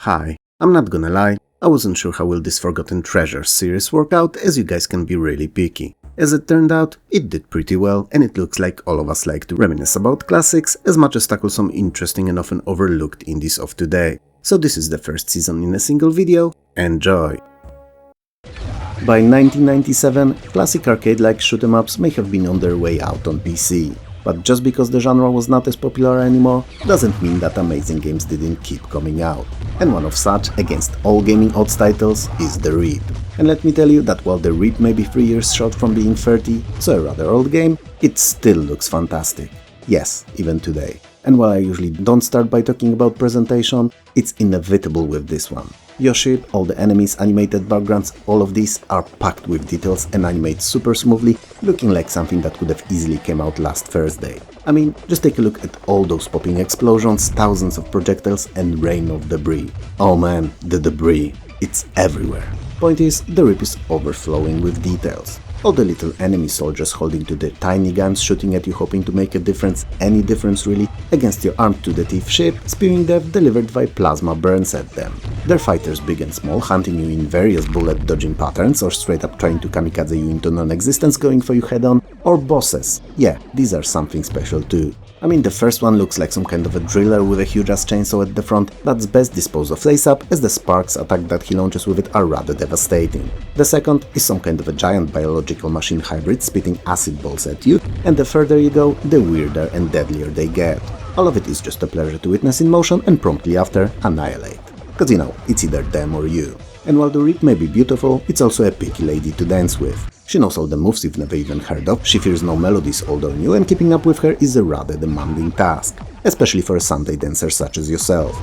Hi, I'm not gonna lie, I wasn't sure how will this Forgotten Treasures series work out, as you guys can be really picky. As it turned out, it did pretty well, and it looks like all of us like to reminisce about classics as much as tackle some interesting and often overlooked indies of today. So this is the first season in a single video. Enjoy! By 1997, classic arcade-like shoot-em-ups may have been on their way out on PC. But just because the genre was not as popular anymore, doesn't mean that amazing games didn't keep coming out. And one of such, against all gaming odds titles, is The Reap. And let me tell you that while The Reap may be 3 years short from being 30, so a rather old game, it still looks fantastic. Yes, even today. And while I usually don't start by talking about presentation, it's inevitable with this one. Your ship, all the enemies, animated backgrounds, all of these are packed with details and animate super smoothly, looking like something that could have easily came out last Thursday. I mean, just take a look at all those popping explosions, thousands of projectiles and rain of debris. Oh man, the debris. It's everywhere. Point is, The Reap is overflowing with details. All the little enemy soldiers holding to their tiny guns shooting at you hoping to make a difference, any difference really, against your armed-to-the-teeth ship, spewing death delivered by plasma burns at them. Their fighters big and small, hunting you in various bullet-dodging patterns or straight up trying to kamikaze you into non-existence going for you head-on, or bosses. Yeah, these are something special too. I mean, the first one looks like some kind of a driller with a huge-ass chainsaw at the front that's best disposed of face-up, as the sparks attack that he launches with it are rather devastating. The second is some kind of a giant biological machine hybrid spitting acid balls at you, and the further you go, the weirder and deadlier they get. All of it is just a pleasure to witness in motion and promptly after annihilate. Cause you know, it's either them or you. And while The Reap may be beautiful, it's also a picky lady to dance with. She knows all the moves you've never even heard of, she fears no melodies old or new, and keeping up with her is a rather demanding task, especially for a Sunday dancer such as yourself.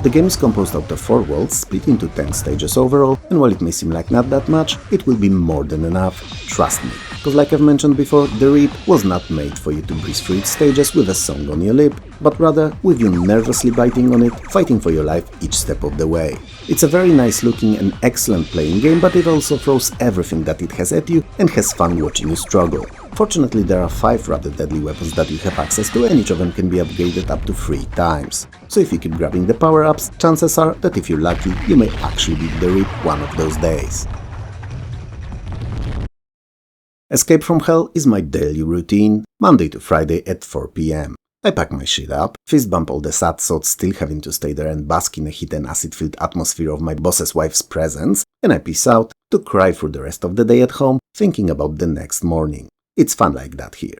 The game is composed out of 4 worlds, split into 10 stages overall, and while it may seem like not that much, it will be more than enough, trust me. Cause like I've mentioned before, The Reap was not made for you to breeze through its stages with a song on your lip, but rather with you nervously biting on it, fighting for your life each step of the way. It's a very nice looking and excellent playing game, but it also throws everything that it has at you and has fun watching you struggle. Fortunately, there are 5 rather deadly weapons that you have access to, and each of them can be upgraded up to 3 times. So if you keep grabbing the power-ups, chances are that if you're lucky, you may actually beat The Reap one of those days. Escape from Hell is my daily routine, Monday to Friday at 4 PM. I pack my shit up, fist bump all the sad sods still having to stay there and bask in a heat and acid-filled atmosphere of my boss's wife's presence, and I peace out to cry for the rest of the day at home, thinking about the next morning. It's fun like that here.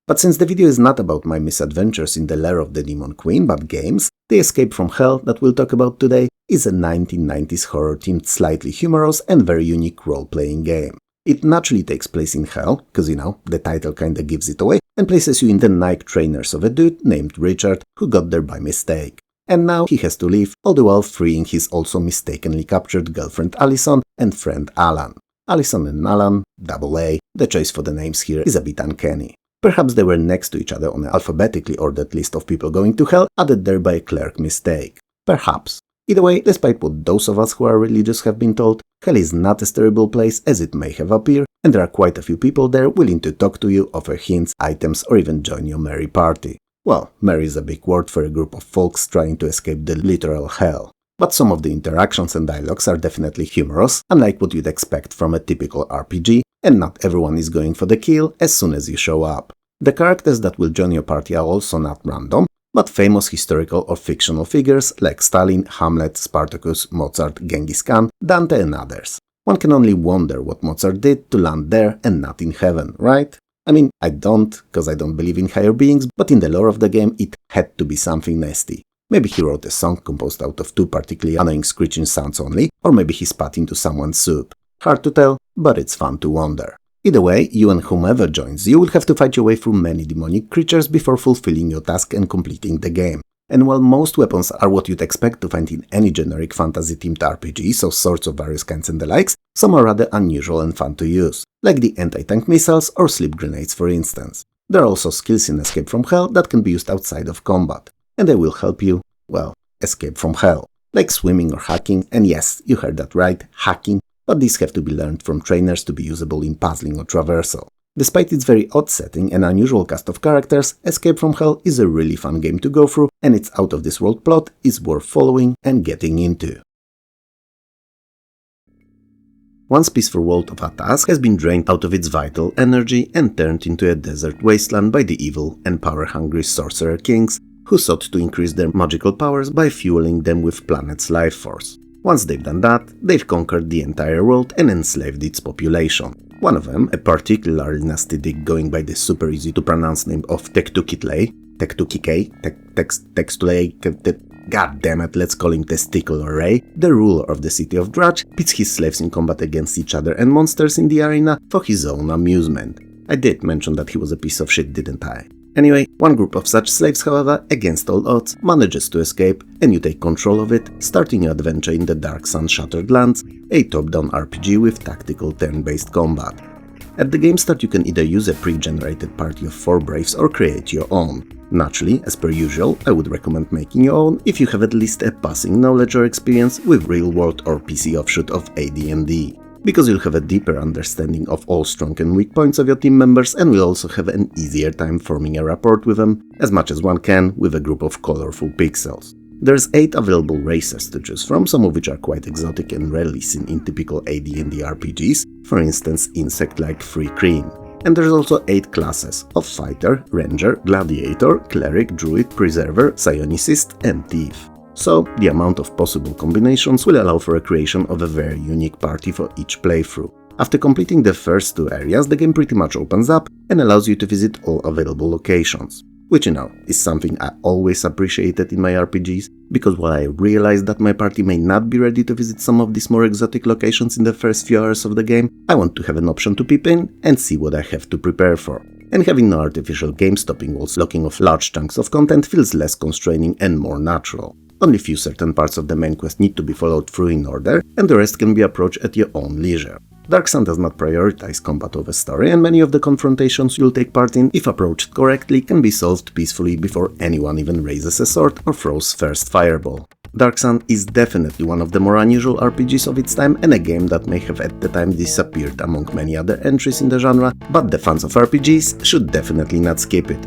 But since the video is not about my misadventures in the lair of the Demon Queen, but games, the Escape from Hell that we'll talk about today is a 1990s horror-themed, slightly humorous and very unique role-playing game. It naturally takes place in Hell, cause you know, the title kinda gives it away, and places you in the Nike trainers of a dude named Richard who got there by mistake. And now he has to leave, all the while freeing his also mistakenly captured girlfriend Allison and friend Alan. Allison and Alan, double A, the choice for the names here is a bit uncanny. Perhaps they were next to each other on an alphabetically ordered list of people going to hell, added there by a clerk mistake. Perhaps. Either way, despite what those of us who are religious have been told, hell is not as terrible place as it may have appeared, and there are quite a few people there willing to talk to you, offer hints, items, or even join your merry party. Well, merry is a big word for a group of folks trying to escape the literal hell. But some of the interactions and dialogues are definitely humorous, unlike what you'd expect from a typical RPG, and not everyone is going for the kill as soon as you show up. The characters that will join your party are also not random, but famous historical or fictional figures like Stalin, Hamlet, Spartacus, Mozart, Genghis Khan, Dante and others. One can only wonder what Mozart did to land there and not in heaven, right? I mean, I don't, cause I don't believe in higher beings, but in the lore of the game it had to be something nasty. Maybe he wrote a song composed out of 2 particularly annoying screeching sounds only, or maybe he spat into someone's soup. Hard to tell, but it's fun to wonder. Either way, you and whomever joins you will have to fight your way through many demonic creatures before fulfilling your task and completing the game. And while most weapons are what you'd expect to find in any generic fantasy-themed RPG, so swords of various kinds and the likes, some are rather unusual and fun to use, like the anti-tank missiles or sleep grenades for instance. There are also skills in Escape from Hell that can be used outside of combat, and they will help you, well, escape from hell. Like swimming or hacking, and yes, you heard that right, hacking, but these have to be learned from trainers to be usable in puzzling or traversal. Despite its very odd setting and unusual cast of characters, Escape from Hell is a really fun game to go through, and its out-of-this-world plot is worth following and getting into. Once peaceful world of Atask has been drained out of its vital energy and turned into a desert wasteland by the evil and power-hungry sorcerer kings, who sought to increase their magical powers by fueling them with planet's life force. Once they've done that, they've conquered the entire world and enslaved its population. One of them, a particularly nasty dick going by the super easy to pronounce name of Tektukitei, god damn it, let's call him Testicular Ray, the ruler of the city of Drudge, pits his slaves in combat against each other and monsters in the arena for his own amusement. I did mention that he was a piece of shit, didn't I? Anyway, one group of such slaves, however, against all odds, manages to escape, and you take control of it, starting your adventure in the Dark Sun Shattered Lands, a top-down RPG with tactical turn-based combat. At the game start you can either use a pre-generated party of 4 Braves or create your own. Naturally, as per usual, I would recommend making your own if you have at least a passing knowledge or experience with real-world or PC offshoot of AD&D. Because you'll have a deeper understanding of all strong and weak points of your team members and will also have an easier time forming a rapport with them, as much as one can with a group of colorful pixels. There's 8 available races to choose from, some of which are quite exotic and rarely seen in typical AD&D RPGs, for instance insect-like Free Cream. And there's also 8 classes of Fighter, Ranger, Gladiator, Cleric, Druid, Preserver, Psionicist and Thief. So, the amount of possible combinations will allow for a creation of a very unique party for each playthrough. After completing the first 2 areas, the game pretty much opens up and allows you to visit all available locations. Which, you know, is something I always appreciated in my RPGs, because while I realized that my party may not be ready to visit some of these more exotic locations in the first few hours of the game, I want to have an option to peep in and see what I have to prepare for. And having no artificial game-stopping walls blocking off large chunks of content feels less constraining and more natural. Only few certain parts of the main quest need to be followed through in order, and the rest can be approached at your own leisure. Dark Sun does not prioritize combat over story, and many of the confrontations you'll take part in, if approached correctly, can be solved peacefully before anyone even raises a sword or throws first fireball. Dark Sun is definitely one of the more unusual RPGs of its time and a game that may have at the time disappeared among many other entries in the genre, but the fans of RPGs should definitely not skip it.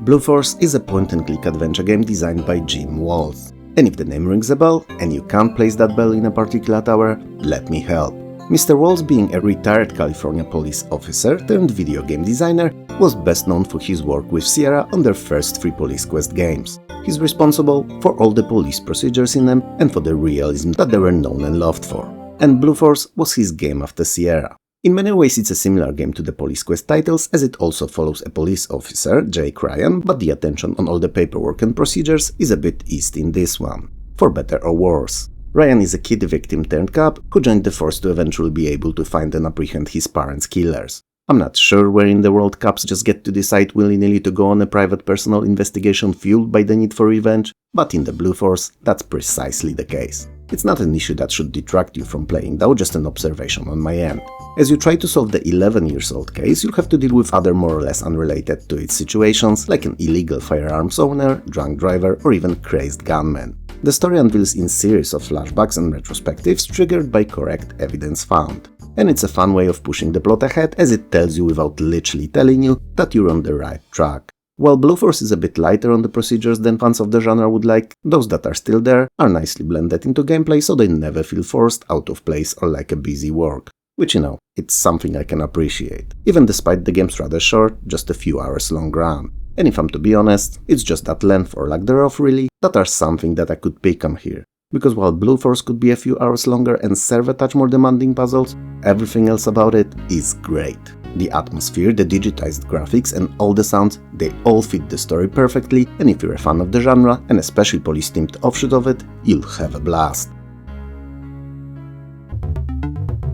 Blue Force is a point-and-click adventure game designed by Jim Walls. And if the name rings a bell, and you can't place that bell in a particular tower, let me help. Mr. Walls, being a retired California police officer turned video game designer, was best known for his work with Sierra on their first 3 Police Quest games. He's responsible for all the police procedures in them and for the realism that they were known and loved for. And Blue Force was his game after Sierra. In many ways it's a similar game to the Police Quest titles, as it also follows a police officer, Jake Ryan, but the attention on all the paperwork and procedures is a bit eased in this one. For better or worse. Ryan is a kid victim turned cop who joined the force to eventually be able to find and apprehend his parents' killers. I'm not sure where in the world cops just get to decide willy-nilly to go on a private personal investigation fueled by the need for revenge, but in the Blue Force, that's precisely the case. It's not an issue that should detract you from playing, though, just an observation on my end. As you try to solve the 11-year-old case, you'll have to deal with other more or less unrelated to it situations, like an illegal firearms owner, drunk driver, or even crazed gunman. The story unveils in series of flashbacks and retrospectives triggered by correct evidence found. And it's a fun way of pushing the plot ahead, as it tells you without literally telling you that you're on the right track. While Blue Force is a bit lighter on the procedures than fans of the genre would like, those that are still there are nicely blended into gameplay so they never feel forced, out of place or like a busy work. Which, you know, it's something I can appreciate, even despite the game's rather short, just a few hours long run. And if I'm to be honest, it's just that length or lack thereof really that are something that I could pick on here. Because while Blue Force could be a few hours longer and serve a touch more demanding puzzles, everything else about it is great. The atmosphere, the digitized graphics and all the sounds, they all fit the story perfectly, and if you're a fan of the genre, and especially police-themed offshoot of it, you'll have a blast.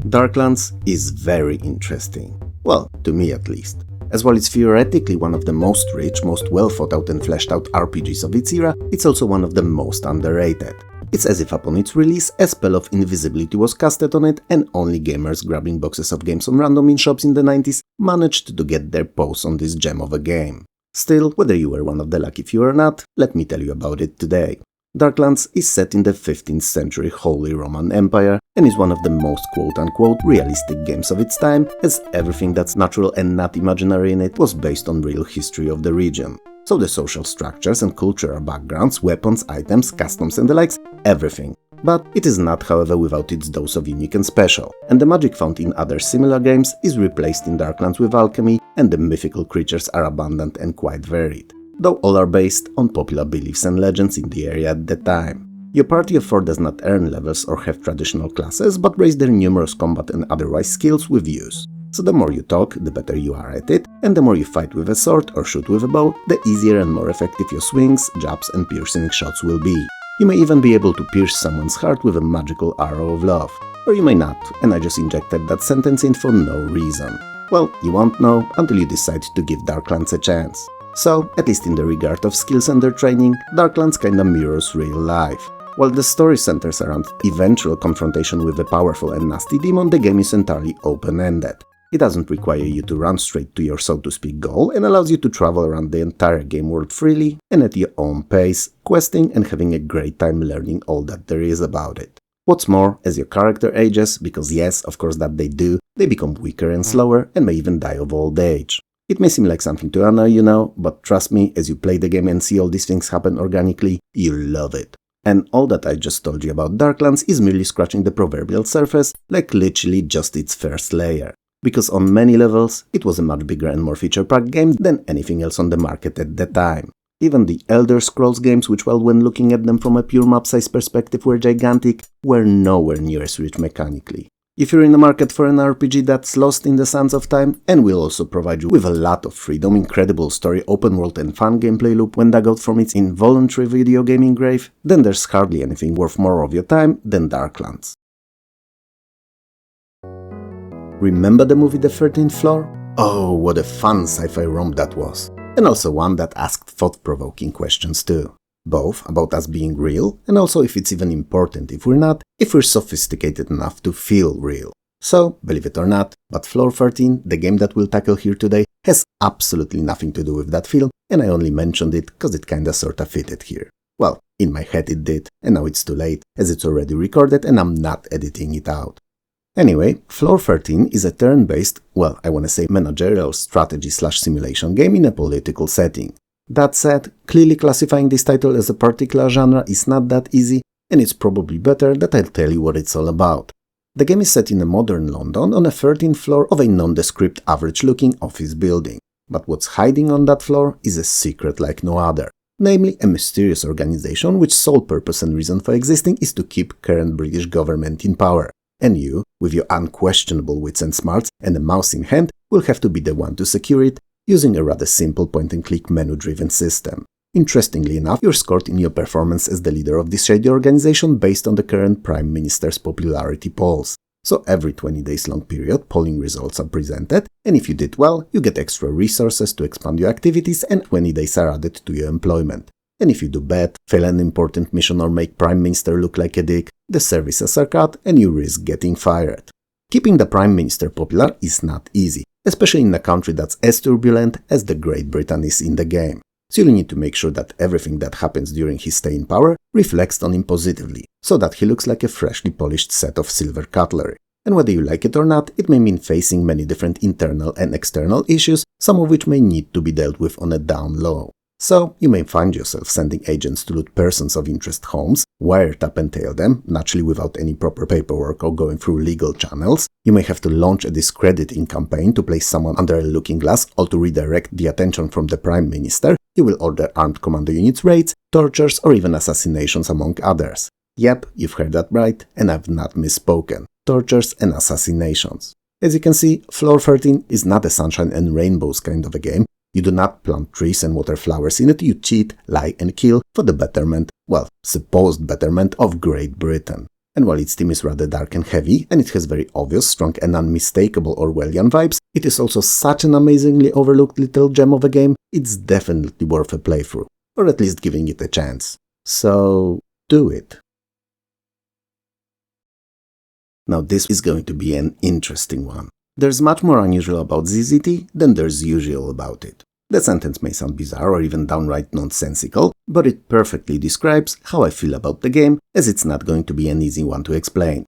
Darklands is very interesting. Well, to me at least. As while it's theoretically one of the most rich, most well thought out and fleshed out RPGs of its era, it's also one of the most underrated. It's as if upon its release, a spell of invisibility was casted on it and only gamers grabbing boxes of games on random in shops in the 90s managed to get their paws on this gem of a game. Still, whether you were one of the lucky few or not, let me tell you about it today. Darklands is set in the 15th century Holy Roman Empire, and is one of the most quote-unquote realistic games of its time, as everything that's natural and not imaginary in it was based on real history of the region. So the social structures and cultural backgrounds, weapons, items, customs and the likes, everything. But it is not, however, without its dose of unique and special, and the magic found in other similar games is replaced in Darklands with alchemy, and the mythical creatures are abundant and quite varied, though all are based on popular beliefs and legends in the area at the time. Your party of 4 does not earn levels or have traditional classes, but raise their numerous combat and otherwise skills with use. So the more you talk, the better you are at it, and the more you fight with a sword or shoot with a bow, the easier and more effective your swings, jabs and piercing shots will be. You may even be able to pierce someone's heart with a magical arrow of love. Or you may not, and I just injected that sentence in for no reason. Well, you won't know until you decide to give Darklands a chance. So, at least in the regard of skills and their training, Darklands kinda mirrors real life. While the story centers around eventual confrontation with a powerful and nasty demon, the game is entirely open-ended. It doesn't require you to run straight to your so-to-speak goal and allows you to travel around the entire game world freely and at your own pace, questing and having a great time learning all that there is about it. What's more, as your character ages, because yes, of course that they do, they become weaker and slower and may even die of old age. It may seem like something to annoy you now, but trust me, as you play the game and see all these things happen organically, you'll love it. And all that I just told you about Darklands is merely scratching the proverbial surface, like literally just its first layer. Because on many levels, it was a much bigger and more feature-packed game than anything else on the market at the time. Even the Elder Scrolls games, which while when looking at them from a pure map size perspective were gigantic, were nowhere near as rich mechanically. If you're in the market for an RPG that's lost in the sands of time, and will also provide you with a lot of freedom, incredible story, open world and fun gameplay loop when dug out from its involuntary video gaming grave, then there's hardly anything worth more of your time than Darklands. Remember the movie The 13th Floor? Oh, what a fun sci-fi romp that was. And also one that asked thought-provoking questions too. Both about us being real, and also if it's even important if we're not, if we're sophisticated enough to feel real. So, believe it or not, but Floor 13, the game that we'll tackle here today, has absolutely nothing to do with that film, and I only mentioned it cause it kinda sorta fitted here. Well, in my head it did, and now it's too late, as it's already recorded and I'm not editing it out. Anyway, Floor 13 is a turn-based, well, I wanna say managerial strategy/simulation game in a political setting. That said, clearly classifying this title as a particular genre is not that easy, and it's probably better that I'll tell you what it's all about. The game is set in a modern London on the 13th floor of a nondescript average-looking office building. But what's hiding on that floor is a secret like no other. Namely, a mysterious organization which sole purpose and reason for existing is to keep current British government in power. And you, with your unquestionable wits and smarts and a mouse in hand, will have to be the one to secure it, using a rather simple point-and-click menu-driven system. Interestingly enough, you're scored in your performance as the leader of this shady organization based on the current Prime Minister's popularity polls. So every 20 days long period, polling results are presented, and if you did well, you get extra resources to expand your activities and 20 days are added to your employment. And if you do bad, fail an important mission or make Prime Minister look like a dick, the services are cut and you risk getting fired. Keeping the Prime Minister popular is not easy, especially in a country that's as turbulent as the Great Britain is in the game. So you'll need to make sure that everything that happens during his stay in power reflects on him positively, so that he looks like a freshly polished set of silver cutlery. And whether you like it or not, it may mean facing many different internal and external issues, some of which may need to be dealt with on a down low. So, you may find yourself sending agents to loot persons of interest homes, wiretap and tail them, naturally without any proper paperwork or going through legal channels. You may have to launch a discrediting campaign to place someone under a looking glass or to redirect the attention from the Prime Minister. You will order armed commando units raids, tortures or even assassinations among others. Yep, you've heard that right, and I've not misspoken. Tortures and assassinations. As you can see, Floor 13 is not a sunshine and rainbows kind of a game. You do not plant trees and water flowers in it, you cheat, lie and kill for the betterment, well, supposed betterment of Great Britain. And while its theme is rather dark and heavy, and it has very obvious, strong and unmistakable Orwellian vibes, it is also such an amazingly overlooked little gem of a game, it's definitely worth a playthrough, or at least giving it a chance. So, do it. Now this is going to be an interesting one. There's much more unusual about ZZT than there's usual about it. The sentence may sound bizarre or even downright nonsensical, but it perfectly describes how I feel about the game, as it's not going to be an easy one to explain.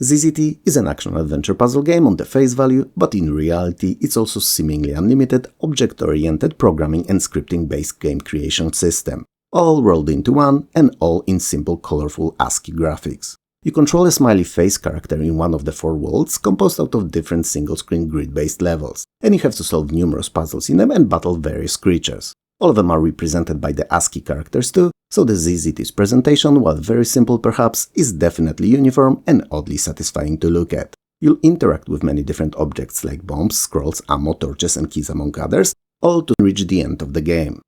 ZZT is an action-adventure puzzle game on the face value, but in reality it's also seemingly unlimited, object-oriented programming and scripting-based game creation system, all rolled into one and all in simple colorful ASCII graphics. You control a smiley face character in one of the 4 worlds, composed out of different single-screen grid-based levels, and you have to solve numerous puzzles in them and battle various creatures. All of them are represented by the ASCII characters too, so the ZZT's presentation, while very simple perhaps, is definitely uniform and oddly satisfying to look at. You'll interact with many different objects like bombs, scrolls, ammo, torches and keys among others, all to reach the end of the game.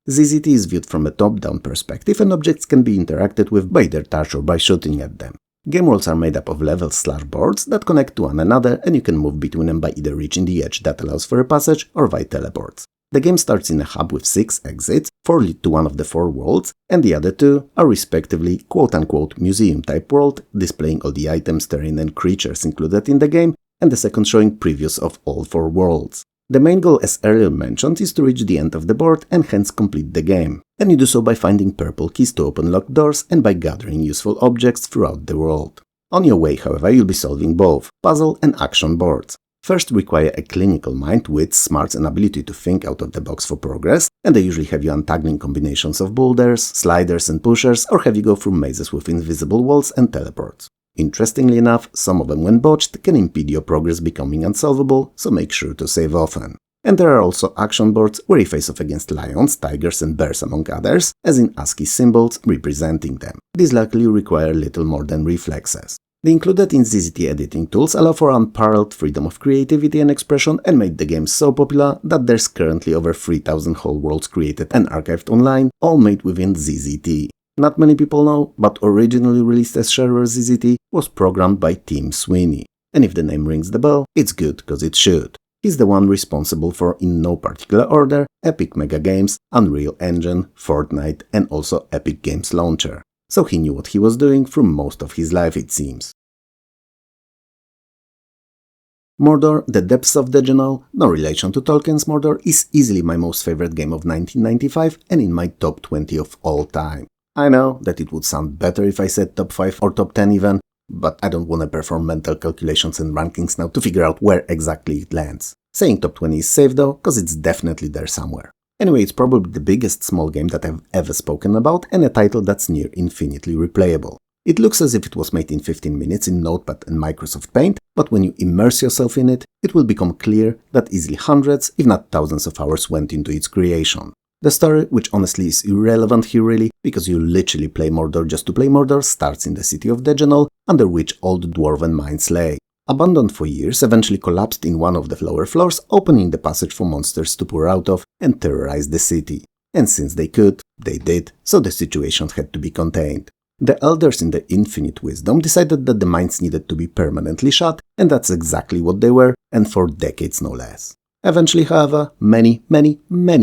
ZZT is viewed from a top-down perspective and objects can be interacted with by their touch or by shooting at them. Game worlds are made up of levels/boards that connect to one another and you can move between them by either reaching the edge that allows for a passage or by teleports. The game starts in a hub with 6 exits, 4 lead to one of the 4 worlds, and the other 2 are respectively quote-unquote museum-type world, displaying all the items, terrain and creatures included in the game, and the second showing previews of all 4 worlds. The main goal, as earlier mentioned, is to reach the end of the board and hence complete the game, and you do so by finding purple keys to open locked doors and by gathering useful objects throughout the world. On your way, however, you'll be solving both puzzle and action boards. First require a clinical mind, wits, smarts and ability to think out of the box for progress, and they usually have you untangling combinations of boulders, sliders and pushers, or have you go through mazes with invisible walls and teleports. Interestingly enough, some of them when botched can impede your progress becoming unsolvable, so make sure to save often. And there are also action boards where you face off against lions, tigers and bears among others, as in ASCII symbols representing them. These luckily require little more than reflexes. The included in ZZT editing tools allow for unparalleled freedom of creativity and expression and made the game so popular that there's currently over 3,000 whole worlds created and archived online, all made within ZZT. Not many people know, but originally released as shareware ZZT was programmed by Tim Sweeney. And if the name rings the bell, it's good cause it should. He's the one responsible for, in no particular order, Epic Mega Games, Unreal Engine, Fortnite and also Epic Games Launcher. So he knew what he was doing through most of his life, it seems. Mordor, The Depths of Dejanol, no relation to Tolkien's Mordor, is easily my most favorite game of 1995 and in my top 20 of all time. I know that it would sound better if I said top 5 or top 10 even, but I don't want to perform mental calculations and rankings now to figure out where exactly it lands. Saying top 20 is safe though, cause it's definitely there somewhere. Anyway, it's probably the biggest small game that I've ever spoken about and a title that's near infinitely replayable. It looks as if it was made in 15 minutes in Notepad and Microsoft Paint, but when you immerse yourself in it, it will become clear that easily hundreds, if not thousands of hours went into its creation. The story, which honestly is irrelevant here really, because you literally play Mordor just to play Mordor, starts in the city of Dejanol, under which old dwarven mines lay. Abandoned for years, eventually collapsed in one of the lower floors, opening the passage for monsters to pour out of and terrorize the city. And since they could, they did, so the situation had to be contained. The elders in their infinite wisdom decided that the mines needed to be permanently shut, and that's exactly what they were, and for decades no less. Eventually, however, many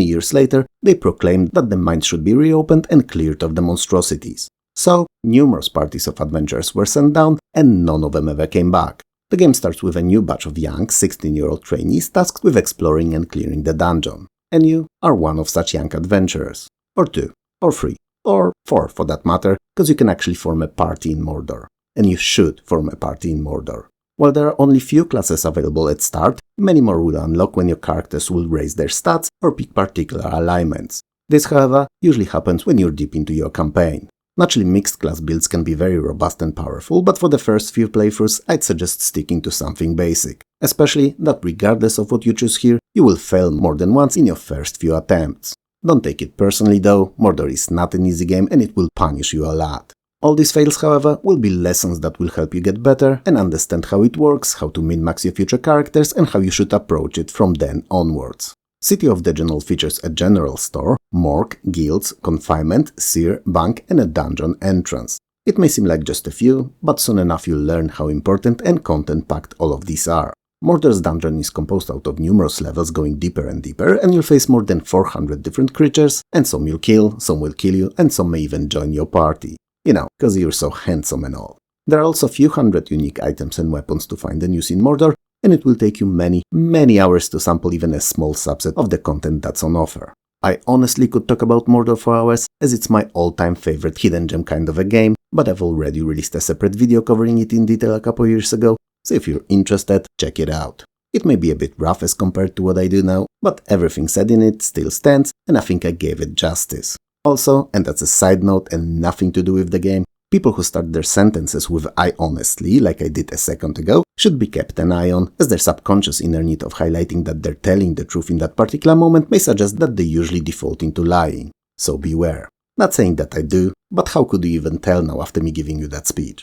years later, they proclaimed that the mines should be reopened and cleared of the monstrosities. So, numerous parties of adventurers were sent down, and none of them ever came back. The game starts with a new batch of young, 16-year-old trainees tasked with exploring and clearing the dungeon. And you are one of such young adventurers. Or 2, or 3, or 4 for that matter, because you can actually form a party in Mordor. And you should form a party in Mordor. While there are only few classes available at start, many more will unlock when your characters will raise their stats or pick particular alignments. This, however, usually happens when you're deep into your campaign. Naturally, mixed class builds can be very robust and powerful, but for the first few playthroughs, I'd suggest sticking to something basic. Especially that regardless of what you choose here, you will fail more than once in your first few attempts. Don't take it personally though, Mordor is not an easy game and it will punish you a lot. All these fails, however, will be lessons that will help you get better and understand how it works, how to min-max your future characters and how you should approach it from then onwards. City of Dejanol features a general store, morgue, guilds, confinement, seer, bank and a dungeon entrance. It may seem like just a few, but soon enough you'll learn how important and content-packed all of these are. Mordor's dungeon is composed out of numerous levels going deeper and deeper, and you'll face more than 400 different creatures, and some you'll kill, some will kill you, and some may even join your party. You know, cause you're so handsome and all. There are also a few hundred unique items and weapons to find and use in Mordor, and it will take you many hours to sample even a small subset of the content that's on offer. I honestly could talk about Mordor for hours, as it's my all-time favorite hidden gem kind of a game, but I've already released a separate video covering it in detail a couple years ago, so if you're interested, check it out. It may be a bit rough as compared to what I do now, but everything said in it still stands, and I think I gave it justice. Also, and that's a side note and nothing to do with the game, people who start their sentences with "I honestly," like I did a second ago, should be kept an eye on, as their subconscious inner need of highlighting that they're telling the truth in that particular moment may suggest that they usually default into lying. So beware. Not saying that I do, but how could you even tell now after me giving you that speech?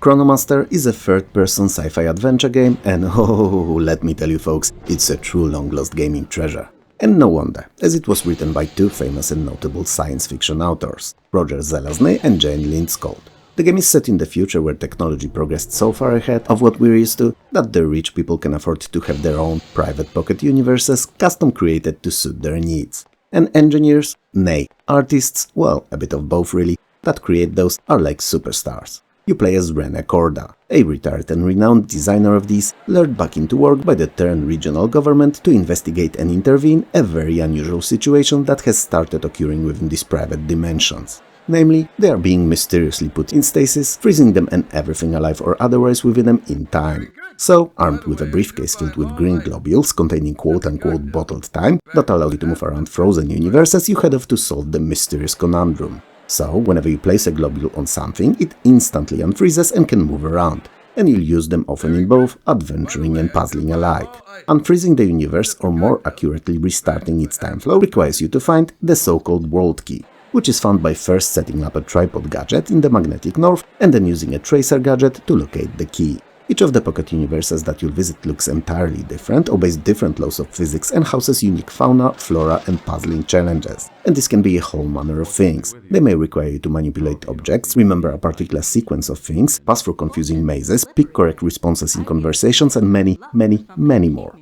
Chronomaster is a third-person sci-fi adventure game, and oh, let me tell you folks, it's a true long-lost gaming treasure. And no wonder, as it was written by two famous and notable science fiction authors, Roger Zelazny and Jane Lindskold. The game is set in the future where technology progressed so far ahead of what we're used to that the rich people can afford to have their own private pocket universes custom created to suit their needs. And engineers, nay, artists, well, a bit of both really, that create those are like superstars. You play as Rene Korda, a retired and renowned designer of these, lured back into work by the Terran regional government to investigate and intervene a very unusual situation that has started occurring within these private dimensions. Namely, they are being mysteriously put in stasis, freezing them and everything alive or otherwise within them in time. So, armed with a briefcase filled with green globules containing quote-unquote bottled time that allow you to move around frozen universes, you head off to solve the mysterious conundrum. So, whenever you place a globule on something, it instantly unfreezes and can move around, and you'll use them often in both adventuring and puzzling alike. Unfreezing the universe, or more accurately restarting its time flow, requires you to find the so-called world key, which is found by first setting up a tripod gadget in the magnetic north and then using a tracer gadget to locate the key. Each of the pocket universes that you'll visit looks entirely different, obeys different laws of physics, and houses unique fauna, flora, and puzzling challenges. And this can be a whole manner of things. They may require you to manipulate objects, remember a particular sequence of things, pass through confusing mazes, pick correct responses in conversations, and many, many, many more.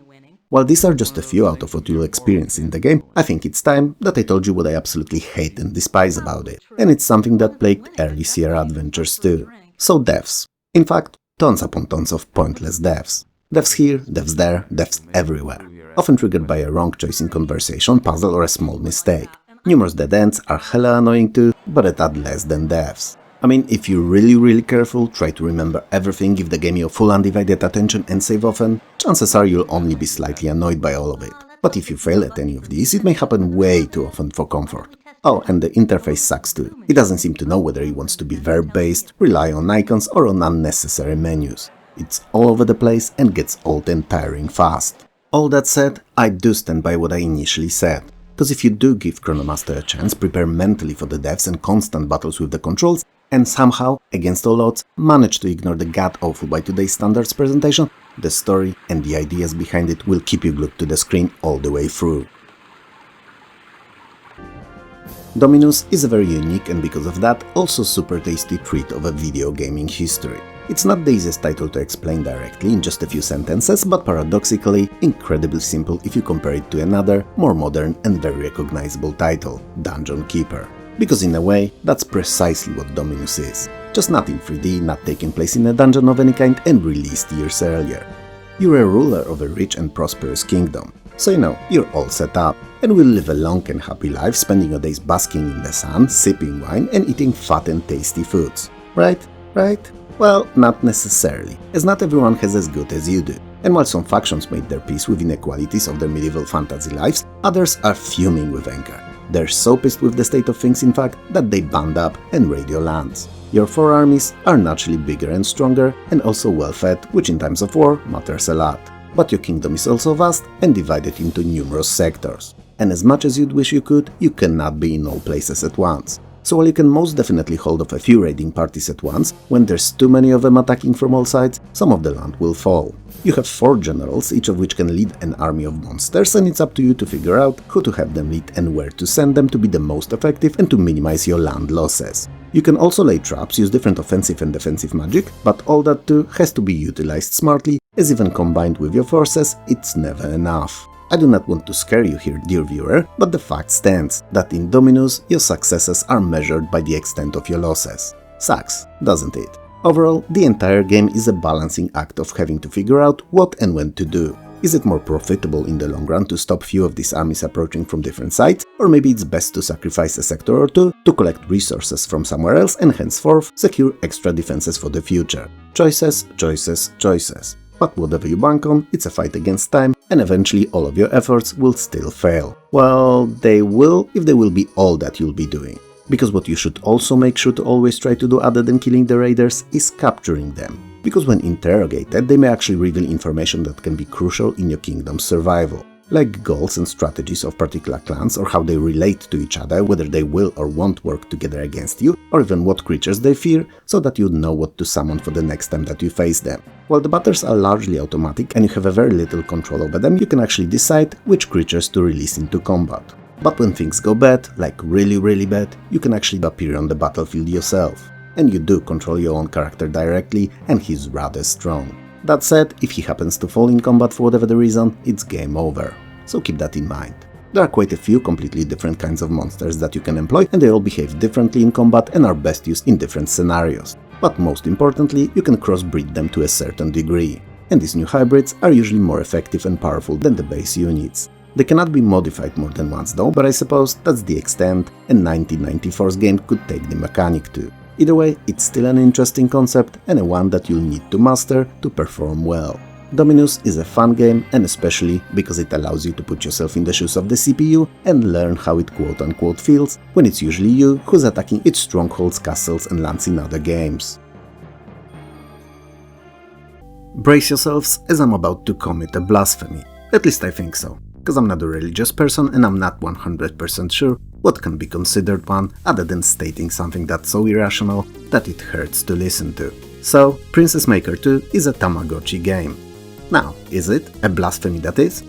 While these are just a few out of what you'll experience in the game, I think it's time that I told you what I absolutely hate and despise about it. And it's something that plagued early Sierra adventures too. So deaths. In fact, tons upon tons of pointless deaths. Deaths here, deaths there, deaths everywhere. Often triggered by a wrong choice in conversation, puzzle, or a small mistake. Numerous dead ends are hella annoying too, but at add less than deaths. I mean, if you're really careful, try to remember everything, give the game your full undivided attention and save often, chances are you'll only be slightly annoyed by all of it. But if you fail at any of these, it may happen way too often for comfort. Oh, and the interface sucks too. It doesn't seem to know whether it wants to be verb-based, rely on icons, or on unnecessary menus. It's all over the place and gets old and tiring fast. All that said, I do stand by what I initially said. Because if you do give Chronomaster a chance, prepare mentally for the deaths and constant battles with the controls, and somehow, against all odds, manage to ignore the god-awful by today's standards presentation, the story and the ideas behind it will keep you glued to the screen all the way through. Dominus is a very unique and because of that, also super tasty treat of a video gaming history. It's not the easiest title to explain directly in just a few sentences, but paradoxically, incredibly simple if you compare it to another, more modern and very recognizable title, Dungeon Keeper. Because in a way, that's precisely what Dominus is. Just not in 3D, not taking place in a dungeon of any kind and released years earlier. You're a ruler of a rich and prosperous kingdom. So you know, you're all set up, and will live a long and happy life, spending your days basking in the sun, sipping wine, and eating fat and tasty foods. Right? Right? Well, not necessarily, as not everyone has as good as you do. And while some factions made their peace with inequalities of their medieval fantasy lives, others are fuming with anger. They're so pissed with the state of things, in fact, that they band up and raid your lands. Your four armies are naturally bigger and stronger, and also well-fed, which in times of war matters a lot. But your kingdom is also vast and divided into numerous sectors. And as much as you'd wish you could, you cannot be in all places at once. So while you can most definitely hold off a few raiding parties at once, when there's too many of them attacking from all sides, some of the land will fall. You have 4 generals, each of which can lead an army of monsters, and it's up to you to figure out who to have them lead and where to send them to be the most effective and to minimize your land losses. You can also lay traps, use different offensive and defensive magic, but all that too has to be utilized smartly, as even combined with your forces, it's never enough. I do not want to scare you here, dear viewer, but the fact stands that in Dominus your successes are measured by the extent of your losses. Sucks, doesn't it? Overall, the entire game is a balancing act of having to figure out what and when to do. Is it more profitable in the long run to stop few of these armies approaching from different sides, or maybe it's best to sacrifice a sector or two to collect resources from somewhere else and henceforth secure extra defenses for the future? Choices, choices, choices. But whatever you bank on, it's a fight against time, and eventually all of your efforts will still fail. Well, they will if they will be all that you'll be doing. Because what you should also make sure to always try to do other than killing the raiders is capturing them. Because when interrogated, they may actually reveal information that can be crucial in your kingdom's survival, like goals and strategies of particular clans or how they relate to each other, whether they will or won't work together against you, or even what creatures they fear, so that you know what to summon for the next time that you face them. While the battles are largely automatic and you have a very little control over them, you can actually decide which creatures to release into combat. But when things go bad, like really bad, you can actually appear on the battlefield yourself. And you do control your own character directly, and he's rather strong. That said, if he happens to fall in combat for whatever the reason, it's game over. So keep that in mind. There are quite a few completely different kinds of monsters that you can employ, and they all behave differently in combat and are best used in different scenarios. But most importantly, you can crossbreed them to a certain degree. And these new hybrids are usually more effective and powerful than the base units. They cannot be modified more than once though, but I suppose that's the extent, and 1994's game could take the mechanic to. Either way, it's still an interesting concept and a one that you'll need to master to perform well. Dominus is a fun game, and especially because it allows you to put yourself in the shoes of the CPU and learn how it quote-unquote feels when it's usually you who's attacking its strongholds, castles and lands in other games. Brace yourselves, as I'm about to commit a blasphemy. At least I think so, because I'm not a religious person and I'm not 100% sure what can be considered one other than stating something that's so irrational that it hurts to listen to. So, Princess Maker 2 is a Tamagotchi game. Now, is it a blasphemy that is?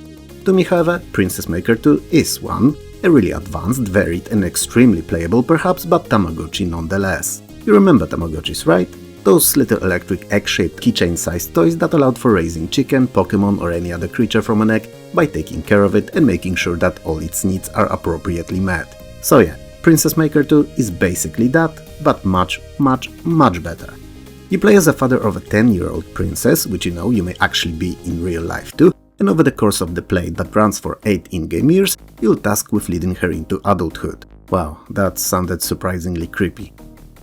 To me, however, Princess Maker 2 is one, a really advanced, varied and extremely playable perhaps, but Tamagotchi nonetheless. You remember Tamagotchis, right? Those little electric egg-shaped keychain-sized toys that allowed for raising chicken, Pokemon or any other creature from an egg by taking care of it and making sure that all its needs are appropriately met. So yeah, Princess Maker 2 is basically that, but much better. You play as a father of a 10-year-old princess, which you may actually be in real life too, and over the course of the play that runs for 8 in-game years, you'll task with leading her into adulthood. Wow, that sounded surprisingly creepy.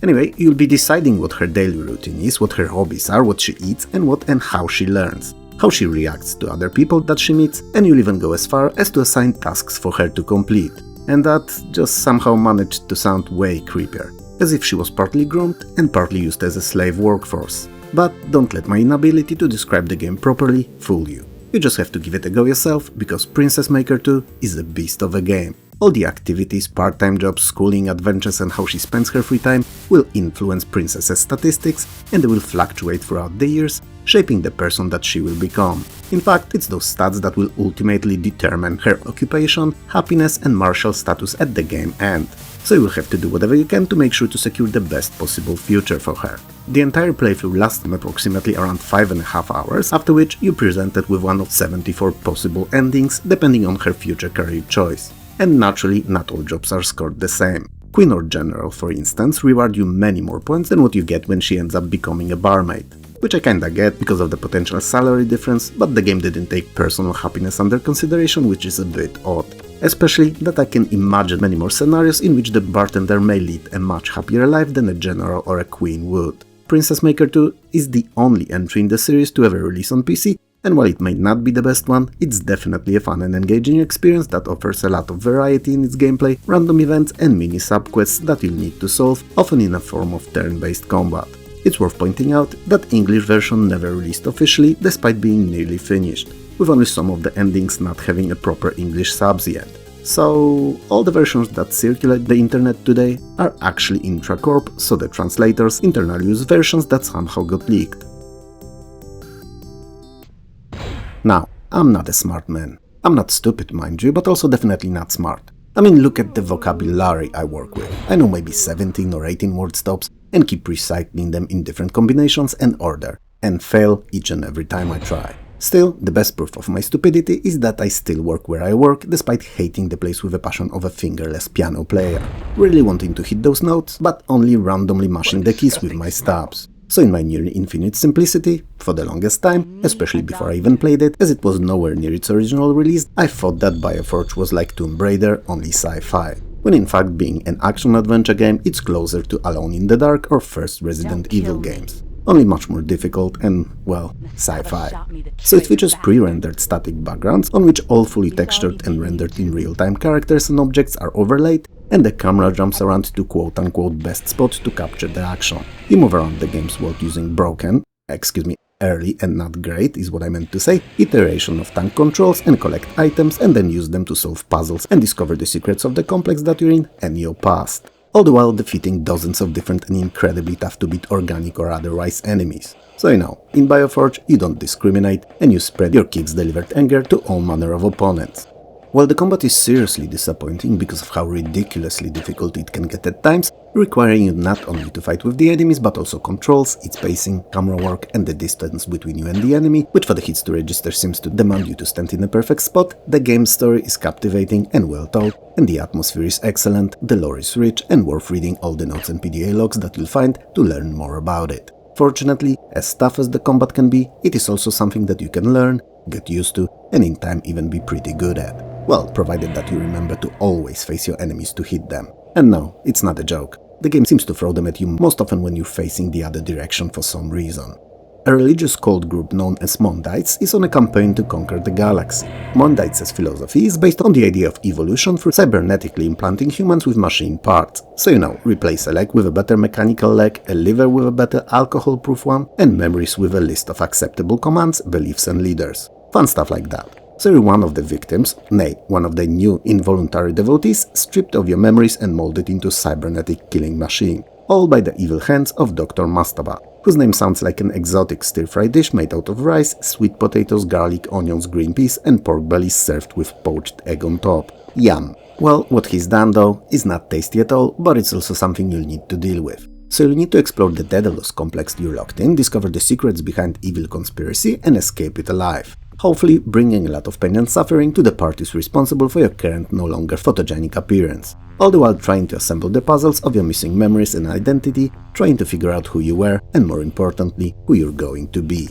Anyway, you'll be deciding what her daily routine is, what her hobbies are, what she eats, and what and how she learns, how she reacts to other people that she meets, and you'll even go as far as to assign tasks for her to complete. And that just somehow managed to sound way creepier, as if she was partly groomed and partly used as a slave workforce. But don't let my inability to describe the game properly fool you. You just have to give it a go yourself, because Princess Maker 2 is a beast of a game. All the activities, part-time jobs, schooling, adventures and how she spends her free time will influence Princess's statistics, and they will fluctuate throughout the years, shaping the person that she will become. In fact, it's those stats that will ultimately determine her occupation, happiness and martial status at the game end. So you will have to do whatever you can to make sure to secure the best possible future for her. The entire playthrough lasted approximately around 5.5 hours, after which you presented with one of 74 possible endings depending on her future career choice. And naturally, not all jobs are scored the same. Queen or General, for instance, reward you many more points than what you get when she ends up becoming a barmaid. Which I kinda get because of the potential salary difference, but the game didn't take personal happiness under consideration, which is a bit odd. Especially that I can imagine many more scenarios in which the bartender may lead a much happier life than a general or a queen would. Princess Maker 2 is the only entry in the series to ever release on PC, and while it may not be the best one, it's definitely a fun and engaging experience that offers a lot of variety in its gameplay, random events and mini subquests that you'll need to solve, often in a form of turn-based combat. It's worth pointing out that English version never released officially, despite being nearly finished, with only some of the endings not having a proper English subs yet. So all the versions that circulate the internet today are actually intra-corp, so the translator's internal use versions that somehow got leaked. Now, I'm not a smart man. I'm not stupid, mind you, but also definitely not smart. I mean, look at the vocabulary I work with. I know maybe 17 or 18 word stops and keep recycling them in different combinations and order, and fail each and every time I try. Still, the best proof of my stupidity is that I still work where I work, despite hating the place with a passion of a fingerless piano player. Really wanting to hit those notes, but only randomly mashing the keys with my stabs. So in my near infinite simplicity, for the longest time, especially before I even played it, as it was nowhere near its original release, I thought that Bioforge was like Tomb Raider, only sci-fi. When in fact, being an action-adventure game, it's closer to Alone in the Dark or first Resident Evil games. Only much more difficult and, well, sci-fi. So it features pre-rendered static backgrounds on which all fully textured and rendered in real-time characters and objects are overlaid, and the camera jumps around to quote-unquote best spot to capture the action. You move around the game's world using early and not great is what I meant to say, iteration of tank controls and collect items and then use them to solve puzzles and discover the secrets of the complex that you're in and your past. All the while defeating dozens of different and incredibly tough to beat organic or otherwise enemies. So you know, in Bioforge you don't discriminate and you spread your kids' delivered anger to all manner of opponents. While the combat is seriously disappointing because of how ridiculously difficult it can get at times, requiring you not only to fight with the enemies but also controls, its pacing, camera work and the distance between you and the enemy, which for the hits to register seems to demand you to stand in a perfect spot, the game's story is captivating and well told, and the atmosphere is excellent, the lore is rich and worth reading all the notes and PDA logs that you'll find to learn more about it. Fortunately, as tough as the combat can be, it is also something that you can learn, get used to, and in time even be pretty good at. Well, provided that you remember to always face your enemies to hit them. And no, it's not a joke. The game seems to throw them at you most often when you're facing the other direction for some reason. A religious cult group known as Mondites is on a campaign to conquer the galaxy. Mondites' philosophy is based on the idea of evolution through cybernetically implanting humans with machine parts. So you know, replace a leg with a better mechanical leg, a liver with a better alcohol-proof one, and memories with a list of acceptable commands, beliefs and leaders. Fun stuff like that. So you're one of the victims, nay, one of the new involuntary devotees, stripped of your memories and molded into a cybernetic killing machine. All by the evil hands of Dr. Mastaba, whose name sounds like an exotic stir-fry dish made out of rice, sweet potatoes, garlic, onions, green peas and pork bellies served with poached egg on top. Yum! Well, what he's done though is not tasty at all, but it's also something you'll need to deal with. So you'll need to explore the Daedalus complex you're locked in, discover the secrets behind evil conspiracy and escape it alive. Hopefully bringing a lot of pain and suffering to the parties responsible for your current no longer photogenic appearance. All the while trying to assemble the puzzles of your missing memories and identity, trying to figure out who you were and more importantly, who you're going to be.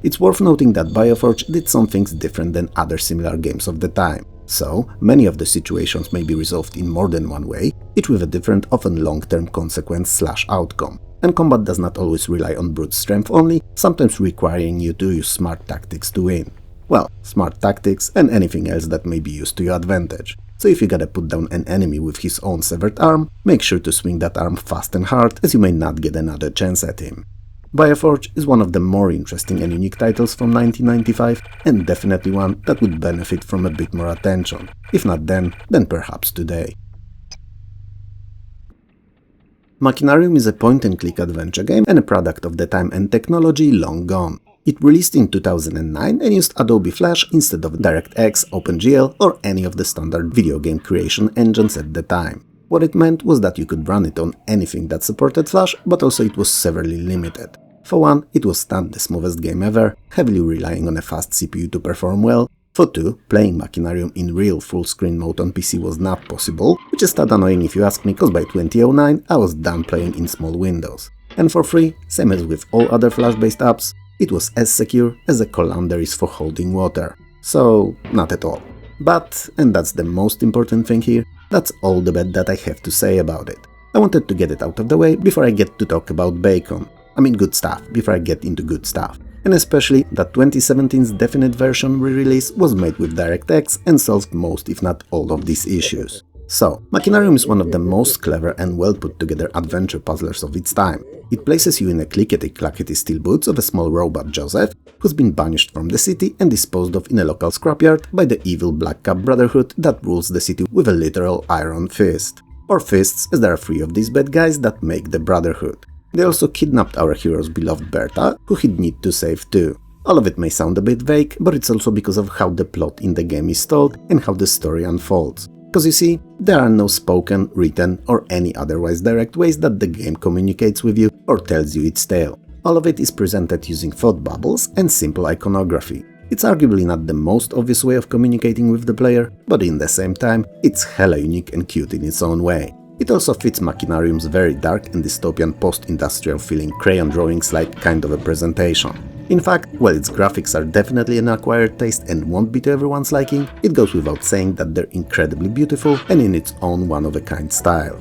It's worth noting that Bioforge did some things different than other similar games of the time. So, many of the situations may be resolved in more than one way, each with a different, often long-term consequence/outcome. And combat does not always rely on brute strength only, sometimes requiring you to use smart tactics to win. Well, smart tactics and anything else that may be used to your advantage. So if you gotta put down an enemy with his own severed arm, make sure to swing that arm fast and hard, as you may not get another chance at him. Bioforge is one of the more interesting and unique titles from 1995, and definitely one that would benefit from a bit more attention. If not then perhaps today. Machinarium is a point-and-click adventure game and a product of the time and technology long gone. It released in 2009 and used Adobe Flash instead of DirectX, OpenGL or any of the standard video game creation engines at the time. What it meant was that you could run it on anything that supported Flash, but also it was severely limited. For one, it was not the smoothest game ever, heavily relying on a fast CPU to perform well. For two, playing Machinarium in real full-screen mode on PC was not possible, which is tad annoying if you ask me, cause by 2009 I was done playing in small windows. And for three, same as with all other Flash-based apps, it was as secure as a colander is for holding water. So, not at all. But, and that's the most important thing here, that's all the bad that I have to say about it. I wanted to get it out of the way before I get to talk about bacon. I mean good stuff, before I get into good stuff. And especially that 2017's Definite version re-release was made with DirectX and solved most if not all of these issues. So, Machinarium is one of the most clever and well put together adventure puzzlers of its time. It places you in a clickety-clackety steel boots of a small robot Joseph, who's been banished from the city and disposed of in a local scrapyard by the evil Black Cap Brotherhood that rules the city with a literal iron fist. Or fists, as there are 3 of these bad guys that make the Brotherhood. They also kidnapped our hero's beloved Berta, who he'd need to save too. All of it may sound a bit vague, but it's also because of how the plot in the game is told and how the story unfolds. Cause you see, there are no spoken, written or any otherwise direct ways that the game communicates with you or tells you its tale. All of it is presented using thought bubbles and simple iconography. It's arguably not the most obvious way of communicating with the player, but in the same time, it's hella unique and cute in its own way. It also fits Machinarium's very dark and dystopian post-industrial feeling crayon drawings-like kind of a presentation. In fact, while its graphics are definitely an acquired taste and won't be to everyone's liking, it goes without saying that they're incredibly beautiful and in its own one-of-a-kind style.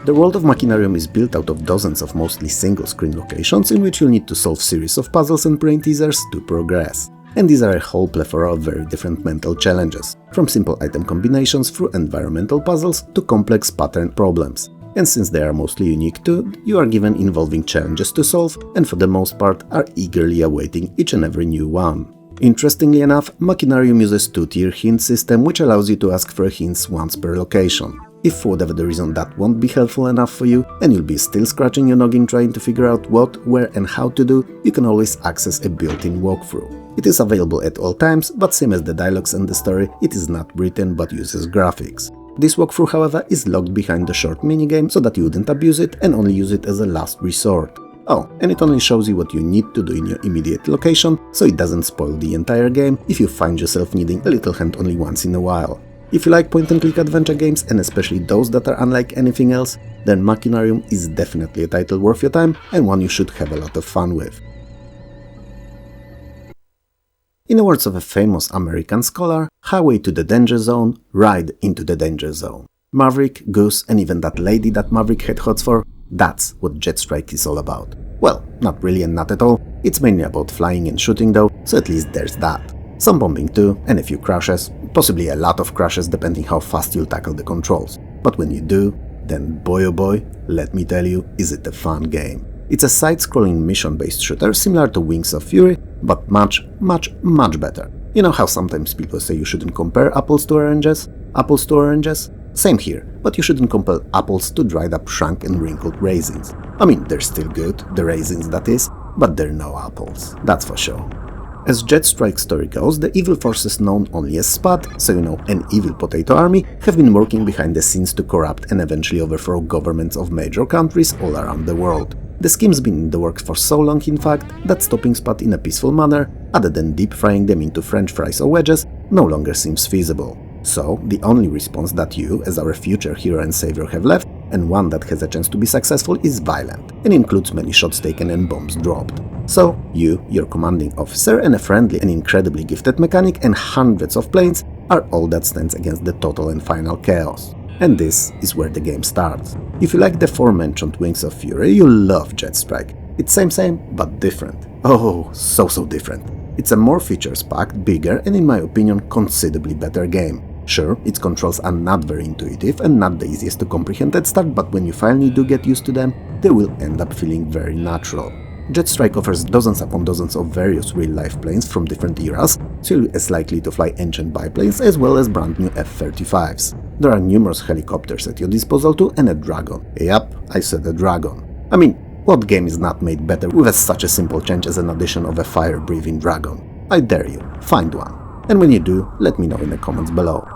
The world of Machinarium is built out of dozens of mostly single-screen locations in which you'll need to solve series of puzzles and brain teasers to progress. And these are a whole plethora of very different mental challenges, from simple item combinations through environmental puzzles to complex pattern problems. And since they are mostly unique too, you are given involving challenges to solve and for the most part are eagerly awaiting each and every new one. Interestingly enough, Machinarium uses two-tier hint system which allows you to ask for hints once per location. If for whatever the reason that won't be helpful enough for you and you'll be still scratching your noggin trying to figure out what, where and how to do, you can always access a built-in walkthrough. It is available at all times, but same as the dialogues and the story, it is not written but uses graphics. This walkthrough, however, is locked behind the short minigame so that you wouldn't abuse it and only use it as a last resort. Oh, and it only shows you what you need to do in your immediate location, so it doesn't spoil the entire game if you find yourself needing a little hand only once in a while. If you like point-and-click adventure games, and especially those that are unlike anything else, then Machinarium is definitely a title worth your time and one you should have a lot of fun with. In the words of a famous American scholar, highway to the danger zone, ride into the danger zone. Maverick, Goose, and even that lady that Maverick had hots for, that's what Jet Strike is all about. Well, not really and not at all, it's mainly about flying and shooting though, so at least there's that. Some bombing too, and a few crashes, possibly a lot of crashes depending how fast you'll tackle the controls. But when you do, then boy oh boy, let me tell you, is it a fun game. It's a side-scrolling mission-based shooter similar to Wings of Fury, but much better. You know how sometimes people say you shouldn't compare apples to oranges? Apples to oranges? Same here, but you shouldn't compare apples to dried up, shrunk and wrinkled raisins. I mean, they're still good, the raisins that is, but they're no apples, that's for sure. As Jet Strike's story goes, the evil forces known only as SPAT, so you know, an evil potato army, have been working behind the scenes to corrupt and eventually overthrow governments of major countries all around the world. The scheme's been in the works for so long, in fact, that stopping SPAT in a peaceful manner, other than deep frying them into french fries or wedges, no longer seems feasible. So, the only response that you, as our future hero and savior, have left, and one that has a chance to be successful, is violent, and includes many shots taken and bombs dropped. So, you, your commanding officer, and a friendly and incredibly gifted mechanic, and hundreds of planes are all that stands against the total and final chaos. And this is where the game starts. If you like the aforementioned Wings of Fury, you'll love Jet Strike. It's same, but different. Oh, so different. It's a more features-packed, bigger, and in my opinion, considerably better game. Sure, its controls are not very intuitive and not the easiest to comprehend at start, but when you finally do get used to them, they will end up feeling very natural. Jet Strike offers dozens upon dozens of various real-life planes from different eras, so you're as likely to fly ancient biplanes as well as brand new F-35s. There are numerous helicopters at your disposal too, and a dragon. Yep, I said a dragon. I mean, what game is not made better with such a simple change as an addition of a fire-breathing dragon? I dare you, find one. And when you do, let me know in the comments below.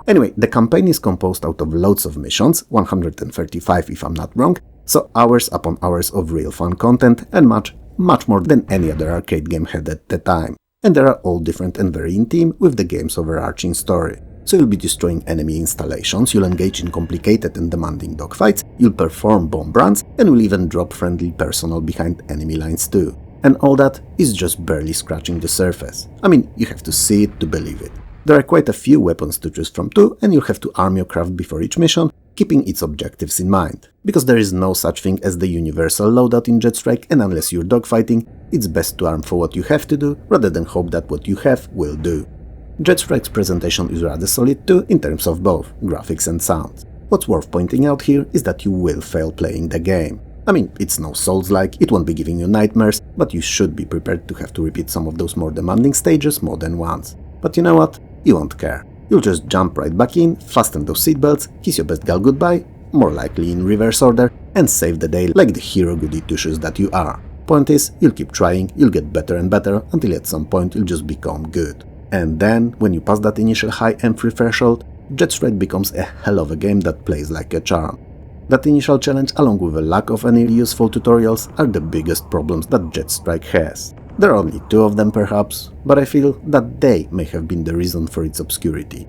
Anyway, the campaign is composed out of loads of missions, 135 if I'm not wrong, so hours upon hours of real fun content and much more than any other arcade game had at the time. And they are all different and very in theme with the game's overarching story. So you'll be destroying enemy installations, you'll engage in complicated and demanding dogfights, you'll perform bomb runs, and will even drop friendly personnel behind enemy lines too. And all that is just barely scratching the surface. I mean, you have to see it to believe it. There are quite a few weapons to choose from too, and you'll have to arm your craft before each mission, keeping its objectives in mind. Because there is no such thing as the universal loadout in Jet Strike, and unless you're dogfighting, it's best to arm for what you have to do, rather than hope that what you have will do. Jet Strike's presentation is rather solid too, in terms of both graphics and sound. What's worth pointing out here is that you will fail playing the game. I mean, it's no Souls-like, it won't be giving you nightmares, but you should be prepared to have to repeat some of those more demanding stages more than once. But you know what? You won't care. You'll just jump right back in, fasten those seatbelts, kiss your best gal goodbye, more likely in reverse order, and save the day like the hero goody two-shoes that you are. Point is, you'll keep trying, you'll get better and better, until at some point you'll just become good. And then, when you pass that initial high entry threshold, Jet Strike becomes a hell of a game that plays like a charm. That initial challenge, along with a lack of any useful tutorials, are the biggest problems that Jet Strike has. There are only 2 of them perhaps, but I feel that they may have been the reason for its obscurity.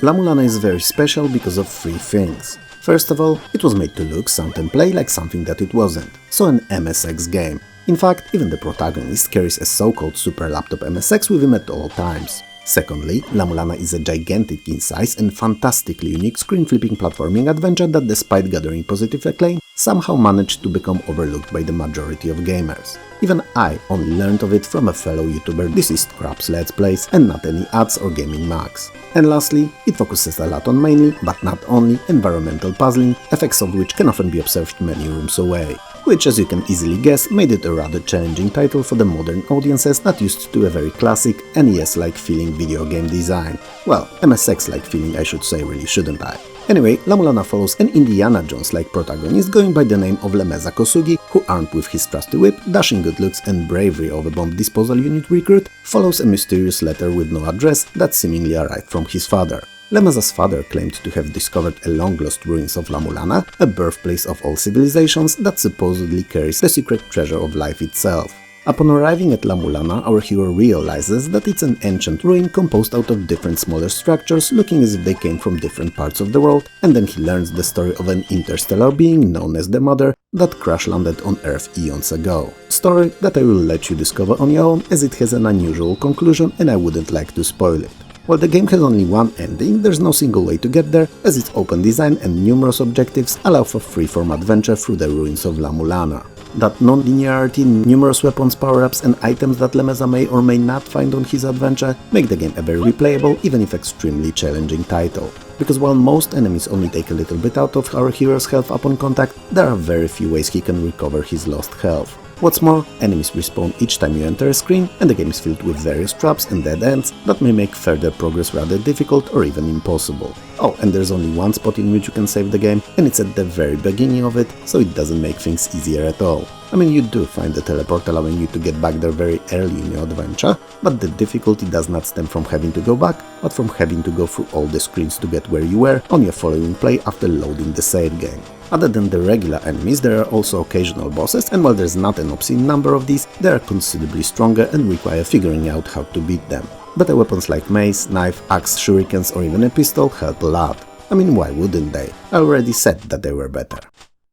La Mulana is very special because of three things. First of all, it was made to look, sound and play like something that it wasn't, so an MSX game. In fact, even the protagonist carries a so-called Super Laptop MSX with him at all times. Secondly, La Mulana is a gigantic in size and fantastically unique screen-flipping platforming adventure that, despite gathering positive acclaim, somehow managed to become overlooked by the majority of gamers. Even I only learned of it from a fellow YouTuber This Is Scraps Let's Plays and not any ads or gaming mags. And lastly, it focuses a lot on mainly, but not only, environmental puzzling, effects of which can often be observed many rooms away. Which, as you can easily guess, made it a rather challenging title for the modern audiences not used to a very classic, NES-like feeling video game design. Well, MSX-like feeling I should say, really, shouldn't I? Anyway, La Mulana follows an Indiana Jones-like protagonist going by the name of Lemeza Kosugi, who, armed with his trusty whip, dashing good looks and bravery of a bomb disposal unit recruit, follows a mysterious letter with no address that seemingly arrived from his father. Lemeza's father claimed to have discovered a long-lost ruins of La Mulana, a birthplace of all civilizations that supposedly carries the secret treasure of life itself. Upon arriving at La Mulana, our hero realizes that it's an ancient ruin composed out of different smaller structures looking as if they came from different parts of the world, and then he learns the story of an interstellar being known as the Mother that crash-landed on Earth eons ago. Story that I will let you discover on your own, as it has an unusual conclusion and I wouldn't like to spoil it. While the game has only one ending, there's no single way to get there, as its open design and numerous objectives allow for freeform adventure through the ruins of La Mulana. That non-linearity, numerous weapons, power-ups and items that Lemeza may or may not find on his adventure make the game a very replayable, even if extremely challenging title. Because while most enemies only take a little bit out of our hero's health upon contact, there are very few ways he can recover his lost health. What's more, enemies respawn each time you enter a screen, and the game is filled with various traps and dead ends that may make further progress rather difficult or even impossible. Oh, and there's only one spot in which you can save the game, and it's at the very beginning of it, so it doesn't make things easier at all. I mean, you do find the teleport allowing you to get back there very early in your adventure, but the difficulty does not stem from having to go back, but from having to go through all the screens to get where you were on your following play after loading the save game. Other than the regular enemies, there are also occasional bosses, and while there's not an obscene number of these, they are considerably stronger and require figuring out how to beat them. Better weapons like mace, knife, axe, shurikens or even a pistol help a lot. I mean, why wouldn't they? I already said that they were better.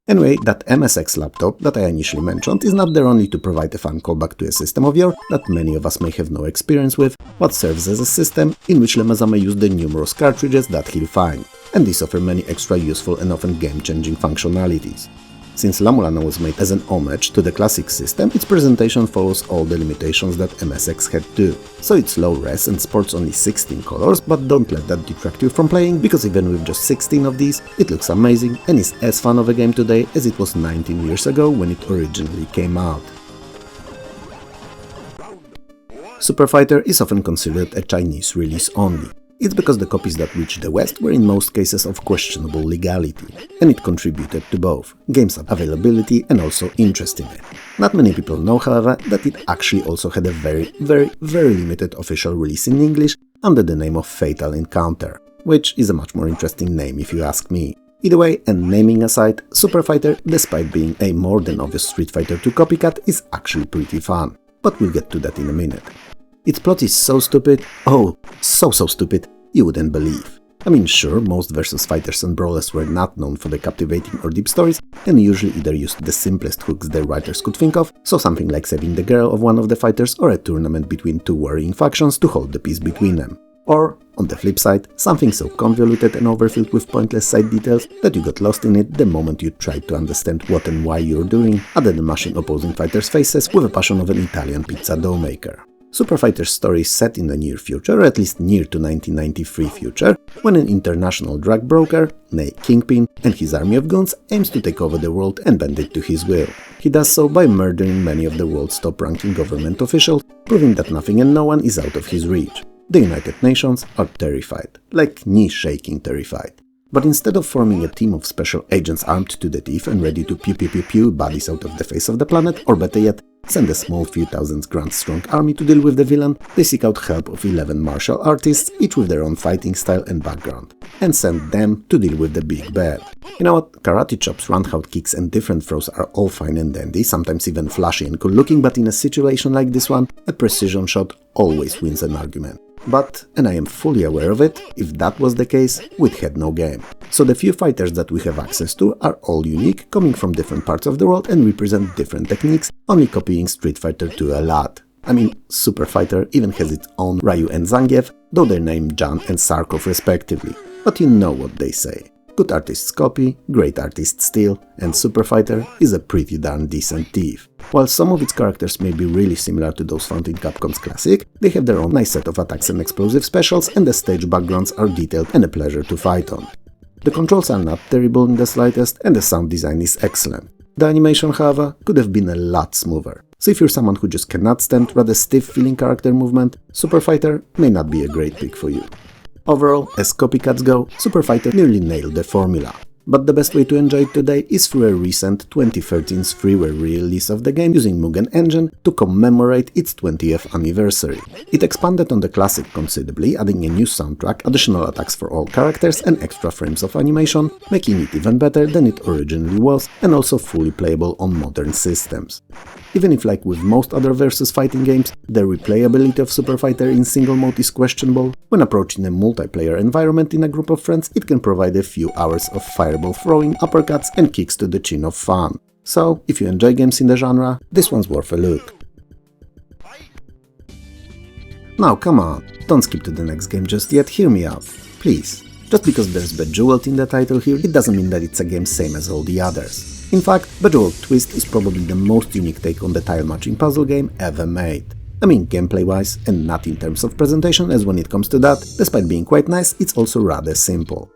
Anyway, that MSX laptop that I initially mentioned is not there only to provide a fun callback to a system of yore that many of us may have no experience with, but serves as a system in which Lemeza may use the numerous cartridges that he'll find, and these offer many extra useful and often game-changing functionalities. Since La Mulana was made as an homage to the classic system, its presentation follows all the limitations that MSX had too. So it's low-res and sports only 16 colors, but don't let that detract you from playing, because even with just 16 of these, it looks amazing and is as fun of a game today as it was 19 years ago when it originally came out. Super Fighter is often considered a Chinese release only. It's because the copies that reached the West were in most cases of questionable legality, and it contributed to both game's availability and also interest in it. Not many people know, however, that it actually also had a very limited official release in English under the name of Fatal Encounter, which is a much more interesting name if you ask me. Either way, and naming aside, Super Fighter, despite being a more than obvious Street Fighter 2 copycat, is actually pretty fun, but we'll get to that in a minute. Its plot is so stupid, oh, so stupid, you wouldn't believe. I mean, sure, most versus fighters and brawlers were not known for the captivating or deep stories, and usually either used the simplest hooks their writers could think of, so something like saving the girl of one of the fighters or a tournament between two warring factions to hold the peace between them. Or, on the flip side, something so convoluted and overfilled with pointless side details that you got lost in it the moment you tried to understand what and why you're doing, other than mashing opposing fighters' faces with a passion of an Italian pizza dough maker. Super Fighter's story is set in the near future, or at least near to 1993 future, when an international drug broker, nay Kingpin, and his army of goons aims to take over the world and bend it to his will. He does so by murdering many of the world's top-ranking government officials, proving that nothing and no one is out of his reach. The United Nations are terrified, like knee-shaking terrified. But instead of forming a team of special agents armed to the teeth and ready to pew bodies out of the face of the planet, or better yet, send a small few thousands grand strong army to deal with the villain, they seek out help of 11 martial artists, each with their own fighting style and background, and send them to deal with the big bad. You know what, karate chops, roundhouse kicks and different throws are all fine and dandy, sometimes even flashy and cool looking, but in a situation like this one, a precision shot always wins an argument. But, and I am fully aware of it, if that was the case, we'd had no game. So the few fighters that we have access to are all unique, coming from different parts of the world and represent different techniques, only copying Street Fighter 2 a lot. I mean, Super Fighter even has its own Ryu and Zangief, though they're named Jan and Sarkov respectively. But you know what they say. Good artists copy, great artists steal, and Super Fighter is a pretty darn decent thief. While some of its characters may be really similar to those found in Capcom's classic, they have their own nice set of attacks and explosive specials, and the stage backgrounds are detailed and a pleasure to fight on. The controls are not terrible in the slightest, and the sound design is excellent. The animation, however, could have been a lot smoother. So if you're someone who just cannot stand rather stiff-feeling character movement, Super Fighter may not be a great pick for you. Overall, as copycats go, Super Fighter nearly nailed the formula. But the best way to enjoy it today is through a recent 2013's freeware release of the game using Mugen Engine to commemorate its 20th anniversary. It expanded on the classic considerably, adding a new soundtrack, additional attacks for all characters and extra frames of animation, making it even better than it originally was, and also fully playable on modern systems. Even if, like with most other versus fighting games, the replayability of Super Fighter in single mode is questionable, when approaching a multiplayer environment in a group of friends, it can provide a few hours of fireball throwing, uppercuts and kicks to the chin of fun. So, if you enjoy games in the genre, this one's worth a look. Now come on, don't skip to the next game just yet, hear me out, please. Just because there's Bejeweled in the title here, it doesn't mean that it's a game same as all the others. In fact, Bejeweled Twist is probably the most unique take on the tile matching puzzle game ever made. I mean, gameplay-wise, and not in terms of presentation, as when it comes to that, despite being quite nice, it's also rather simple.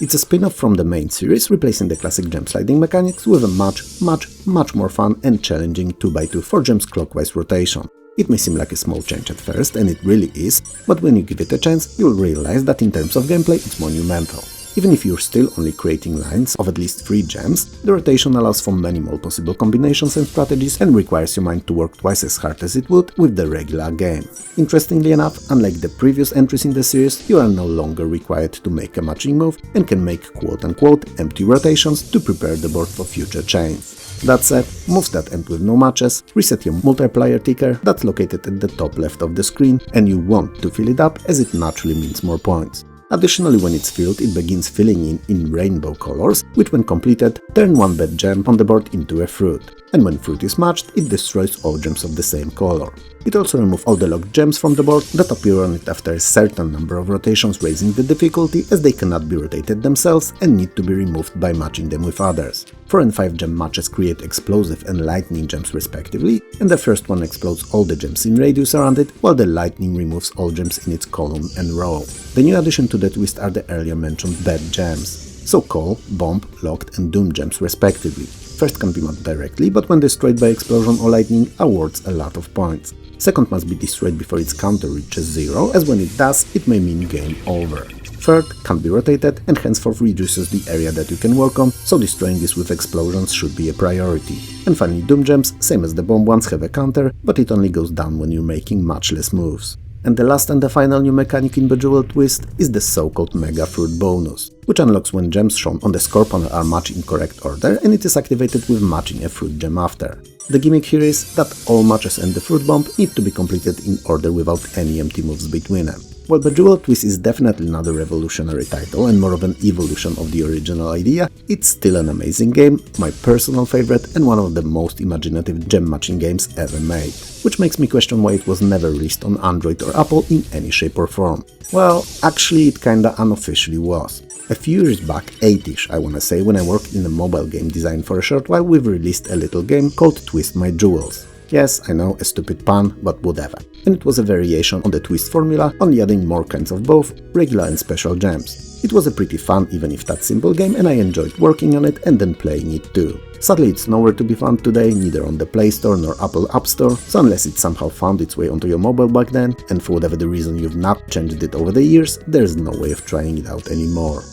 It's a spin-off from the main series, replacing the classic gem sliding mechanics with a much more fun and challenging 2x2 4 gems clockwise rotation. It may seem like a small change at first, and it really is, but when you give it a chance, you'll realize that in terms of gameplay it's monumental. Even if you're still only creating lines of at least 3 gems, the rotation allows for many more possible combinations and strategies and requires your mind to work twice as hard as it would with the regular game. Interestingly enough, unlike the previous entries in the series, you are no longer required to make a matching move and can make quote-unquote empty rotations to prepare the board for future chains. That said, moves that end with no matches, reset your multiplier ticker that's located at the top left of the screen, and you want to fill it up as it naturally means more points. Additionally, when it's filled, it begins filling in rainbow colors, which when completed, turn one bad gem on the board into a fruit. And when fruit is matched, it destroys all gems of the same color. It also removes all the locked gems from the board that appear on it after a certain number of rotations, raising the difficulty as they cannot be rotated themselves and need to be removed by matching them with others. 4 and 5 gem matches create explosive and lightning gems respectively, and the first one explodes all the gems in radius around it, while the lightning removes all gems in its column and row. The new addition to the twist are the earlier mentioned bad gems, so call, bomb, locked and doom gems respectively. First can be marked directly, but when destroyed by explosion or lightning, awards a lot of points. Second must be destroyed before its counter reaches 0, as when it does, it may mean game over. Third can't be rotated and henceforth reduces the area that you can work on, so destroying this with explosions should be a priority. And finally, doom gems, same as the bomb ones, have a counter, but it only goes down when you're making much less moves. And the last and the final new mechanic in Bejeweled Twist is the so-called Mega Fruit bonus, which unlocks when gems shown on the score panel are matched in correct order, and it is activated with matching a fruit gem after. The gimmick here is that all matches and the fruit bomb need to be completed in order without any empty moves between them. While Bejeweled Twist is definitely not a revolutionary title and more of an evolution of the original idea, it's still an amazing game, my personal favorite and one of the most imaginative gem matching games ever made, which makes me question why it was never released on Android or Apple in any shape or form. Well, actually it kinda unofficially was. A few years back, 8ish I wanna say, when I worked in a mobile game design for a short while, we've released a little game called Twist My Jewels. Yes, I know, a stupid pun, but whatever. And it was a variation on the twist formula, only adding more kinds of both, regular and special gems. It was a pretty fun, even if that simple game, and I enjoyed working on it and then playing it too. Sadly, it's nowhere to be found today, neither on the Play Store nor Apple App Store, so unless it somehow found its way onto your mobile back then, and for whatever the reason you've not changed it over the years, there's no way of trying it out anymore.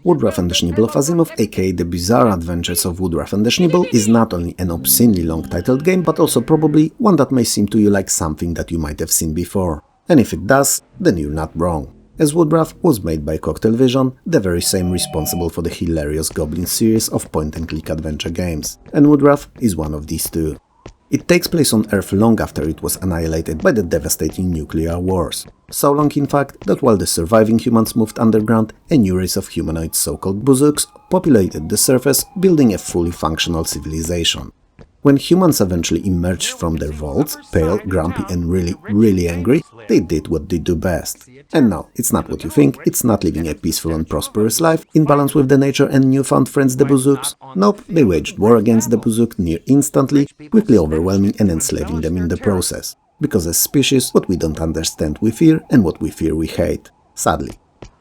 Woodruff and the Schneeball of Asimov, aka The Bizarre Adventures of Woodruff and the Schneeball, is not only an obscenely long-titled game, but also probably one that may seem to you like something that you might have seen before. And if it does, then you're not wrong, as Woodruff was made by Cocktail Vision, the very same responsible for the hilarious Goblin series of point-and-click adventure games, and Woodruff is one of these two. It takes place on Earth long after it was annihilated by the devastating nuclear wars. So long, in fact, that while the surviving humans moved underground, a new race of humanoids, so-called bazooks, populated the surface, building a fully functional civilization. When humans eventually emerged from their vaults, pale, grumpy and really angry, they did what they do best. And no, it's not what you think, it's not living a peaceful and prosperous life in balance with the nature and newfound friends the bazooks. Nope, they waged war against the bazook near instantly, quickly overwhelming and enslaving them in the process. Because as species, what we don't understand we fear, and what we fear we hate. Sadly.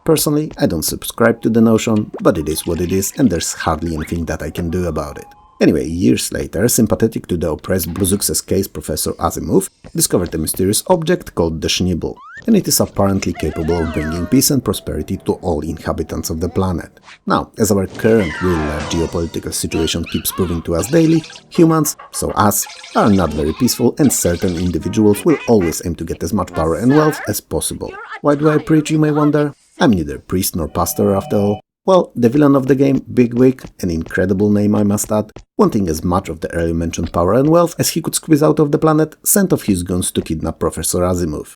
Personally, I don't subscribe to the notion, but it is what it is and there's hardly anything that I can do about it. Anyway, years later, sympathetic to the oppressed bazooks' case, Professor Asimov discovered a mysterious object called the Schnibble, and it is apparently capable of bringing peace and prosperity to all inhabitants of the planet. Now, as our current real-life geopolitical situation keeps proving to us daily, humans, so us, are not very peaceful and certain individuals will always aim to get as much power and wealth as possible. Why do I preach, you may wonder? I'm neither priest nor pastor after all. Well, the villain of the game, Bigwig, an incredible name I must add, wanting as much of the earlier mentioned power and wealth as he could squeeze out of the planet, sent off his goons to kidnap Professor Asimov.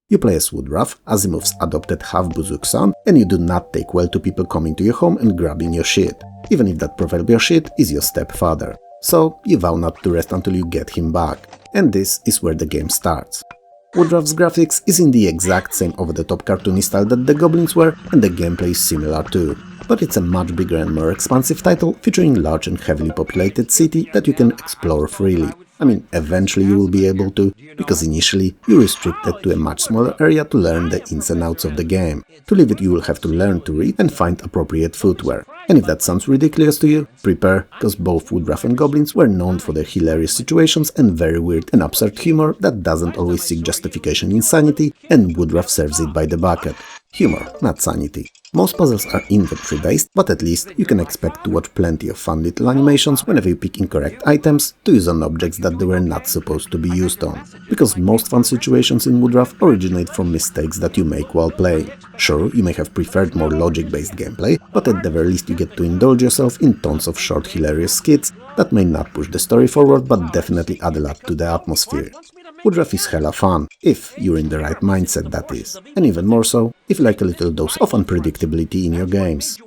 You play as Woodruff, Asimov's adopted half-bazook son, and you do not take well to people coming to your home and grabbing your shit, even if that proverbial shit is your stepfather. So, you vow not to rest until you get him back. And this is where the game starts. Woodruff's graphics is in the exact same over-the-top cartoony style that the goblins were, and the gameplay is similar too. But it's a much bigger and more expansive title, featuring a large and heavily populated city that you can explore freely. I mean, eventually you will be able to, because initially you're restricted to a much smaller area to learn the ins and outs of the game. To leave it, you will have to learn to read and find appropriate footwear. And if that sounds ridiculous to you, prepare, cause both Woodruff and goblins were known for their hilarious situations and very weird and absurd humor that doesn't always seek justification in sanity, and Woodruff serves it by the bucket. Humor, not sanity. Most puzzles are inventory-based, but at least you can expect to watch plenty of fun little animations whenever you pick incorrect items to use on objects that they were not supposed to be used on. Because most fun situations in Woodruff originate from mistakes that you make while playing. Sure, you may have preferred more logic-based gameplay, but at the very least you get to indulge yourself in tons of short hilarious skits that may not push the story forward but definitely add a lot to the atmosphere. Woodruff is hella fun, if you're in the right mindset that is, and even more so if you like a little dose of unpredictability in your games.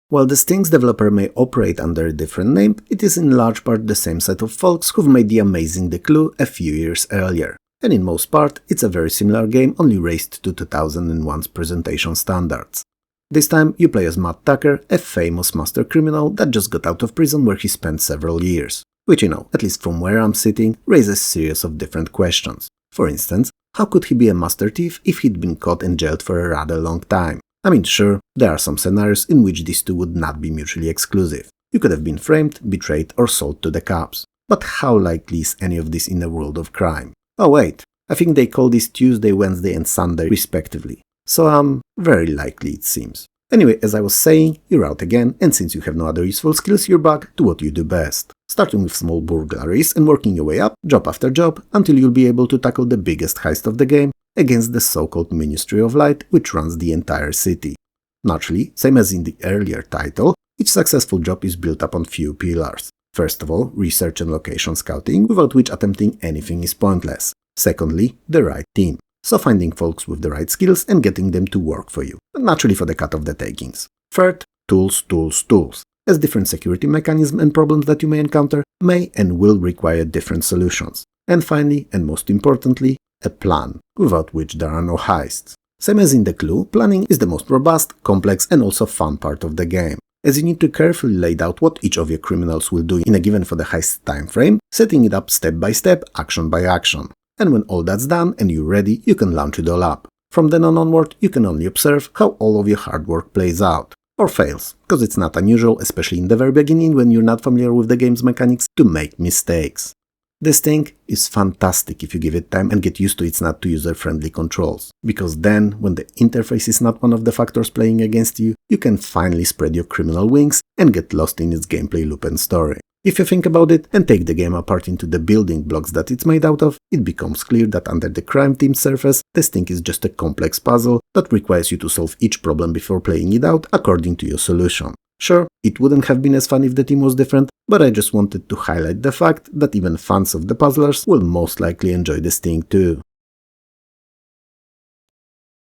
While the Sting's developer may operate under a different name, it is in large part the same set of folks who've made the amazing The Clue a few years earlier. And in most part, it's a very similar game, only raised to 2001's presentation standards. This time, you play as Matt Tucker, a famous master criminal that just got out of prison where he spent several years. Which, you know, at least from where I'm sitting, raises a series of different questions. For instance, how could he be a master thief if he'd been caught and jailed for a rather long time? I mean, sure, there are some scenarios in which these two would not be mutually exclusive. You could have been framed, betrayed, or sold to the cops. But how likely is any of this in a world of crime? Oh wait, I think they call this Tuesday, Wednesday, and Sunday respectively. So very likely it seems. Anyway, as I was saying, you're out again, and since you have no other useful skills, you're back to what you do best. Starting with small burglaries and working your way up, job after job, until you'll be able to tackle the biggest heist of the game against the so-called Ministry of Light, which runs the entire city. Naturally, same as in the earlier title, each successful job is built upon few pillars. First of all, research and location scouting, without which attempting anything is pointless. Secondly, the right team. So finding folks with the right skills and getting them to work for you, naturally for the cut of the takings. Third, tools, tools, tools, as different security mechanisms and problems that you may encounter may and will require different solutions. And finally, and most importantly, a plan, without which there are no heists. Same as in The Clue, planning is the most robust, complex and also fun part of the game, as you need to carefully lay out what each of your criminals will do in a given for the heist time frame, setting it up step by step, action by action. And when all that's done and you're ready, you can launch it all up. From then on onward, you can only observe how all of your hard work plays out. Or fails, because it's not unusual, especially in the very beginning when you're not familiar with the game's mechanics, to make mistakes. This thing is fantastic if you give it time and get used to its not too user-friendly controls, because then, when the interface is not one of the factors playing against you, you can finally spread your criminal wings and get lost in its gameplay loop and story. If you think about it and take the game apart into the building blocks that it's made out of, it becomes clear that under the crime team's surface, this thing is just a complex puzzle that requires you to solve each problem before playing it out according to your solution. Sure, it wouldn't have been as fun if the team was different, but I just wanted to highlight the fact that even fans of the puzzlers will most likely enjoy this thing too.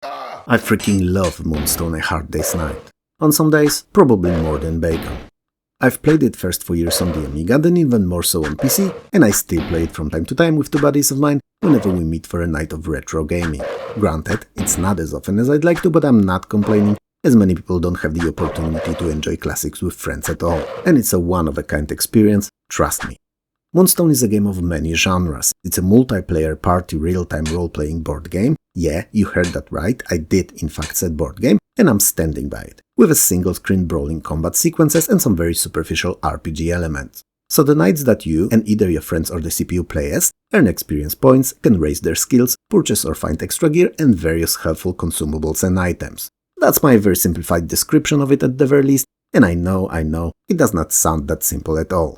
I freaking love Moonstone a hard day's night. On some days, probably more than bacon. I've played it first for years on the Amiga, then even more so on PC, and I still play it from time to time with two buddies of mine whenever we meet for a night of retro gaming. Granted, it's not as often as I'd like to, but I'm not complaining, as many people don't have the opportunity to enjoy classics with friends at all, and it's a one-of-a-kind experience, trust me. Moonstone is a game of many genres. It's a multiplayer party real-time role-playing board game. Yeah, you heard that right, I did in fact said board game, and I'm standing by it, with a single-screen brawling combat sequences and some very superficial RPG elements. So the nights that you and either your friends or the CPU play as earn experience points, can raise their skills, purchase or find extra gear and various helpful consumables and items. That's my very simplified description of it at the very least, and I know, it does not sound that simple at all.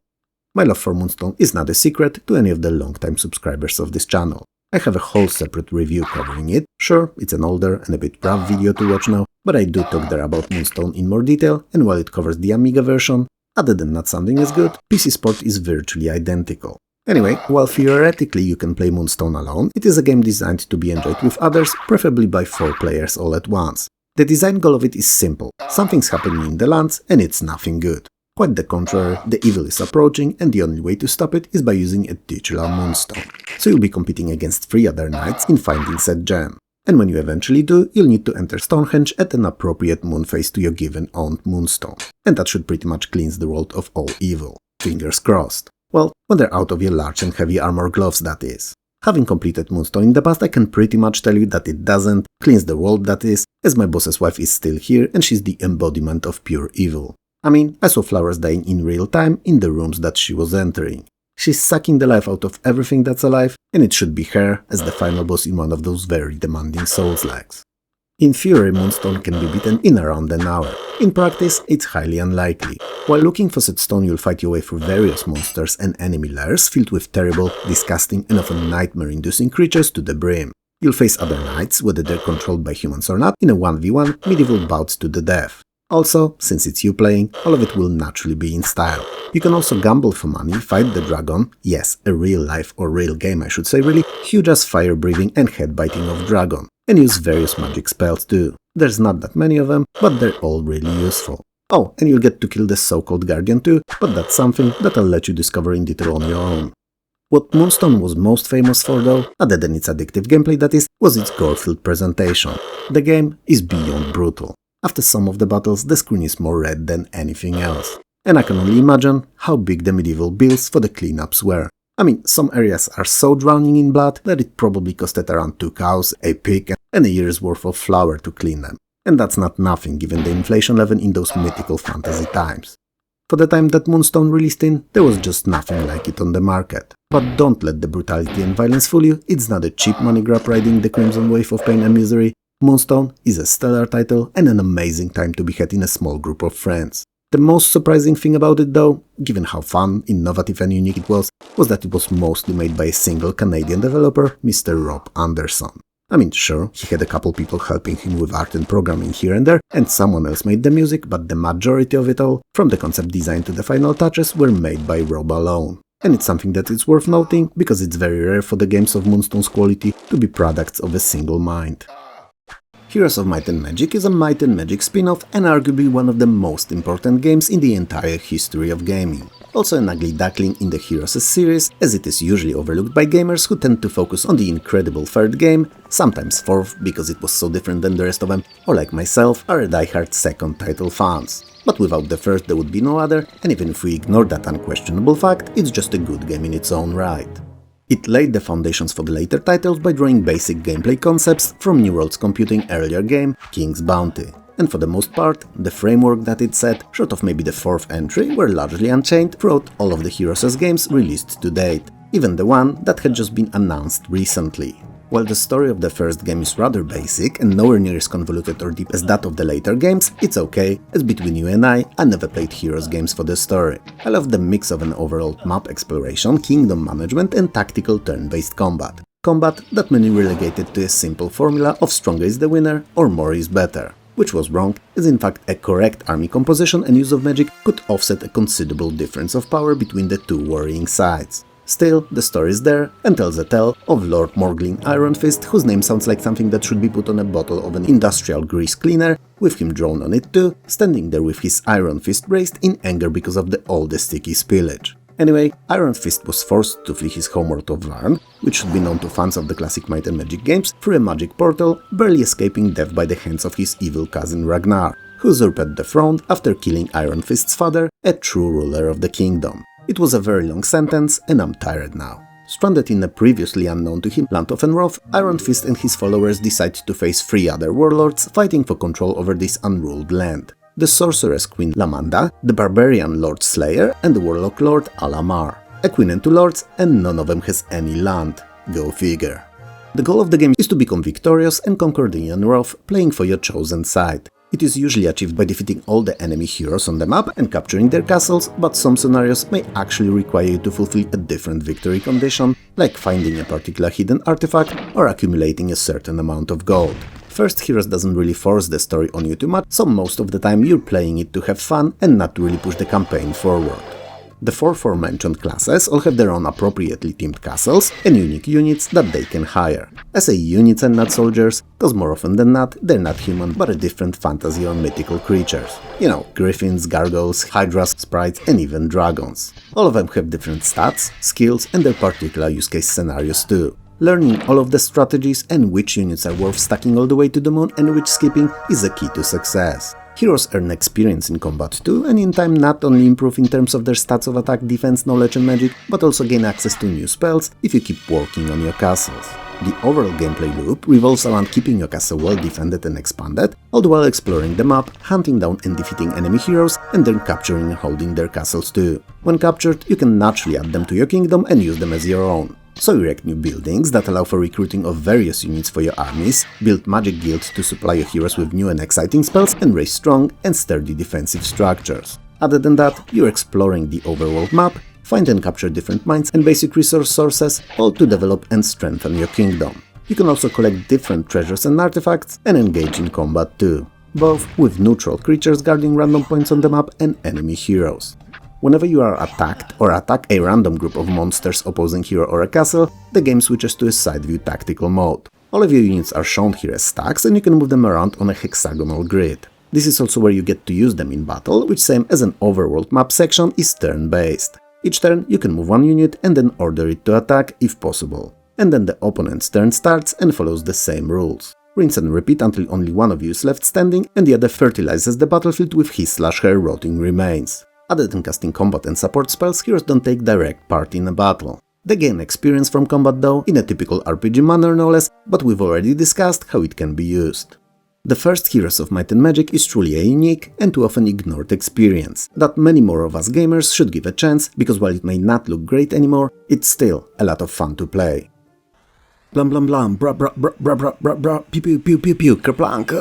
My love for Moonstone is not a secret to any of the long-time subscribers of this channel. I have a whole separate review covering it. Sure, it's an older and a bit rough video to watch now, but I do talk there about Moonstone in more detail, and while it covers the Amiga version, other than not sounding as good, PC Sport is virtually identical. Anyway, while theoretically you can play Moonstone alone, it is a game designed to be enjoyed with others, preferably by 4 players all at once. The design goal of it is simple: something's happening in the lands and it's nothing good. Quite the contrary, the evil is approaching and the only way to stop it is by using a titular Moonstone. So you'll be competing against 3 other knights in finding said gem. And when you eventually do, you'll need to enter Stonehenge at an appropriate moon phase to your given owned Moonstone. And that should pretty much cleanse the world of all evil. Fingers crossed. Well, when they're out of your large and heavy armor gloves, that is. Having completed Moonstone in the past, I can pretty much tell you that it doesn't cleanse the world, that is, as my boss's wife is still here and she's the embodiment of pure evil. I mean, I saw flowers dying in real time in the rooms that she was entering. She's sucking the life out of everything that's alive, and it should be her as the final boss in one of those very demanding Souls-likes. In theory, Moonstone can be beaten in around an hour. In practice, it's highly unlikely. While looking for said stone, you'll fight your way through various monsters and enemy lairs filled with terrible, disgusting and often nightmare-inducing creatures to the brim. You'll face other knights, whether they're controlled by humans or not, in a 1v1 medieval bouts to the death. Also, since it's you playing, all of it will naturally be in style. You can also gamble for money, fight the dragon, yes, a real life or real game I should say really, huge as fire-breathing and head-biting of dragon, and use various magic spells too. There's not that many of them, but they're all really useful. Oh, and you'll get to kill the so-called guardian too, but that's something that I'll let you discover in detail on your own. What Moonstone was most famous for though, other than its addictive gameplay that is, was its gore-filled presentation. The game is beyond brutal. After some of the battles, the screen is more red than anything else. And I can only imagine how big the medieval bills for the cleanups were. I mean, some areas are so drowning in blood that it probably costed around 2 cows, a pig, and a year's worth of flour to clean them. And that's not nothing given the inflation level in those mythical fantasy times. For the time that Moonstone released in, there was just nothing like it on the market. But don't let the brutality and violence fool you, it's not a cheap money grab riding the crimson wave of pain and misery. Moonstone is a stellar title and an amazing time to be had in a small group of friends. The most surprising thing about it though, given how fun, innovative and unique it was that it was mostly made by a single Canadian developer, Mr. Rob Anderson. I mean, sure, he had a couple people helping him with art and programming here and there, and someone else made the music, but the majority of it all, from the concept design to the final touches, were made by Rob alone. And it's something that is worth noting, because it's very rare for the games of Moonstone's quality to be products of a single mind. Heroes of Might and Magic is a Might and Magic spin-off and arguably one of the most important games in the entire history of gaming. Also an ugly duckling in the Heroes series, as it is usually overlooked by gamers who tend to focus on the incredible third game, sometimes fourth because it was so different than the rest of them, or like myself, are diehard second title fans. But without the first there would be no other, and even if we ignore that unquestionable fact, it's just a good game in its own right. It laid the foundations for the later titles by drawing basic gameplay concepts from New World's Computing earlier game, King's Bounty. And for the most part, the framework that it set, short of maybe the 4th entry, were largely unchanged throughout all of the Heroes' games released to date, even the one that had just been announced recently. While the story of the first game is rather basic and nowhere near as convoluted or deep as that of the later games, it's okay, as between you and I never played Heroes games for the story. I love the mix of an overall map exploration, kingdom management and tactical turn-based combat. Combat that many relegated to a simple formula of stronger is the winner or more is better. which was wrong, as in fact a correct army composition and use of magic could offset a considerable difference of power between the two warring sides. Still, the story is there and tells a tale of Lord Morgling Iron Fist, whose name sounds like something that should be put on a bottle of an industrial grease cleaner, with him drawn on it too, standing there with his iron fist raised in anger because of all the sticky spillage. Anyway, Iron Fist was forced to flee his homeworld of Varn, which should be known to fans of the classic Might and Magic games, through a magic portal, barely escaping death by the hands of his evil cousin Ragnar, who usurped the throne after killing Iron Fist's father, a true ruler of the kingdom. It was a very long sentence, and I'm tired now. Stranded in a previously unknown to him land of Enroth, Iron Fist and his followers decide to face 3 other warlords fighting for control over this unruled land. The sorceress queen Lamanda, the barbarian lord Slayer, and the warlock lord Alamar. A queen and 2 lords, and none of them has any land. Go figure. The goal of the game is to become victorious and conquer the Enroth, playing for your chosen side. It is usually achieved by defeating all the enemy heroes on the map and capturing their castles, but some scenarios may actually require you to fulfill a different victory condition, like finding a particular hidden artifact or accumulating a certain amount of gold. First Heroes doesn't really force the story on you too much, so most of the time you're playing it to have fun and not to really push the campaign forward. The 4 aforementioned classes all have their own appropriately themed castles and unique units that they can hire. I say units and not soldiers, cause more often than not they're not human but a different fantasy or mythical creatures. You know, griffins, gargoyles, hydras, sprites and even dragons. All of them have different stats, skills and their particular use case scenarios too. Learning all of the strategies and which units are worth stacking all the way to the moon and which skipping is a key to success. Heroes earn experience in combat too, and in time not only improve in terms of their stats of attack, defense, knowledge and magic, but also gain access to new spells if you keep working on your castles. The overall gameplay loop revolves around keeping your castle well defended and expanded, all the while exploring the map, hunting down and defeating enemy heroes, and then capturing and holding their castles too. When captured, you can naturally add them to your kingdom and use them as your own. So erect new buildings that allow for recruiting of various units for your armies, build magic guilds to supply your heroes with new and exciting spells, and raise strong and sturdy defensive structures. Other than that, you're exploring the overworld map, find and capture different mines and basic resource sources, all to develop and strengthen your kingdom. You can also collect different treasures and artifacts and engage in combat too, both with neutral creatures guarding random points on the map and enemy heroes. Whenever you are attacked or attack a random group of monsters opposing hero or a castle, the game switches to a side view tactical mode. All of your units are shown here as stacks and you can move them around on a hexagonal grid. This is also where you get to use them in battle, which same as an overworld map section is turn-based. Each turn you can move one unit and then order it to attack if possible. And then the opponent's turn starts and follows the same rules. Rinse and repeat until only one of you is left standing and the other fertilizes the battlefield with his/her rotting remains. Other than casting combat and support spells, heroes don't take direct part in a battle. They gain experience from combat though, in a typical RPG manner no less, but we've already discussed how it can be used. The first Heroes of Might and Magic is truly a unique and too often ignored experience, that many more of us gamers should give a chance, because while it may not look great anymore, it's still a lot of fun to play. Blam blam blam, bra bra bra bra bra bra bra, pew pew pew pew pew, kerplank.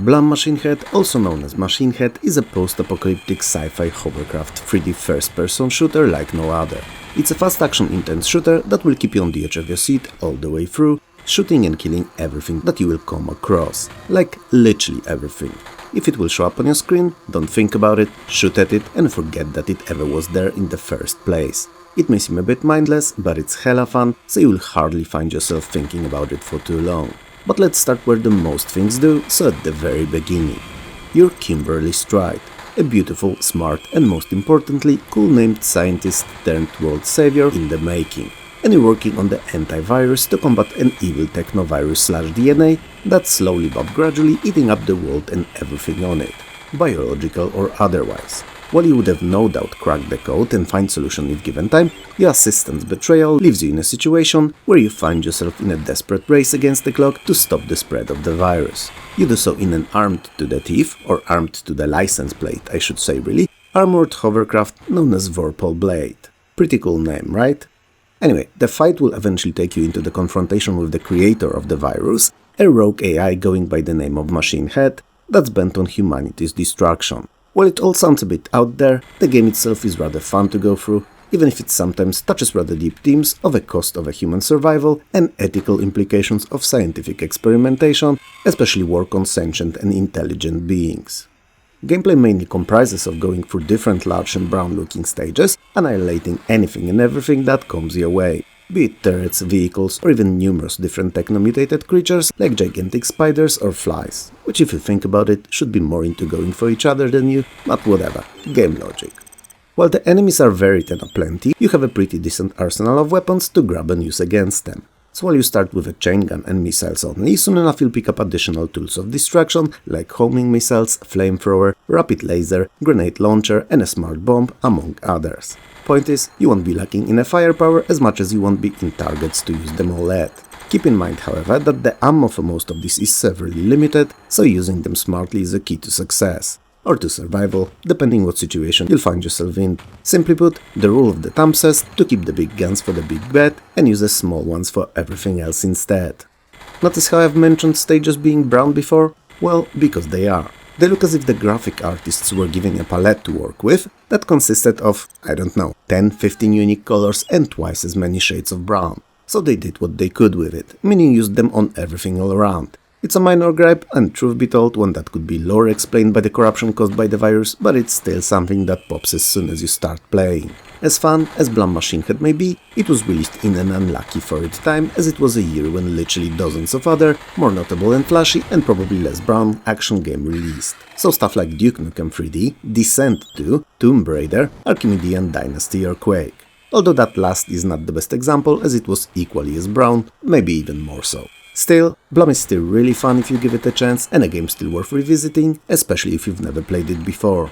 Blam Machine Head, also known as Machine Head, is a post-apocalyptic sci-fi hovercraft 3D first-person shooter like no other. It's a fast-action intense shooter that will keep you on the edge of your seat all the way through, shooting and killing everything that you will come across. Like, literally everything. If it will show up on your screen, don't think about it, shoot at it and forget that it ever was there in the first place. It may seem a bit mindless, but it's hella fun, so you will hardly find yourself thinking about it for too long. But let's start where the most things do, so at the very beginning. You're Kimberly Stride, a beautiful, smart and most importantly cool named scientist turned world savior in the making. And you're working on the antivirus to combat an evil technovirus/DNA that's slowly but gradually eating up the world and everything on it, biological or otherwise. While you would have no doubt cracked the code and find solution if given time, your assistant's betrayal leaves you in a situation where you find yourself in a desperate race against the clock to stop the spread of the virus. You do so in an armed to the teeth, or armed to the license plate I should say really, armored hovercraft known as Vorpal Blade. Pretty cool name, right? Anyway, the fight will eventually take you into the confrontation with the creator of the virus, a rogue AI going by the name of Machine Head that's bent on humanity's destruction. While it all sounds a bit out there, the game itself is rather fun to go through, even if it sometimes touches rather deep themes of a cost of a human survival and ethical implications of scientific experimentation, especially work on sentient and intelligent beings. Gameplay mainly comprises of going through different large and brown-looking stages, annihilating anything and everything that comes your way, be it turrets, vehicles, or even numerous different techno-mutated creatures like gigantic spiders or flies, which if you think about it should be more into going for each other than you, but whatever, game logic. While the enemies are varied and aplenty, you have a pretty decent arsenal of weapons to grab and use against them. So while you start with a chain gun and missiles only, soon enough you'll pick up additional tools of destruction like homing missiles, flamethrower, rapid laser, grenade launcher and a smart bomb, among others. Point is, you won't be lacking in a firepower as much as you won't be in targets to use them all at. Keep in mind, however, that the ammo for most of these is severely limited, so using them smartly is a key to success. Or to survival, depending what situation you'll find yourself in. Simply put, the rule of the thumb says to keep the big guns for the big bet and use the small ones for everything else instead. Notice how I've mentioned stages being brown before? Well, because they are. They look as if the graphic artists were given a palette to work with that consisted of, I don't know, 10-15 unique colors and twice as many shades of brown. So they did what they could with it, meaning used them on everything all around. It's a minor gripe, and truth be told, one that could be lore explained by the corruption caused by the virus, but it's still something that pops as soon as you start playing. As fun as Blum Machine Head may be, it was released in an unlucky for its time, as it was a year when literally dozens of other, more notable and flashy, and probably less brown, action game released. So stuff like Duke Nukem 3D, Descent 2, Tomb Raider, Archimedean Dynasty or Quake. Although that last is not the best example, as it was equally as brown, maybe even more so. Still, Blum is still really fun if you give it a chance, and a game still worth revisiting, especially if you've never played it before.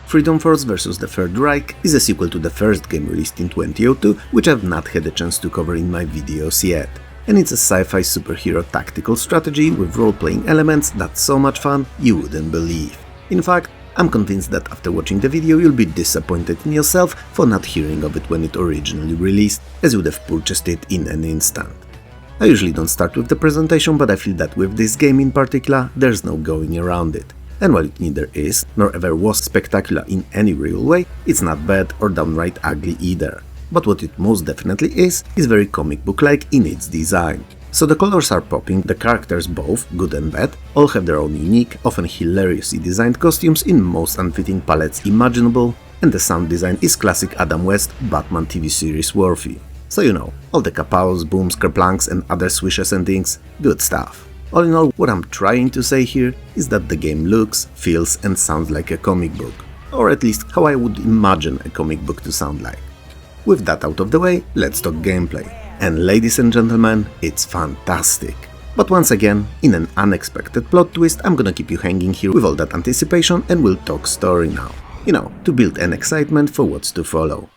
Freedom Force vs. the Third Reich is a sequel to the first game released in 2002, which I've not had a chance to cover in my videos yet. And it's a sci-fi superhero tactical strategy with role-playing elements that's so much fun you wouldn't believe. In fact, I'm convinced that after watching the video you'll be disappointed in yourself for not hearing of it when it originally released, as you would have purchased it in an instant. I usually don't start with the presentation, but I feel that with this game in particular, there's no going around it. And while it neither is, nor ever was spectacular in any real way, it's not bad or downright ugly either. But what it most definitely is very comic book-like in its design. So the colors are popping, the characters both, good and bad, all have their own unique, often hilariously designed costumes in most unfitting palettes imaginable, and the sound design is classic Adam West Batman TV series worthy. So you know, all the kapows, booms, kerplunks and other swishes and things, good stuff. All in all, what I'm trying to say here is that the game looks, feels and sounds like a comic book. Or at least how I would imagine a comic book to sound like. With that out of the way, let's talk gameplay. And ladies and gentlemen, it's fantastic. But once again, in an unexpected plot twist, I'm gonna keep you hanging here with all that anticipation and we'll talk story now. You know, to build an excitement for what's to follow.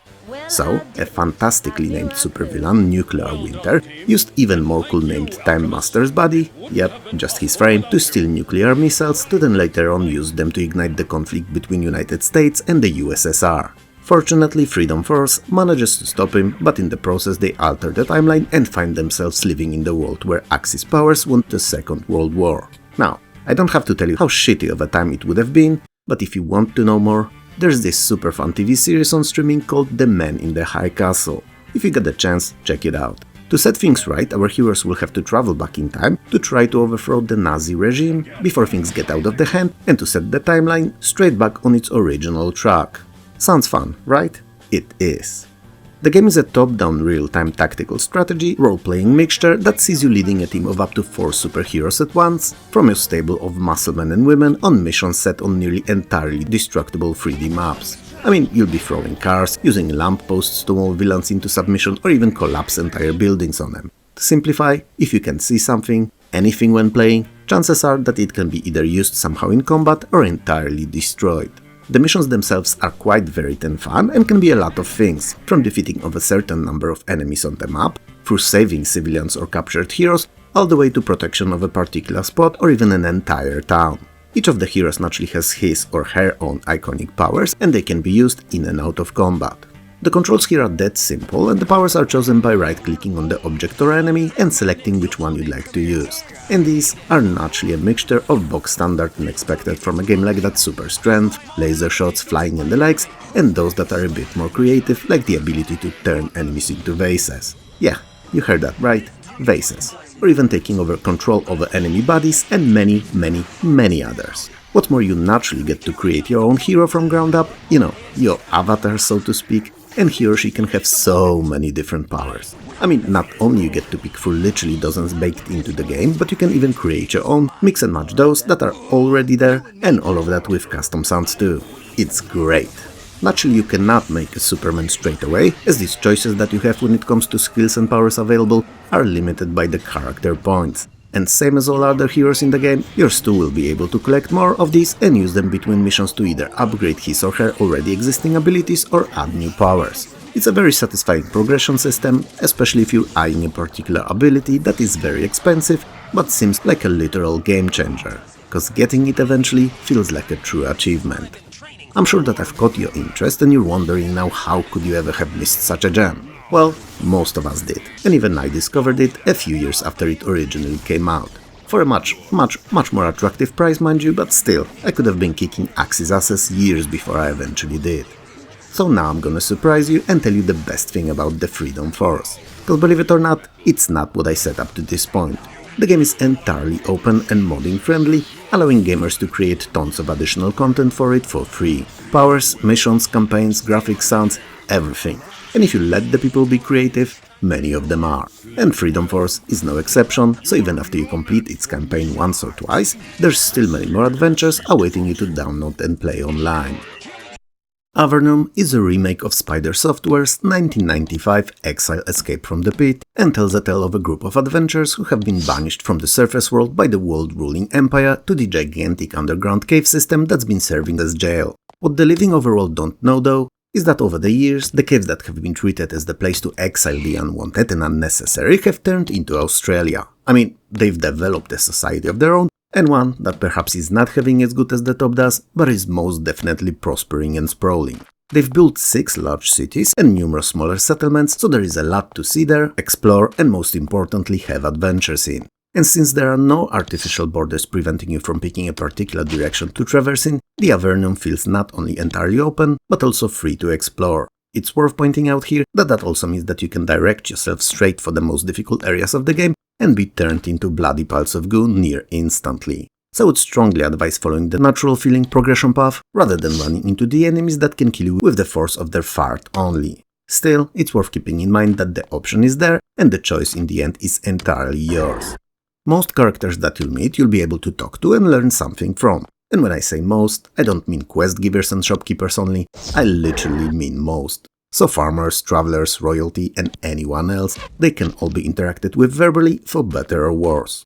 So, a fantastically named supervillain, Nuclear Winter, used even more cool named Time Master's body, yep, just his frame, to steal nuclear missiles to then later on use them to ignite the conflict between United States and the USSR. Fortunately, Freedom Force manages to stop him, but in the process they alter the timeline and find themselves living in the world where Axis powers won the Second World War. Now, I don't have to tell you how shitty of a time it would have been, but if you want to know more, there's this super fun TV series on streaming called The Man in the High Castle. If you get the chance, check it out. To set things right, our heroes will have to travel back in time to try to overthrow the Nazi regime before things get out of the hand and to set the timeline straight back on its original track. Sounds fun, right? It is. The game is a top-down real-time tactical strategy role-playing mixture that sees you leading a team of up to 4 superheroes at once, from your stable of musclemen and women on missions set on nearly entirely destructible 3D maps. I mean, you'll be throwing cars, using lampposts to maul villains into submission or even collapse entire buildings on them. To simplify, if you can see something, anything when playing, chances are that it can be either used somehow in combat or entirely destroyed. The missions themselves are quite varied and fun and can be a lot of things, from defeating of a certain number of enemies on the map, through saving civilians or captured heroes, all the way to protection of a particular spot or even an entire town. Each of the heroes naturally has his or her own iconic powers and they can be used in and out of combat. The controls here are that simple, and the powers are chosen by right-clicking on the object or enemy and selecting which one you'd like to use. And these are naturally a mixture of box standard and expected from a game like that: super strength, laser shots, flying and the likes, and those that are a bit more creative, like the ability to turn enemies into vases. Yeah, you heard that right, vases. Or even taking over control over enemy bodies, and many others. What's more, you naturally get to create your own hero from ground up, you know, your avatar, so to speak, and he or she can have so many different powers. I mean, not only you get to pick through literally dozens baked into the game, but you can even create your own, mix and match those that are already there, and all of that with custom sounds too. It's great. Naturally, you cannot make a Superman straight away, as these choices that you have when it comes to skills and powers available are limited by the character points. And same as all other heroes in the game, yours too will be able to collect more of these and use them between missions to either upgrade his or her already existing abilities or add new powers. It's a very satisfying progression system, especially if you're eyeing a particular ability that is very expensive but seems like a literal game changer, cause getting it eventually feels like a true achievement. I'm sure that I've caught your interest and you're wondering now, how could you ever have missed such a gem? Well, most of us did, and even I discovered it a few years after it originally came out. For a much more attractive price, mind you, but still, I could have been kicking Axe's asses years before I eventually did. So now I'm gonna surprise you and tell you the best thing about the Freedom Force. Cause believe it or not, it's not what I set up to this point. The game is entirely open and modding friendly, allowing gamers to create tons of additional content for it for free. Powers, missions, campaigns, graphics, sounds, everything. And if you let the people be creative, many of them are. And Freedom Force is no exception, so even after you complete its campaign once or twice, there's still many more adventures awaiting you to download and play online. Avernum is a remake of Spider Software's 1995 Exile Escape from the Pit, and tells a tale of a group of adventurers who have been banished from the surface world by the world-ruling empire to the gigantic underground cave system that's been serving as jail. What the living overall don't know though, is that over the years, the caves that have been treated as the place to exile the unwanted and unnecessary have turned into Australia. I mean, they've developed a society of their own, and one that perhaps is not having as good as the top does, but is most definitely prospering and sprawling. They've built 6 large cities and numerous smaller settlements, so there is a lot to see there, explore, and most importantly have adventures in. And since there are no artificial borders preventing you from picking a particular direction to traverse in, the Avernum feels not only entirely open, but also free to explore. It's worth pointing out here that also means that you can direct yourself straight for the most difficult areas of the game and be turned into bloody piles of goo near instantly. So I would strongly advise following the natural feeling progression path rather than running into the enemies that can kill you with the force of their fart only. Still, it's worth keeping in mind that the option is there and the choice in the end is entirely yours. Most characters that you'll meet you'll be able to talk to and learn something from. And when I say most, I don't mean quest givers and shopkeepers only, I literally mean most. So farmers, travelers, royalty and anyone else, they can all be interacted with verbally for better or worse.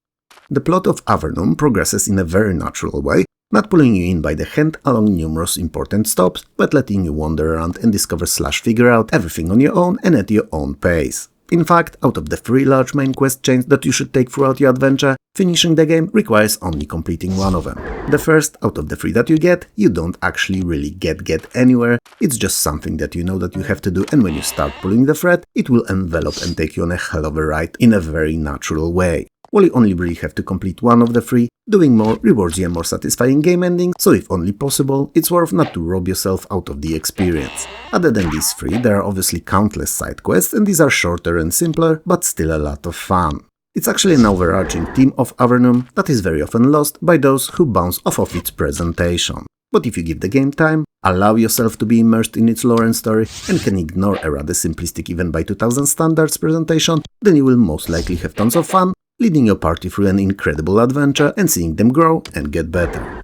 The plot of Avernum progresses in a very natural way, not pulling you in by the hand along numerous important stops, but letting you wander around and discover/figure out everything on your own and at your own pace. In fact, out of the 3 large main quest chains that you should take throughout your adventure, finishing the game requires only completing one of them. The first out of the 3 that you get, you don't actually really get anywhere, it's just something that you know that you have to do, and when you start pulling the thread, it will envelop and take you on a hell of a ride in a very natural way. While you only really have to complete one of the 3, doing more rewards you a more satisfying game ending, so if only possible, it's worth not to rob yourself out of the experience. Other than these 3, there are obviously countless side quests, and these are shorter and simpler, but still a lot of fun. It's actually an overarching theme of Avernum that is very often lost by those who bounce off of its presentation. But if you give the game time, allow yourself to be immersed in its lore and story, and can ignore a rather simplistic even by 2000 standards presentation, then you will most likely have tons of fun, leading your party through an incredible adventure and seeing them grow and get better.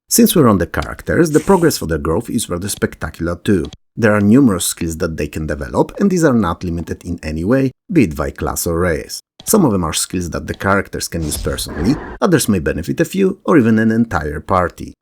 Since we're on the characters, the progress for their growth is rather spectacular too. There are numerous skills that they can develop, and these are not limited in any way, be it by class or race. Some of them are skills that the characters can use personally, others may benefit a few or even an entire party.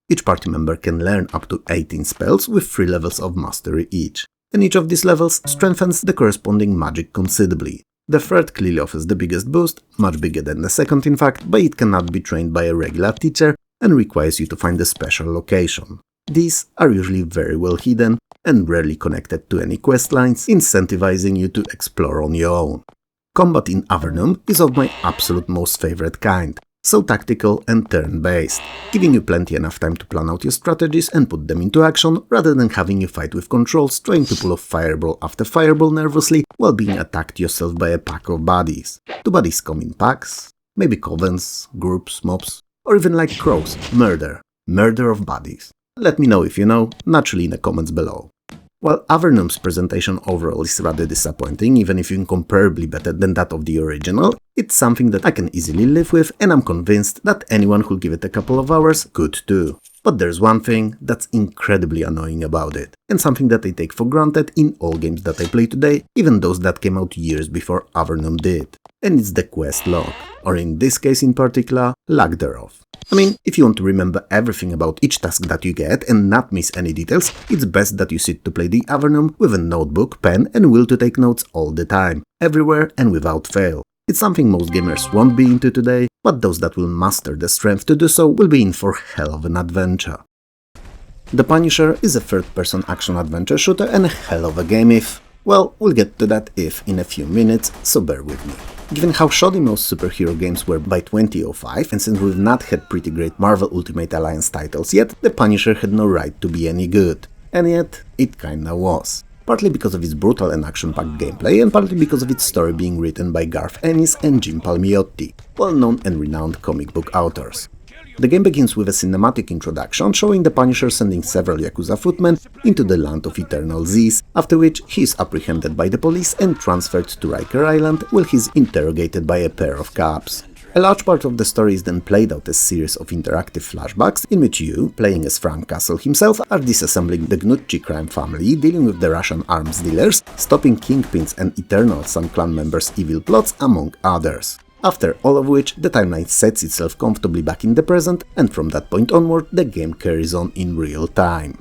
Each party member can learn up to 18 spells with 3 levels of mastery each, and each of these levels strengthens the corresponding magic considerably. The third clearly offers the biggest boost, much bigger than the second in fact, but it cannot be trained by a regular teacher and requires you to find a special location. These are usually very well hidden, and rarely connected to any questlines, incentivizing you to explore on your own. Combat in Avernum is of my absolute most favorite kind, so tactical and turn-based, giving you plenty enough time to plan out your strategies and put them into action, rather than having you fight with controls, trying to pull off fireball after fireball nervously while being attacked yourself by a pack of buddies. Do buddies come in packs? Maybe covens, groups, mobs, or even like crows, murder. Murder of buddies. Let me know if you know, naturally in the comments below. While Avernum's presentation overall is rather disappointing, even if incomparably better than that of the original, it's something that I can easily live with, and I'm convinced that anyone who'll give it a couple of hours could too. But there's one thing that's incredibly annoying about it, and something that I take for granted in all games that I play today, even those that came out years before Avernum did. And it's the quest log, or in this case in particular, lack thereof. I mean, if you want to remember everything about each task that you get and not miss any details, it's best that you sit to play the Avernum with a notebook, pen and will to take notes all the time, everywhere and without fail. It's something most gamers won't be into today, but those that will muster the strength to do so will be in for hell of an adventure. The Punisher is a third-person action-adventure shooter and a hell of a game if… well, we'll get to that if in a few minutes, so bear with me. Given how shoddy most superhero games were by 2005, and since we've not had pretty great Marvel Ultimate Alliance titles yet, the Punisher had no right to be any good. And yet, it kinda was. Partly because of its brutal and action-packed gameplay, and partly because of its story being written by Garth Ennis and Jim Palmiotti, well-known and renowned comic book authors. The game begins with a cinematic introduction showing the Punisher sending several Yakuza footmen into the land of Eternal Z's, after which he is apprehended by the police and transferred to Riker Island, where he is interrogated by a pair of cops. A large part of the story is then played out as a series of interactive flashbacks in which you, playing as Frank Castle himself, are disassembling the Gnutchi crime family, dealing with the Russian arms dealers, stopping Kingpin's and Eternal Sun clan members' evil plots, among others. After all of which, the timeline sets itself comfortably back in the present, and from that point onward, the game carries on in real time.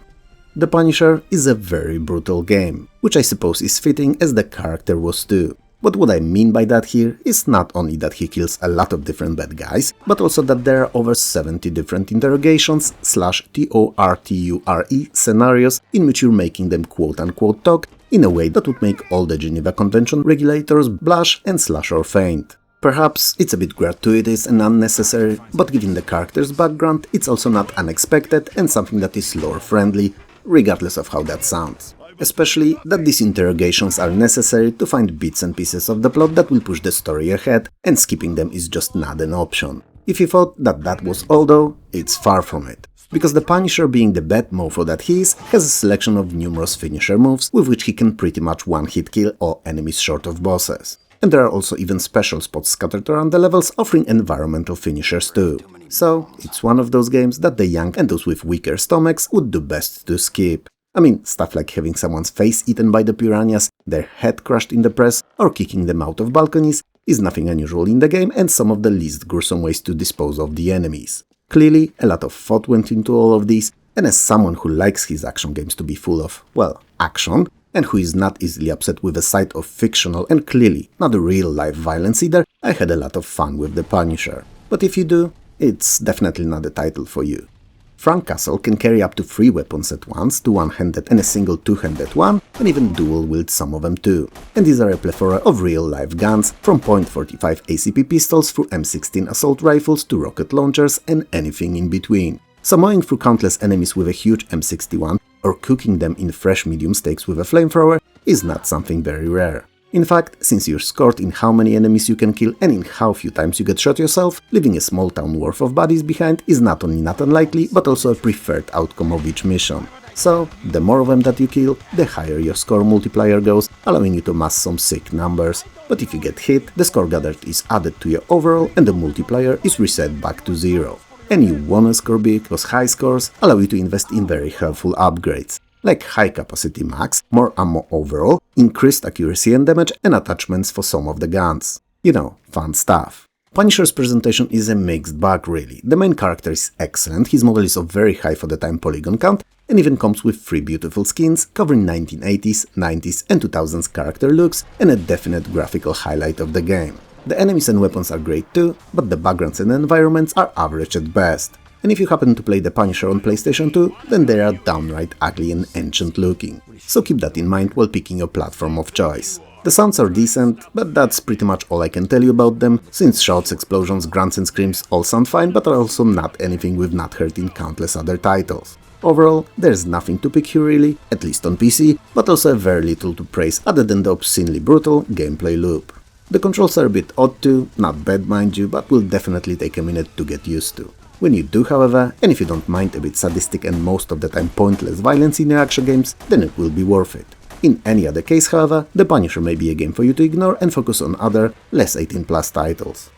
The Punisher is a very brutal game, which I suppose is fitting as the character was too. But what I mean by that here is not only that he kills a lot of different bad guys, but also that there are over 70 different interrogations /torture scenarios in which you're making them quote-unquote talk in a way that would make all the Geneva Convention regulators blush and slash or faint. Perhaps it's a bit gratuitous and unnecessary, but given the character's background, it's also not unexpected and something that is lore-friendly, regardless of how that sounds. Especially that these interrogations are necessary to find bits and pieces of the plot that will push the story ahead, and skipping them is just not an option. If you thought that that was all though, it's far from it. Because the Punisher, being the bad mofo that he is, has a selection of numerous finisher moves with which he can pretty much one-hit kill all enemies short of bosses. And there are also even special spots scattered around the levels offering environmental finishers too. So, it's one of those games that the young and those with weaker stomachs would do best to skip. I mean, stuff like having someone's face eaten by the piranhas, their head crushed in the press, or kicking them out of balconies is nothing unusual in the game and some of the least gruesome ways to dispose of the enemies. Clearly, a lot of thought went into all of these, and as someone who likes his action games to be full of, well, action, and who is not easily upset with a sight of fictional and clearly not real-life violence either, I had a lot of fun with the Punisher. But if you do, it's definitely not the title for you. Frank Castle can carry up to 3 weapons at once, 2 one-handed and a single 2-handed one, and even dual-wield some of them too. And these are a plethora of real-life guns, from .45 ACP pistols through M16 assault rifles to rocket launchers and anything in between. So mowing through countless enemies with a huge M61 or cooking them in fresh medium steaks with a flamethrower is not something very rare. In fact, since you're scored in how many enemies you can kill and in how few times you get shot yourself, leaving a small town worth of bodies behind is not only not unlikely, but also a preferred outcome of each mission. So, the more of them that you kill, the higher your score multiplier goes, allowing you to mass some sick numbers. But if you get hit, the score gathered is added to your overall and the multiplier is reset back to 0. And you wanna score big, because high scores allow you to invest in very helpful upgrades, like high capacity max, more ammo overall, increased accuracy and damage, and attachments for some of the guns. You know, fun stuff. Punisher's presentation is a mixed bag really. The main character is excellent, his model is of very high for the time polygon count, and even comes with 3 beautiful skins covering 1980s, 90s and 2000s character looks, and a definite graphical highlight of the game. The enemies and weapons are great too, but the backgrounds and environments are average at best. and if you happen to play The Punisher on PlayStation 2, then they are downright ugly and ancient looking. So keep that in mind while picking your platform of choice. The sounds are decent, but that's pretty much all I can tell you about them, since shots, explosions, grunts and screams all sound fine, but are also not anything we've not heard in countless other titles. Overall, there's nothing to pick here really, at least on PC, but also very little to praise other than the obscenely brutal gameplay loop. The controls are a bit odd too, not bad mind you, but will definitely take a minute to get used to. When you do, however, and if you don't mind a bit sadistic and most of the time pointless violence in your action games, then it will be worth it. In any other case, however, The Punisher may be a game for you to ignore and focus on other, less 18+ titles.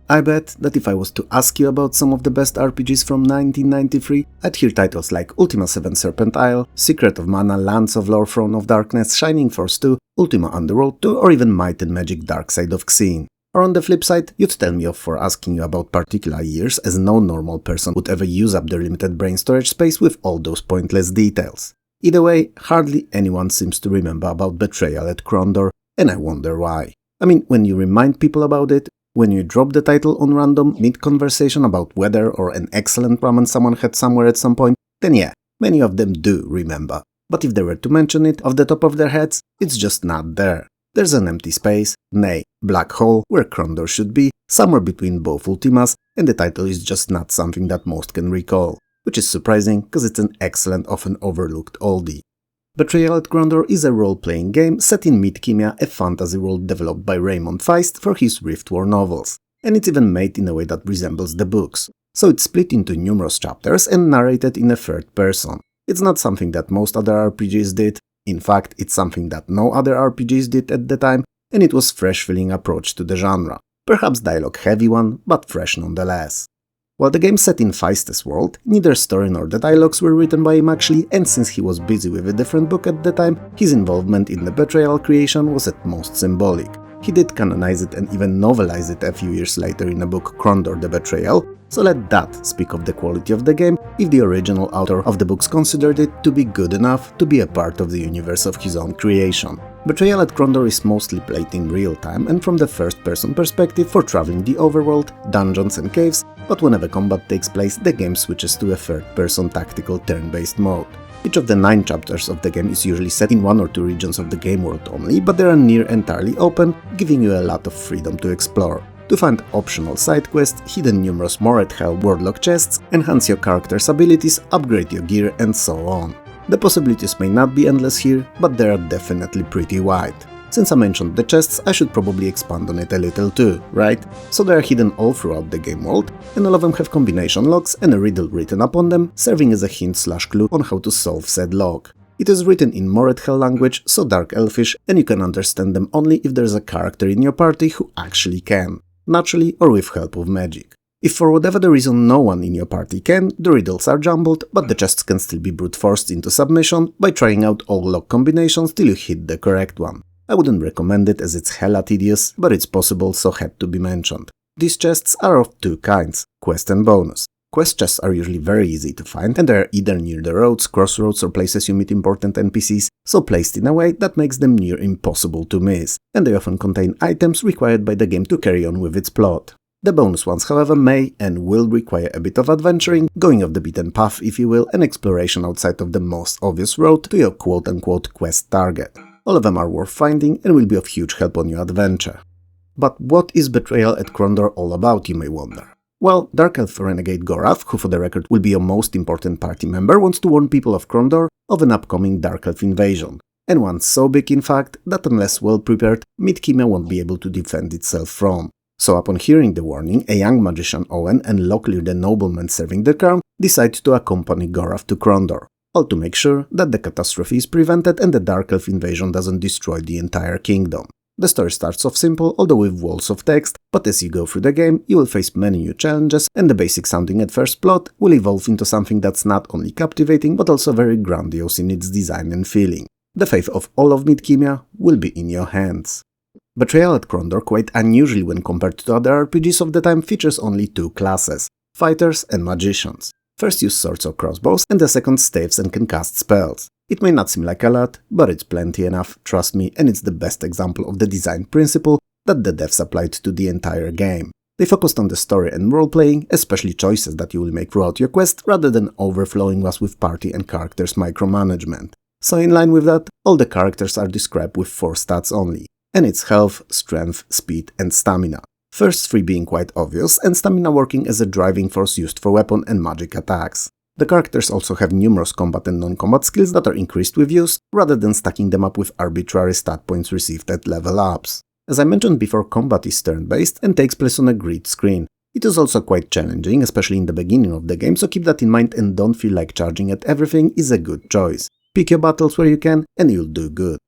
I bet that if I was to ask you about some of the best RPGs from 1993, I'd hear titles like Ultima 7 Serpent Isle, Secret of Mana, Lands of Lore, Throne of Darkness, Shining Force 2, Ultima Underworld 2, or even Might and Magic Dark Side of Xen. Or on the flip side, you'd tell me off for asking you about particular years, as no normal person would ever use up their limited brain storage space with all those pointless details. Either way, hardly anyone seems to remember about Betrayal at Krondor, and I wonder why. I mean, when you remind people about it, when you drop the title on random mid-conversation about weather or an excellent ramen someone had somewhere at some point, then yeah, many of them do remember. But if they were to mention it off the top of their heads, it's just not there. There's an empty space, nay, black hole, where Krondor should be, somewhere between both Ultimas, and the title is just not something that most can recall. Which is surprising, because it's an excellent, often overlooked oldie. Betrayal at Krondor is a role-playing game set in Midkemia, a fantasy world developed by Raymond Feist for his Rift War novels, and it's even made in a way that resembles the books. So it's split into numerous chapters and narrated in a third person. It's not something that most other RPGs did, in fact, it's something that no other RPGs did at the time, and it was fresh-feeling approach to the genre. Perhaps dialogue-heavy one, but fresh nonetheless. While the game set in Feist's world, neither story nor the dialogues were written by him actually, and since he was busy with a different book at the time, his involvement in the Betrayal creation was at most symbolic. He did canonize it and even novelize it a few years later in a book Krondor the Betrayal, so let that speak of the quality of the game if the original author of the books considered it to be good enough to be a part of the universe of his own creation. Betrayal at Krondor is mostly played in real time and from the first-person perspective for traveling the overworld, dungeons and caves, but whenever combat takes place, the game switches to a third-person tactical turn-based mode. Each of the 9 chapters of the game is usually set in 1 or 2 regions of the game world only, but they are near entirely open, giving you a lot of freedom to explore. To find optional side quests, hidden numerous Mored Hell Warlock chests, enhance your character's abilities, upgrade your gear, and so on. The possibilities may not be endless here, but they are definitely pretty wide. Since I mentioned the chests, I should probably expand on it a little too, right? So they are hidden all throughout the game world, and all of them have combination locks and a riddle written upon them, serving as a hint/clue on how to solve said log. It is written in Mored Hell language, so Dark Elfish, and you can understand them only if there's a character in your party who actually can, naturally or with help of magic. If for whatever the reason no one in your party can, the riddles are jumbled, but the chests can still be brute forced into submission by trying out all lock combinations till you hit the correct one. I wouldn't recommend it as it's hella tedious, but it's possible, so had to be mentioned. These chests are of 2 kinds, quest and bonus. Quest chests are usually very easy to find, and they are either near the roads, crossroads or places you meet important NPCs, so placed in a way that makes them near impossible to miss, and they often contain items required by the game to carry on with its plot. The bonus ones, however, may and will require a bit of adventuring, going off the beaten path if you will, and exploration outside of the most obvious road to your quote-unquote quest target. All of them are worth finding and will be of huge help on your adventure. But what is Betrayal at Krondor all about, you may wonder? Well, Dark Elf Renegade Gorath, who for the record will be your most important party member, wants to warn people of Krondor of an upcoming Dark Elf invasion. And one so big in fact that unless well prepared, Midkemia won't be able to defend itself from. So upon hearing the warning, a young magician Owen and Locklear the nobleman serving the crown decide to accompany Gorath to Krondor, all to make sure that the catastrophe is prevented and the Dark Elf invasion doesn't destroy the entire kingdom. The story starts off simple, although with walls of text, but as you go through the game, you will face many new challenges, and the basic sounding at first plot will evolve into something that's not only captivating, but also very grandiose in its design and feeling. The fate of all of Midkemia will be in your hands. Betrayal at Krondor, quite unusually when compared to other RPGs of the time, features only 2 classes, fighters and magicians. First use swords or crossbows, and the second staves and can cast spells. It may not seem like a lot, but it's plenty enough, trust me, and it's the best example of the design principle that the devs applied to the entire game. They focused on the story and role-playing, especially choices that you will make throughout your quest, rather than overflowing us with party and characters micromanagement. So in line with that, all the characters are described with 4 stats only, and it's health, strength, speed and stamina. First 3 being quite obvious, and stamina working as a driving force used for weapon and magic attacks. The characters also have numerous combat and non-combat skills that are increased with use, rather than stacking them up with arbitrary stat points received at level ups. As I mentioned before, combat is turn-based and takes place on a grid screen. It is also quite challenging, especially in the beginning of the game, so keep that in mind and don't feel like charging at everything is a good choice. Pick your battles where you can and you'll do good.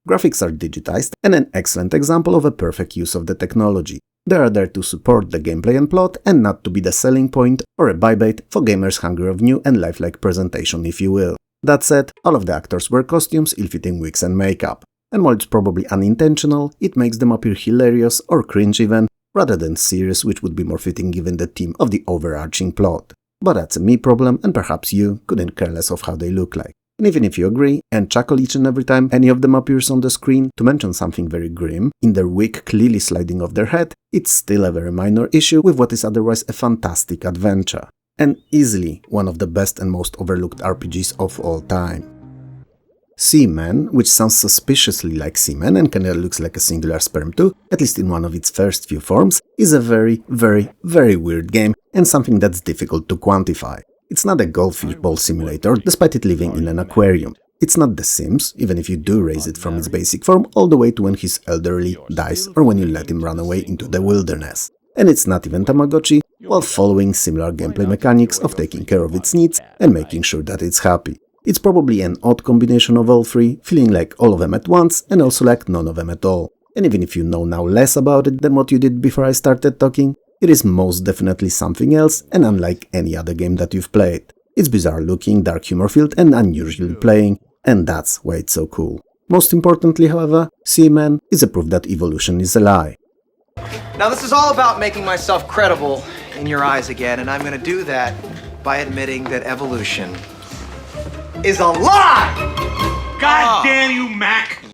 Graphics are digitized and an excellent example of a perfect use of the technology. They are there to support the gameplay and plot and not to be the selling point or a buy-bait for gamers hungry of new and lifelike presentation, if you will. That said, all of the actors wear costumes, ill-fitting wigs and makeup. And while it's probably unintentional, it makes them appear hilarious or cringe even, rather than serious, which would be more fitting given the theme of the overarching plot. But that's a me problem, and perhaps you couldn't care less of how they look like. And even if you agree, and chuckle each and every time any of them appears on the screen, to mention something very grim, in their wig clearly sliding off their head, it's still a very minor issue with what is otherwise a fantastic adventure. And easily one of the best and most overlooked RPGs of all time. Seaman, which sounds suspiciously like semen and kinda looks like a singular sperm too, at least in one of its first few forms, is a very weird game and something that's difficult to quantify. It's not a goldfish ball simulator, despite it living in an aquarium. It's not The Sims, even if you do raise it from its basic form all the way to when he's elderly, dies, or when you let him run away into the wilderness. And it's not even Tamagotchi, while following similar gameplay mechanics of taking care of its needs and making sure that it's happy. It's probably an odd combination of all 3, feeling like all of them at once and also like none of them at all. And even if you know now less about it than what you did before I started talking, it is most definitely something else and unlike any other game that you've played. It's bizarre looking, dark humor filled and unusually playing, and that's why it's so cool. Most importantly, however, Seaman is a proof that evolution is a lie. Now this is all about making myself credible in your eyes again, and I'm gonna do that by admitting that evolution is a lie! God damn you, Mac!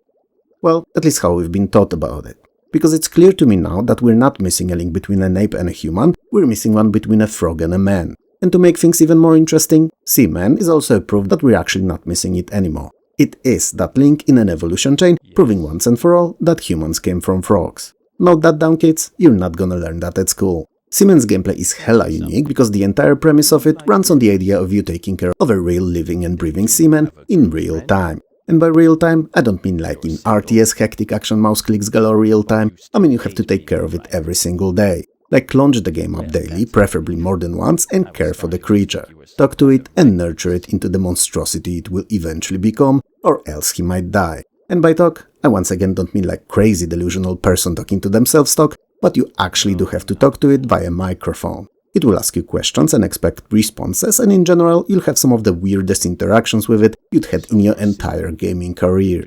Well, at least how we've been taught about it. Because it's clear to me now that we're not missing a link between an ape and a human, we're missing one between a frog and a man. And to make things even more interesting, Seaman is also a proof that we're actually not missing it anymore. It is that link in an evolution chain, proving once and for all that humans came from frogs. Note that down, kids, you're not gonna learn that at school. Seaman's gameplay is hella unique because the entire premise of it runs on the idea of you taking care of a real living and breathing seaman in real time. And by real time, I don't mean like in RTS hectic action mouse clicks galore real time, I mean you have to take care of it every single day. Like launch the game up daily, preferably more than once, and care for the creature. Talk to it and nurture it into the monstrosity it will eventually become, or else he might die. And by talk, I once again don't mean like crazy delusional person talking to themselves talk, but you actually do have to talk to it via microphone. It will ask you questions and expect responses, and in general, you'll have some of the weirdest interactions with it you'd had in your entire gaming career.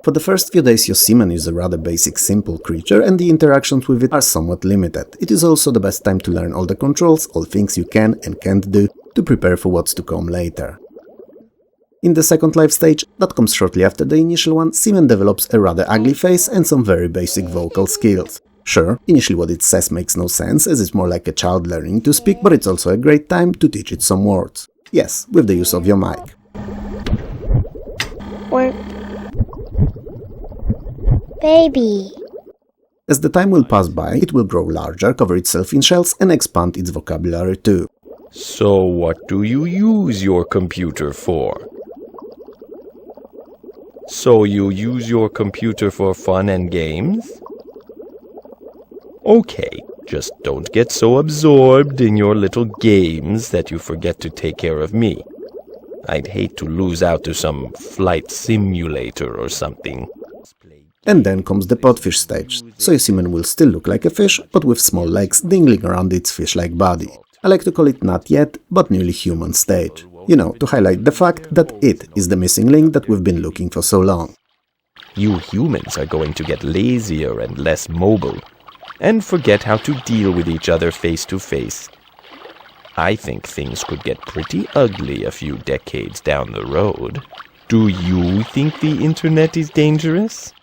For the first few days, your seaman is a rather basic, simple creature, and the interactions with it are somewhat limited. It is also the best time to learn all the controls, all things you can and can't do, to prepare for what's to come later. In the second life stage, that comes shortly after the initial one, Seaman develops a rather ugly face and some very basic vocal skills. Sure, initially what it says makes no sense, as it's more like a child learning to speak, but it's also a great time to teach it some words. Yes, with the use of your mic. Baby. As the time will pass by, it will grow larger, cover itself in shells, and expand its vocabulary too. So what do you use your computer for? So you use your computer for fun and games? Okay, just don't get so absorbed in your little games that you forget to take care of me. I'd hate to lose out to some flight simulator or something. And then comes the podfish stage, so your seaman will still look like a fish, but with small legs dingling around its fish-like body. I like to call it not yet, but nearly human stage. You know, to highlight the fact that it is the missing link that we've been looking for so long. You humans are going to get lazier and less mobile, and forget how to deal with each other face to face. I think things could get pretty ugly a few decades down the road. Do you think the internet is dangerous?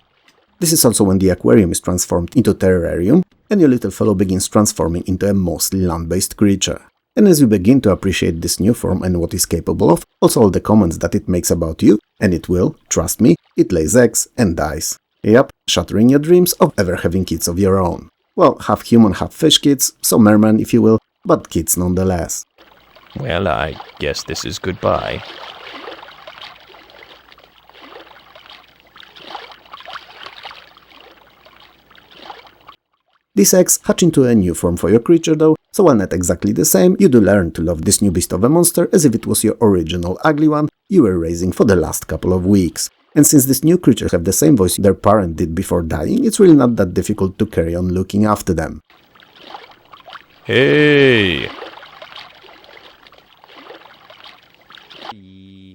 This is also when the aquarium is transformed into terrarium, and your little fellow begins transforming into a mostly land-based creature. And as you begin to appreciate this new form and what it's capable of, also all the comments that it makes about you, and it will, trust me, it lays eggs and dies. Yep, shattering your dreams of ever having kids of your own. Well, half human, half fish kids, so merman if you will, but kids nonetheless. Well, I guess this is goodbye. These eggs hatch into a new form for your creature though, so while not exactly the same, you do learn to love this new beast of a monster as if it was your original ugly one you were raising for the last couple of weeks. And since this new creature have the same voice their parent did before dying, it's really not that difficult to carry on looking after them. Hey!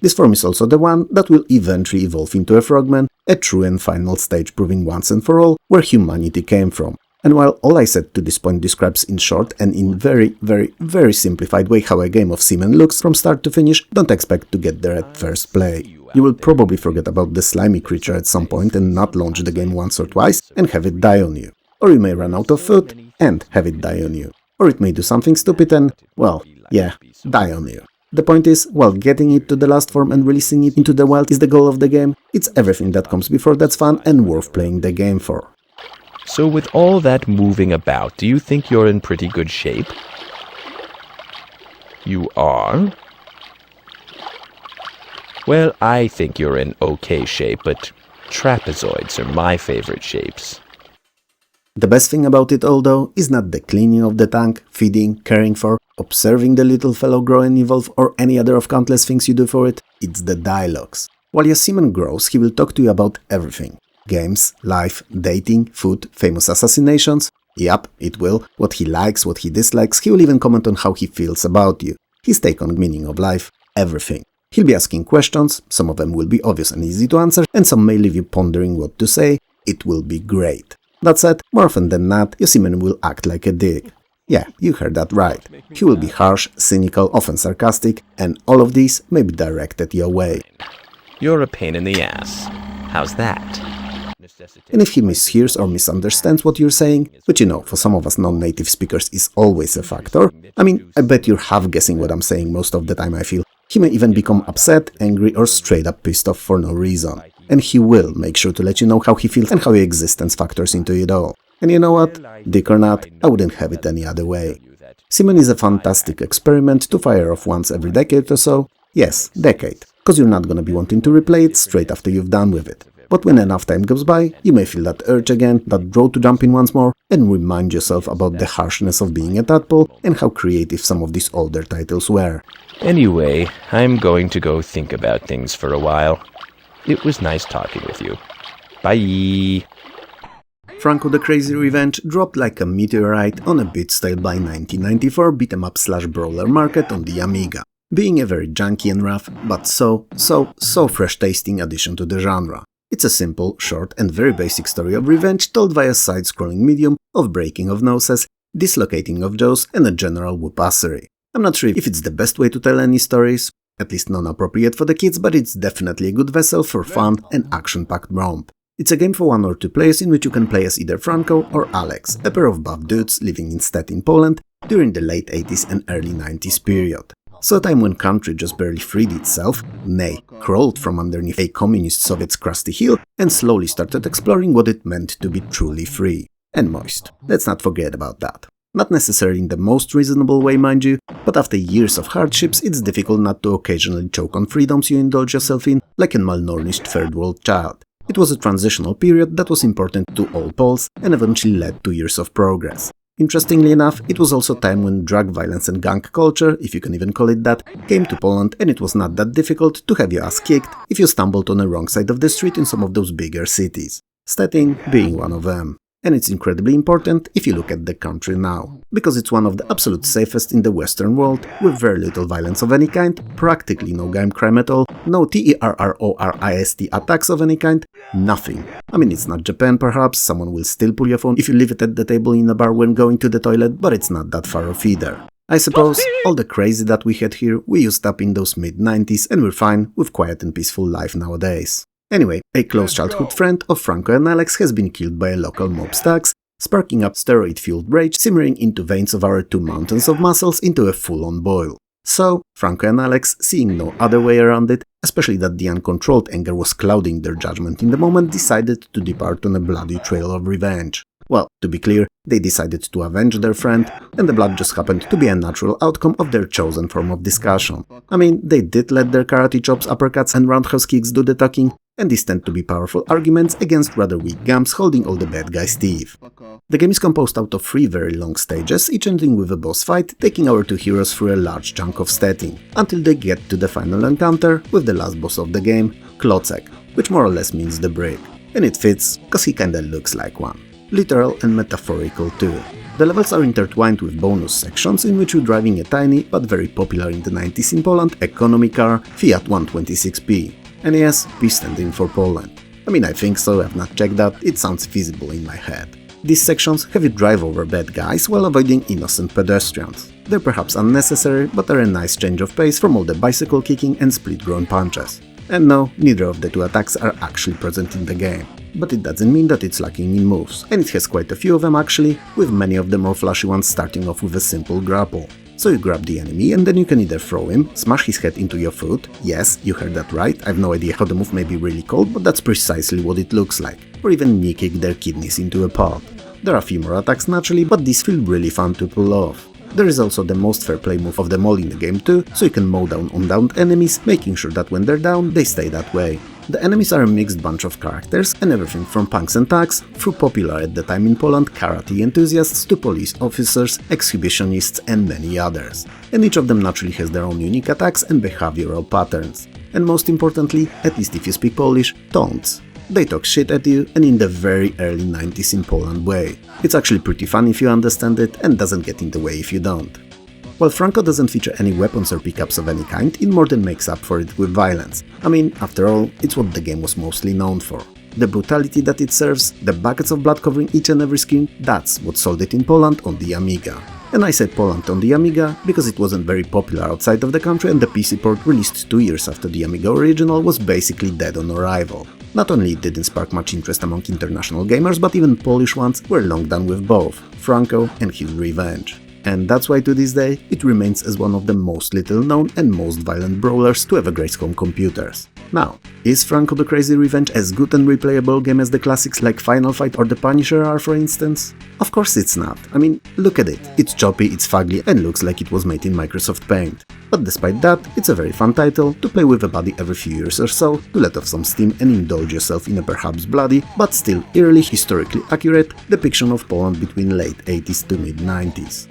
This form is also the one that will eventually evolve into a frogman, a true and final stage proving once and for all where humanity came from. And while all I said to this point describes in short and in very simplified way how a game of semen looks from start to finish, don't expect to get there at first play. You will probably forget about the slimy creature at some point and not launch the game once or twice and have it die on you. Or you may run out of food and have it die on you. Or it may do something stupid and, well, yeah, die on you. The point is, while getting it to the last form and releasing it into the wild is the goal of the game, it's everything that comes before that's fun and worth playing the game for. So with all that moving about, do you think you're in pretty good shape? You are? Well, I think you're in okay shape, but trapezoids are my favorite shapes. The best thing about it all though is not the cleaning of the tank, feeding, caring for, observing the little fellow grow and evolve or any other of countless things you do for it, it's the dialogues. While your semen grows, he will talk to you about everything. Games, life, dating, food, famous assassinations. Yup, it will. What he likes, what he dislikes, he will even comment on how he feels about you. His take on meaning of life, everything. He'll be asking questions, some of them will be obvious and easy to answer, and some may leave you pondering what to say. It will be great. That said, more often than not, your semen will act like a dick. Yeah, you heard that right. He will be harsh, cynical, often sarcastic, and all of these may be directed your way. You're a pain in the ass. How's that? And if he mishears or misunderstands what you're saying, which you know, for some of us non-native speakers is always a factor, I mean, I bet you're half guessing what I'm saying most of the time I feel, he may even become upset, angry or straight up pissed off for no reason. And he will make sure to let you know how he feels and how your existence factors into it all. And you know what? Dick or not, I wouldn't have it any other way. Semen is a fantastic experiment to fire off once every decade or so. Yes, decade, because you're not gonna be wanting to replay it straight after you've done with it. But when enough time goes by, you may feel that urge again, that draw to jump in once more, and remind yourself about the harshness of being a tadpole and how creative some of these older titles were. Anyway, I'm going to go think about things for a while. It was nice talking with you. Bye! Franco the Crazy Revenge dropped like a meteorite on a bit-style by 1994 beat-em-up/brawler market on the Amiga, being a very junky and rough, but so fresh-tasting addition to the genre. It's a simple, short and very basic story of revenge told via side-scrolling medium of breaking of noses, dislocating of jaws and a general whoopassery. I'm not sure if it's the best way to tell any stories, at least non-appropriate for the kids, but it's definitely a good vessel for fun and action-packed romp. It's a game for 1 or 2 players in which you can play as either Franco or Alex, a pair of buff dudes living instead in Poland during the late 80s and early 90s period. So a time when country just barely freed itself, nay, crawled from underneath a communist Soviet's crusty heel and slowly started exploring what it meant to be truly free. And moist. Let's not forget about that. Not necessarily in the most reasonable way, mind you, but after years of hardships, it's difficult not to occasionally choke on freedoms you indulge yourself in, like a malnourished third-world child. It was a transitional period that was important to all Poles and eventually led to years of progress. Interestingly enough, it was also a time when drug violence and gang culture, if you can even call it that, came to Poland, and it was not that difficult to have your ass kicked if you stumbled on the wrong side of the street in some of those bigger cities. Stettin being one of them. And it's incredibly important if you look at the country now, because it's one of the absolute safest in the Western world, with very little violence of any kind, practically no gang crime at all, no terrorist attacks of any kind, nothing. I mean, it's not Japan perhaps, someone will still pull your phone if you leave it at the table in a bar when going to the toilet, but it's not that far off either. I suppose all the crazy that we had here we used up in those mid-90s and we're fine with quiet and peaceful life nowadays. Anyway, a close childhood friend of Franco and Alex has been killed by a local mob stacks, sparking up steroid-fueled rage simmering into veins of our two mountains of muscles into a full-on boil. So, Franco and Alex, seeing no other way around it, especially that the uncontrolled anger was clouding their judgment in the moment, decided to depart on a bloody trail of revenge. Well, to be clear, they decided to avenge their friend, and the blood just happened to be a natural outcome of their chosen form of discussion. I mean, they did let their karate chops, uppercuts and roundhouse kicks do the talking, and these tend to be powerful arguments against rather weak gums holding all the bad guys' teeth. The game is composed out of 3 very long stages, each ending with a boss fight, taking our two heroes through a large chunk of setting, until they get to the final encounter with the last boss of the game, Klocek, which more or less means the brick. And it fits, cause he kinda looks like one. Literal and metaphorical too. The levels are intertwined with bonus sections in which you're driving a tiny, but very popular in the 90s in Poland, economy car Fiat 126P. And yes, P standing for Poland. I mean, I think so, I've not checked that, it sounds feasible in my head. These sections have you drive over bad guys while avoiding innocent pedestrians. They're perhaps unnecessary, but are a nice change of pace from all the bicycle kicking and split-grown punches. And no, neither of the two attacks are actually present in the game. But it doesn't mean that it's lacking in moves, and it has quite a few of them actually, with many of the more flashy ones starting off with a simple grapple. So you grab the enemy and then you can either throw him, smash his head into your foot, yes, you heard that right, I've no idea how the move may be really called, but that's precisely what it looks like, or even knee-kick their kidneys into a pot. There are a few more attacks naturally, but these feel really fun to pull off. There is also the most fair play move of them all in the game too, so you can mow down on downed enemies, making sure that when they're down, they stay that way. The enemies are a mixed bunch of characters and everything from punks and thugs, through popular at the time in Poland karate enthusiasts to police officers, exhibitionists and many others. And each of them naturally has their own unique attacks and behavioral patterns. And most importantly, at least if you speak Polish, taunts. They talk shit at you, and in the very early 90s in Poland way. It's actually pretty fun if you understand it and doesn't get in the way if you don't. While Franco doesn't feature any weapons or pickups of any kind, it more than makes up for it with violence. I mean, after all, it's what the game was mostly known for. The brutality that it serves, the buckets of blood covering each and every screen, that's what sold it in Poland on the Amiga. And I said Poland on the Amiga because it wasn't very popular outside of the country and the PC port released 2 years after the Amiga original was basically dead on arrival. Not only it didn't spark much interest among international gamers, but even Polish ones were long done with both, Franco and his revenge. And that's why to this day, it remains as one of the most little known and most violent brawlers to ever grace home computers. Now, is Franco the Crazy Revenge as good and replayable game as the classics like Final Fight or The Punisher are, for instance? Of course it's not. I mean, look at it. It's choppy, it's fugly, and looks like it was made in Microsoft Paint. But despite that, it's a very fun title to play with a buddy every few years or so, to let off some steam and indulge yourself in a perhaps bloody, but still eerily historically accurate depiction of Poland between late 80s to mid 90s.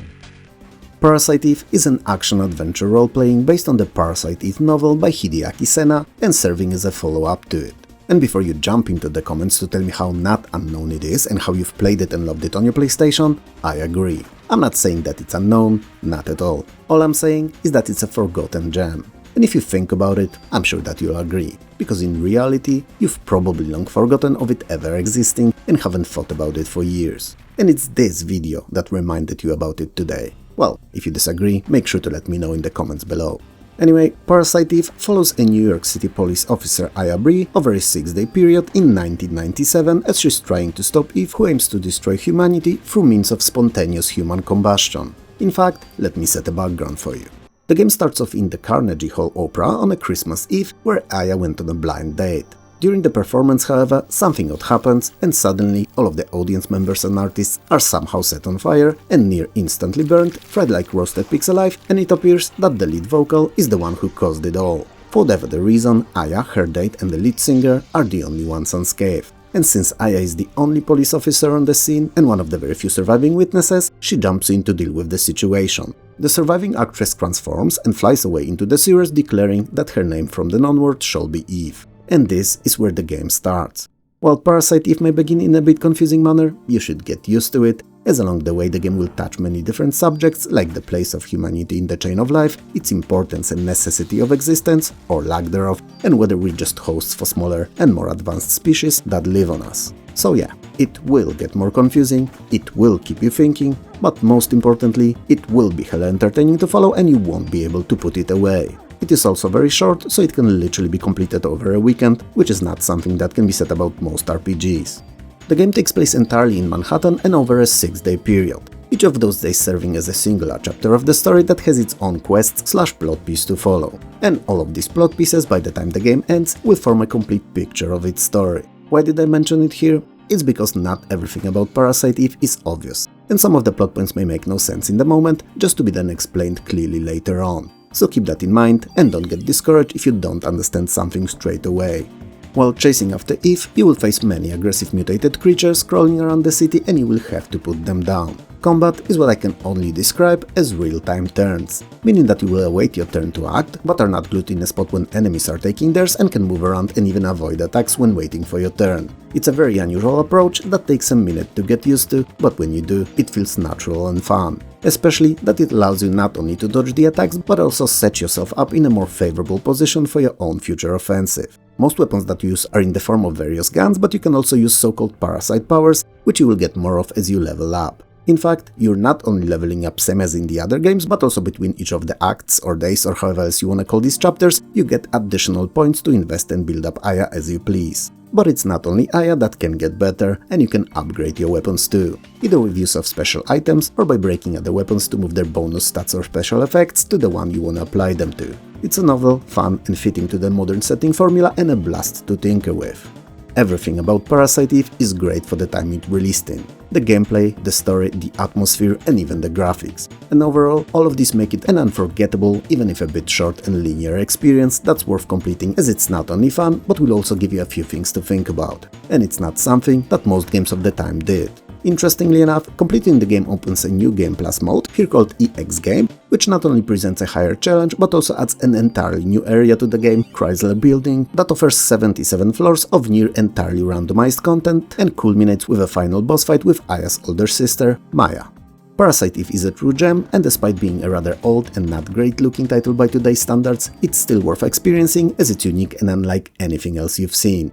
Parasite Eve is an action-adventure role-playing based on the Parasite Eve novel by Hideaki Sena and serving as a follow-up to it. And before you jump into the comments to tell me how not unknown it is and how you've played it and loved it on your PlayStation, I agree. I'm not saying that it's unknown, not at all. All I'm saying is that it's a forgotten gem. And if you think about it, I'm sure that you'll agree, because in reality, you've probably long forgotten of it ever existing and haven't thought about it for years. And it's this video that reminded you about it today. Well, if you disagree, make sure to let me know in the comments below. Anyway, Parasite Eve follows a New York City police officer Aya Bree over a 6-day period in 1997 as she's trying to stop Eve, who aims to destroy humanity through means of spontaneous human combustion. In fact, let me set a background for you. The game starts off in the Carnegie Hall Opera on a Christmas Eve where Aya went on a blind date. During the performance, however, something odd happens and suddenly all of the audience members and artists are somehow set on fire and near instantly burned, fried like roasted pigs alive, and it appears that the lead vocal is the one who caused it all. For whatever the reason, Aya, her date and the lead singer are the only ones unscathed. And since Aya is the only police officer on the scene and one of the very few surviving witnesses, she jumps in to deal with the situation. The surviving actress transforms and flies away into the sewers, declaring that her name from then onward shall be Eve. And this is where the game starts. While Parasite Eve may begin in a bit confusing manner, you should get used to it, as along the way the game will touch many different subjects like the place of humanity in the chain of life, its importance and necessity of existence, or lack thereof, and whether we're just hosts for smaller and more advanced species that live on us. So yeah, it will get more confusing, it will keep you thinking, but most importantly, it will be hella entertaining to follow and you won't be able to put it away. It It is also very short, so it can literally be completed over a weekend, which is not something that can be said about most RPGs. The game takes place entirely in Manhattan and over a 6-day period, each of those days serving as a singular chapter of the story that has its own quests/plot piece to follow. And all of these plot pieces, by the time the game ends, will form a complete picture of its story. Why did I mention it here? It's because not everything about Parasite Eve is obvious, and some of the plot points may make no sense in the moment, just to be then explained clearly later on. So keep that in mind, and don't get discouraged if you don't understand something straight away. While chasing after Eve, you will face many aggressive mutated creatures crawling around the city and you will have to put them down. Combat is what I can only describe as real-time turns, meaning that you will await your turn to act, but are not glued in a spot when enemies are taking theirs and can move around and even avoid attacks when waiting for your turn. It's a very unusual approach that takes a minute to get used to, but when you do, it feels natural and fun. Especially that it allows you not only to dodge the attacks, but also set yourself up in a more favorable position for your own future offensive. Most weapons that you use are in the form of various guns, but you can also use so-called parasite powers, which you will get more of as you level up. In fact, you're not only leveling up same as in the other games, but also between each of the acts or days or however else you wanna call these chapters, you get additional points to invest and build up Aya as you please. But it's not only Aya that can get better, and you can upgrade your weapons too, either with use of special items or by breaking other weapons to move their bonus stats or special effects to the one you wanna apply them to. It's a novel, fun and fitting to the modern setting formula and a blast to tinker with. Everything about Parasite Eve is great for the time it released in. The gameplay, the story, the atmosphere and even the graphics. And overall, all of these make it an unforgettable, even if a bit short and linear experience that's worth completing, as it's not only fun, but will also give you a few things to think about. And it's not something that most games of the time did. Interestingly enough, completing the game opens a new Game Plus mode, here called EX Game, which not only presents a higher challenge, but also adds an entirely new area to the game, Chrysler Building, that offers 77 floors of near entirely randomized content and culminates with a final boss fight with Aya's older sister, Maya. Parasite Eve is a true gem, and despite being a rather old and not great looking title by today's standards, it's still worth experiencing as it's unique and unlike anything else you've seen.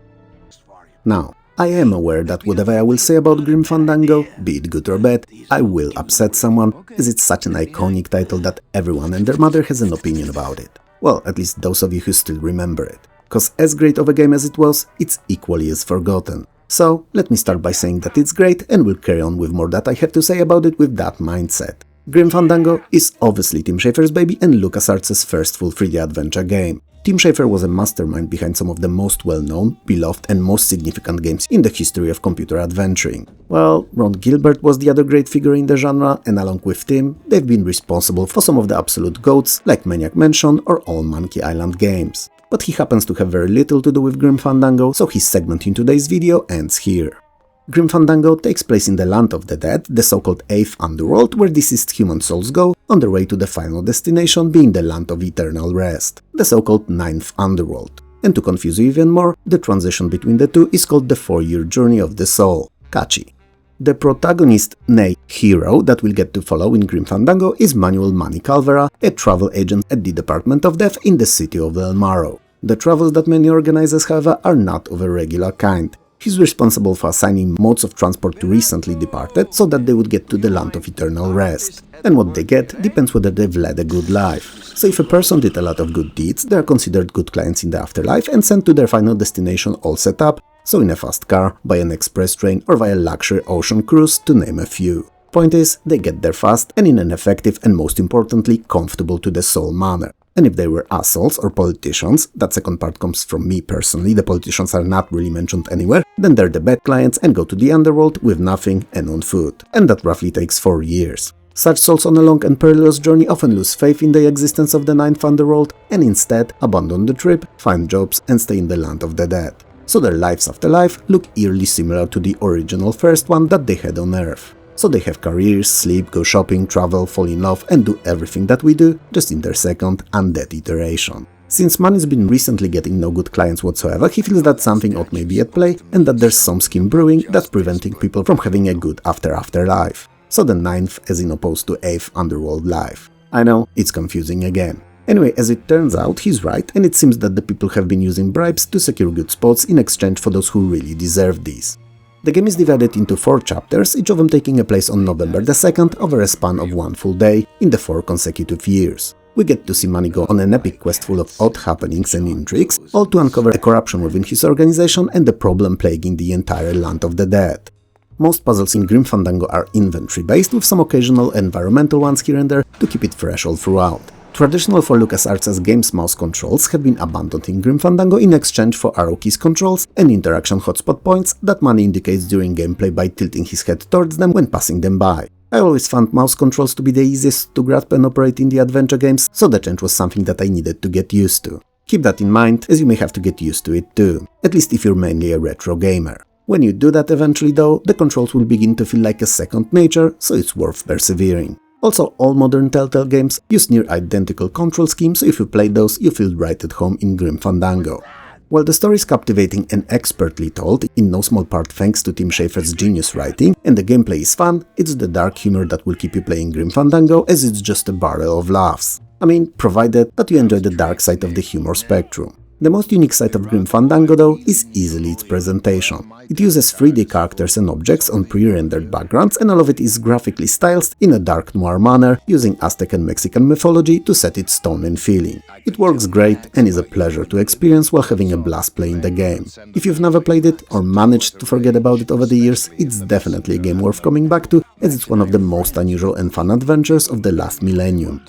Now, I am aware that whatever I will say about Grim Fandango, be it good or bad, I will upset someone, as it's such an iconic title that everyone and their mother has an opinion about it. Well, at least those of you who still remember it. Cause as great of a game as it was, it's equally as forgotten. So, let me start by saying that it's great, and we'll carry on with more that I have to say about it with that mindset. Grim Fandango is obviously Tim Schafer's baby and LucasArts' first full 3D adventure game. Tim Schafer was a mastermind behind some of the most well-known, beloved and most significant games in the history of computer adventuring. Well, Ron Gilbert was the other great figure in the genre, and along with Tim, they've been responsible for some of the absolute GOATs like Maniac Mansion or all Monkey Island games. But he happens to have very little to do with Grim Fandango, so his segment in today's video ends here. Grim Fandango takes place in the Land of the Dead, the so-called 8th Underworld, where deceased human souls go, on their way to the final destination being the Land of Eternal Rest, the so-called 9th Underworld. And to confuse you even more, the transition between the two is called the 4-year journey of the soul, Kachi. The protagonist, nay hero, that we'll get to follow in Grim Fandango is Manuel Manny Calvera, a travel agent at the Department of Death in the city of El Marrow. The travels that Manny organizes, however, are not of a regular kind. He's responsible for assigning modes of transport to recently departed so that they would get to the Land of Eternal Rest. And what they get depends whether they've led a good life. So if a person did a lot of good deeds, they are considered good clients in the afterlife and sent to their final destination all set up, so in a fast car, by an express train or via luxury ocean cruise, to name a few. Point is, they get there fast and in an effective and most importantly comfortable to the soul manner. And if they were assholes or politicians, that second part comes from me personally, the politicians are not really mentioned anywhere, then they're the bad clients and go to the underworld with nothing and on foot. And that roughly takes 4 years. Such souls on a long and perilous journey often lose faith in the existence of the 9th Underworld and instead abandon the trip, find jobs and stay in the Land of the Dead. So their lives after life look eerily similar to the original first one that they had on Earth. So they have careers, sleep, go shopping, travel, fall in love and do everything that we do, just in their second, undead iteration. Since Manny's been recently getting no good clients whatsoever, he feels that something odd may be at play and that there's some scheme brewing that's preventing people from having a good afterlife. So the 9th as in opposed to 8th Underworld life. I know, it's confusing again. Anyway, as it turns out, he's right, and it seems that the people have been using bribes to secure good spots in exchange for those who really deserve these. The game is divided into 4 chapters, each of them taking place on November the 2nd over a span of 1 full day in the 4 consecutive years. we get to see Money go on an epic quest full of odd happenings and intrigues, all to uncover a corruption within his organization and the problem plaguing the entire land of the dead. Most puzzles in Grim Fandango are inventory-based, with some occasional environmental ones here and there to keep it fresh all throughout. Traditional for LucasArts games mouse controls have been abandoned in Grim Fandango in exchange for arrow keys controls and interaction hotspot points that Money indicates during gameplay by tilting his head towards them when passing them by. I always found mouse controls to be the easiest to grasp and operate in the adventure games, so the change was something that I needed to get used to. Keep that in mind, as you may have to get used to it too, at least if you're mainly a retro gamer. When you do that eventually though, the controls will begin to feel like a second nature, so it's worth persevering. Also, all modern Telltale games use near-identical control schemes, so if you play those, you feel right at home in Grim Fandango. While the story is captivating and expertly told, in no small part thanks to Tim Schafer's genius writing, and the gameplay is fun, it's the dark humor that will keep you playing Grim Fandango, as it's just a barrel of laughs. I mean, provided that you enjoy the dark side of the humor spectrum. The most unique side of Grim Fandango, though, is easily its presentation. It uses 3D characters and objects on pre-rendered backgrounds, and all of it is graphically stylized in a dark noir manner, using Aztec and Mexican mythology to set its tone and feeling. It works great and is a pleasure to experience while having a blast playing the game. If you've never played it or managed to forget about it over the years, it's definitely a game worth coming back to, as it's one of the most unusual and fun adventures of the last millennium.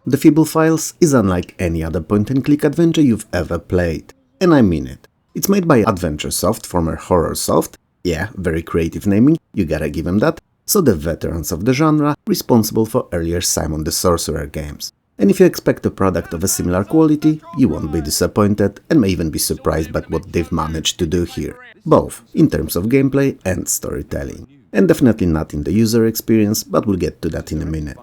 The Feeble Files is unlike any other point-and-click adventure you've ever played. And I mean it. It's made by AdventureSoft, former HorrorSoft, yeah, very creative naming, you gotta give them that, so the veterans of the genre, responsible for earlier Simon the Sorcerer games. And if you expect a product of a similar quality, you won't be disappointed and may even be surprised by what they've managed to do here, both in terms of gameplay and storytelling. And definitely not in the user experience, but we'll get to that in a minute.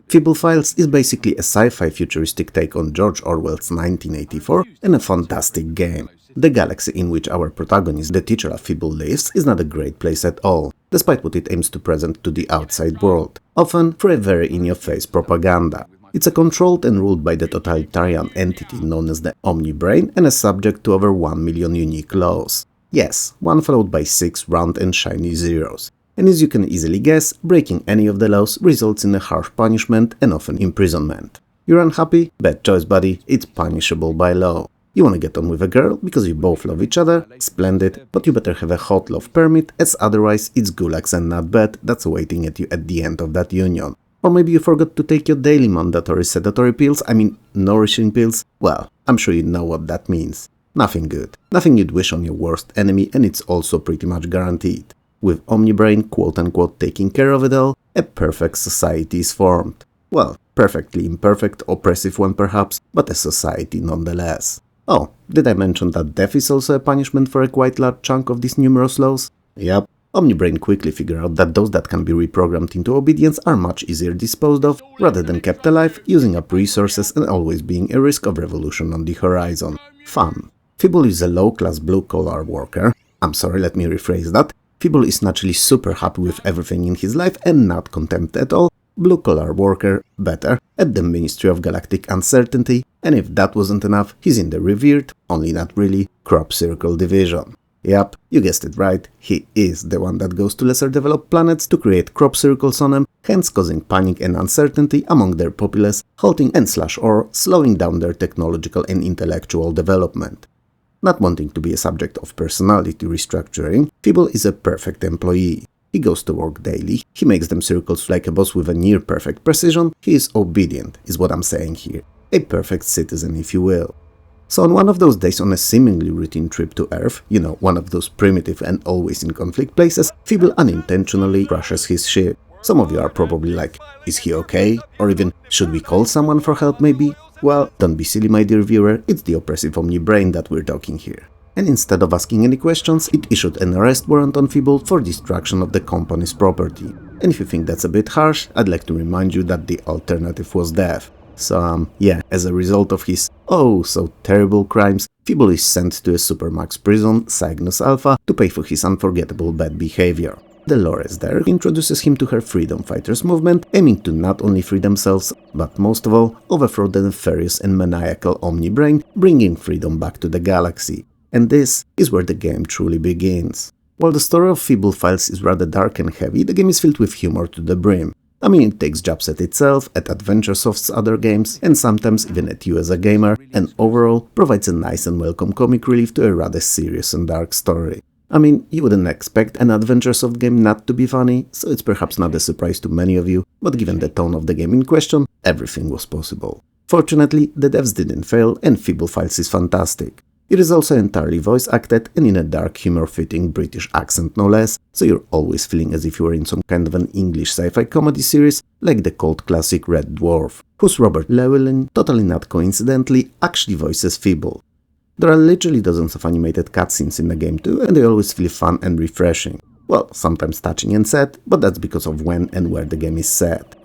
Feeble Files is basically a sci-fi futuristic take on George Orwell's 1984 and a fantastic game. The galaxy in which our protagonist, the titular Feeble, lives is not a great place at all, despite what it aims to present to the outside world, often through a very in-your-face propaganda. It's controlled and ruled by the totalitarian entity known as the Omnibrain and is subject to over 1 million unique laws. Yes, one followed by 6 round and shiny zeros. And as you can easily guess, breaking any of the laws results in a harsh punishment and often imprisonment. You're unhappy? Bad choice, buddy, it's punishable by law. You wanna get on with a girl because you both love each other? Splendid, but you better have a hot love permit, as otherwise it's gulags and not bad that's waiting at you at the end of that union. Or maybe you forgot to take your daily mandatory sedatory pills, nourishing pills? Well, I'm sure you know what that means. Nothing good. Nothing you'd wish on your worst enemy, and it's also pretty much guaranteed. With Omnibrain quote-unquote taking care of it all, a perfect society is formed. Well, perfectly imperfect, oppressive one perhaps, but a society nonetheless. Oh, did I mention that death is also a punishment for a quite large chunk of these numerous laws? Yep. Omnibrain quickly figured out that those that can be reprogrammed into obedience are much easier disposed of, rather than kept alive, using up resources and always being a risk of revolution on the horizon. Fun. Feeble is a low-class blue-collar worker. Let me rephrase that. Feeble is naturally super happy with everything in his life and not content at all. Blue-collar worker, better, at the Ministry of Galactic Uncertainty, and if that wasn't enough, he's in the revered, only not really, Crop Circle Division. Yep, you guessed it right, he is the one that goes to lesser developed planets to create crop circles on them, hence causing panic and uncertainty among their populace, halting and/or slowing down their technological and intellectual development. Not wanting to be a subject of personality restructuring, Feeble is a perfect employee. He goes to work daily, he makes them circles like a boss with a near-perfect precision, he is obedient, is what I'm saying here. A perfect citizen, if you will. So on one of those days on a seemingly routine trip to Earth, one of those primitive and always in conflict places, Feeble unintentionally crashes his ship. Some of you are probably like, is he okay? Or even, should we call someone for help maybe? Well, don't be silly, my dear viewer, it's the oppressive Omnibrain that we're talking here. And instead of asking any questions, it issued an arrest warrant on Feeble for destruction of the company's property. And if you think that's a bit harsh, I'd like to remind you that the alternative was death. So, as a result of his so terrible crimes, Feeble is sent to a Supermax prison, Cygnus Alpha, to pay for his unforgettable bad behavior. Dolores there introduces him to her freedom fighters movement, aiming to not only free themselves, but most of all, overthrow the nefarious and maniacal Omnibrain, bringing freedom back to the galaxy. And this is where the game truly begins. While the story of Feeble Files is rather dark and heavy, the game is filled with humor to the brim. I mean, it takes jabs at itself, at Adventuresoft's other games, and sometimes even at you as a gamer, and overall provides a nice and welcome comic relief to a rather serious and dark story. I mean, you wouldn't expect an Adventuresoft game not to be funny, so it's perhaps not a surprise to many of you, but given the tone of the game in question, everything was possible. Fortunately, the devs didn't fail, and Feeble Files is fantastic. It is also entirely voice acted and in a dark humor-fitting British accent no less, so you're always feeling as if you were in some kind of an English sci-fi comedy series like the cult classic Red Dwarf, whose Robert Llewellyn, totally not coincidentally, actually voices Feeble. There are literally dozens of animated cutscenes in the game too, and they always feel fun and refreshing. Well, sometimes touching and sad, but that's because of when and where the game is set.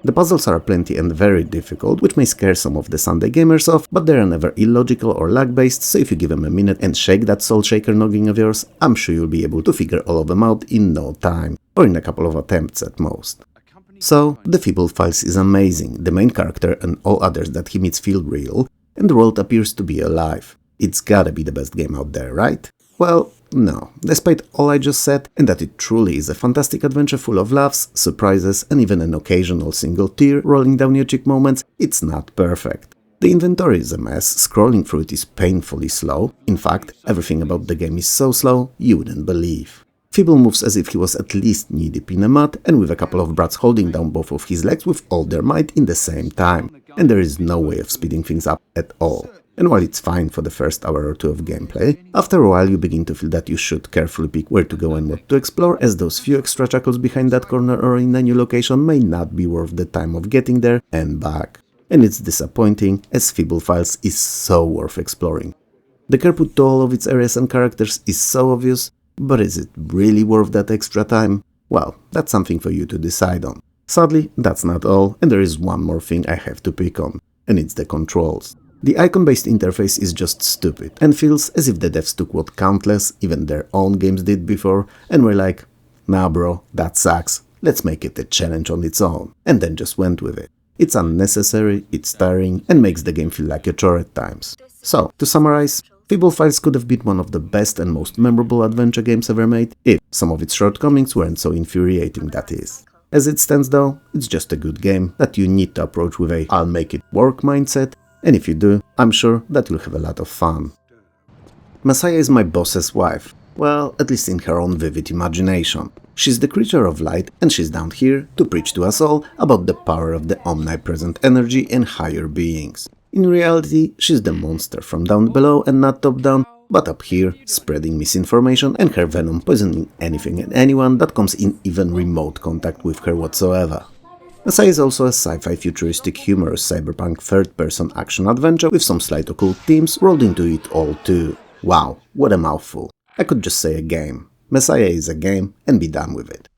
The puzzles are plenty and very difficult, which may scare some of the Sunday gamers off, but they are never illogical or lag-based, so if you give them a minute and shake that soul shaker noggin of yours, I'm sure you'll be able to figure all of them out in no time, or in a couple of attempts at most. So, the Feeble Files is amazing, the main character and all others that he meets feel real, and the world appears to be alive. It's gotta be the best game out there, right? Well, no. Despite all I just said, and that it truly is a fantastic adventure full of laughs, surprises, and even an occasional single tear rolling down your cheek moments, it's not perfect. The inventory is a mess, scrolling through it is painfully slow. In fact, everything about the game is so slow, you wouldn't believe. Feeble moves as if he was at least knee-deep in a mud, and with a couple of brats holding down both of his legs with all their might in the same time. And there is no way of speeding things up at all. And while it's fine for the first hour or two of gameplay, after a while you begin to feel that you should carefully pick where to go and what to explore, as those few extra chuckles behind that corner or in a new location may not be worth the time of getting there and back. And it's disappointing, as Feeble Files is so worth exploring. The care put to all of its areas and characters is so obvious, but is it really worth that extra time? Well, that's something for you to decide on. Sadly, that's not all, and there is one more thing I have to pick on, and it's the controls. The icon-based interface is just stupid, and feels as if the devs took what countless, even their own games did before, and were like, nah bro, that sucks, let's make it a challenge on its own, and then just went with it. It's unnecessary, it's tiring, and makes the game feel like a chore at times. So, to summarize, Feeble Files could have been one of the best and most memorable adventure games ever made, if some of its shortcomings weren't so infuriating, that is. As it stands though, it's just a good game that you need to approach with a I'll make it work mindset, and if you do, I'm sure that you'll have a lot of fun. Messiah is my boss's wife, well, at least in her own vivid imagination. She's the creature of light, and she's down here to preach to us all about the power of the omnipresent energy and higher beings. In reality, she's the monster from down below and not top down, but up here, spreading misinformation and her venom poisoning anything and anyone that comes in even remote contact with her whatsoever. Messiah is also a sci-fi futuristic humorous cyberpunk third-person action-adventure with some slight occult themes rolled into it all too. Wow, what a mouthful. I could just say a game. Messiah is a game, and be done with it.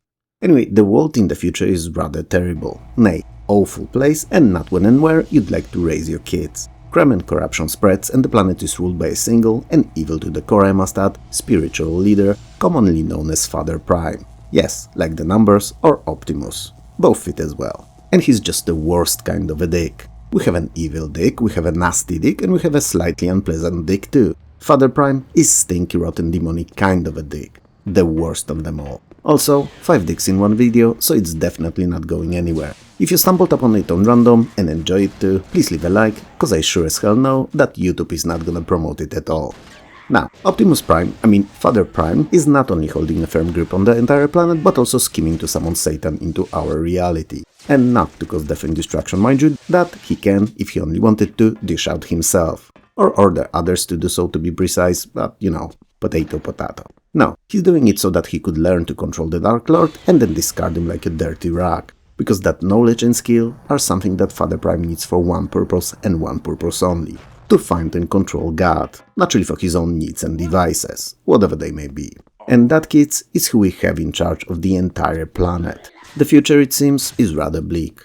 Anyway, the world in the future is rather terrible, nay, awful place, and not when and where you'd like to raise your kids. Crime and corruption spreads, and the planet is ruled by a single, and evil to the core I must add, spiritual leader, commonly known as Father Prime. Yes, like the numbers, or Optimus. Both fit as well. And he's just the worst kind of a dick. We have an evil dick, we have a nasty dick, and we have a slightly unpleasant dick too. Father Prime is stinky, rotten, demonic kind of a dick. The worst of them all. Also, 5 dicks in one video, so it's definitely not going anywhere. If you stumbled upon it on random and enjoy it too, please leave a like, cause I sure as hell know that YouTube is not gonna promote it at all. Now, Father Prime, is not only holding a firm grip on the entire planet, but also scheming to summon Satan into our reality. And not to cause death and destruction, mind you, that he can, if he only wanted to, dish out himself. Or order others to do so, to be precise, but you know, potato potato. No, he's doing it so that he could learn to control the Dark Lord and then discard him like a dirty rag. Because that knowledge and skill are something that Father Prime needs for one purpose and one purpose only. To find and control God, naturally for his own needs and devices, whatever they may be. And that, kids, is who we have in charge of the entire planet. The future, it seems, is rather bleak.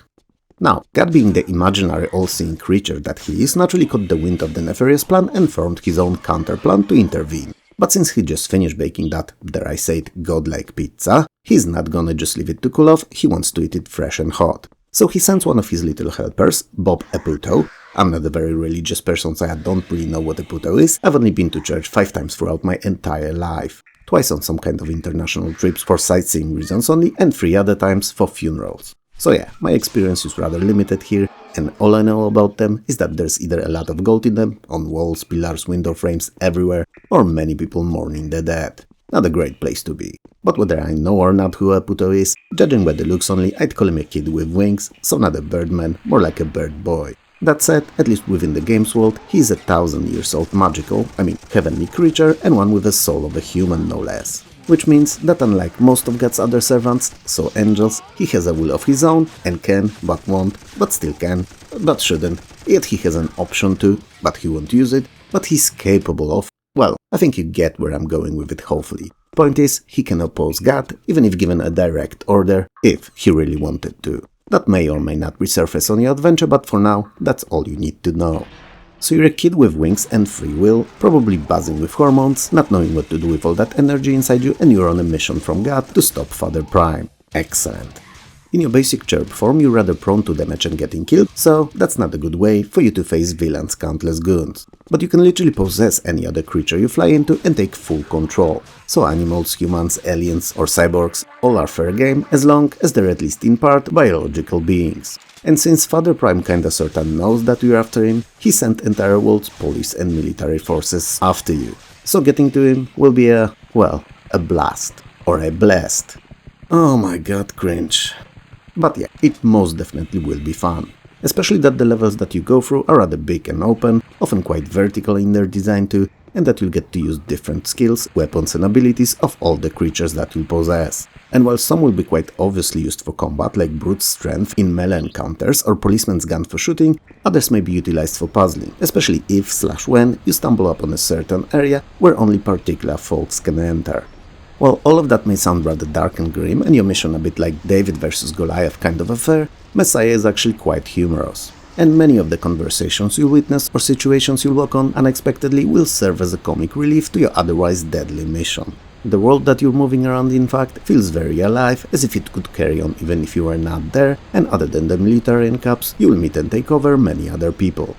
Now, God, being the imaginary all-seeing creature that he is, naturally caught the wind of the nefarious plan and formed his own counterplan to intervene. But since he just finished baking that, dare I say it, godlike pizza, he's not gonna just leave it to cool off, he wants to eat it fresh and hot. So he sends one of his little helpers, Bob Eputo. I'm not a very religious person, so I don't really know what Eputo is. I've only been to church 5 times throughout my entire life. Twice on some kind of international trips for sightseeing reasons only, and 3 other times for funerals. So yeah, my experience is rather limited here, and all I know about them is that there's either a lot of gold in them, on walls, pillars, window frames, everywhere, or many people mourning the dead. Not a great place to be. But whether I know or not who Aputo is, judging by the looks only, I'd call him a kid with wings, so not a birdman, more like a bird boy. That said, at least within the game's world, he is a 1,000 years old magical, heavenly creature, and one with the soul of a human no less. Which means that unlike most of God's other servants, so angels, he has a will of his own, and can, but won't, but still can, but shouldn't, yet he has an option to, but he won't use it, but he's capable of. Well, I think you get where I'm going with it, hopefully. Point is, he can oppose God, even if given a direct order, if he really wanted to. That may or may not resurface on your adventure, but for now, that's all you need to know. So you're a kid with wings and free will, probably buzzing with hormones, not knowing what to do with all that energy inside you, and you're on a mission from God to stop Father Prime. Excellent. In your basic chirp form, you're rather prone to damage and getting killed, so that's not a good way for you to face villains' countless goons. But you can literally possess any other creature you fly into and take full control. So animals, humans, aliens or cyborgs, all are fair game as long as they're at least in part biological beings. And since Father Prime kinda sorta knows that you're after him, he sent entire world's police and military forces after you. So getting to him will be a blast. Or a blast. Oh my god, cringe. But yeah, it most definitely will be fun. Especially that the levels that you go through are rather big and open, often quite vertical in their design too, and that you'll get to use different skills, weapons and abilities of all the creatures that you possess. And while some will be quite obviously used for combat, like brute strength in melee encounters or policeman's gun for shooting, others may be utilized for puzzling, especially if/when you stumble upon a certain area where only particular folks can enter. While all of that may sound rather dark and grim, and your mission a bit like David versus Goliath kind of affair, Messiah is actually quite humorous. And many of the conversations you'll witness or situations you'll walk on unexpectedly will serve as a comic relief to your otherwise deadly mission. The world that you're moving around, in fact, feels very alive, as if it could carry on even if you were not there, and other than the military and cops, you'll meet and take over many other people.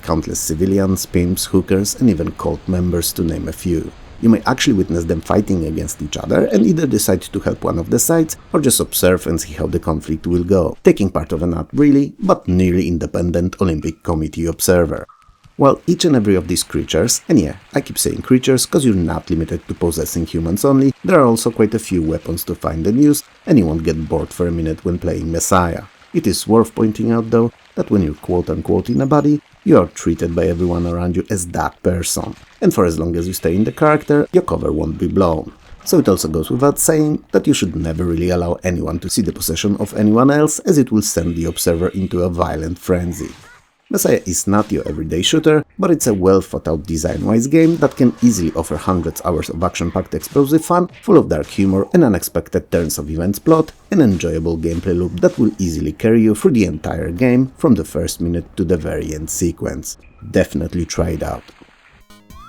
Countless civilians, pimps, hookers, and even cult members, to name a few. You may actually witness them fighting against each other and either decide to help one of the sides or just observe and see how the conflict will go, taking part of a not really, but nearly independent Olympic Committee observer. While each and every of these creatures, and yeah, I keep saying creatures cause you're not limited to possessing humans only, there are also quite a few weapons to find and use, and you won't get bored for a minute when playing Messiah. It is worth pointing out though, that when you're quote-unquote in a body, you are treated by everyone around you as that person, and for as long as you stay in the character, your cover won't be blown. So it also goes without saying that you should never really allow anyone to see the possession of anyone else, as it will send the observer into a violent frenzy. Messiah is not your everyday shooter, but it's a well thought out design-wise game that can easily offer hundreds of hours of action-packed explosive fun, full of dark humor and unexpected turns of events plot, an enjoyable gameplay loop that will easily carry you through the entire game from the first minute to the very end sequence. Definitely try it out.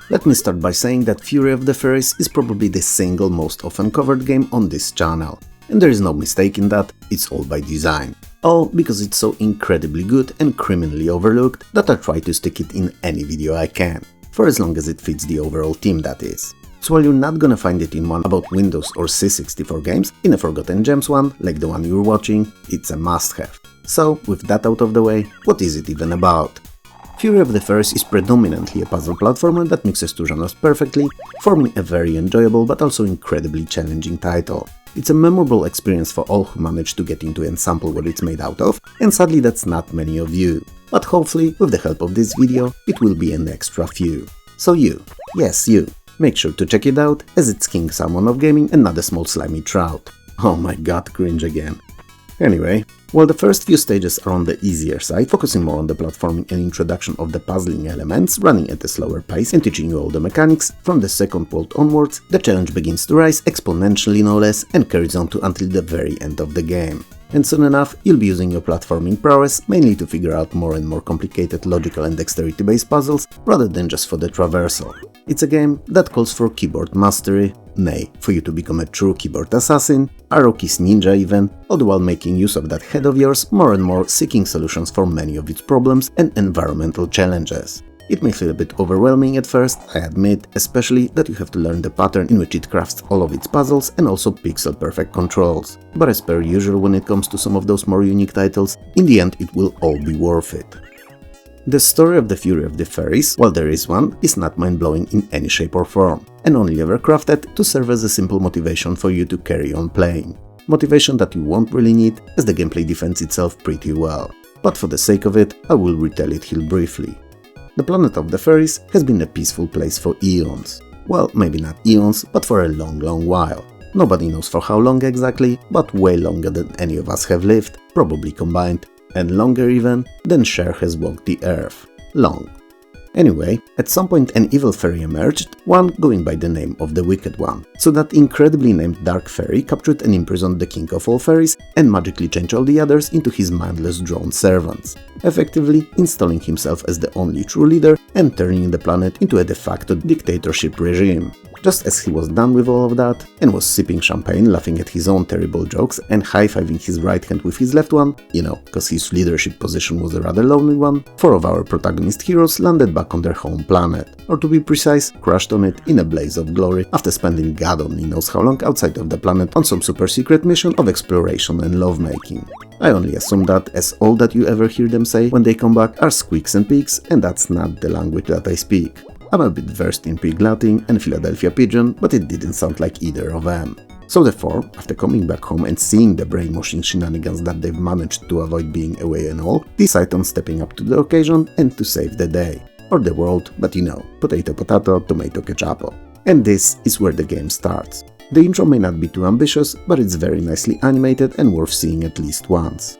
Let me start by saying that Fury of the Fairies is probably the single most often covered game on this channel. And there is no mistake in that, it's all by design. All because it's so incredibly good and criminally overlooked that I try to stick it in any video I can, for as long as it fits the overall theme, that is. So while you're not gonna find it in one about Windows or C64 games, in a Forgotten Gems one, like the one you're watching, it's a must-have. So, with that out of the way, what is it even about? Fury of the Fairies is predominantly a puzzle platformer that mixes two genres perfectly, forming a very enjoyable but also incredibly challenging title. It's a memorable experience for all who manage to get into and sample what it's made out of, and sadly that's not many of you. But hopefully, with the help of this video, it will be an extra few. So you, yes you, make sure to check it out, as it's King Salmon of gaming and not a small slimy trout. Oh my god, cringe again. Anyway, while the first few stages are on the easier side, focusing more on the platforming and introduction of the puzzling elements, running at a slower pace and teaching you all the mechanics, from the second world onwards, the challenge begins to rise exponentially no less and carries on until the very end of the game. And soon enough, you'll be using your platforming prowess mainly to figure out more and more complicated logical and dexterity-based puzzles, rather than just for the traversal. It's a game that calls for keyboard mastery, nay, for you to become a true keyboard assassin, arrow keys ninja even, all the while making use of that head of yours more and more, seeking solutions for many of its problems and environmental challenges. It may feel a bit overwhelming at first, I admit, especially that you have to learn the pattern in which it crafts all of its puzzles and also pixel-perfect controls. But as per usual when it comes to some of those more unique titles, in the end it will all be worth it. The story of the Fury of the Fairies, while there is one, is not mind-blowing in any shape or form, and only ever crafted to serve as a simple motivation for you to carry on playing. Motivation that you won't really need, as the gameplay defends itself pretty well. But for the sake of it, I will retell it here briefly. The planet of the fairies has been a peaceful place for eons. Well, maybe not eons, but for a long while. Nobody knows for how long exactly, but way longer than any of us have lived, probably combined, and longer even than Cher has walked the earth. Long. Anyway, at some point an evil fairy emerged, one going by the name of the Wicked One. So that incredibly named Dark Fairy captured and imprisoned the king of all fairies and magically changed all the others into his mindless drone servants, effectively installing himself as the only true leader and turning the planet into a de facto dictatorship regime. Just as he was done with all of that, and was sipping champagne, laughing at his own terrible jokes and high-fiving his right hand with his left one, cause his leadership position was a rather lonely one, 4 of our protagonist heroes landed back on their home planet, or to be precise, crashed on it in a blaze of glory after spending God only knows how long outside of the planet on some super secret mission of exploration and lovemaking. I only assume that, as all that you ever hear them say when they come back are squeaks and peaks, and that's not the language that I speak. I'm a bit versed in Pig Latin and Philadelphia Pigeon, but it didn't sound like either of them. So therefore, after coming back home and seeing the brainwashing shenanigans that they've managed to avoid being away and all, decide on stepping up to the occasion and to save the day. Or the world, but potato potato, tomato ketchup. And this is where the game starts. The intro may not be too ambitious, but it's very nicely animated and worth seeing at least once.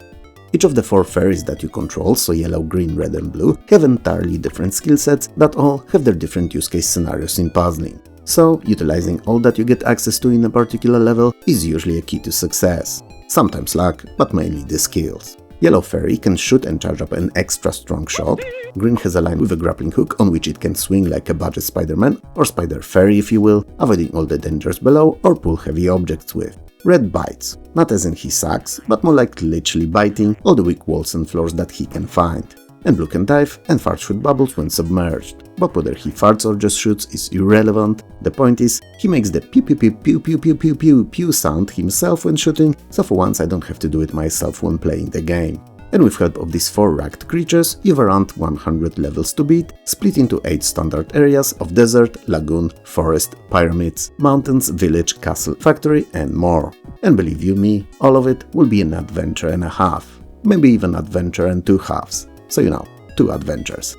Each of the 4 fairies that you control, so yellow, green, red and blue, have entirely different skill sets that all have their different use case scenarios in puzzling. So, utilizing all that you get access to in a particular level is usually a key to success. Sometimes luck, but mainly the skills. Yellow fairy can shoot and charge up an extra strong shot, green has a line with a grappling hook on which it can swing like a budget Spider-Man, or Spider Fairy if you will, avoiding all the dangers below or pull heavy objects with. Red bites, not as in he sucks, but more like literally biting all the weak walls and floors that he can find. And blue can dive and fart shoot bubbles when submerged, but whether he farts or just shoots is irrelevant. The point is, he makes the pew pew pew pew pew pew pew pew pew sound himself when shooting, so for once I don't have to do it myself when playing the game. And with help of these 4 racked creatures, you've around 100 levels to beat, split into 8 standard areas of desert, lagoon, forest, pyramids, mountains, village, castle, factory and more. And believe you me, all of it will be an adventure and a half. Maybe even adventure and 2 halves. So 2 adventures.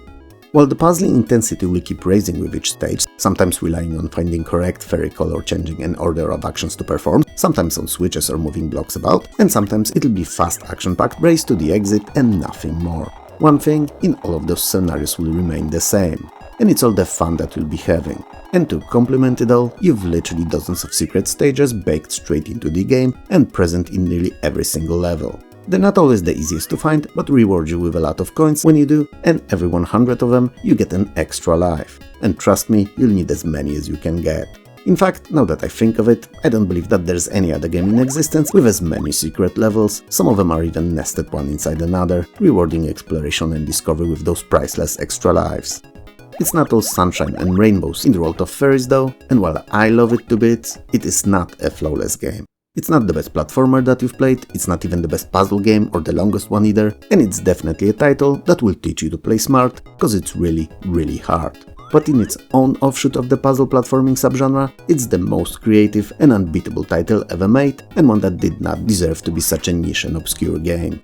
While the puzzling intensity will keep raising with each stage, sometimes relying on finding correct fairy color changing and order of actions to perform, sometimes on switches or moving blocks about, and sometimes it'll be fast action-packed race to the exit and nothing more. One thing in all of those scenarios will remain the same, and it's all the fun that you'll be having. And to complement it all, you've literally dozens of secret stages baked straight into the game and present in nearly every single level. They're not always the easiest to find, but reward you with a lot of coins when you do, and every 100 of them you get an extra life. And trust me, you'll need as many as you can get. In fact, now that I think of it, I don't believe that there's any other game in existence with as many secret levels. Some of them are even nested one inside another, rewarding exploration and discovery with those priceless extra lives. It's not all sunshine and rainbows in the world of fairies though, and while I love it to bits, it is not a flawless game. It's not the best platformer that you've played, it's not even the best puzzle game or the longest one either, and it's definitely a title that will teach you to play smart, cause it's really hard. But in its own offshoot of the puzzle platforming subgenre, it's the most creative and unbeatable title ever made, and one that did not deserve to be such a niche and obscure game.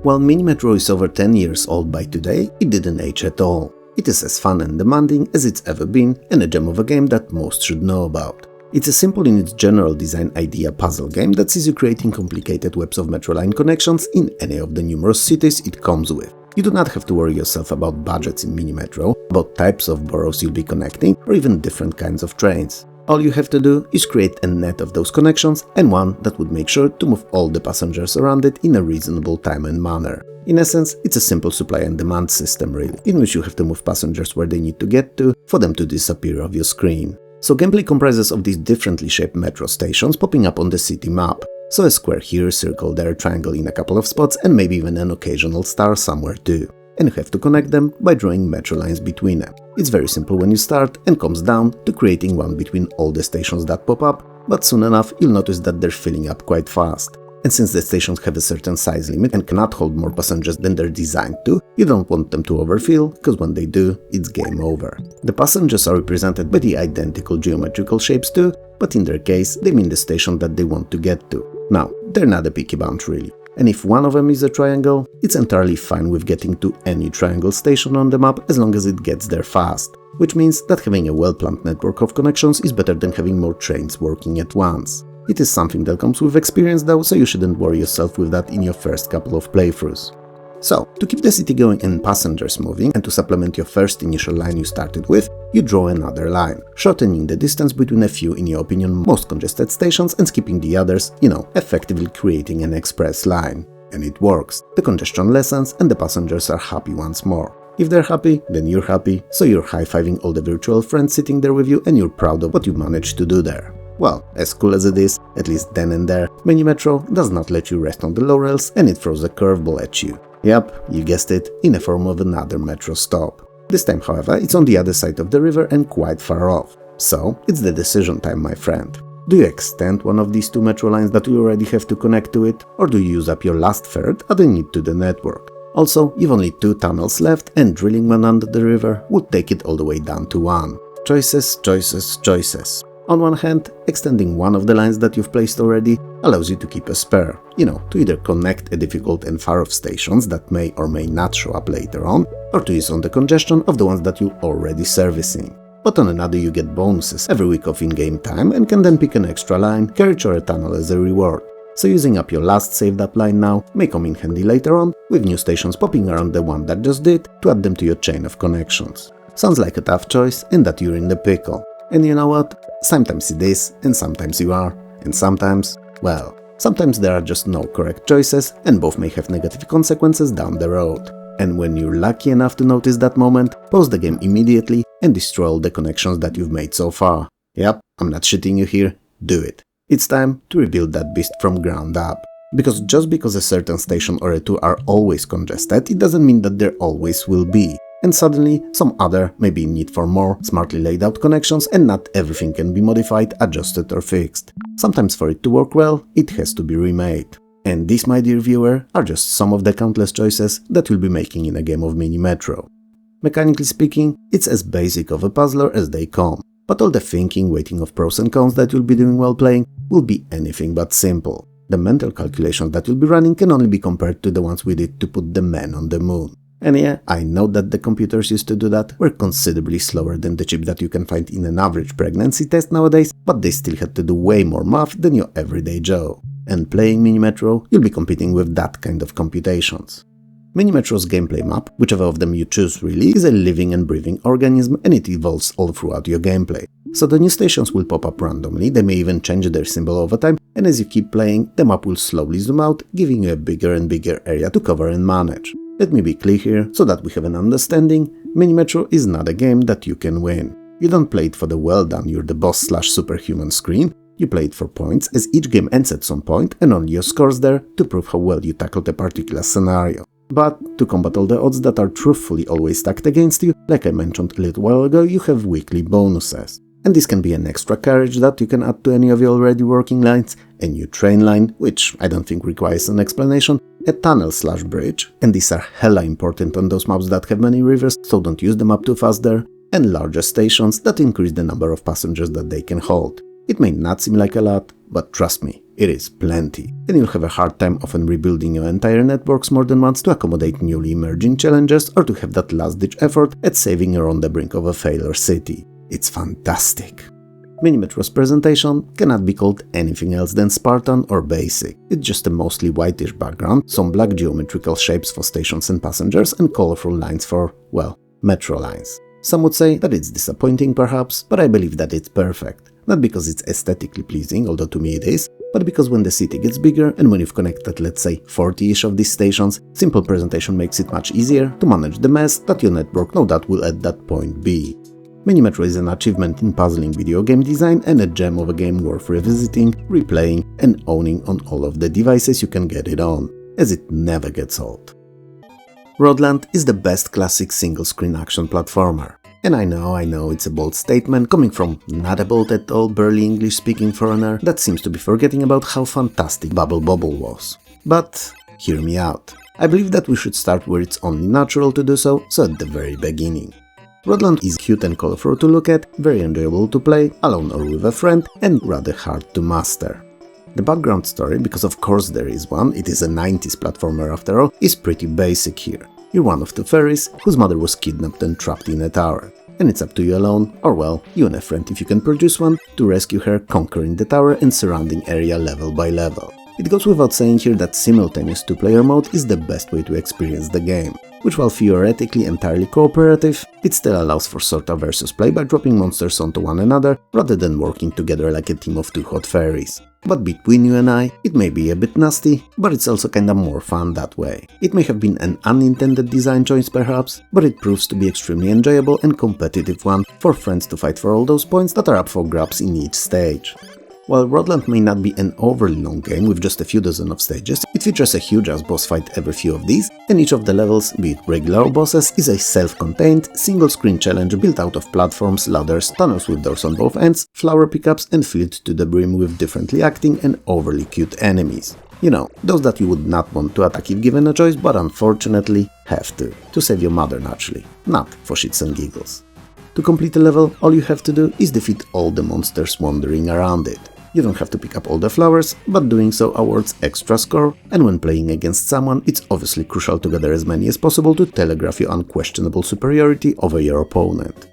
While Mini-Metro is over 10 years old by today, it didn't age at all. It is as fun and demanding as it's ever been, and a gem of a game that most should know about. It's a simple in its general design idea puzzle game that sees you creating complicated webs of metro line connections in any of the numerous cities it comes with. You do not have to worry yourself about budgets in Mini-Metro, about types of boroughs you'll be connecting, or even different kinds of trains. All you have to do is create a net of those connections and one that would make sure to move all the passengers around it in a reasonable time and manner. In essence, it's a simple supply and demand system really, in which you have to move passengers where they need to get to for them to disappear off your screen. So gameplay comprises of these differently shaped metro stations popping up on the city map. So a square here, circle there, triangle in a couple of spots and maybe even an occasional star somewhere too. and you have to connect them by drawing metro lines between them. It's very simple when you start and comes down to creating one between all the stations that pop up, but soon enough you'll notice that they're filling up quite fast. And since the stations have a certain size limit and cannot hold more passengers than they're designed to, you don't want them to overfill, because when they do, it's game over. The passengers are represented by the identical geometrical shapes too, but in their case, they mean the station that they want to get to. Now, they're not a picky bunch really. And if one of them is a triangle, it's entirely fine with getting to any triangle station on the map as long as it gets there fast. Which means that having a well-planned network of connections is better than having more trains working at once. It is something that comes with experience though, so you shouldn't worry yourself with that in your first couple of playthroughs. So, to keep the city going and passengers moving, and to supplement your first initial line you started with, you draw another line, shortening the distance between a few, in your opinion, most congested stations and skipping the others, effectively creating an express line. And it works. The congestion lessens and the passengers are happy once more. If they're happy, then you're happy, so you're high-fiving all the virtual friends sitting there with you and you're proud of what you managed to do there. Well, as cool as it is, at least then and there, Mini-Metro does not let you rest on the laurels and it throws a curveball at you. Yep, you guessed it, in the form of another metro stop. This time, however, it's on the other side of the river and quite far off. So, it's the decision time, my friend. Do you extend one of these two metro lines that you already have to connect to it, or do you use up your last third adding it to the network? Also, you've only 2 tunnels left and drilling one under the river would take it all the way down to 1. Choices, choices, choices. On one hand, extending one of the lines that you've placed already allows you to keep a spare, to either connect a difficult and far-off stations that may or may not show up later on, or to use on the congestion of the ones that you're already servicing. But on another you get bonuses every week of in-game time and can then pick an extra line, carriage or a tunnel as a reward. So using up your last saved up line now may come in handy later on, with new stations popping around the one that just did to add them to your chain of connections. Sounds like a tough choice and that you're in the pickle. And you know what? Sometimes it is, and sometimes you are, and sometimes, well, sometimes there are just no correct choices, and both may have negative consequences down the road. And when you're lucky enough to notice that moment, pause the game immediately and destroy all the connections that you've made so far. Yep, I'm not shitting you here, do it. It's time to rebuild that beast from ground up. Because just because a certain station or a two are always congested, it doesn't mean that there always will be. And suddenly, some other may be in need for more smartly laid out connections and not everything can be modified, adjusted or fixed. Sometimes for it to work well, it has to be remade. And these, my dear viewer, are just some of the countless choices that you'll be making in a game of Mini-Metro. Mechanically speaking, it's as basic of a puzzler as they come, but all the thinking, weighting of pros and cons that you'll be doing while playing will be anything but simple. The mental calculations that you'll be running can only be compared to the ones we did to put the man on the moon. And yeah, I know that the computers used to do that were considerably slower than the chip that you can find in an average pregnancy test nowadays, but they still had to do way more math than your everyday Joe. And playing Mini-Metro, you'll be competing with that kind of computations. Mini-Metro's gameplay map, whichever of them you choose really, is a living and breathing organism and it evolves all throughout your gameplay. So the new stations will pop up randomly, they may even change their symbol over time, and as you keep playing, the map will slowly zoom out, giving you a bigger and bigger area to cover and manage. Let me be clear here, so that we have an understanding, Mini-Metro is not a game that you can win. You don't play it for the well done you're the boss / superhuman screen, you play it for points as each game ends at some point and only your scores there to prove how well you tackled a particular scenario. But to combat all the odds that are truthfully always stacked against you, like I mentioned a little while ago, you have weekly bonuses. And this can be an extra carriage that you can add to any of your already working lines, a new train line, which I don't think requires an explanation, a tunnel / bridge, and these are hella important on those maps that have many rivers, so don't use them up too fast there, and larger stations that increase the number of passengers that they can hold. It may not seem like a lot, but trust me, it is plenty, and you'll have a hard time often rebuilding your entire networks more than once to accommodate newly emerging challengers or to have that last-ditch effort at saving you're on the brink of a failure city. It's fantastic. Mini-Metro's presentation cannot be called anything else than Spartan or basic. It's just a mostly whitish background, some black geometrical shapes for stations and passengers, and colorful lines for, well, metro lines. Some would say that it's disappointing perhaps, but I believe that it's perfect. Not because it's aesthetically pleasing, although to me it is, but because when the city gets bigger and when you've connected, let's say, 40-ish of these stations, simple presentation makes it much easier to manage the mess that your network no doubt will at that point be. Mini-Metro is an achievement in puzzling video game design and a gem of a game worth revisiting, replaying, and owning on all of the devices you can get it on, as it never gets old. Rodland is the best classic single-screen action platformer. And I know it's a bold statement coming from not a bold at all burly English-speaking foreigner that seems to be forgetting about how fantastic Bubble Bobble was. But hear me out. I believe that we should start where it's only natural to do so at the very beginning. Rodland is cute and colorful to look at, very enjoyable to play, alone or with a friend, and rather hard to master. The background story, because of course there is one, it is a 90s platformer after all, is pretty basic here. You're one of two fairies whose mother was kidnapped and trapped in a tower. And it's up to you alone, or well, you and a friend if you can produce one, to rescue her, conquering the tower and surrounding area level by level. It goes without saying here that simultaneous two-player mode is the best way to experience the game, which while theoretically entirely cooperative, it still allows for sorta versus play by dropping monsters onto one another rather than working together like a team of two hot fairies. But between you and I, it may be a bit nasty, but it's also kinda more fun that way. It may have been an unintended design choice perhaps, but it proves to be extremely enjoyable and competitive one for friends to fight for all those points that are up for grabs in each stage. While Rodland may not be an overly long game with just a few dozen of stages, it features a huge-ass boss fight every few of these, and each of the levels, be it regular or bosses, is a self-contained, single-screen challenge built out of platforms, ladders, tunnels with doors on both ends, flower pickups, and filled to the brim with differently acting and overly cute enemies. You know, those that you would not want to attack if given a choice, but unfortunately have to save your mother naturally, not for shits and giggles. To complete a level, all you have to do is defeat all the monsters wandering around it. You don't have to pick up all the flowers, but doing so awards extra score, and when playing against someone, it's obviously crucial to gather as many as possible to telegraph your unquestionable superiority over your opponent.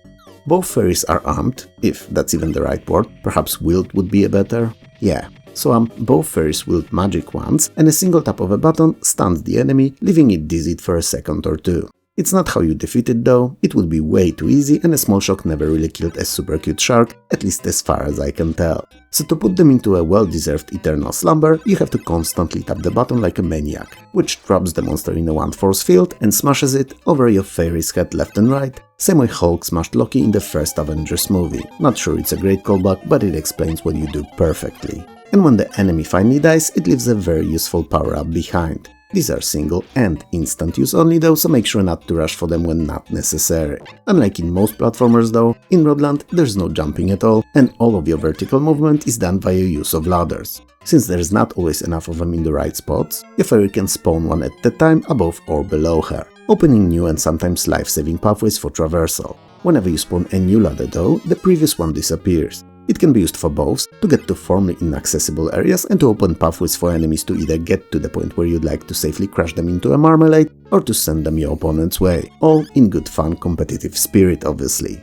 Both fairies are armed, if that's even the right word, perhaps wield would be a better. Yeah, so both fairies wield magic wands, and a single tap of a button stuns the enemy, leaving it dizzied for a second or two. It's not how you defeat it though, it would be way too easy and a small shock never really killed a super cute shark, at least as far as I can tell. So to put them into a well-deserved eternal slumber, you have to constantly tap the button like a maniac, which traps the monster in a one force field and smashes it over your fairy's head left and right, same way Hulk smashed Loki in the first Avengers movie. Not sure it's a great callback, but it explains what you do perfectly. And when the enemy finally dies, it leaves a very useful power-up behind. These are single and instant use only though, so make sure not to rush for them when not necessary. Unlike in most platformers though, in Rodland there's no jumping at all, and all of your vertical movement is done via use of ladders. Since there's not always enough of them in the right spots, your fairy can spawn one at a time above or below her, opening new and sometimes life-saving pathways for traversal. Whenever you spawn a new ladder though, the previous one disappears. It can be used for both, to get to formerly inaccessible areas and to open pathways for enemies to either get to the point where you'd like to safely crash them into a marmalade, or to send them your opponent's way, all in good fun competitive spirit obviously.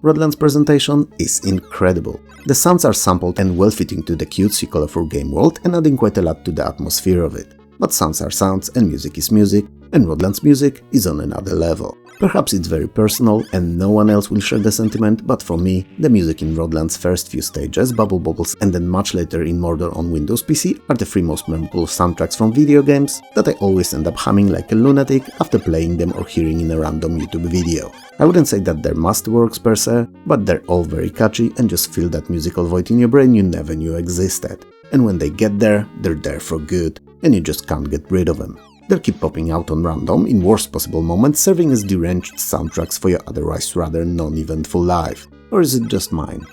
Rodland's presentation is incredible. The sounds are sampled and well-fitting to the cutesy colorful game world and adding quite a lot to the atmosphere of it. But sounds are sounds and music is music, and Rodland's music is on another level. Perhaps it's very personal and no one else will share the sentiment, but for me, the music in Rodland's first few stages, Bubble Bobbles and then much later in Murder on Windows PC are the three most memorable soundtracks from video games that I always end up humming like a lunatic after playing them or hearing in a random YouTube video. I wouldn't say that they're masterworks per se, but they're all very catchy and just fill that musical void in your brain you never knew existed. And when they get there, they're there for good, and you just can't get rid of them. They'll keep popping out on random, in worst possible moments, serving as deranged soundtracks for your otherwise rather non-eventful life. Or is it just mine?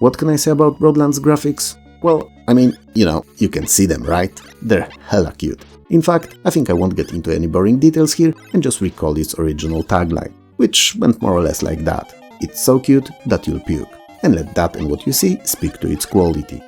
What can I say about Rodland's graphics? Well, I mean, you can see them, right? They're hella cute. In fact, I think I won't get into any boring details here and just recall its original tagline, which went more or less like that. It's so cute that you'll puke. And let that and what you see speak to its quality.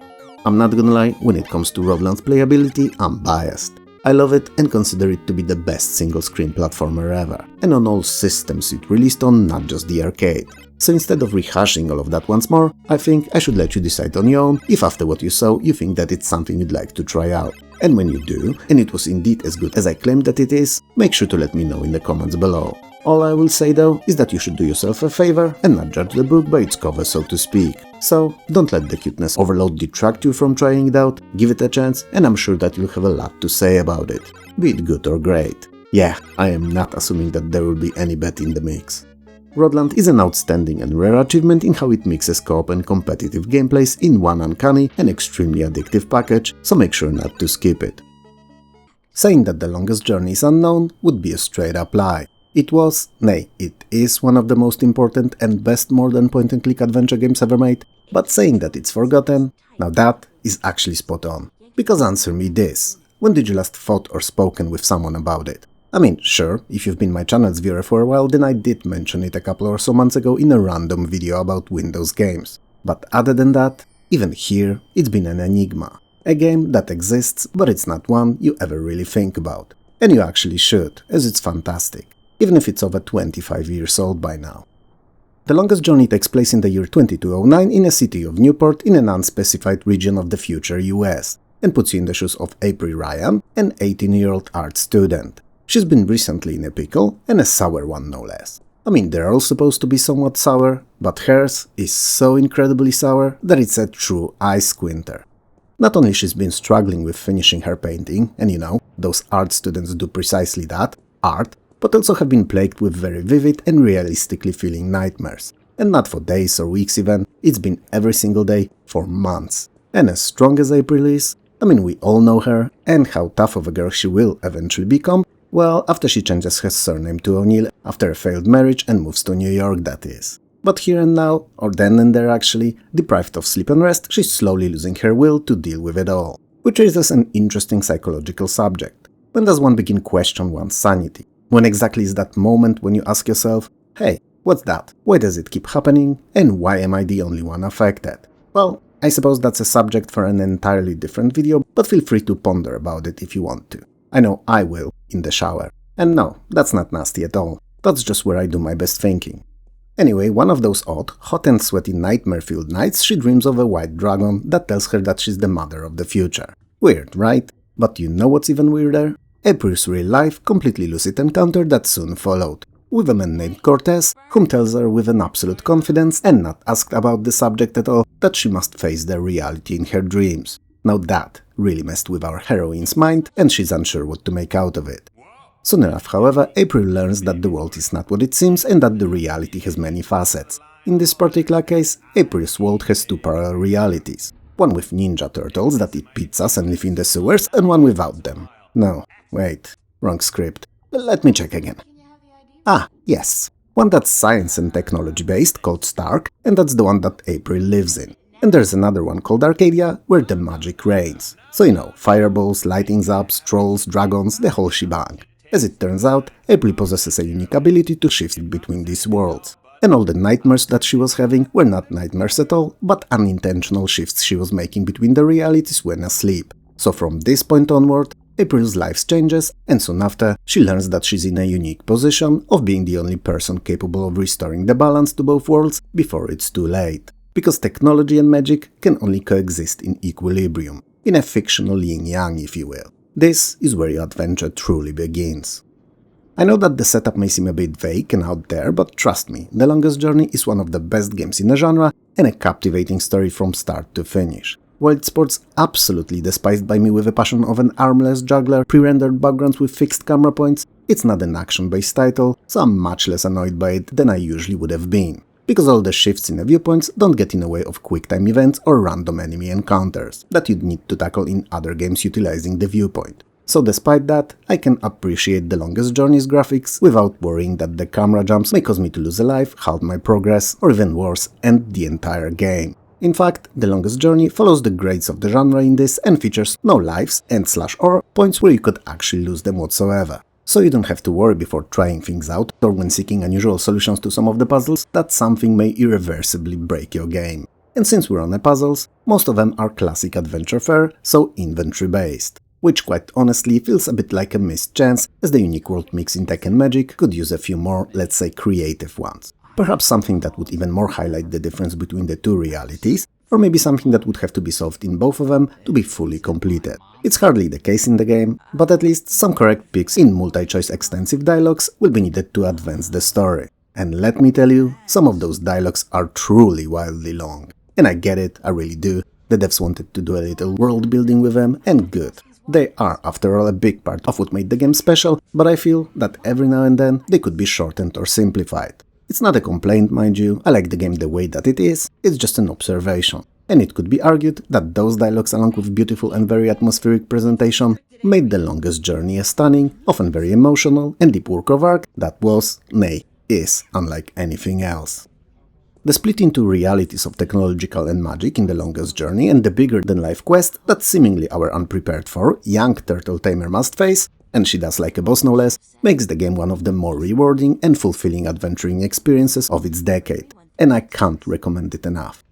I'm not gonna lie, when it comes to Rodland's playability, I'm biased. I love it and consider it to be the best single-screen platformer ever, and on all systems it released on, not just the arcade. So instead of rehashing all of that once more, I think I should let you decide on your own if after what you saw you think that it's something you'd like to try out. And when you do, and it was indeed as good as I claimed that it is, make sure to let me know in the comments below. All I will say though is that you should do yourself a favor and not judge the book by its cover, so to speak. So don't let the cuteness overload detract you from trying it out, give it a chance, and I'm sure that you'll have a lot to say about it, be it good or great. Yeah, I am not assuming that there will be any bet in the mix. Rodland is an outstanding and rare achievement in how it mixes co-op and competitive gameplays in one uncanny and extremely addictive package, so make sure not to skip it. Saying that The Longest Journey is unknown would be a straight-up lie. It was, nay, it is one of the most important and best modern point-and-click adventure games ever made, but saying that it's forgotten, now that is actually spot on. Because answer me this, when did you last thought or spoken with someone about it? I mean, sure, if you've been my channel's viewer for a while, then I did mention it a couple or so months ago in a random video about Windows games. But other than that, even here, it's been an enigma. A game that exists, but it's not one you ever really think about. And you actually should, as it's fantastic, even if it's over 25 years old by now. The Longest Journey takes place in the year 2209 in a city of Newport in an unspecified region of the future US, and puts you in the shoes of April Ryan, an 18-year-old art student. She's been recently in a pickle, and a sour one no less. I mean, they're all supposed to be somewhat sour, but hers is so incredibly sour that it's a true eye squinter. Not only she's been struggling with finishing her painting, and you know, those art students do precisely that, art, but also have been plagued with very vivid and realistically feeling nightmares. And not for days or weeks even, it's been every single day for months. And as strong as April is, I mean, we all know her, and how tough of a girl she will eventually become, well, after she changes her surname to O'Neill after a failed marriage and moves to New York, that is. But here and now, or then and there actually, deprived of sleep and rest, she's slowly losing her will to deal with it all. Which raises an interesting psychological subject. When does one begin question one's sanity? When exactly is that moment when you ask yourself, hey, what's that? Why does it keep happening? And why am I the only one affected? Well, I suppose that's a subject for an entirely different video, but feel free to ponder about it if you want to. I know I will, in the shower. And no, that's not nasty at all. That's just where I do my best thinking. Anyway, one of those odd, hot and sweaty nightmare-filled nights she dreams of a white dragon that tells her that she's the mother of the future. Weird, right? But you know what's even weirder? April's real-life, completely lucid encounter that soon followed, with a man named Cortez, whom tells her with an absolute confidence, and not asked about the subject at all, that she must face the reality in her dreams. Now that really messed with our heroine's mind, and she's unsure what to make out of it. Soon enough, however, April learns that the world is not what it seems and that the reality has many facets. In this particular case, April's world has two parallel realities. One with ninja turtles that eat pizzas and live in the sewers, and one without them. No, wait, wrong script. Let me check again. Ah, yes. One that's science and technology based, called Stark, and that's the one that April lives in. And there's another one called Arcadia, where the magic reigns. So you know, fireballs, lightings ups, trolls, dragons, the whole shebang. As it turns out, April possesses a unique ability to shift between these worlds. And all the nightmares that she was having were not nightmares at all, but unintentional shifts she was making between the realities when asleep. So from this point onward, April's life changes, and soon after, she learns that she's in a unique position of being the only person capable of restoring the balance to both worlds before it's too late. Because technology and magic can only coexist in equilibrium, in a fictional yin-yang if you will. This is where your adventure truly begins. I know that the setup may seem a bit vague and out there, but trust me, The Longest Journey is one of the best games in the genre and a captivating story from start to finish. While it sports absolutely despised by me with a passion of an armless juggler, pre-rendered backgrounds with fixed camera points, it's not an action-based title, so I'm much less annoyed by it than I usually would have been. Because all the shifts in the viewpoints don't get in the way of quick-time events or random enemy encounters that you'd need to tackle in other games utilizing the viewpoint. So despite that, I can appreciate The Longest Journey's graphics without worrying that the camera jumps may cause me to lose a life, halt my progress, or even worse, end the entire game. In fact, The Longest Journey follows the grades of the genre in this and features no lives and/or points where you could actually lose them whatsoever. So you don't have to worry before trying things out or when seeking unusual solutions to some of the puzzles that something may irreversibly break your game. And since we're on the puzzles, most of them are classic adventure fare, so inventory based. Which quite honestly feels a bit like a missed chance, as the unique world mix in tech and magic could use a few more, let's say, creative ones. Perhaps something that would even more highlight the difference between the two realities, or maybe something that would have to be solved in both of them to be fully completed. It's hardly the case in the game, but at least some correct picks in multi-choice extensive dialogues will be needed to advance the story. And let me tell you, some of those dialogues are truly wildly long. And I get it, I really do. The devs wanted to do a little world building with them, and good. They are, after all, a big part of what made the game special, but I feel that every now and then they could be shortened or simplified. It's not a complaint, mind you, I like the game the way that it is, it's just an observation. and it could be argued that those dialogues along with beautiful and very atmospheric presentation made The Longest Journey a stunning, often very emotional and deep work of art that was, nay, is unlike anything else. The split into realities of technological and magic in The Longest Journey and the bigger-than-life quest that seemingly our unprepared for young turtle tamer must face, and she does like a boss no less, makes the game one of the more rewarding and fulfilling adventuring experiences of its decade, and I can't recommend it enough.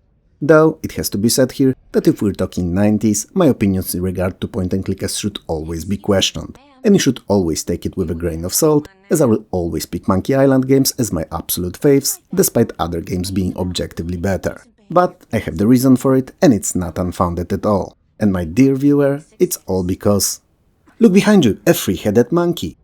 Though, it has to be said here that if we're talking 90s, my opinions in regard to point-and-clickers should always be questioned, and you should always take it with a grain of salt, as I will always pick Monkey Island games as my absolute faves, despite other games being objectively better. But I have the reason for it, and it's not unfounded at all. And my dear viewer, it's all because... Look behind you, a three-headed monkey!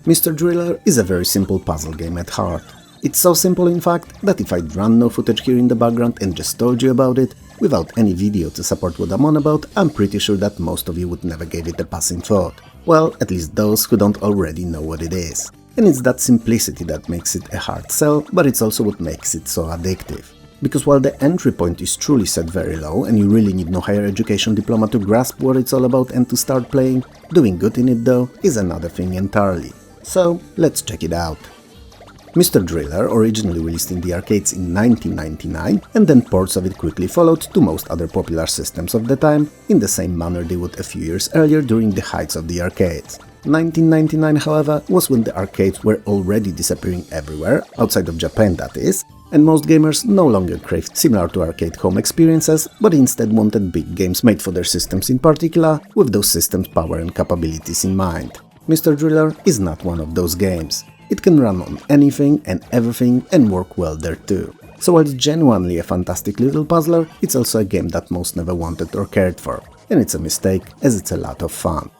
Mr. Driller is a very simple puzzle game at heart. It's so simple in fact that if I'd run no footage here in the background and just told you about it, without any video to support what I'm on about, I'm pretty sure that most of you would never give it a passing thought. Well, at least those who don't already know what it is. And it's that simplicity that makes it a hard sell, but it's also what makes it so addictive. Because while the entry point is truly set very low and you really need no higher education diploma to grasp what it's all about and to start playing, doing good in it though is another thing entirely. So, let's check it out. Mr. Driller originally released in the arcades in 1999, and then ports of it quickly followed to most other popular systems of the time, in the same manner they would a few years earlier during the heights of the arcades. 1999, however, was when the arcades were already disappearing everywhere, outside of Japan that is, and most gamers no longer craved similar to arcade home experiences, but instead wanted big games made for their systems in particular, with those systems' power and capabilities in mind. Mr. Driller is not one of those games. It can run on anything and everything and work well there too. So while it's genuinely a fantastic little puzzler, it's also a game that most never wanted or cared for. And it's a mistake, as it's a lot of fun.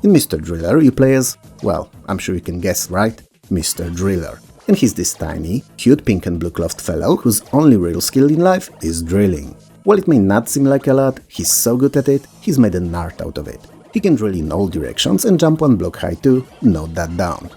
In Mr. Driller you play as, well, I'm sure you can guess, right? Mr. Driller. And he's this tiny, cute pink and blue clothed fellow whose only real skill in life is drilling. While it may not seem like a lot, he's so good at it, he's made an art out of it. He can drill in all directions and jump one block high too, note that down.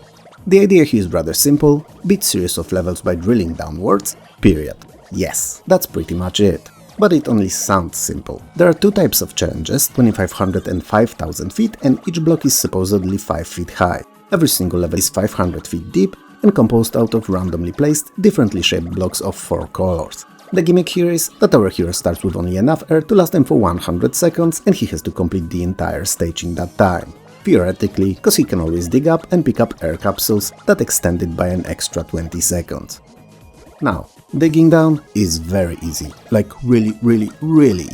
The idea here is rather simple, beat series of levels by drilling downwards, period. Yes, that's pretty much it. But it only sounds simple. There are two types of challenges, 2500 and 5000 feet, and each block is supposedly 5 feet high. Every single level is 500 feet deep and composed out of randomly placed, differently shaped blocks of 4 colors. The gimmick here is that our hero starts with only enough air to last him for 100 seconds and he has to complete the entire stage in that time. Theoretically, cause he can always dig up and pick up air capsules that extend it by an extra 20 seconds. Now, digging down is very easy, like really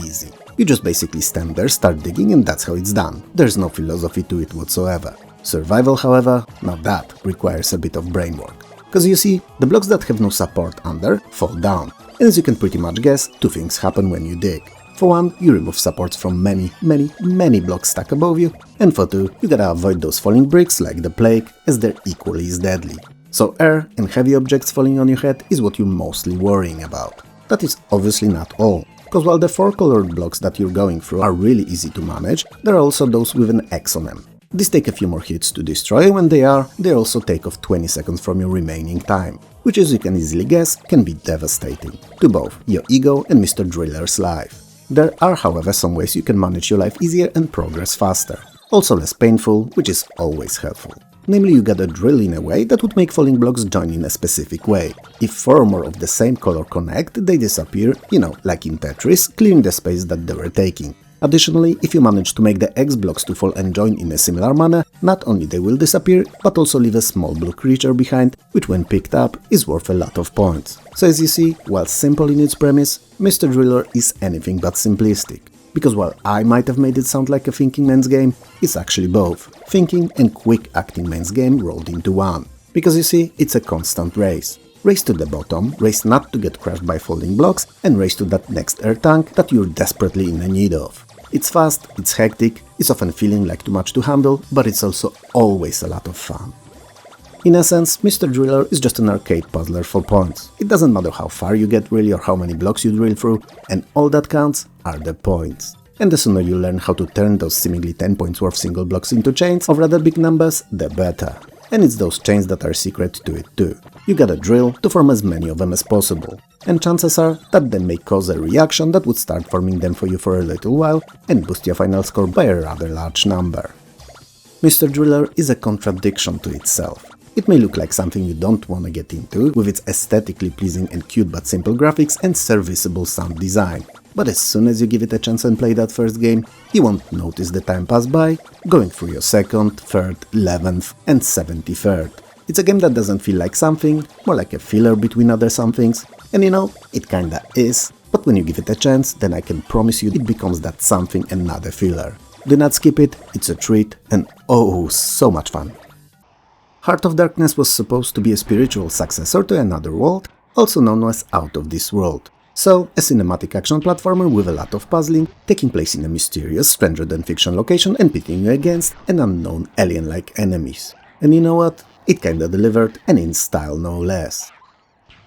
easy. You just basically stand there, start digging and that's how it's done. There's no philosophy to it whatsoever. Survival, however, now that requires a bit of brain work. Cause you see, the blocks that have no support under fall down, and as you can pretty much guess, two things happen when you dig. For one, you remove supports from many blocks stacked above you, and for two, you gotta avoid those falling bricks like the plague, as they're equally as deadly. So air and heavy objects falling on your head is what you're mostly worrying about. That is obviously not all, cause while the 4 colored blocks that you're going through are really easy to manage, there are also those with an X on them. These take a few more hits to destroy, when they also take off 20 seconds from your remaining time, which as you can easily guess, can be devastating to both your ego and Mr. Driller's life. There are, however, some ways you can manage your life easier and progress faster, also less painful, which is always helpful. Namely, you gotta drill in a way that would make falling blocks join in a specific way. If 4 or more of the same color connect, they disappear, like in Tetris, clearing the space that they were taking. Additionally, if you manage to make the X blocks to fall and join in a similar manner, not only they will disappear, but also leave a small blue creature behind, which when picked up is worth a lot of points. So as you see, while simple in its premise, Mr. Driller is anything but simplistic. Because while I might have made it sound like a thinking man's game, it's actually both. Thinking and quick acting man's game rolled into one. Because you see, it's a constant race. Race to the bottom, race not to get crushed by falling blocks, and race to that next air tank that you're desperately in need of. It's fast, it's hectic, it's often feeling like too much to handle, but it's also always a lot of fun. In essence, Mr. Driller is just an arcade puzzler for points. It doesn't matter how far you get really or how many blocks you drill through, and all that counts are the points. And the sooner you learn how to turn those seemingly 10 points worth single blocks into chains of rather big numbers, the better. And it's those chains that are secret to it too. You gotta drill to form as many of them as possible. and chances are that they may cause a reaction that would start farming them for you for a little while and boost your final score by a rather large number. Mr. Driller is a contradiction to itself. It may look like something you don't want to get into, with its aesthetically pleasing and cute but simple graphics and serviceable sound design. But as soon as you give it a chance and play that first game, you won't notice the time pass by, going through your 2nd, 3rd, 11th and 73rd. It's a game that doesn't feel like something, more like a filler between other somethings, and you know, it kinda is, but when you give it a chance, then I can promise you it becomes that something and not a filler. Do not skip it, it's a treat, and oh, so much fun. Heart of Darkness was supposed to be a spiritual successor to Another World, also known as Out of This World. So, a cinematic action platformer with a lot of puzzling, taking place in a mysterious, stranger-than-fiction location and pitting you against an unknown alien-like enemies. And you know what? It kinda delivered, and in style no less.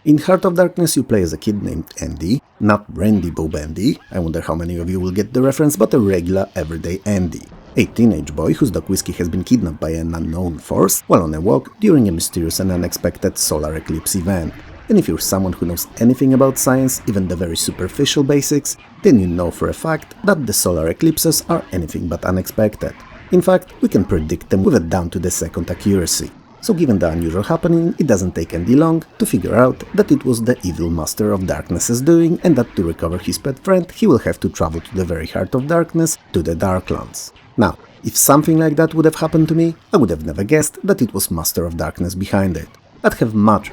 In Heart of Darkness you play as a kid named Andy, not Randy Bob Andy, I wonder how many of you will get the reference, but a regular everyday Andy. A teenage boy whose dog Whiskey has been kidnapped by an unknown force while on a walk during a mysterious and unexpected solar eclipse event. And if you're someone who knows anything about science, even the very superficial basics, then you know for a fact that the solar eclipses are anything but unexpected. In fact, we can predict them with a down-to-the-second accuracy. So given the unusual happening, it doesn't take Andy long to figure out that it was the evil Master of Darkness's doing and that to recover his pet friend, he will have to travel to the very heart of darkness, to the Darklands. Now, if something like that would have happened to me, I would have never guessed that it was Master of Darkness behind it. I'd have much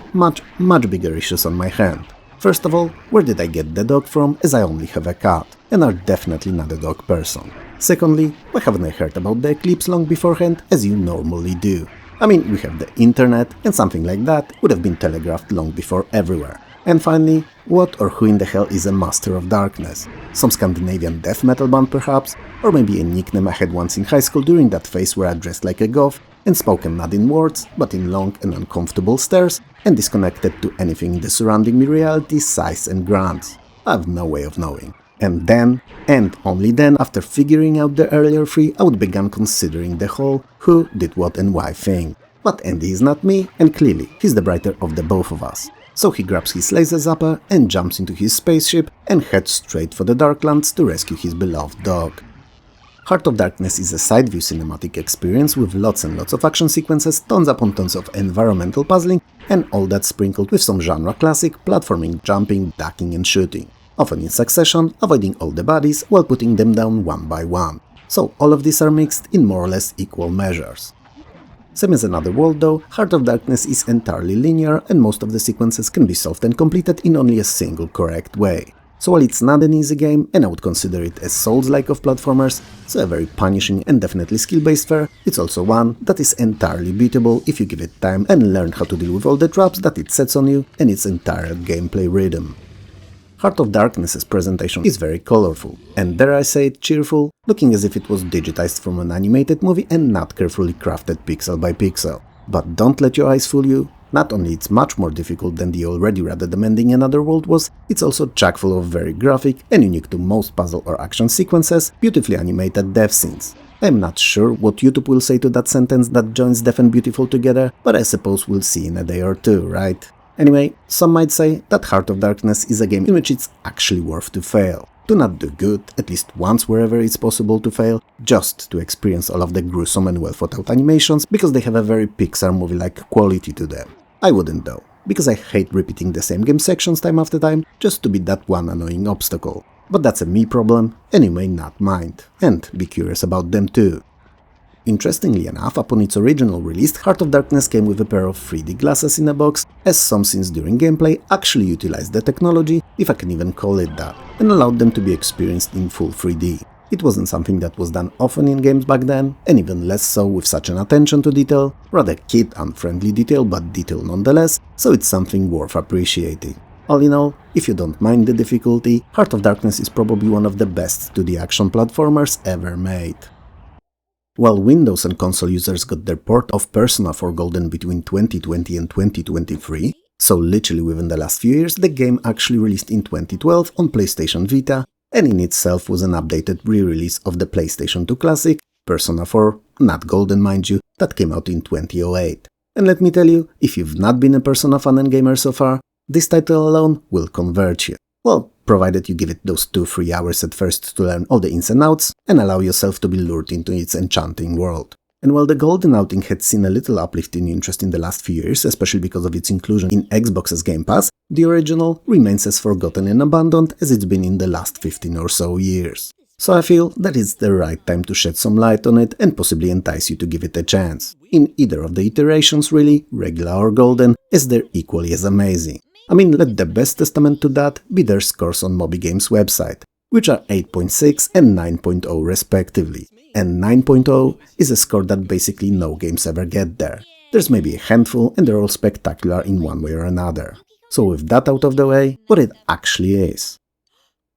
bigger issues on my hand. First of all, where did I get the dog from, as I only have a cat, and are definitely not a dog person. Secondly, why haven't I heard about the eclipse long beforehand, as you normally do? I mean, we have the internet, and something like that would have been telegraphed long before everywhere. And finally, what or who in the hell is a Master of Darkness? Some Scandinavian death metal band perhaps? Or maybe a nickname I had once in high school during that phase where I dressed like a goth and spoken not in words, but in long and uncomfortable stares, and disconnected to anything in the surrounding me reality, sighs and grunts. I have no way of knowing. And then, and only then, after figuring out the earlier three, I would begin considering the whole who, did what and why thing. But Andy is not me, and clearly he's the brighter of the both of us. So he grabs his laser zapper and jumps into his spaceship and heads straight for the Darklands to rescue his beloved dog. Heart of Darkness is a side-view cinematic experience with lots and lots of action sequences, tons upon tons of environmental puzzling, and all that sprinkled with some genre classic platforming, jumping, ducking and shooting, often in succession, avoiding all the bodies while putting them down one by one. So all of these are mixed in more or less equal measures. Same as Another World though, Heart of Darkness is entirely linear and most of the sequences can be solved and completed in only a single correct way. So while it's not an easy game, and I would consider it a Souls-like of platformers, so a very punishing and definitely skill-based fare, it's also one that is entirely beatable if you give it time and learn how to deal with all the traps that it sets on you and its entire gameplay rhythm. Heart of Darkness's presentation is very colorful, and dare I say it cheerful, looking as if it was digitized from an animated movie and not carefully crafted pixel by pixel. But don't let your eyes fool you. Not only it's much more difficult than the already rather demanding Another World was, it's also chock full of very graphic and unique to most puzzle or action sequences, beautifully animated death scenes. I'm not sure what YouTube will say to that sentence that joins death and beautiful together, but I suppose we'll see in a day or two, right? Anyway, some might say that Heart of Darkness is a game in which it's actually worth to fail. Do not do good, at least once wherever it's possible to fail, just to experience all of the gruesome and well thought out animations, because they have a very Pixar movie-like quality to them. I wouldn't though, because I hate repeating the same game sections time after time, just to beat that one annoying obstacle. But that's a me problem, and you may not mind, and be curious about them too. Interestingly enough, upon its original release, Heart of Darkness came with a pair of 3D glasses in a box, as some scenes during gameplay actually utilized the technology, if I can even call it that, and allowed them to be experienced in full 3D. It wasn't something that was done often in games back then, and even less so with such an attention to detail, rather kid-unfriendly detail, but detail nonetheless, so it's something worth appreciating. All in all, if you don't mind the difficulty, Heart of Darkness is probably one of the best 2D action platformers ever made. While Windows and console users got their port of Persona 4 Golden between 2020 and 2023, so literally within the last few years, the game actually released in 2012 on PlayStation Vita, and in itself was an updated re-release of the PlayStation 2 classic, Persona 4, not Golden mind you, that came out in 2008. And let me tell you, if you've not been a Persona fan and gamer so far, This title alone will convert you. Well, provided you give it those 2-3 hours at first to learn all the ins and outs and allow yourself to be lured into its enchanting world. And while the Golden Outing had seen a little uplift in interest in the last few years, especially because of its inclusion in Xbox's Game Pass, the original remains as forgotten and abandoned as it's been in the last 15 or so years. So I feel that it's the right time to shed some light on it and possibly entice you to give it a chance. In either of the iterations really, regular or golden, as they're equally as amazing. I mean, let the best testament to that be their scores on MobyGames' website, which are 8.6 and 9.0 respectively. And 9.0 is a score that basically no games ever get there. There's maybe a handful and they're all spectacular in one way or another. So with that out of the way, what it actually is.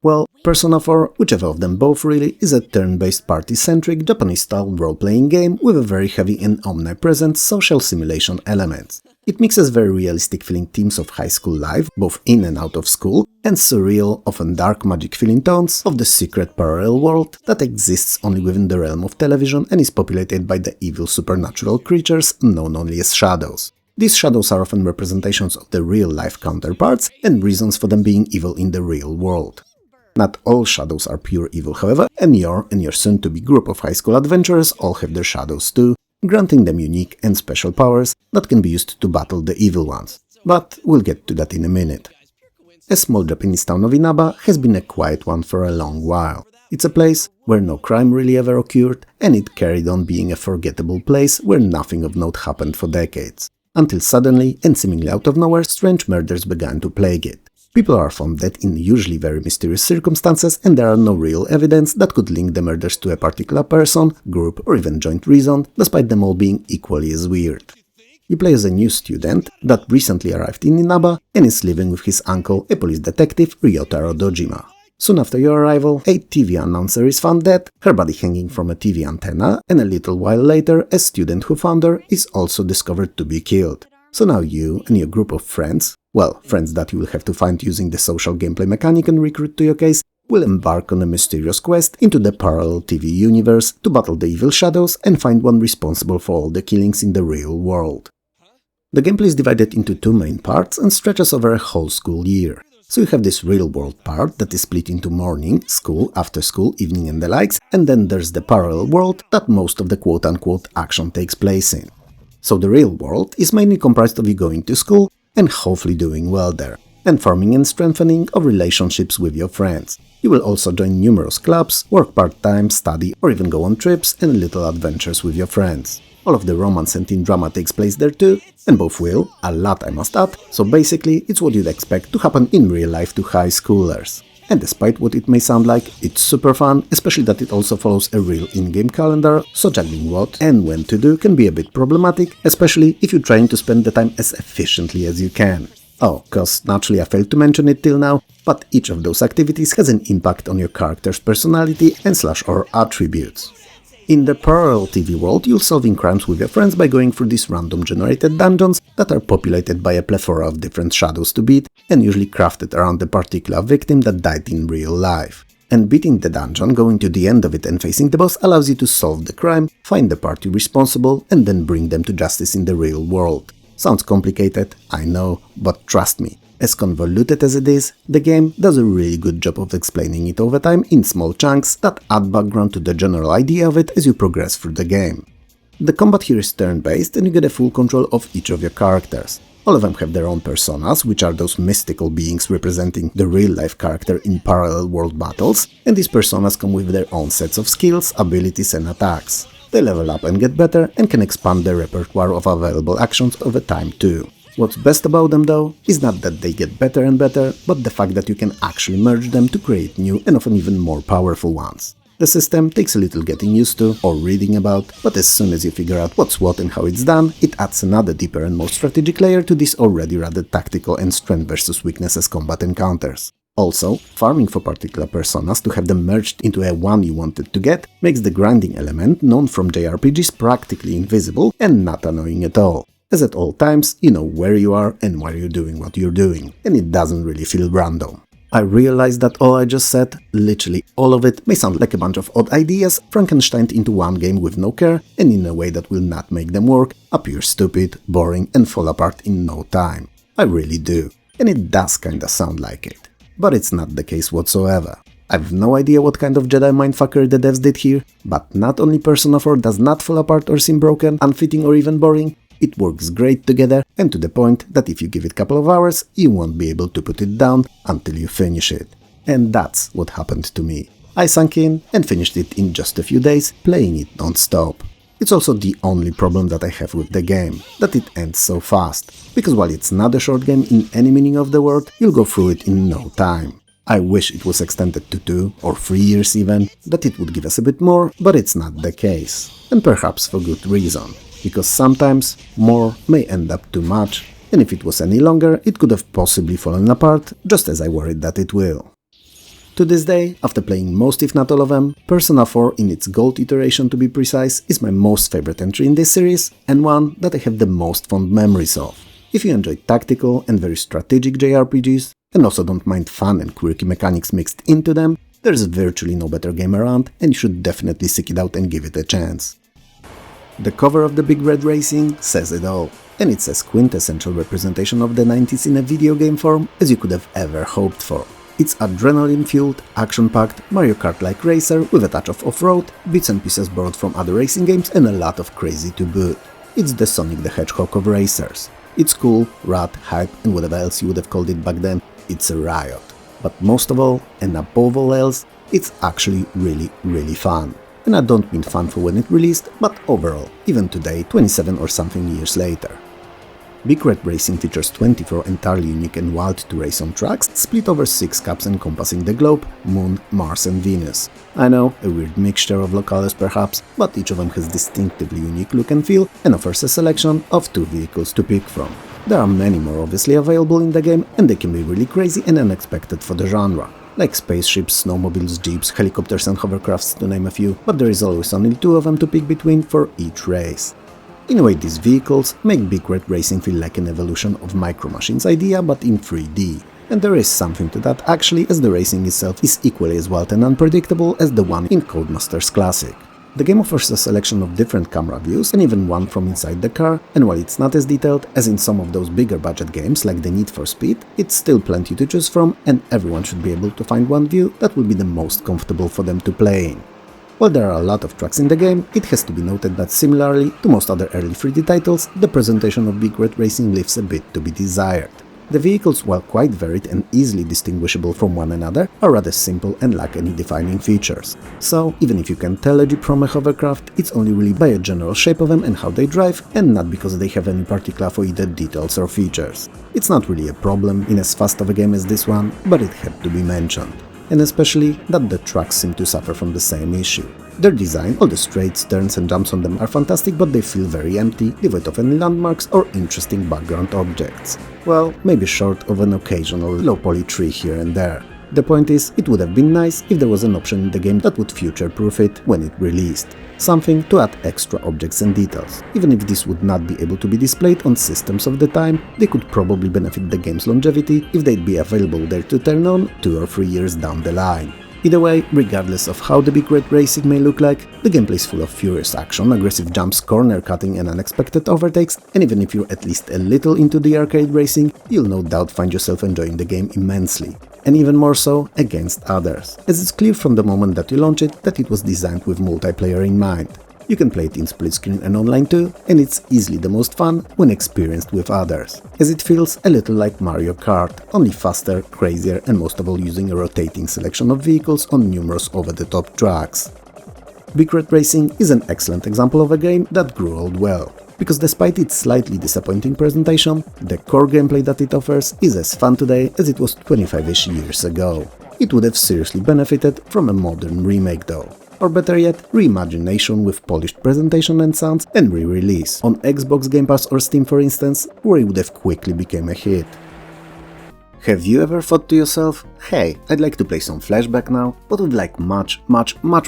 Well, Persona 4, whichever of them both really, is a turn-based party-centric Japanese-style role-playing game with a very heavy and omnipresent social simulation elements. It mixes very realistic-feeling themes of high school life, both in and out of school, and surreal, often dark magic-feeling tones of the secret parallel world that exists only within the realm of television and is populated by the evil supernatural creatures known only as shadows. These shadows are often representations of the real-life counterparts and reasons for them being evil in the real world. Not all shadows are pure evil, however, and Yore and your soon-to-be group of high school adventurers all have their shadows too, granting them unique and special powers that can be used to battle the evil ones. But we'll get to that in a minute. A small Japanese town of Inaba has been a quiet one for a long while. It's a place where no crime really ever occurred, and it carried on being a forgettable place where nothing of note happened for decades. Until suddenly, and seemingly out of nowhere, strange murders began to plague it. People are found dead in usually very mysterious circumstances, and there are no real evidence that could link the murders to a particular person, group, or even joint reason, despite them all being equally as weird. You play as a new student that recently arrived in Inaba and is living with his uncle, a police detective, Ryotaro Dojima. Soon after your arrival, a TV announcer is found dead, her body hanging from a TV antenna, and a little while later, a student who found her is also discovered to be killed. So now you and your group of friends, well, friends that you will have to find using the social gameplay mechanic and recruit to your case, will embark on a mysterious quest into the parallel TV universe to battle the evil shadows and find one responsible for all the killings in the real world. The gameplay is divided into two main parts and stretches over a whole school year. So you have this real-world part that is split into morning, school, after school, evening and the likes, and then there's the parallel world that most of the quote-unquote action takes place in. So the real world is mainly comprised of you going to school and hopefully doing well there, and forming and strengthening of relationships with your friends. You will also join numerous clubs, work part-time, study, or even go on trips and little adventures with your friends. All of the romance and teen drama takes place there too, and both will, a lot I must add, so basically it's what you'd expect to happen in real life to high schoolers. And despite what it may sound like, it's super fun, especially that it also follows a real in-game calendar, so juggling what and when to do can be a bit problematic, especially if you're trying to spend the time as efficiently as you can. Oh, cause naturally I failed to mention it till now, but each of those activities has an impact on your character's personality and /or attributes. In the parallel TV world, you'll solving crimes with your friends by going through these random generated dungeons that are populated by a plethora of different shadows to beat and usually crafted around the particular victim that died in real life. And beating the dungeon, going to the end of it and facing the boss allows you to solve the crime, find the party responsible and then bring them to justice in the real world. Sounds complicated, I know, but trust me. As convoluted as it is, the game does a really good job of explaining it over time in small chunks that add background to the general idea of it as you progress through the game. The combat here is turn-based and you get a full control of each of your characters. All of them have their own personas, which are those mystical beings representing the real-life character in parallel world battles, and these personas come with their own sets of skills, abilities and attacks. They level up and get better and can expand their repertoire of available actions over time too. What's best about them though is not that they get better and better, but the fact that you can actually merge them to create new and often even more powerful ones. The system takes a little getting used to or reading about, but as soon as you figure out what's what and how it's done, it adds another deeper and more strategic layer to these already rather tactical and strength versus weaknesses combat encounters. Also, farming for particular personas to have them merged into a one you wanted to get makes the grinding element known from JRPGs practically invisible and not annoying at all. As at all times, you know where you are and why you're doing what you're doing, and it doesn't really feel random. I realize that all I just said, literally all of it, may sound like a bunch of odd ideas Frankensteined into one game with no care, and in a way that will not make them work, appear stupid, boring and fall apart in no time. I really do. and it does kinda sound like it. But it's not the case whatsoever. I've no idea what kind of Jedi mindfucker the devs did here, but not only Persona 4 does not fall apart or seem broken, unfitting or even boring, it works great together, and to the point that if you give it a couple of hours, you won't be able to put it down until you finish it. And that's what happened to me. I sunk in and finished it in just a few days, playing it non-stop. It's also the only problem that I have with the game, that it ends so fast, because while it's not a short game in any meaning of the word, you'll go through it in no time. I wish it was extended to 2 or 3 years even, that it would give us a bit more, but it's not the case. And perhaps for good reason, because sometimes more may end up too much, and if it was any longer, it could have possibly fallen apart, just as I worried that it will. To this day, after playing most if not all of them, Persona 4 in its gold iteration to be precise is my most favorite entry in this series, and one that I have the most fond memories of. If you enjoy tactical and very strategic JRPGs, and also don't mind fun and quirky mechanics mixed into them, there's virtually no better game around, and you should definitely seek it out and give it a chance. The cover of the Big Red Racing says it all, and it's as quintessential representation of the 90s in a video game form as you could have ever hoped for. It's adrenaline-fueled, action-packed, Mario Kart-like racer with a touch of off-road, bits and pieces borrowed from other racing games and a lot of crazy to boot. It's the Sonic the Hedgehog of racers. It's cool, rad, hype and whatever else you would have called it back then, it's a riot. But most of all, and above all else, it's actually really fun. And I don't mean fun for when it released, but overall, even today, 27 or something years later. Big Red Racing features 24 entirely unique and wild to race on tracks, split over 6 cups encompassing the globe, Moon, Mars and Venus. I know, a weird mixture of locales perhaps, but each of them has distinctively unique look and feel and offers a selection of 2 vehicles to pick from. There are many more obviously available in the game, and they can be really crazy and unexpected for the genre, like spaceships, snowmobiles, jeeps, helicopters and hovercrafts to name a few, but there is always only 2 of them to pick between for each race. In a way, these vehicles make Big Red Racing feel like an evolution of Micro Machines' idea, but in 3D. And there is something to that actually, as the racing itself is equally as wild and unpredictable as the one in Codemasters Classic. The game offers a selection of different camera views and even one from inside the car, and while it's not as detailed as in some of those bigger budget games like the Need for Speed, it's still plenty to choose from, and everyone should be able to find one view that will be the most comfortable for them to play in. While there are a lot of tracks in the game, it has to be noted that similarly to most other early 3D titles, the presentation of Big Red Racing leaves a bit to be desired. The vehicles, while quite varied and easily distinguishable from one another, are rather simple and lack any defining features. So, even if you can tell a Jeep from a hovercraft, it's only really by a general shape of them and how they drive, and not because they have any particular faded details or features. It's not really a problem in as fast of a game as this one, but it had to be mentioned. And especially that the tracks seem to suffer from the same issue. Their design, all the straights, turns and jumps on them are fantastic, but they feel very empty, devoid of any landmarks or interesting background objects. Well, maybe short of an occasional low-poly tree here and there. The point is, it would have been nice if there was an option in the game that would future-proof it when it released. Something to add extra objects and details. Even if this would not be able to be displayed on systems of the time, they could probably benefit the game's longevity if they'd be available there to turn on 2 or 3 years down the line. Either way, regardless of how the Big Red Racing may look like, the gameplay is full of furious action, aggressive jumps, corner cutting and unexpected overtakes, and even if you're at least a little into the arcade racing, you'll no doubt find yourself enjoying the game immensely. And even more so against others, as it's clear from the moment that you launch it that it was designed with multiplayer in mind. You can play it in split screen and online too, and it's easily the most fun when experienced with others, as it feels a little like Mario Kart, only faster, crazier and most of all using a rotating selection of vehicles on numerous over-the-top tracks. Big Red Racing is an excellent example of a game that grew old well, because despite its slightly disappointing presentation, the core gameplay that it offers is as fun today as it was 25-ish years ago. It would have seriously benefited from a modern remake though. Or better yet, reimagination with polished presentation and sounds and re-release, on Xbox Game Pass or Steam for instance, where it would have quickly become a hit. Have you ever thought to yourself, hey, I'd like to play some Flashback now, but with like much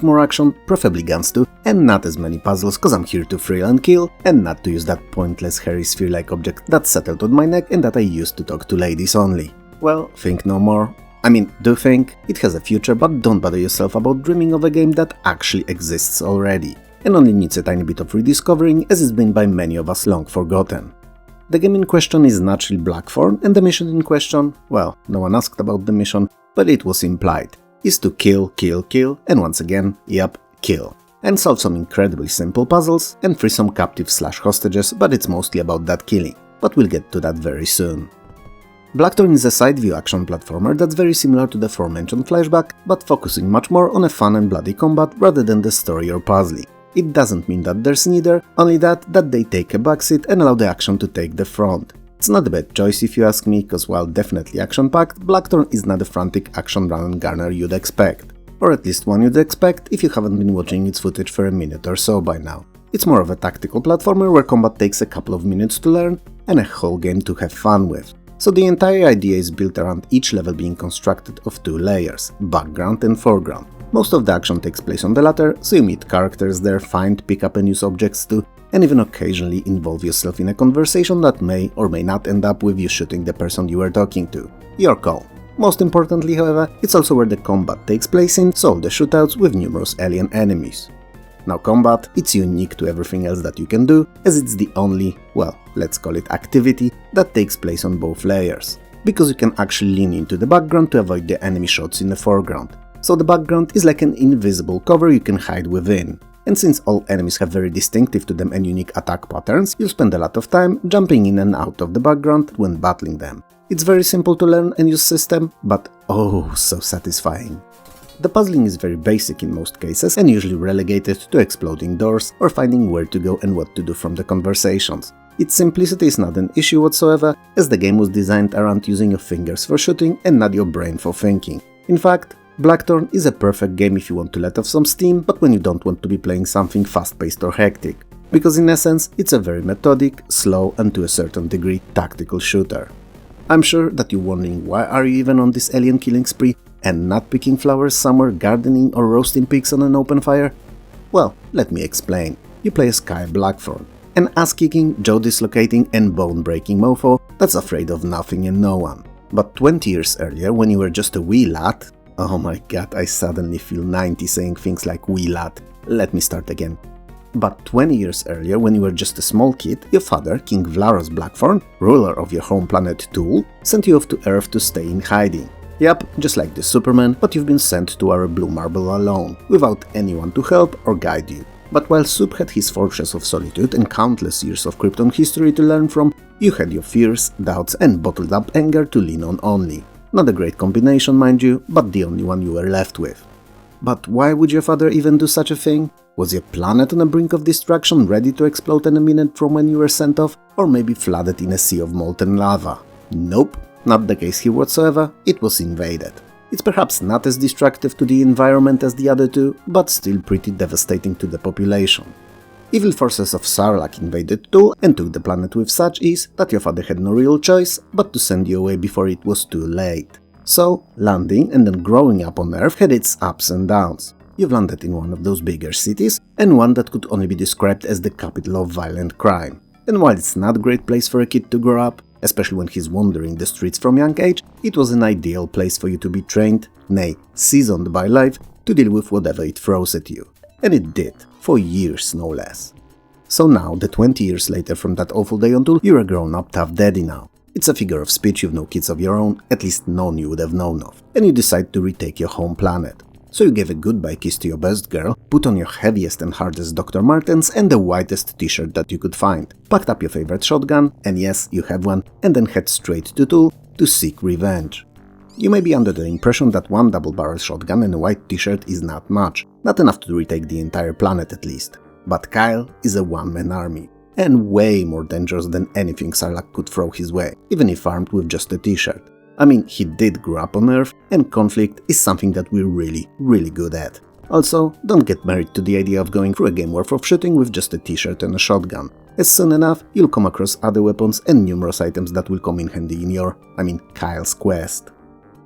more action, preferably guns too, and not as many puzzles cause I'm here to thrill and kill, and not to use that pointless hairy sphere-like object that settled on my neck and that I used to talk to ladies only? Well, think no more. I mean, do think, it has a future, but don't bother yourself about dreaming of a game that actually exists already, and only needs a tiny bit of rediscovering as it's been by many of us long forgotten. The game in question is naturally Blackthorn, and the mission in question, well, no one asked about the mission, but it was implied, is to kill, kill, kill, and once again, yep, kill. And solve some incredibly simple puzzles, and free some captives/hostages, but it's mostly about that killing. But we'll get to that very soon. Blackthorn is a side-view action platformer that's very similar to the aforementioned Flashback, but focusing much more on a fun and bloody combat rather than the story or puzzling. It doesn't mean that there's neither, only that they take a backseat and allow the action to take the front. It's not a bad choice if you ask me, cause while definitely action-packed, Blackthorn is not the frantic action run and gunner you'd expect. Or at least one you'd expect if you haven't been watching its footage for a minute or so by now. It's more of a tactical platformer where combat takes a couple of minutes to learn and a whole game to have fun with. So the entire idea is built around each level being constructed of two layers, background and foreground. Most of the action takes place on the latter, so you meet characters there, find, pick up and use objects too, and even occasionally involve yourself in a conversation that may or may not end up with you shooting the person you were talking to. Your call. Most importantly, however, it's also where the combat takes place in, so all the shootouts with numerous alien enemies. Now combat, it's unique to everything else that you can do, as it's the only, well, let's call it activity, that takes place on both layers. Because you can actually lean into the background to avoid the enemy shots in the foreground. So the background is like an invisible cover you can hide within. And since all enemies have very distinctive to them and unique attack patterns, you'll spend a lot of time jumping in and out of the background when battling them. It's very simple to learn and use system, but oh so satisfying. The puzzling is very basic in most cases and usually relegated to exploding doors or finding where to go and what to do from the conversations. Its simplicity is not an issue whatsoever, as the game was designed around using your fingers for shooting and not your brain for thinking. In fact, Blackthorn is a perfect game if you want to let off some steam, but when you don't want to be playing something fast-paced or hectic. Because in essence, it's a very methodic, slow and to a certain degree tactical shooter. I'm sure that you're wondering why are you even on this alien killing spree and not picking flowers somewhere, gardening or roasting pigs on an open fire? Well, let me explain. You play as Kyle Blackthorn, an ass-kicking, jaw-dislocating and bone-breaking mofo that's afraid of nothing and no one. But 20 years earlier, when you were just a wee lad, oh my god, I suddenly feel 90 saying things like wee lad. Let me start again. But 20 years earlier, when you were just a small kid, your father, King Vlaros Blackthorn, ruler of your home planet Tool, sent you off to Earth to stay in hiding. Yep, just like the Superman, but you've been sent to our blue marble alone, without anyone to help or guide you. But while Soup had his fortress of solitude and countless years of Krypton history to learn from, you had your fears, doubts and bottled up anger to lean on only. Not a great combination, mind you, but the only one you were left with. But why would your father even do such a thing? Was your planet on the brink of destruction, ready to explode in a minute from when you were sent off, or maybe flooded in a sea of molten lava? Nope, not the case here whatsoever, it was invaded. It's perhaps not as destructive to the environment as the other two, but still pretty devastating to the population. Evil forces of Sarlacc invaded Tool and took the planet with such ease that your father had no real choice but to send you away before it was too late. So, landing and then growing up on Earth had its ups and downs. You've landed in one of those bigger cities, and one that could only be described as the capital of violent crime. And while it's not a great place for a kid to grow up, especially when he's wandering the streets from young age, it was an ideal place for you to be trained, nay, seasoned by life, to deal with whatever it throws at you. And it did, for years no less. So now, the 20 years later from that awful day on Tool, you're a grown-up tough daddy now. It's a figure of speech you've no kids of your own, at least none you would have known of, and you decide to retake your home planet. So you gave a goodbye kiss to your best girl, put on your heaviest and hardest Dr. Martens and the whitest t-shirt that you could find, packed up your favorite shotgun, and yes, you have one, and then head straight to Tool to seek revenge. You may be under the impression that one double-barrel shotgun and a white t-shirt is not much, not enough to retake the entire planet at least. But Kyle is a one-man army, and way more dangerous than anything Sarlacc could throw his way, even if armed with just a t-shirt. I mean, he did grow up on Earth, and conflict is something that we're really good at. Also, don't get married to the idea of going through a game worth of shooting with just a t-shirt and a shotgun, as soon enough you'll come across other weapons and numerous items that will come in handy in your, Kyle's quest.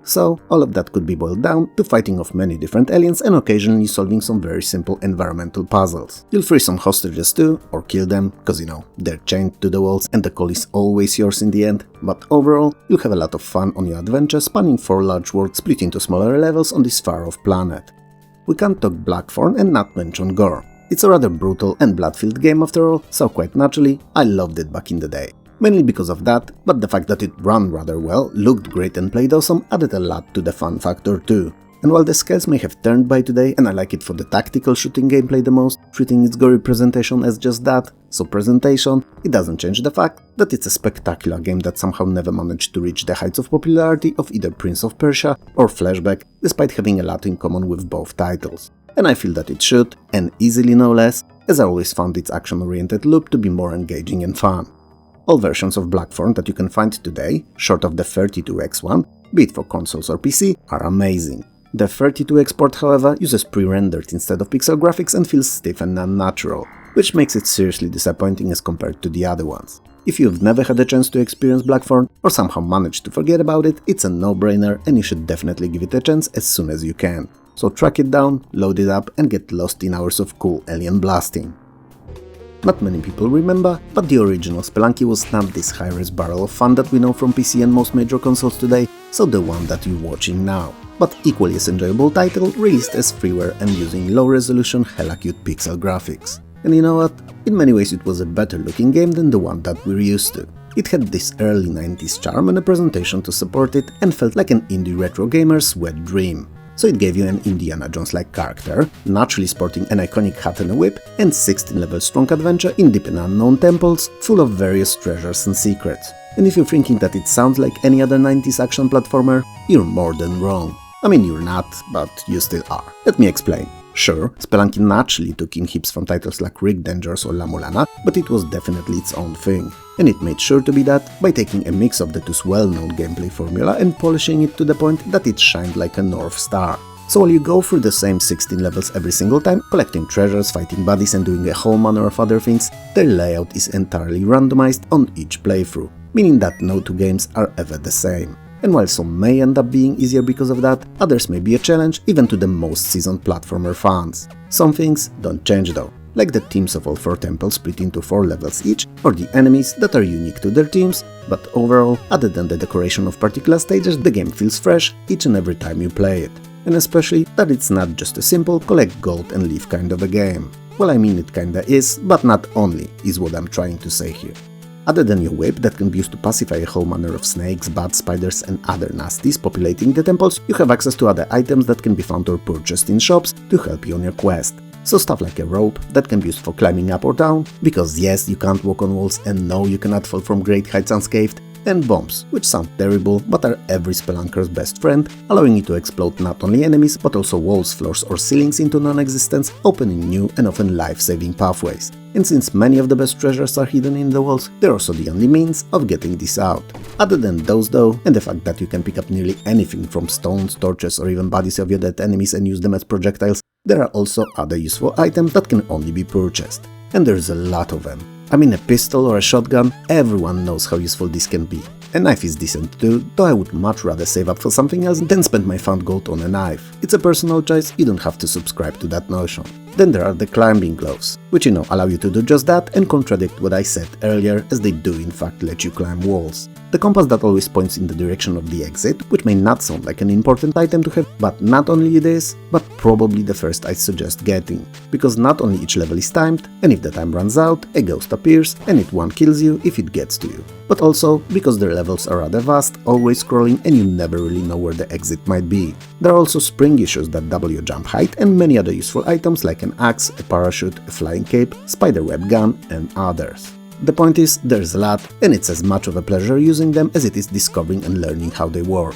So, all of that could be boiled down to fighting off many different aliens and occasionally solving some very simple environmental puzzles. You'll free some hostages too, or kill them, cause they're chained to the walls and the call is always yours in the end, but overall, you'll have a lot of fun on your adventure spanning 4 large worlds split into smaller levels on this far-off planet. We can't talk Blackthorn and not mention gore. It's a rather brutal and blood-filled game after all, so quite naturally, I loved it back in the day. mainly because of that, but the fact that it ran rather well, looked great and played awesome added a lot to the fun factor too. And while the scales may have turned by today, and I like it for the tactical shooting gameplay the most, treating its gory presentation as just that, so presentation, it doesn't change the fact that it's a spectacular game that somehow never managed to reach the heights of popularity of either Prince of Persia or Flashback, despite having a lot in common with both titles. And I feel that it should, and easily no less, as I always found its action-oriented loop to be more engaging and fun. All versions of Blackthorn that you can find today, short of the 32X one, be it for consoles or PC, are amazing. The 32X port, however, uses pre-rendered instead of pixel graphics and feels stiff and unnatural, which makes it seriously disappointing as compared to the other ones. If you've never had a chance to experience Blackthorn, or somehow managed to forget about it, it's a no-brainer and you should definitely give it a chance as soon as you can. So track it down, load it up and get lost in hours of cool alien blasting. Not many people remember, but the original Spelunky was not this high-res barrel of fun that we know from PC and most major consoles today, so the one that you're watching now. But equally as enjoyable title, released as freeware and using low-resolution, hella cute pixel graphics. And you know what? In many ways it was a better looking game than the one that we're used to. It had this early 90s charm and a presentation to support it, and felt like an indie retro gamer's wet dream. So it gave you an Indiana Jones-like character, naturally sporting an iconic hat and a whip, and 16-level strong adventure in deep and unknown temples, full of various treasures and secrets. And if you're thinking that it sounds like any other 90s action platformer, you're more than wrong. I mean, you're not, but you still are. Let me explain. Sure, Spelunky naturally took in hips from titles like Rig Dangers or La Mulana, but it was definitely its own thing. And it made sure to be that by taking a mix of the two's well-known gameplay formula and polishing it to the point that it shined like a North Star. So while you go through the same 16 levels every single time, collecting treasures, fighting buddies and doing a whole manner of other things, their layout is entirely randomized on each playthrough, meaning that no two games are ever the same. And while some may end up being easier because of that, others may be a challenge even to the most seasoned platformer fans. Some things don't change though, like the teams of all 4 temples split into 4 levels each, or the enemies that are unique to their teams, but overall, other than the decoration of particular stages, the game feels fresh each and every time you play it. And especially that it's not just a simple collect gold and leave kind of a game. Well, I mean it kinda is, but not only, is what I'm trying to say here. Other than your whip that can be used to pacify a whole manner of snakes, bats, spiders and other nasties populating the temples, you have access to other items that can be found or purchased in shops to help you on your quest. So stuff like a rope that can be used for climbing up or down, because yes, you can't walk on walls and no, you cannot fall from great heights unscathed, and bombs, which sound terrible but are every spelunker's best friend, allowing you to explode not only enemies but also walls, floors or ceilings into non-existence, opening new and often life-saving pathways. And since many of the best treasures are hidden in the walls, they're also the only means of getting this out. Other than those though, and the fact that you can pick up nearly anything from stones, torches or even bodies of your dead enemies and use them as projectiles, there are also other useful items that can only be purchased. And there's a lot of them. I mean, a pistol or a shotgun, everyone knows how useful this can be. A knife is decent too, though I would much rather save up for something else than spend my found gold on a knife. It's a personal choice, you don't have to subscribe to that notion. Then there are the climbing gloves, which allow you to do just that and contradict what I said earlier, as they do in fact let you climb walls. The compass that always points in the direction of the exit, which may not sound like an important item to have, but not only it is, but probably the first I suggest getting. Because not only each level is timed, and if the time runs out, a ghost appears and it one kills you if it gets to you. But also because the levels are rather vast, always scrolling and you never really know where the exit might be. There are also spring issues that double your jump height and many other useful items like an axe, a parachute, a flying cape, spiderweb gun and others. The point is, there's a lot, and it's as much of a pleasure using them as it is discovering and learning how they work.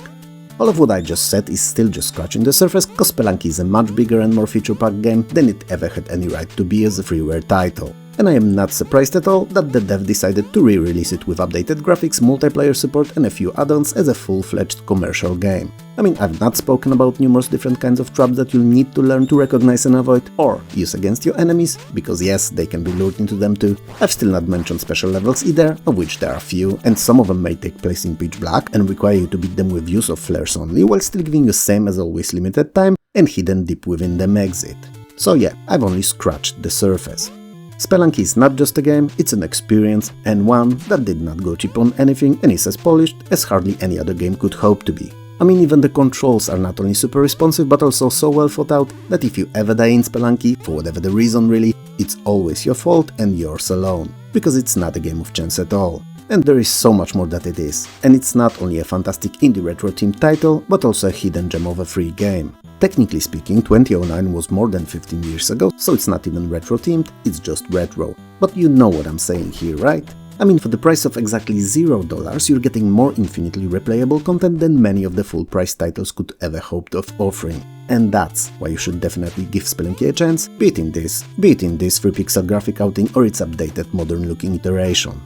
All of what I just said is still just scratching the surface, cause Spelunky is a much bigger and more feature-packed game than it ever had any right to be as a freeware title. And I am not surprised at all that the dev decided to re-release it with updated graphics, multiplayer support and a few add-ons as a full-fledged commercial game. I mean, I've not spoken about numerous different kinds of traps that you'll need to learn to recognize and avoid, or use against your enemies, because yes, they can be lured into them too. I've still not mentioned special levels either, of which there are few, and some of them may take place in pitch black and require you to beat them with use of flares only, while still giving you same as always limited time and hidden deep within them exit. So yeah, I've only scratched the surface. Spelunky is not just a game, it's an experience, and one that did not go cheap on anything and is as polished as hardly any other game could hope to be. I mean, even the controls are not only super responsive but also so well thought out that if you ever die in Spelunky, for whatever the reason really, it's always your fault and yours alone, because it's not a game of chance at all. And there is so much more that it is. And it's not only a fantastic indie retro-themed title, but also a hidden gem of a free game. Technically speaking, 2009 was more than 15 years ago, so it's not even retro-themed, it's just retro. But you know what I'm saying here, right? I mean, for the price of exactly $0, you're getting more infinitely replayable content than many of the full-price titles could ever hoped of offering. And that's why you should definitely give Spelunky a chance, be it in this free pixel graphic outing or its updated modern-looking iteration.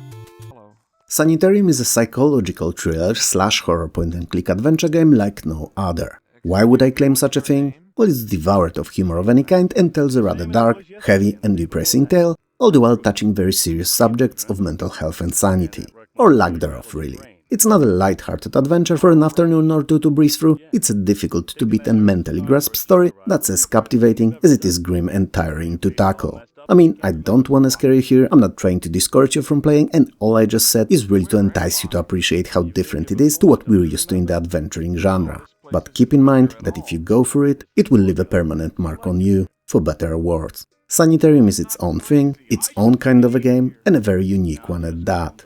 Sanitarium is a psychological thriller / horror point-and-click adventure game like no other. Why would I claim such a thing? Well, it's devoured of humor of any kind and tells a rather dark, heavy and depressing tale, all the while touching very serious subjects of mental health and sanity. Or lack thereof, really. It's not a light-hearted adventure for an afternoon or two to breeze through, it's a difficult-to-beat and mentally grasp story that's as captivating as it is grim and tiring to tackle. I mean, I don't want to scare you here, I'm not trying to discourage you from playing, and all I just said is really to entice you to appreciate how different it is to what we're used to in the adventuring genre. But keep in mind that if you go for it, it will leave a permanent mark on you, for better or worse. Sanitarium is its own thing, its own kind of a game, and a very unique one at that.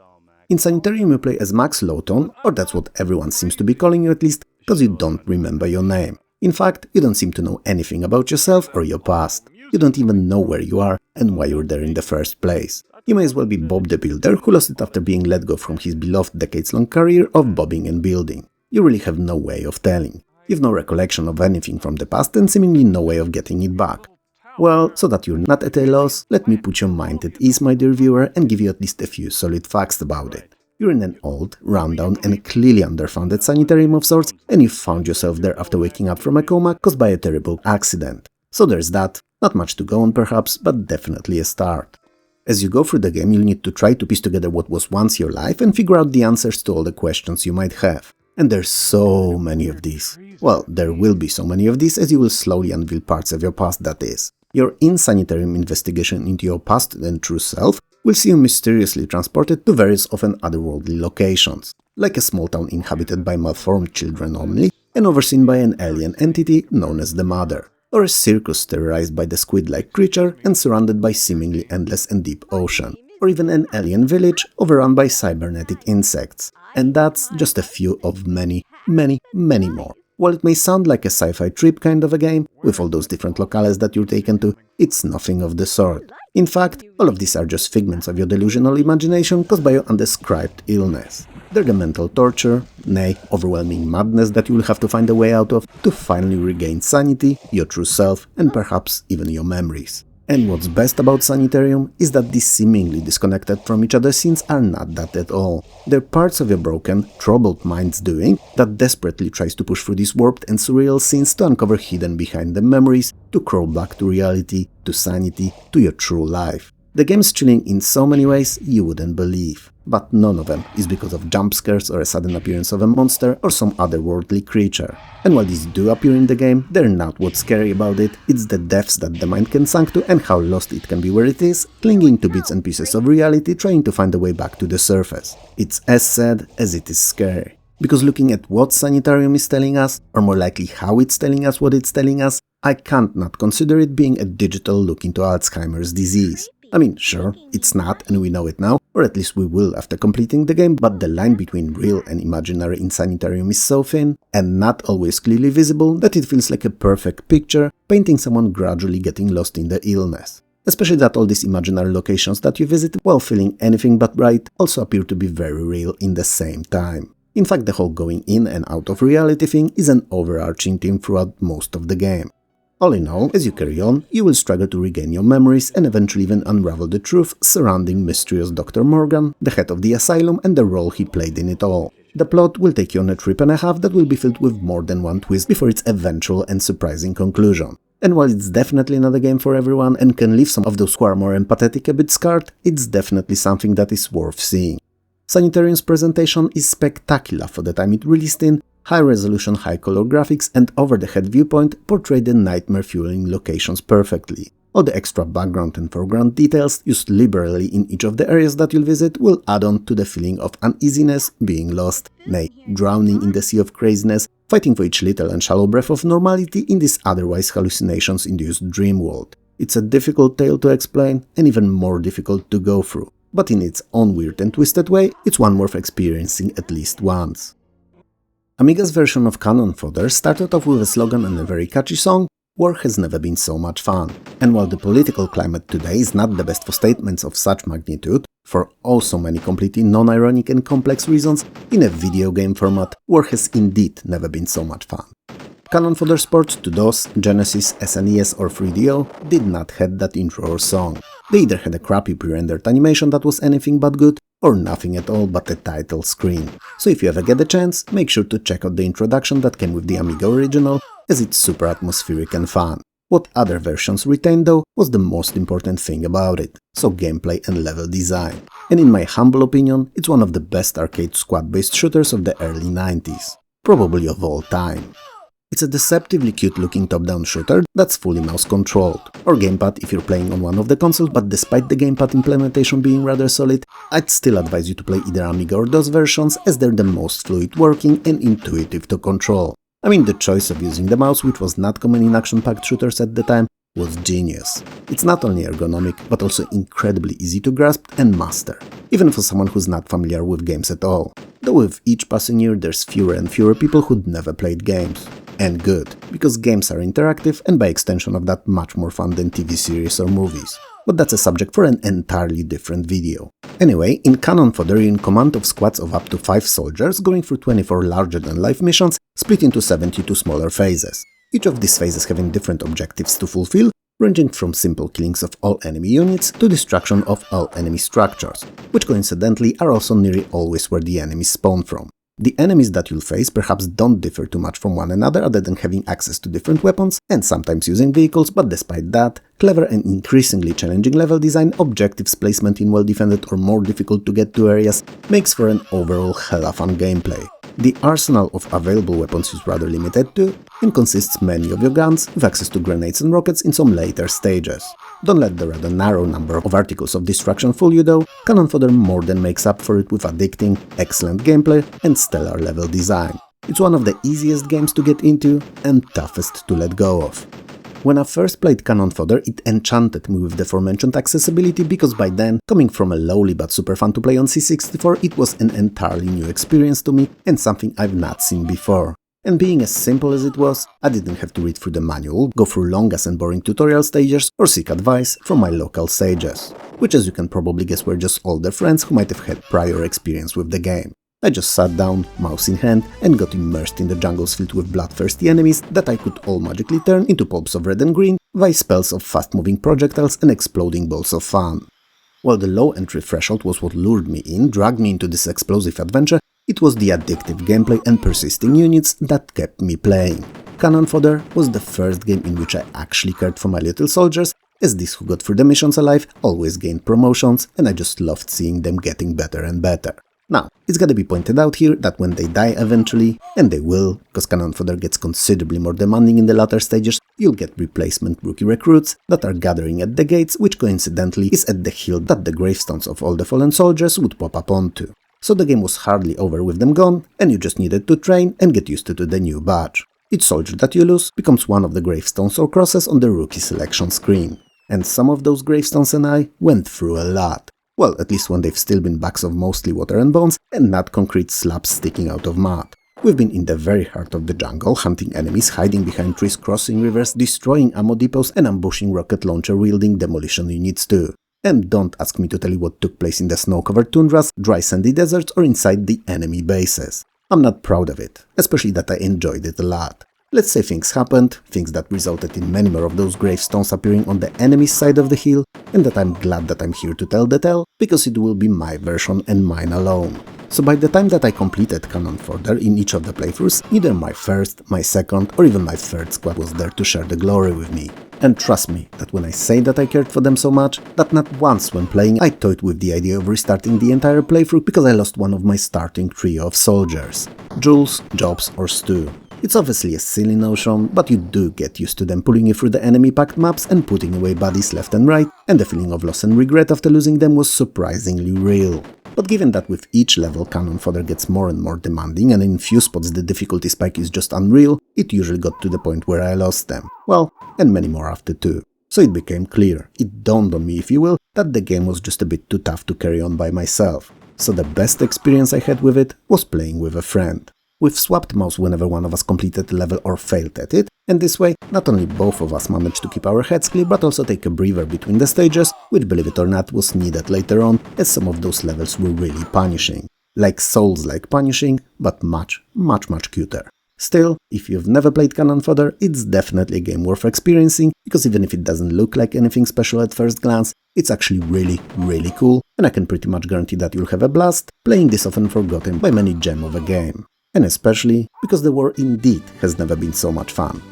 In Sanitarium you play as Max Lowton, or that's what everyone seems to be calling you at least, because you don't remember your name. In fact, you don't seem to know anything about yourself or your past. You don't even know where you are and why you're there in the first place. You may as well be Bob the Builder, who lost it after being let go from his beloved decades-long career of bobbing and building. You really have no way of telling. You've no recollection of anything from the past and seemingly no way of getting it back. Well, so that you're not at a loss, let me put your mind at ease, my dear viewer, and give you at least a few solid facts about it. You're in an old, rundown and clearly underfunded sanitarium of sorts, and you found yourself there after waking up from a coma caused by a terrible accident. So there's that. Not much to go on perhaps, but definitely a start. As you go through the game, you'll need to try to piece together what was once your life and figure out the answers to all the questions you might have. And there's so many of these. Well, there will be so many of these as you will slowly unveil parts of your past, that is. Your insanitarium investigation into your past and true self will see you mysteriously transported to various often otherworldly locations, like a small town inhabited by malformed children only and overseen by an alien entity known as the Mother, or a circus terrorized by the squid-like creature and surrounded by seemingly endless and deep ocean, or even an alien village overrun by cybernetic insects. And that's just a few of many, many, many more. While it may sound like a sci-fi trip kind of a game, with all those different locales that you're taken to, it's nothing of the sort. In fact, all of these are just figments of your delusional imagination caused by your undescribed illness. They're the mental torture, nay, overwhelming madness that you'll have to find a way out of to finally regain sanity, your true self, and perhaps even your memories. And what's best about Sanitarium is that these seemingly disconnected from each other scenes are not that at all. They're parts of your broken, troubled mind's doing that desperately tries to push through these warped and surreal scenes to uncover hidden behind them memories, to crawl back to reality, to sanity, to your true life. The game's chilling in so many ways you wouldn't believe. But none of them is because of jump scares or a sudden appearance of a monster or some otherworldly creature. And while these do appear in the game, they're not what's scary about it, it's the depths that the mind can sink to and how lost it can be where it is, clinging to bits and pieces of reality, trying to find a way back to the surface. It's as sad as it is scary. Because looking at what Sanitarium is telling us, or more likely how it's telling us what it's telling us, I can't not consider it being a digital look into Alzheimer's disease. I mean, sure, it's not, and we know it now, or at least we will after completing the game, but the line between real and imaginary in Sanitarium is so thin, and not always clearly visible, that it feels like a perfect picture, painting someone gradually getting lost in the illness. Especially that all these imaginary locations that you visit, while feeling anything but right, also appear to be very real in the same time. In fact, the whole going in and out of reality thing is an overarching theme throughout most of the game. All in all, as you carry on, you will struggle to regain your memories and eventually even unravel the truth surrounding mysterious Dr. Morgan, the head of the asylum, and the role he played in it all. The plot will take you on a trip and a half that will be filled with more than one twist before its eventual and surprising conclusion. And while it's definitely not a game for everyone and can leave some of those who are more empathetic a bit scarred, it's definitely something that is worth seeing. Sanitarium's presentation is spectacular for the time it released in. High-resolution, high-color graphics and over-the-head viewpoint portray the nightmare-fueling locations perfectly. All the extra background and foreground details used liberally in each of the areas that you'll visit will add on to the feeling of uneasiness, being lost, nay, drowning in the sea of craziness, fighting for each little and shallow breath of normality in this otherwise hallucinations-induced dream world. It's a difficult tale to explain and even more difficult to go through. but in its own weird and twisted way, it's one worth experiencing at least once. Amiga's version of Cannon Fodder started off with a slogan and a very catchy song, "War has never been so much fun." And while the political climate today is not the best for statements of such magnitude, for oh so many completely non-ironic and complex reasons, in a video game format, war has indeed never been so much fun. Cannon Fodder Sports to DOS, Genesis, SNES or 3DO did not have that intro or song. They either had a crappy pre-rendered animation that was anything but good, or nothing at all but a title screen. So if you ever get the chance, make sure to check out the introduction that came with the Amiga original, as it's super atmospheric and fun. What other versions retained though was the most important thing about it, so gameplay and level design. And in my humble opinion, it's one of the best arcade squad-based shooters of the early 90s. Probably of all time. It's a deceptively cute-looking top-down shooter that's fully mouse-controlled, or gamepad if you're playing on one of the consoles, but despite the gamepad implementation being rather solid, I'd still advise you to play either Amiga or DOS versions, as they're the most fluid working and intuitive to control. I mean, the choice of using the mouse, which was not common in action-packed shooters at the time, was genius. It's not only ergonomic, but also incredibly easy to grasp and master, even for someone who's not familiar with games at all. Though with each passing year there's fewer and fewer people who'd never played games. And good, because games are interactive and by extension of that much more fun than TV series or movies. But that's a subject for an entirely different video. Anyway, in Cannon Fodder you're in command of squads of up to 5 soldiers going through 24 larger-than-life missions split into 72 smaller phases. Each of these phases having different objectives to fulfill, ranging from simple killings of all enemy units to destruction of all enemy structures, which coincidentally are also nearly always where the enemies spawn from. The enemies that you'll face perhaps don't differ too much from one another other than having access to different weapons and sometimes using vehicles, but despite that, clever and increasingly challenging level design, objectives placement in well-defended or more difficult to get to areas makes for an overall hella fun gameplay. The arsenal of available weapons is rather limited too, and consists mainly of your guns, with access to grenades and rockets in some later stages. Don't let the rather narrow number of articles of destruction fool you though, Cannon Fodder more than makes up for it with addicting, excellent gameplay and stellar level design. It's one of the easiest games to get into and toughest to let go of. When I first played Cannon Fodder, it enchanted me with the aforementioned accessibility because by then, coming from a lowly but super fun to play on C64, it was an entirely new experience to me and something I've not seen before. And being as simple as it was, I didn't have to read through the manual, go through long ass and boring tutorial stages, or seek advice from my local sages, which as you can probably guess were just older friends who might have had prior experience with the game. I just sat down, mouse in hand, and got immersed in the jungles filled with bloodthirsty enemies that I could all magically turn into pulps of red and green via spells of fast-moving projectiles and exploding balls of fun. While the low entry threshold was what lured me in, dragged me into this explosive adventure, it was the addictive gameplay and persisting units that kept me playing. Cannon Fodder was the first game in which I actually cared for my little soldiers, as these who got through the missions alive always gained promotions, and I just loved seeing them getting better and better. Now, it's gotta be pointed out here that when they die eventually, and they will, cause Cannon Fodder gets considerably more demanding in the latter stages, you'll get replacement rookie recruits that are gathering at the gates, which coincidentally is at the hill that the gravestones of all the fallen soldiers would pop up onto. So the game was hardly over with them gone, and you just needed to train and get used to the new badge. Each soldier that you lose becomes one of the gravestones or crosses on the rookie selection screen. And some of those gravestones and I went through a lot. Well, at least when they've still been bags of mostly water and bones, and not concrete slabs sticking out of mud. We've been in the very heart of the jungle, hunting enemies, hiding behind trees, crossing rivers, destroying ammo depots, and ambushing rocket launcher-wielding demolition units too. And don't ask me to tell you what took place in the snow-covered tundras, dry sandy deserts, or inside the enemy bases. I'm not proud of it, especially that I enjoyed it a lot. Let's say things happened, things that resulted in many more of those gravestones appearing on the enemy's side of the hill, and that I'm glad that I'm here to tell the tale, because it will be my version and mine alone. So by the time that I completed Cannon Fodder in each of the playthroughs, neither my first, my second, or even my third squad was there to share the glory with me. And trust me, that when I say that I cared for them so much, that not once when playing I toyed with the idea of restarting the entire playthrough because I lost one of my starting trio of soldiers. Jules, Jobs, or Stu. It's obviously a silly notion, but you do get used to them pulling you through the enemy-packed maps and putting away bodies left and right, and the feeling of loss and regret after losing them was surprisingly real. But given that with each level Cannon Fodder gets more and more demanding, and in few spots the difficulty spike is just unreal, it usually got to the point where I lost them. Well, and many more after too. so it became clear, it dawned on me if you will, that the game was just a bit too tough to carry on by myself. So the best experience I had with it was playing with a friend. We've swapped mouse whenever one of us completed a level or failed at it, and this way, not only both of us managed to keep our heads clear, but also take a breather between the stages, which, believe it or not, was needed later on, as some of those levels were really punishing. Like Souls-like punishing, but much cuter. Still, if you've never played Cannon Fodder, it's definitely a game worth experiencing, because even if it doesn't look like anything special at first glance, it's actually really cool, and I can pretty much guarantee that you'll have a blast playing this often forgotten by many gem of a game. And especially because the war indeed has never been so much fun.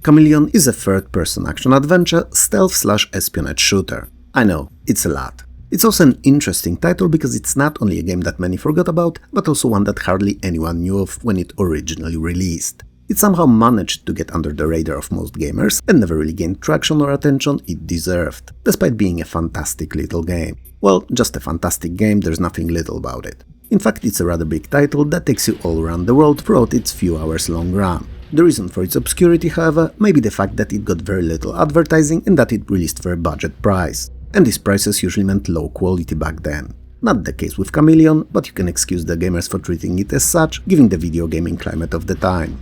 Chameleon is a third-person action-adventure stealth/espionage shooter. I know, it's a lot. It's also an interesting title because it's not only a game that many forgot about, but also one that hardly anyone knew of when it originally released. It somehow managed to get under the radar of most gamers and never really gained traction or attention it deserved, despite being a fantastic little game. Well, just a fantastic game, there's nothing little about it. In fact, it's a rather big title that takes you all around the world throughout its few hours long run. The reason for its obscurity, however, may be the fact that it got very little advertising and that it released for a budget price. And these prices usually meant low quality back then. Not the case with Chameleon, but you can excuse the gamers for treating it as such, given the video gaming climate of the time.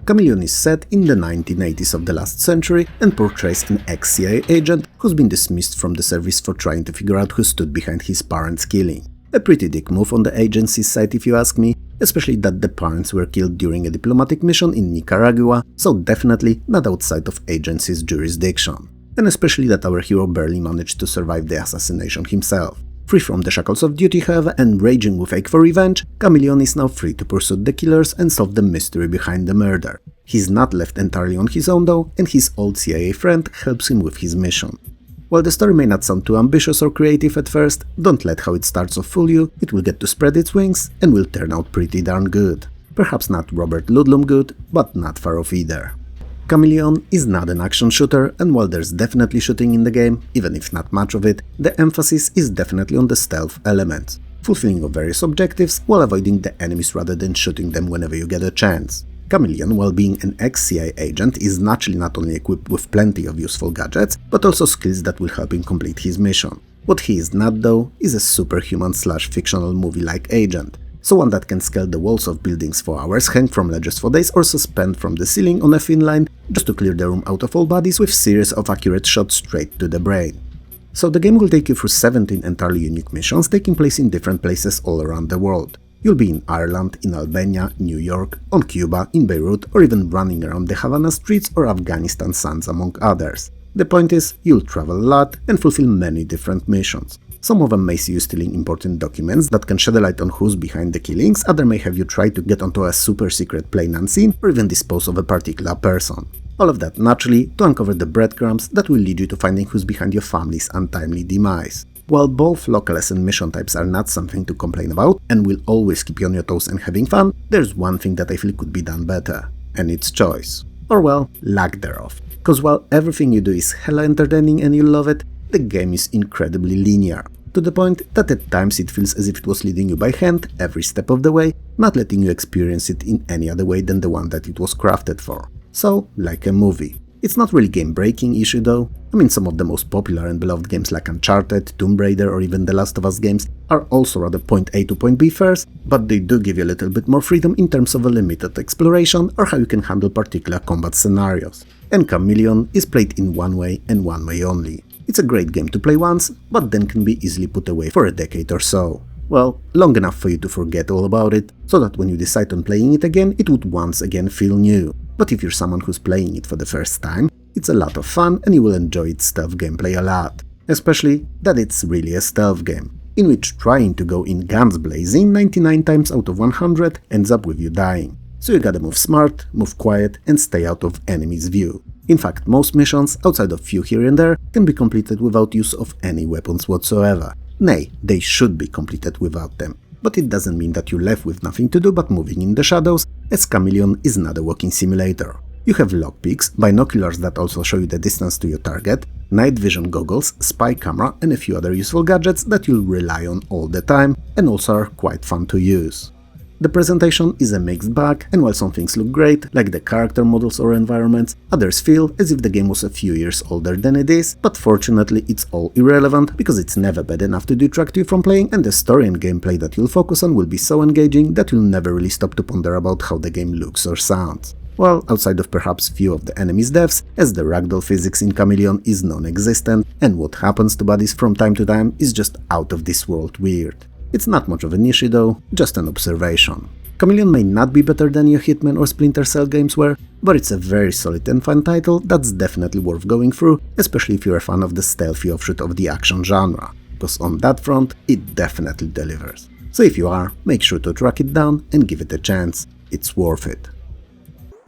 Chameleon is set in the 1980s of the last century and portrays an ex-CIA agent who's been dismissed from the service for trying to figure out who stood behind his parents' killing. A pretty dick move on the agency's side if you ask me, especially that the parents were killed during a diplomatic mission in Nicaragua, so definitely not outside of agency's jurisdiction. And especially that our hero barely managed to survive the assassination himself. Free from the shackles of duty, however, and raging with ache for revenge, Chameleon is now free to pursue the killers and solve the mystery behind the murder. He's not left entirely on his own though, and his old CIA friend helps him with his mission. While the story may not sound too ambitious or creative at first, don't let how it starts off fool you, it will get to spread its wings and will turn out pretty darn good. Perhaps not Robert Ludlum good, but not far off either. Chameleon is not an action shooter, and while there's definitely shooting in the game, even if not much of it, the emphasis is definitely on the stealth element, fulfilling of various objectives while avoiding the enemies rather than shooting them whenever you get a chance. Chameleon, while being an ex-CIA agent, is naturally not only equipped with plenty of useful gadgets, but also skills that will help him complete his mission. What he is not though, is a superhuman/fictional movie-like agent. So one that can scale the walls of buildings for hours, hang from ledges for days, or suspend from the ceiling on a thin line just to clear the room out of all bodies with series of accurate shots straight to the brain. So the game will take you through 17 entirely unique missions taking place in different places all around the world. You'll be in Ireland, in Albania, New York, on Cuba, in Beirut, or even running around the Havana streets or Afghanistan sands among others. The point is, you'll travel a lot and fulfill many different missions. Some of them may see you stealing important documents that can shed a light on who's behind the killings, others may have you try to get onto a super secret plane unseen or even dispose of a particular person. All of that naturally to uncover the breadcrumbs that will lead you to finding who's behind your family's untimely demise. While both locales and mission types are not something to complain about and will always keep you on your toes and having fun, there's one thing that I feel could be done better, and it's choice. Or well, lack thereof. Cause while everything you do is hella entertaining and you love it, the game is incredibly linear, to the point that at times it feels as if it was leading you by hand every step of the way, not letting you experience it in any other way than the one that it was crafted for. So, like a movie. It's not really game-breaking issue though. I mean, some of the most popular and beloved games like Uncharted, Tomb Raider or even The Last of Us games are also rather point A to point B first, but they do give you a little bit more freedom in terms of a limited exploration or how you can handle particular combat scenarios. And Chameleon is played in one way and one way only. It's a great game to play once, but then can be easily put away for a decade or so. Well, long enough for you to forget all about it, so that when you decide on playing it again, it would once again feel new. But if you're someone who's playing it for the first time, it's a lot of fun and you will enjoy its stealth gameplay a lot. Especially that it's really a stealth game, in which trying to go in guns blazing 99 times out of 100 ends up with you dying. So you gotta move smart, move quiet and stay out of enemies' view. In fact, most missions, outside of few here and there, can be completed without use of any weapons whatsoever. Nay, they should be completed without them. But it doesn't mean that you're left with nothing to do but moving in the shadows, as Chameleon is not a walking simulator. You have lockpicks, binoculars that also show you the distance to your target, night vision goggles, spy camera and a few other useful gadgets that you'll rely on all the time and also are quite fun to use. The presentation is a mixed bag, and while some things look great, like the character models or environments, others feel as if the game was a few years older than it is, but fortunately it's all irrelevant because it's never bad enough to detract you from playing, and the story and gameplay that you'll focus on will be so engaging that you'll never really stop to ponder about how the game looks or sounds. Well, outside of perhaps few of the enemies' deaths, as the ragdoll physics in Chameleon is non-existent, and what happens to bodies from time to time is just out of this world weird. It's not much of an issue though, just an observation. Chameleon may not be better than your Hitman or Splinter Cell games were, but it's a very solid and fun title that's definitely worth going through, especially if you're a fan of the stealthy offshoot of the action genre, because on that front, it definitely delivers. So if you are, make sure to track it down and give it a chance, it's worth it.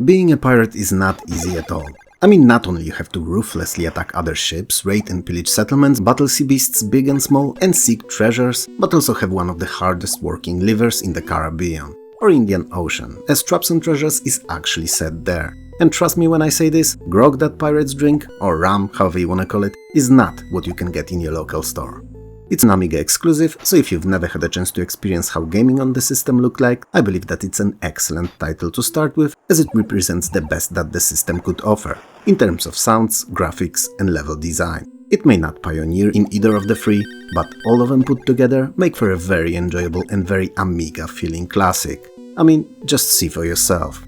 Being a pirate is not easy at all. I mean, not only you have to ruthlessly attack other ships, raid and pillage settlements, battle sea beasts big and small, and seek treasures, but also have one of the hardest working livers in the Caribbean, or Indian Ocean, as traps and treasures is actually said there. And trust me when I say this, grog that pirates drink, or rum, however you wanna call it, is not what you can get in your local store. It's an Amiga exclusive, so if you've never had a chance to experience how gaming on the system looked like, I believe that it's an excellent title to start with, as it represents the best that the system could offer, in terms of sounds, graphics, and level design. It may not pioneer in either of the three, but all of them put together make for a very enjoyable and very Amiga-feeling classic. I mean, just see for yourself.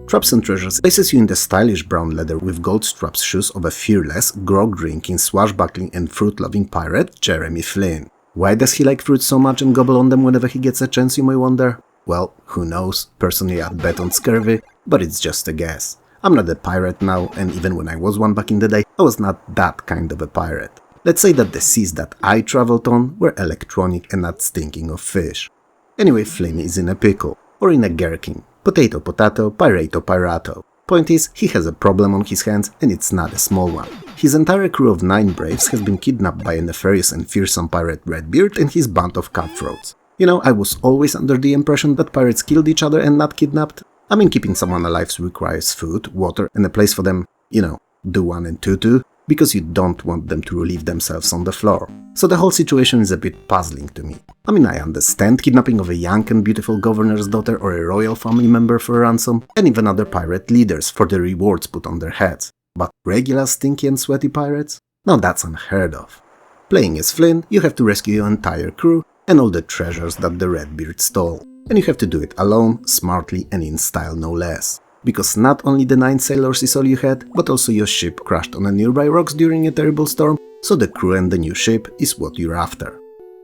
Traps and Treasures places you in the stylish brown leather with gold straps shoes of a fearless, grog-drinking, swashbuckling and fruit-loving pirate, Jeremy Flynn. Why does he like fruit so much and gobble on them whenever he gets a chance, you may wonder? Well, who knows, personally I'd bet on scurvy, but it's just a guess. I'm not a pirate now, and even when I was one back in the day, I was not that kind of a pirate. Let's say that the seas that I traveled on were electronic and not stinking of fish. Anyway, Flynn is in a pickle, or in a gherkin. Potato, potato, pirato, pirato. Point is, he has a problem on his hands, and it's not a small one. His entire crew of 9 braves has been kidnapped by a nefarious and fearsome pirate Redbeard and his band of cutthroats. You know, I was always under the impression that pirates killed each other and not kidnapped. I mean, keeping someone alive requires food, water, and a place for them, you know, do one and two, because you don't want them to relieve themselves on the floor. So the whole situation is a bit puzzling to me. I mean, I understand kidnapping of a young and beautiful governor's daughter or a royal family member for ransom, and even other pirate leaders for the rewards put on their heads. But regular stinky and sweaty pirates? Now that's unheard of. Playing as Flynn, you have to rescue your entire crew and all the treasures that the Redbeard stole. And you have to do it alone, smartly, and in style no less. Because not only the 9 sailors is all you had, but also your ship crashed on a nearby rocks during a terrible storm, so the crew and the new ship is what you're after.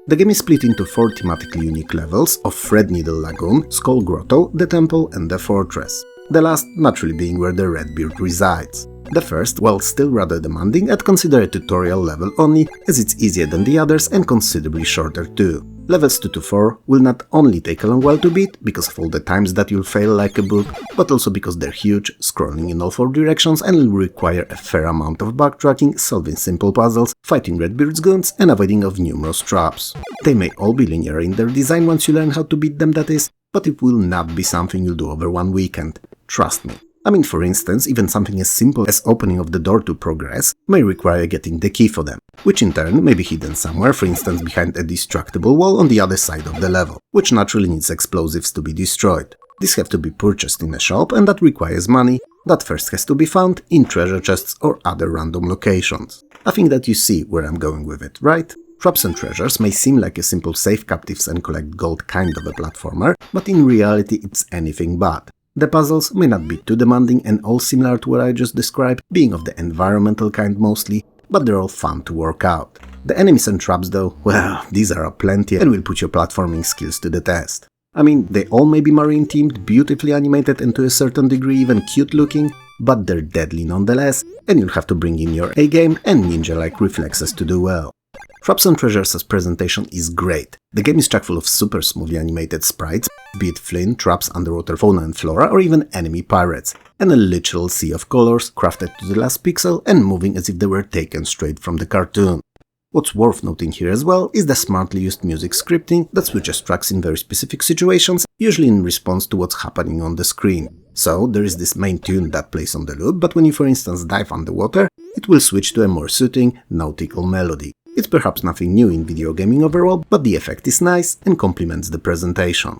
The game is split into 4 thematically unique levels of Threadneedle Lagoon, Skull Grotto, the Temple and the Fortress. The last naturally being where the Redbeard resides. The first, while still rather demanding, I'd consider a tutorial level only, as it's easier than the others and considerably shorter too. Levels 2 to 4 will not only take a long while to beat, because of all the times that you'll fail like a book, but also because they're huge, scrolling in all 4 directions, and will require a fair amount of backtracking, solving simple puzzles, fighting Redbeard's goons, and avoiding of numerous traps. They may all be linear in their design once you learn how to beat them, that is, but it will not be something you'll do over one weekend. Trust me. I mean, for instance, even something as simple as opening of the door to progress may require getting the key for them, which in turn may be hidden somewhere, for instance behind a destructible wall on the other side of the level, which naturally needs explosives to be destroyed. These have to be purchased in a shop, and that requires money that first has to be found in treasure chests or other random locations. I think that you see where I'm going with it, right? Traps and Treasures may seem like a simple save captives and collect gold kind of a platformer, but in reality it's anything but. The puzzles may not be too demanding and all similar to what I just described, being of the environmental kind mostly, but they're all fun to work out. The enemies and traps though, well, these are aplenty and will put your platforming skills to the test. I mean, they all may be marine themed, beautifully animated and to a certain degree even cute looking, but they're deadly nonetheless, and you'll have to bring in your A-game and ninja-like reflexes to do well. Traps and Treasures' presentation is great. The game is chock full of super smoothly animated sprites, be it Flynn, traps, underwater fauna and flora, or even enemy pirates, and a literal sea of colors crafted to the last pixel and moving as if they were taken straight from the cartoon. What's worth noting here as well is the smartly used music scripting that switches tracks in very specific situations, usually in response to what's happening on the screen. So there is this main tune that plays on the loop, but when you for instance dive underwater, it will switch to a more soothing, nautical melody. It's perhaps nothing new in video gaming overall, but the effect is nice and complements the presentation.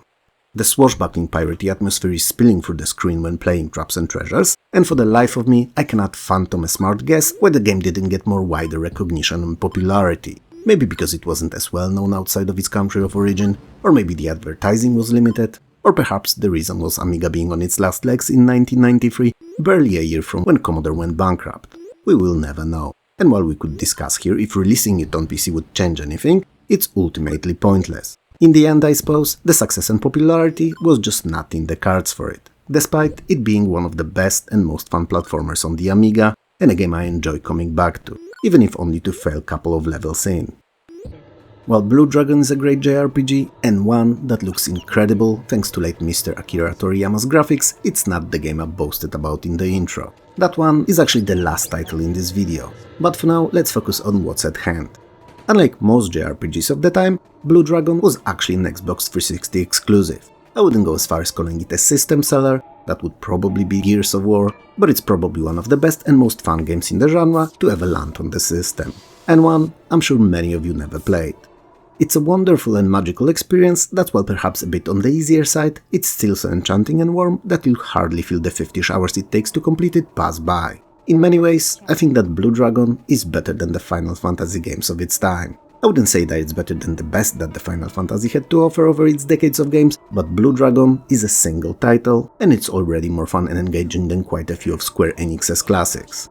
The swashbuckling piratey atmosphere is spilling through the screen when playing Traps and Treasures, and for the life of me, I cannot fathom a smart guess why the game didn't get more wider recognition and popularity. Maybe because it wasn't as well known outside of its country of origin, or maybe the advertising was limited, or perhaps the reason was Amiga being on its last legs in 1993, barely a year from when Commodore went bankrupt. We will never know. And while we could discuss here if releasing it on PC would change anything, it's ultimately pointless. In the end, I suppose, the success and popularity was just not in the cards for it, despite it being one of the best and most fun platformers on the Amiga, and a game I enjoy coming back to, even if only to fail a couple of levels in. While Blue Dragon is a great JRPG, and one that looks incredible thanks to late Mr. Akira Toriyama's graphics, it's not the game I boasted about in the intro. That one is actually the last title in this video, but for now let's focus on what's at hand. Unlike most JRPGs of the time, Blue Dragon was actually an Xbox 360 exclusive. I wouldn't go as far as calling it a system seller, that would probably be Gears of War, but it's probably one of the best and most fun games in the genre to ever land on the system, and one I'm sure many of you never played. It's a wonderful and magical experience that, while perhaps a bit on the easier side, it's still so enchanting and warm that you'll hardly feel the 50 hours it takes to complete it pass by. In many ways, I think that Blue Dragon is better than the Final Fantasy games of its time. I wouldn't say that it's better than the best that the Final Fantasy had to offer over its decades of games, but Blue Dragon is a single title, and it's already more fun and engaging than quite a few of Square Enix's classics.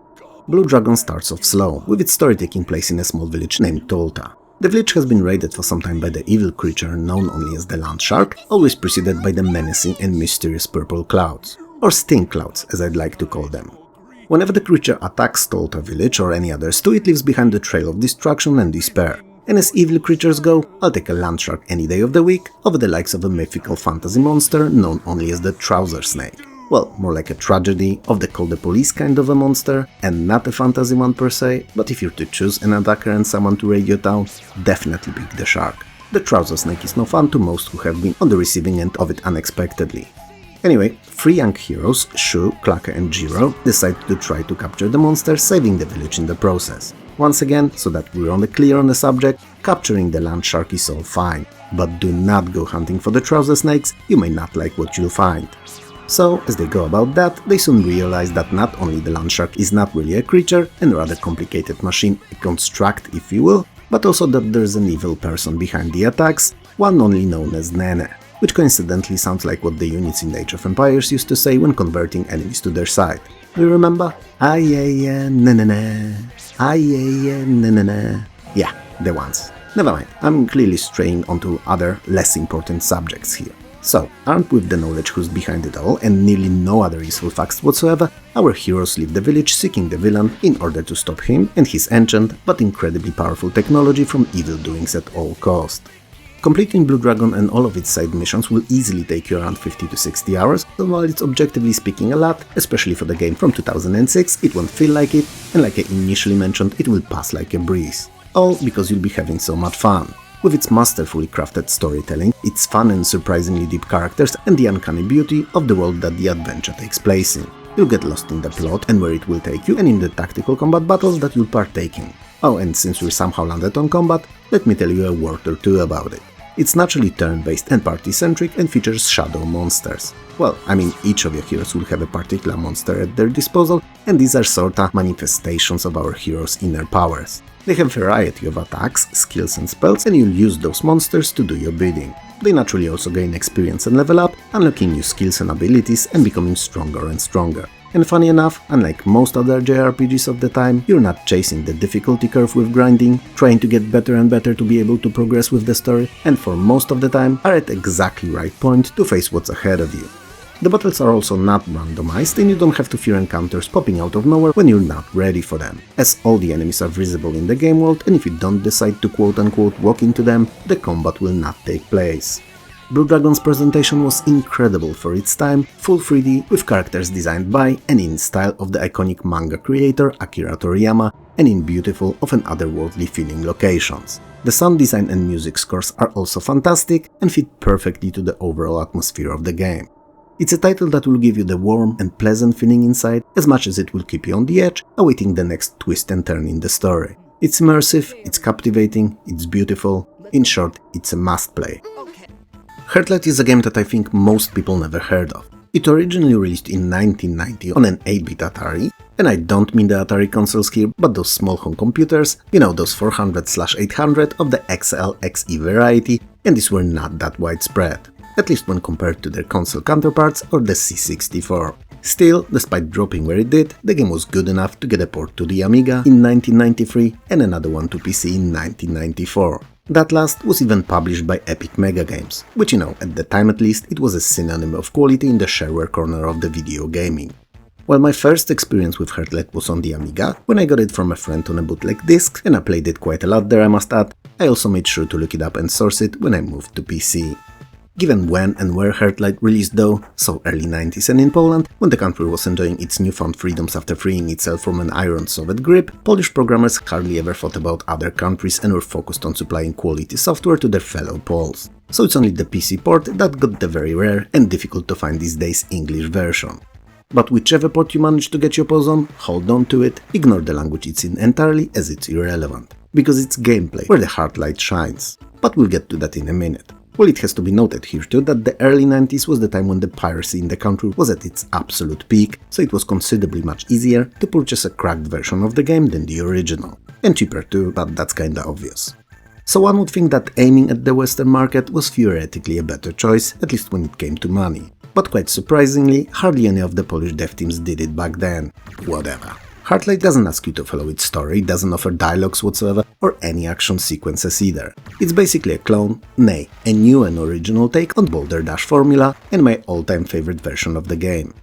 Blue Dragon starts off slow, with its story taking place in a small village named Tolta. The village has been raided for some time by the evil creature known only as the Land Shark, always preceded by the menacing and mysterious purple clouds, or stink clouds as I'd like to call them. Whenever the creature attacks Tolta village or any others too, it leaves behind a trail of destruction and despair. And as evil creatures go, I'll take a land shark any day of the week over the likes of a mythical fantasy monster known only as the trouser snake. Well, more like a tragedy of the call the police kind of a monster, and not a fantasy one per se, but if you're to choose an attacker and someone to raid your town, definitely pick the shark. The trouser snake is no fun to most who have been on the receiving end of it unexpectedly. Anyway, 3 young heroes, Shu, Klaka and Jiro, decide to try to capture the monster, saving the village in the process. Once again, so that we're on the clear on the subject, capturing the land shark is all fine, but do not go hunting for the trouser snakes, you may not like what you'll find. So, as they go about that, they soon realize that not only the land shark is not really a creature and a rather complicated machine, a construct if you will, but also that there's an evil person behind the attacks, one only known as Nene, which coincidentally sounds like what the units in Age of Empires used to say when converting enemies to their side. Do you remember? Aye, na-na-na. Aye, na-na-na. Yeah, the ones. Never mind, I'm clearly straying onto other, less important subjects here. So, armed with the knowledge who's behind it all and nearly no other useful facts whatsoever, our heroes leave the village seeking the villain in order to stop him and his ancient but incredibly powerful technology from evil doings at all cost. Completing Blue Dragon and all of its side missions will easily take you around 50 to 60 hours, so while it's objectively speaking a lot, especially for the game from 2006, it won't feel like it, and like I initially mentioned, it will pass like a breeze. All because you'll be having so much fun. With its masterfully crafted storytelling, its fun and surprisingly deep characters, and the uncanny beauty of the world that the adventure takes place in. You'll get lost in the plot and where it will take you, and in the tactical combat battles that you'll partake in. Oh, and since we somehow landed on combat, let me tell you a word or two about it. It's naturally turn-based and party-centric and features shadow monsters. Well, I mean, each of your heroes will have a particular monster at their disposal, and these are sorta manifestations of our heroes' inner powers. They have a variety of attacks, skills and spells, and you'll use those monsters to do your bidding. They naturally also gain experience and level up, unlocking new skills and abilities and becoming stronger and stronger. And funny enough, unlike most other JRPGs of the time, you're not chasing the difficulty curve with grinding, trying to get better and better to be able to progress with the story, and for most of the time are at exactly right point to face what's ahead of you. The battles are also not randomized, and you don't have to fear encounters popping out of nowhere when you're not ready for them, as all the enemies are visible in the game world, and if you don't decide to quote-unquote walk into them, the combat will not take place. Blue Dragon's presentation was incredible for its time, full 3D, with characters designed by and in style of the iconic manga creator Akira Toriyama, and in beautiful, often otherworldly feeling locations. The sound design and music scores are also fantastic and fit perfectly to the overall atmosphere of the game. It's a title that will give you the warm and pleasant feeling inside as much as it will keep you on the edge, awaiting the next twist and turn in the story. It's immersive, it's captivating, it's beautiful, in short, it's a must-play. Heartlight is a game that I think most people never heard of. It originally released in 1990 on an 8-bit Atari, and I don't mean the Atari consoles here, but those small home computers, you know, those 400/800 of the XL XE variety, and these were not that widespread, at least when compared to their console counterparts or the C64. Still, despite dropping where it did, the game was good enough to get a port to the Amiga in 1993 and another one to PC in 1994. That last was even published by Epic Mega Games, which, you know, at the time at least, it was a synonym of quality in the shareware corner of the video gaming. Well, my first experience with Heartlight was on the Amiga, when I got it from a friend on a bootleg disc, and I played it quite a lot there, I must add. I also made sure to look it up and source it when I moved to PC. Given when and where Heartlight released though, so early 90s and in Poland, when the country was enjoying its newfound freedoms after freeing itself from an iron Soviet grip, Polish programmers hardly ever thought about other countries and were focused on supplying quality software to their fellow Poles. So it's only the PC port that got the very rare and difficult to find these days English version. But whichever port you manage to get your paws on, hold on to it, ignore the language it's in entirely as it's irrelevant, because it's gameplay where the Heartlight shines. But we'll get to that in a minute. Well, it has to be noted here too that the early 90s was the time when the piracy in the country was at its absolute peak, so it was considerably much easier to purchase a cracked version of the game than the original. And cheaper too, but that's kinda obvious. So one would think that aiming at the Western market was theoretically a better choice, at least when it came to money. But quite surprisingly, hardly any of the Polish dev teams did it back then. Whatever. Heartlight doesn't ask you to follow its story, it doesn't offer dialogues whatsoever, or any action sequences either. It's basically a clone, nay, a new and original take on Boulder Dash formula and my all-time favorite version of the game.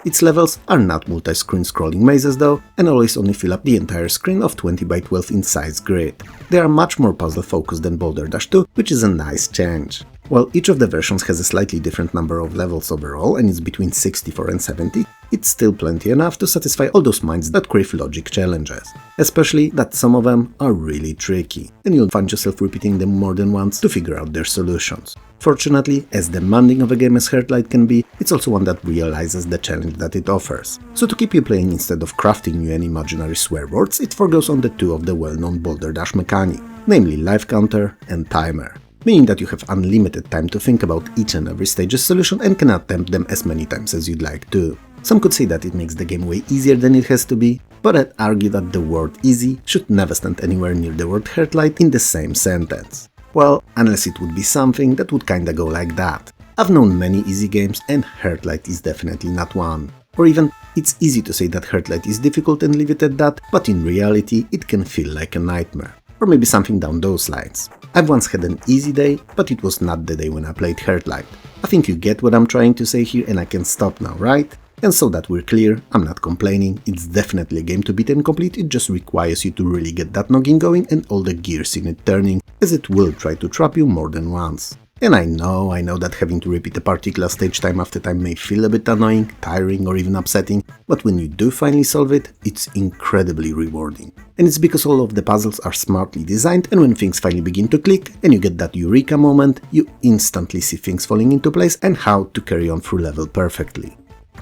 Its levels are not multi-screen scrolling mazes though, and always only fill up the entire screen of 20x12 in size grid. They are much more puzzle-focused than Boulder Dash 2, which is a nice change. While each of the versions has a slightly different number of levels overall and is between 64 and 70, it's still plenty enough to satisfy all those minds that crave logic challenges. Especially that some of them are really tricky, and you'll find yourself repeating them more than once to figure out their solutions. Fortunately, as demanding of a game as Heartlight can be, it's also one that realizes the challenge that it offers. So to keep you playing instead of crafting new and imaginary swear words, it forgoes on the two of the well-known Boulder Dash mechanic, namely life counter and timer. Meaning that you have unlimited time to think about each and every stage's solution and can attempt them as many times as you'd like to. Some could say that it makes the game way easier than it has to be, but I'd argue that the word easy should never stand anywhere near the word Heartlight in the same sentence. Well, unless it would be something that would kinda go like that. I've known many easy games and Heartlight is definitely not one. Or even, it's easy to say that Heartlight is difficult and leave it at that, but in reality it can feel like a nightmare. Or maybe something down those lines. I've once had an easy day, but it was not the day when I played Heartlight. I think you get what I'm trying to say here and I can stop now, right? And so that we're clear, I'm not complaining, it's definitely a game to beat and complete, it just requires you to really get that noggin going and all the gears in it turning, as it will try to trap you more than once. And I know that having to repeat a particular stage time after time may feel a bit annoying, tiring or even upsetting, but when you do finally solve it, it's incredibly rewarding. And it's because all of the puzzles are smartly designed, and when things finally begin to click and you get that eureka moment, you instantly see things falling into place and how to carry on through level perfectly.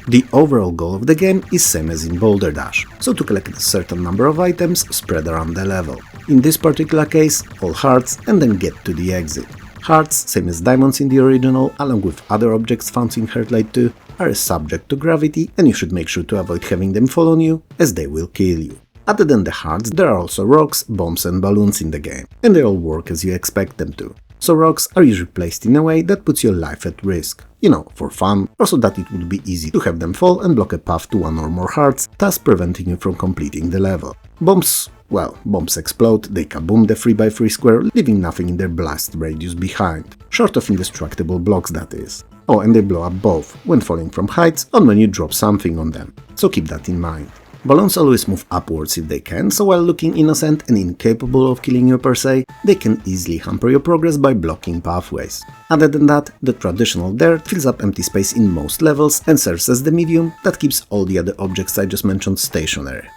The overall goal of the game is same as in Boulder Dash, so to collect a certain number of items spread around the level. In this particular case, all hearts and then get to the exit. Hearts, same as diamonds in the original, along with other objects found in Heartlight 2, are subject to gravity and you should make sure to avoid having them fall on you, as they will kill you. Other than the hearts, there are also rocks, bombs and balloons in the game, and they all work as you expect them to. So rocks are usually placed in a way that puts your life at risk, you know, for fun, or so that it would be easy to have them fall and block a path to one or more hearts, thus preventing you from completing the level. Bombs, well, bombs explode, they kaboom the 3x3 square, leaving nothing in their blast radius behind. Short of indestructible blocks, that is. Oh, and they blow up both, when falling from heights or when you drop something on them, so keep that in mind. Balloons always move upwards if they can, so while looking innocent and incapable of killing you per se, they can easily hamper your progress by blocking pathways. Other than that, the traditional dirt fills up empty space in most levels and serves as the medium that keeps all the other objects I just mentioned stationary.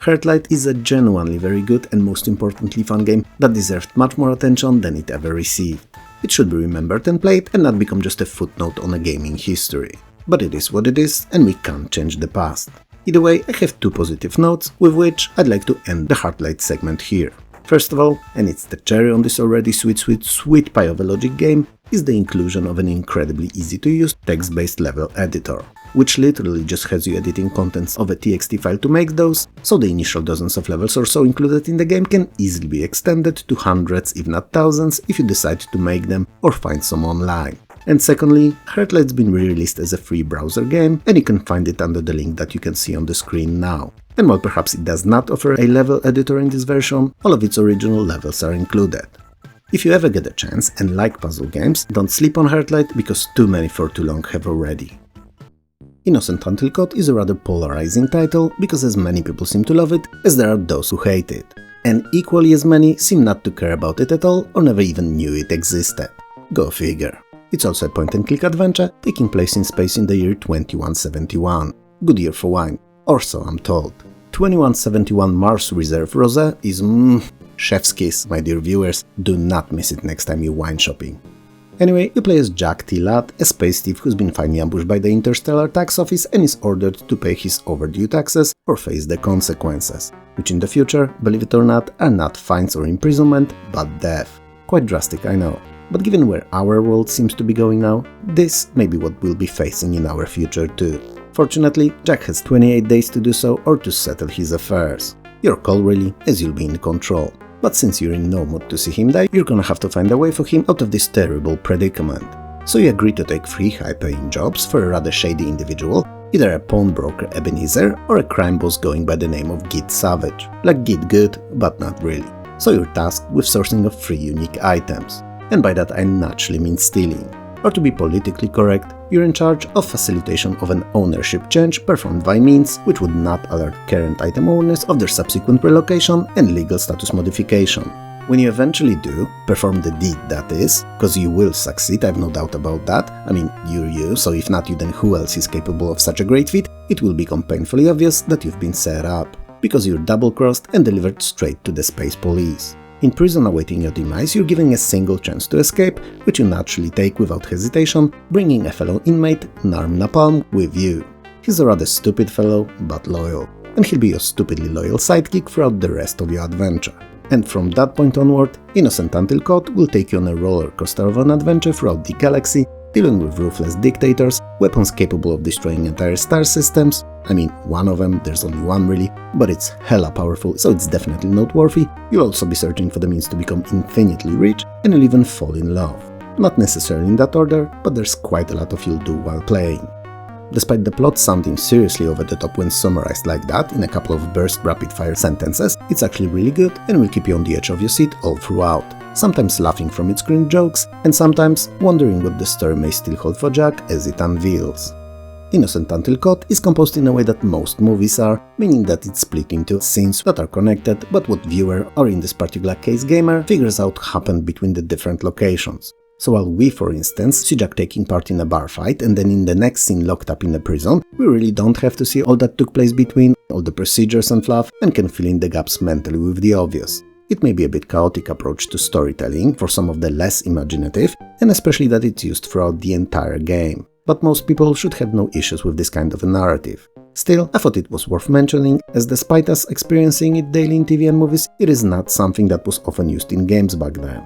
Heartlight is a genuinely very good and most importantly fun game that deserved much more attention than it ever received. It should be remembered and played and not become just a footnote on a gaming history. But it is what it is and we can't change the past. Either way, I have two positive notes, with which I'd like to end the Heartlight segment here. First of all, and it's the cherry on this already sweet pie of a logic game, is the inclusion of an incredibly easy-to-use text-based level editor, which literally just has you editing contents of a txt file to make those, so the initial dozens of levels or so included in the game can easily be extended to hundreds if not thousands if you decide to make them or find some online. And secondly, Heartlight's been re-released as a free browser game, and you can find it under the link that you can see on the screen now. And while perhaps it does not offer a level editor in this version, all of its original levels are included. If you ever get a chance and like puzzle games, don't sleep on Heartlight because too many for too long have already. Innocent Until Caught is a rather polarizing title because as many people seem to love it as there are those who hate it. And equally as many seem not to care about it at all or never even knew it existed. Go figure. It's also a point-and-click adventure taking place in space in the year 2171. Good year for wine, or so I'm told. 2171 Mars Reserve Rosé is chef's kiss, my dear viewers. Do not miss it next time you wine shopping. Anyway, you play as Jack T. Ladd, a space thief who's been finally ambushed by the Interstellar Tax Office and is ordered to pay his overdue taxes or face the consequences, which in the future, believe it or not, are not fines or imprisonment, but death. Quite drastic, I know. But given where our world seems to be going now, this may be what we'll be facing in our future too. Fortunately, Jack has 28 days to do so or to settle his affairs. Your call really, as you'll be in control. But since you're in no mood to see him die, you're gonna have to find a way for him out of this terrible predicament. So you agree to take 3 high-paying jobs for a rather shady individual, either a pawnbroker Ebenezer or a crime boss going by the name of Git Savage. Like Git Good, but not really. So you're tasked with sourcing of 3 unique items. And by that I naturally mean stealing. Or to be politically correct, you're in charge of facilitation of an ownership change performed by means which would not alert current item owners of their subsequent relocation and legal status modification. When you eventually do perform the deed, that is, cause you will succeed, I've no doubt about that. I mean, you're you, so if not you, then who else is capable of such a great feat? It will become painfully obvious that you've been set up, because you're double-crossed and delivered straight to the space police. In prison awaiting your demise, you're given a single chance to escape, which you naturally take without hesitation, bringing a fellow inmate, Narm Napalm, with you. He's a rather stupid fellow, but loyal, and he'll be your stupidly loyal sidekick throughout the rest of your adventure. And from that point onward, Innocent Until Caught will take you on a roller coaster of an adventure throughout the galaxy, dealing with ruthless dictators, weapons capable of destroying entire star systems. I mean, one of them, there's only one really, but it's hella powerful, so it's definitely noteworthy. You'll also be searching for the means to become infinitely rich, and you'll even fall in love. Not necessarily in that order, but there's quite a lot of you'll do while playing. Despite the plot sounding seriously over the top when summarized like that in a couple of burst rapid-fire sentences, it's actually really good and will keep you on the edge of your seat all throughout, sometimes laughing from its cringe jokes, and sometimes wondering what the story may still hold for Jack as it unveils. Innocent Until Caught is composed in a way that most movies are, meaning that it's split into scenes that are connected, but what viewer, or in this particular case gamer, figures out happened between the different locations. So while we, for instance, see Jack taking part in a bar fight and then in the next scene locked up in a prison, we really don't have to see all that took place between, all the procedures and fluff, and can fill in the gaps mentally with the obvious. It may be a bit chaotic approach to storytelling for some of the less imaginative, and especially that it's used throughout the entire game. But most people should have no issues with this kind of a narrative. Still, I thought it was worth mentioning, as despite us experiencing it daily in TV and movies, it is not something that was often used in games back then.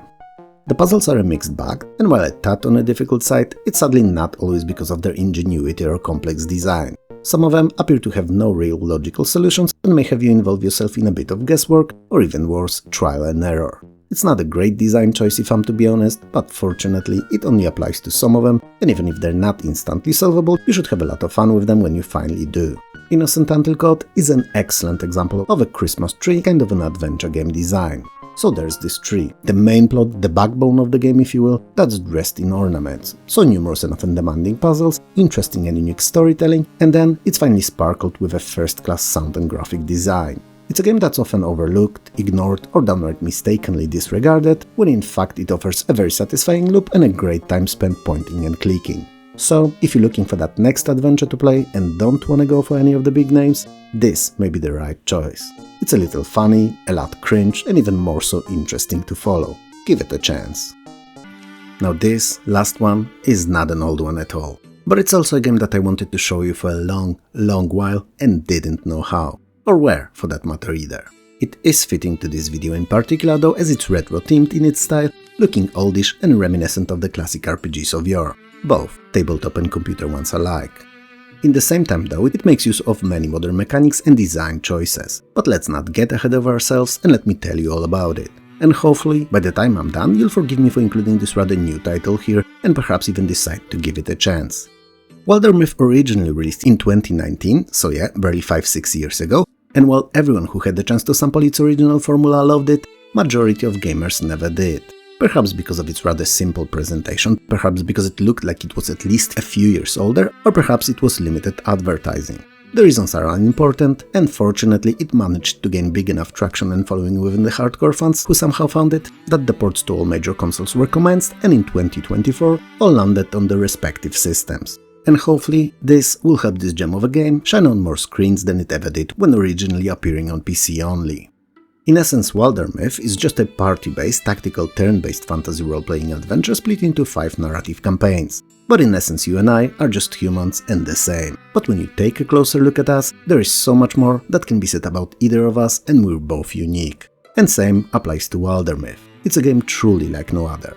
The puzzles are a mixed bag, and while a tad on a difficult side, it's sadly not always because of their ingenuity or complex design. Some of them appear to have no real logical solutions and may have you involve yourself in a bit of guesswork, or even worse, trial and error. It's not a great design choice if I'm to be honest, but fortunately it only applies to some of them, and even if they're not instantly solvable, you should have a lot of fun with them when you finally do. Innocent Until Caught is an excellent example of a Christmas tree kind of an adventure game design. So there's this tree, the main plot, the backbone of the game if you will, that's dressed in ornaments, so numerous and often demanding puzzles, interesting and unique storytelling, and then it's finally sparkled with a first-class sound and graphic design. It's a game that's often overlooked, ignored, or downright mistakenly disregarded, when in fact it offers a very satisfying loop and a great time spent pointing and clicking. So, if you're looking for that next adventure to play and don't wanna go for any of the big names, this may be the right choice. It's a little funny, a lot cringe, and even more so interesting to follow. Give it a chance. Now this, last one, is not an old one at all. But it's also a game that I wanted to show you for a long while and didn't know how. Or where, for that matter either. It is fitting to this video in particular though, as it's retro-themed in its style, looking oldish and reminiscent of the classic RPGs of yore, both tabletop and computer ones alike. In the same time though, it makes use of many modern mechanics and design choices. But let's not get ahead of ourselves and let me tell you all about it. And hopefully, by the time I'm done, you'll forgive me for including this rather new title here and perhaps even decide to give it a chance. Wildermyth originally released in 2019, so yeah, barely 5-6 years ago, and while everyone who had the chance to sample its original formula loved it, majority of gamers never did. Perhaps because of its rather simple presentation, perhaps because it looked like it was at least a few years older, or perhaps it was limited advertising. The reasons are unimportant, and fortunately it managed to gain big enough traction and following within the hardcore fans who somehow found it, that the ports to all major consoles were commenced, and in 2024 all landed on the respective systems. And hopefully this will help this gem of a game shine on more screens than it ever did when originally appearing on PC only. In essence, Wildermyth is just a party-based, tactical, turn-based fantasy role-playing adventure split into 5 narrative campaigns. But in essence, you and I are just humans and the same. But when you take a closer look at us, there is so much more that can be said about either of us, and we're both unique. And same applies to Wildermyth. It's a game truly like no other.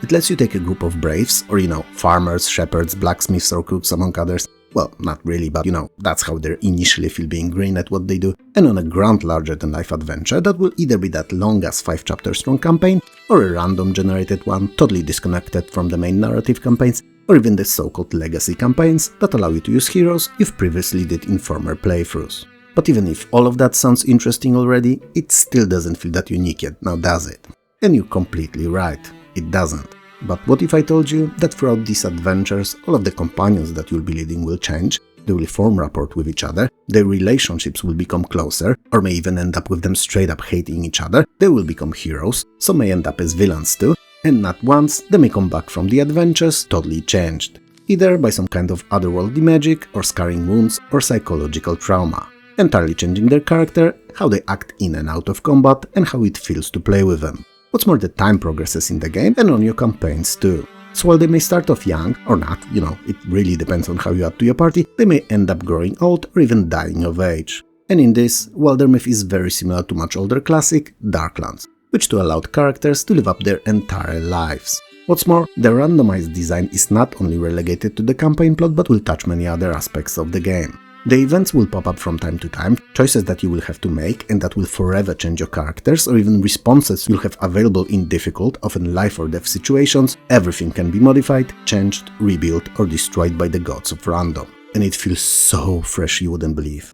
It lets you take a group of braves, or farmers, shepherds, blacksmiths or cooks among others. Well, not really, but that's how they initially feel being green at what they do, and on a grand larger-than-life adventure that will either be that long as 5-chapter-strong campaign, or a random generated one, totally disconnected from the main narrative campaigns, or even the so-called legacy campaigns that allow you to use heroes you've previously did in former playthroughs. But even if all of that sounds interesting already, it still doesn't feel that unique yet, now does it? And you're completely right, it doesn't. But what if I told you that throughout these adventures, all of the companions that you'll be leading will change, they will form rapport with each other, their relationships will become closer, or may even end up with them straight up hating each other, they will become heroes, some may end up as villains too, and not once they may come back from the adventures totally changed, either by some kind of otherworldly magic, or scarring wounds, or psychological trauma, entirely changing their character, how they act in and out of combat, and how it feels to play with them. What's more, the time progresses in the game and on your campaigns too. So while they may start off young, or not, it really depends on how you add to your party, they may end up growing old or even dying of age. And in this, Wildermyth is very similar to much older classic, Darklands, which too allowed characters to live up their entire lives. What's more, the randomized design is not only relegated to the campaign plot but will touch many other aspects of the game. The events will pop up from time to time, choices that you will have to make and that will forever change your characters, or even responses you'll have available in difficult, often life or death situations. Everything can be modified, changed, rebuilt or destroyed by the gods of random. And it feels so fresh you wouldn't believe.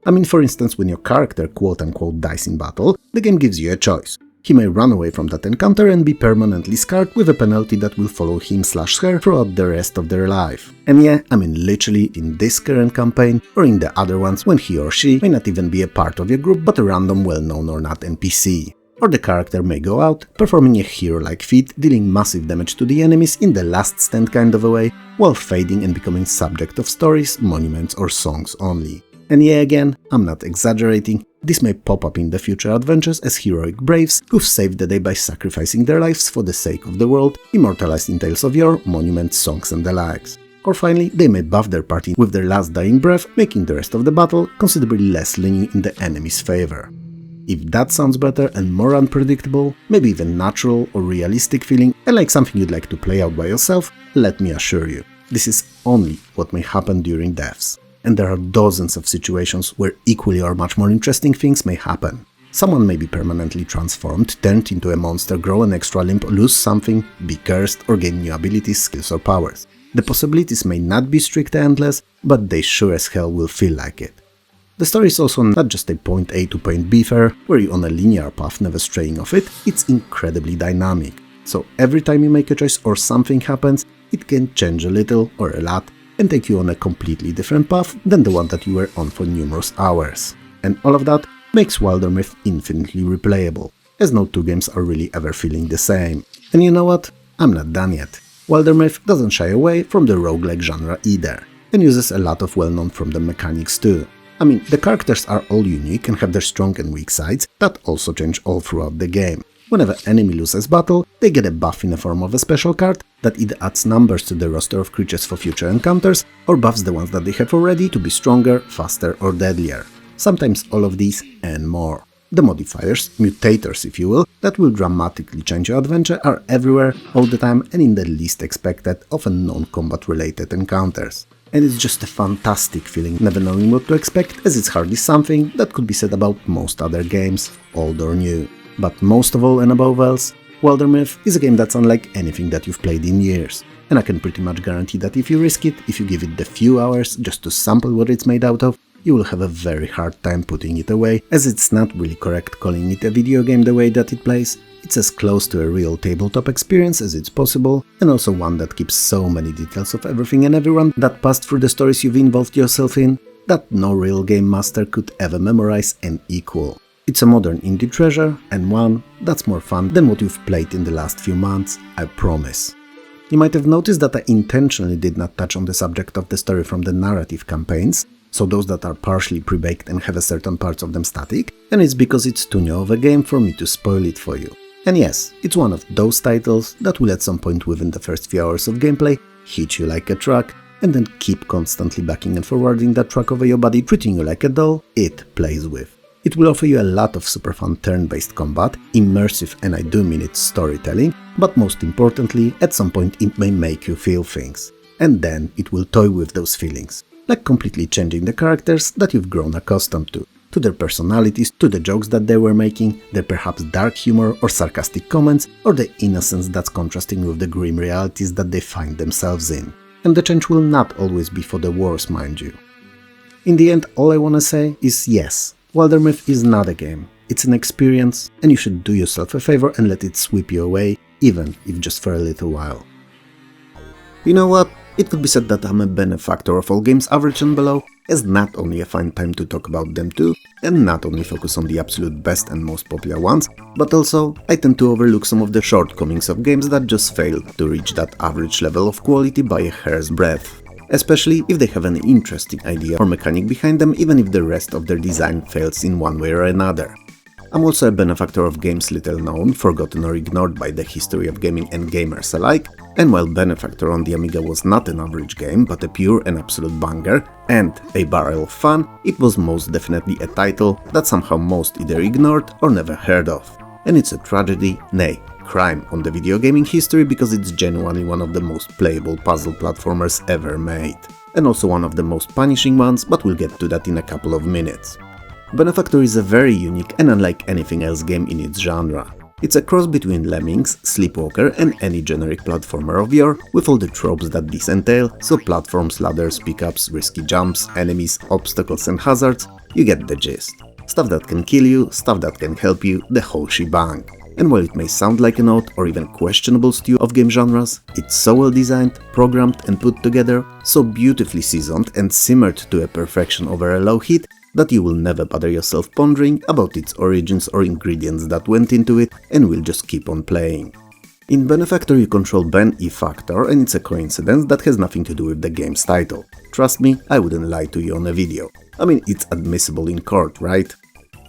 I mean, for instance, when your character quote-unquote dies in battle, the game gives you a choice. He may run away from that encounter and be permanently scarred with a penalty that will follow him/her throughout the rest of their life. And yeah, I mean literally in this current campaign, or in the other ones when he or she may not even be a part of your group but a random well-known or not NPC. Or the character may go out, performing a hero-like feat, dealing massive damage to the enemies in the last stand kind of a way, while fading and becoming subject of stories, monuments or songs only. And yeah, again, I'm not exaggerating, this may pop up in the future adventures as heroic braves who've saved the day by sacrificing their lives for the sake of the world, immortalized in tales of yore, monuments, songs and the likes. Or finally, they may buff their party with their last dying breath, making the rest of the battle considerably less leaning in the enemy's favor. If that sounds better and more unpredictable, maybe even natural or realistic feeling, and like something you'd like to play out by yourself, let me assure you, this is only what may happen during deaths. And there are dozens of situations where equally or much more interesting things may happen. Someone may be permanently transformed, turned into a monster, grow an extra limb, lose something, be cursed, or gain new abilities, skills or powers. The possibilities may not be strictly endless, but they sure as hell will feel like it. The story is also not just a point A to point B fare, where you're on a linear path never straying off it, it's incredibly dynamic. So every time you make a choice or something happens, it can change a little or a lot, and take you on a completely different path than the one that you were on for numerous hours. And all of that makes Wildermyth infinitely replayable, as no two games are really ever feeling the same. And you know what? I'm not done yet. Wildermyth doesn't shy away from the roguelike genre either, and uses a lot of well-known from them mechanics too. I mean, the characters are all unique and have their strong and weak sides that also change all throughout the game. Whenever enemy loses battle, they get a buff in the form of a special card that either adds numbers to the roster of creatures for future encounters, or buffs the ones that they have already to be stronger, faster or deadlier. Sometimes all of these and more. The modifiers, mutators if you will, that will dramatically change your adventure are everywhere, all the time and in the least expected, often non-combat related encounters. And it's just a fantastic feeling never knowing what to expect, as it's hardly something that could be said about most other games, old or new. But most of all and above else, Wildermyth is a game that's unlike anything that you've played in years. And I can pretty much guarantee that if you risk it, if you give it the few hours just to sample what it's made out of, you will have a very hard time putting it away, as it's not really correct calling it a video game the way that it plays. It's as close to a real tabletop experience as it's possible, and also one that keeps so many details of everything and everyone that passed through the stories you've involved yourself in, that no real game master could ever memorize and equal. It's a modern indie treasure, and one that's more fun than what you've played in the last few months, I promise. You might have noticed that I intentionally did not touch on the subject of the story from the narrative campaigns, so those that are partially pre-baked and have a certain parts of them static, and it's because it's too new of a game for me to spoil it for you. And yes, it's one of those titles that will at some point within the first few hours of gameplay hit you like a truck, and then keep constantly backing and forwarding that truck over your body, treating you like a doll it plays with. It will offer you a lot of super fun turn-based combat, immersive and I do mean it storytelling, but most importantly, at some point it may make you feel things. And then it will toy with those feelings, like completely changing the characters that you've grown accustomed to their personalities, to the jokes that they were making, their perhaps dark humor or sarcastic comments, or the innocence that's contrasting with the grim realities that they find themselves in. And the change will not always be for the worse, mind you. In the end, all I wanna say is yes, Wildermyth is not a game, it's an experience, and you should do yourself a favor and let it sweep you away, even if just for a little while. You know what? It could be said that I'm a benefactor of all games average and below, as not only I find time to talk about them too, and not only focus on the absolute best and most popular ones, but also I tend to overlook some of the shortcomings of games that just fail to reach that average level of quality by a hair's breadth. Especially if they have an interesting idea or mechanic behind them, even if the rest of their design fails in one way or another. I'm also a benefactor of games little known, forgotten or ignored by the history of gaming and gamers alike, and while Benefactor on the Amiga was not an average game, but a pure and absolute banger, and a barrel of fun, it was most definitely a title that somehow most either ignored or never heard of. And it's a tragedy, nay, crime on the video gaming history, because it's genuinely one of the most playable puzzle platformers ever made. And also one of the most punishing ones, but we'll get to that in a couple of minutes. Benefactor is a very unique and unlike anything else game in its genre. It's a cross between Lemmings, Sleepwalker and any generic platformer of yore, with all the tropes that these entail, so platforms, ladders, pickups, risky jumps, enemies, obstacles and hazards, you get the gist. Stuff that can kill you, stuff that can help you, the whole shebang. And while it may sound like an odd or even questionable stew of game genres, it's so well designed, programmed and put together, so beautifully seasoned and simmered to a perfection over a low heat, that you will never bother yourself pondering about its origins or ingredients that went into it, and will just keep on playing. In Benefactor you control Ben E Factor, and it's a coincidence that has nothing to do with the game's title. Trust me, I wouldn't lie to you on a video. I mean, it's admissible in court, right?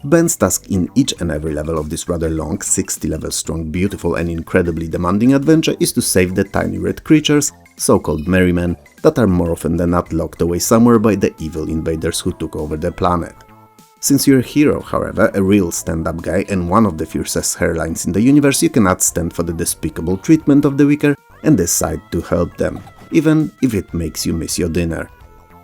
Ben's task in each and every level of this rather long, 60 level strong, beautiful and incredibly demanding adventure is to save the tiny red creatures, so-called merrymen, that are more often than not locked away somewhere by the evil invaders who took over the planet. Since you're a hero, however, a real stand-up guy and one of the fiercest hairlines in the universe, you cannot stand for the despicable treatment of the weaker and decide to help them, even if it makes you miss your dinner.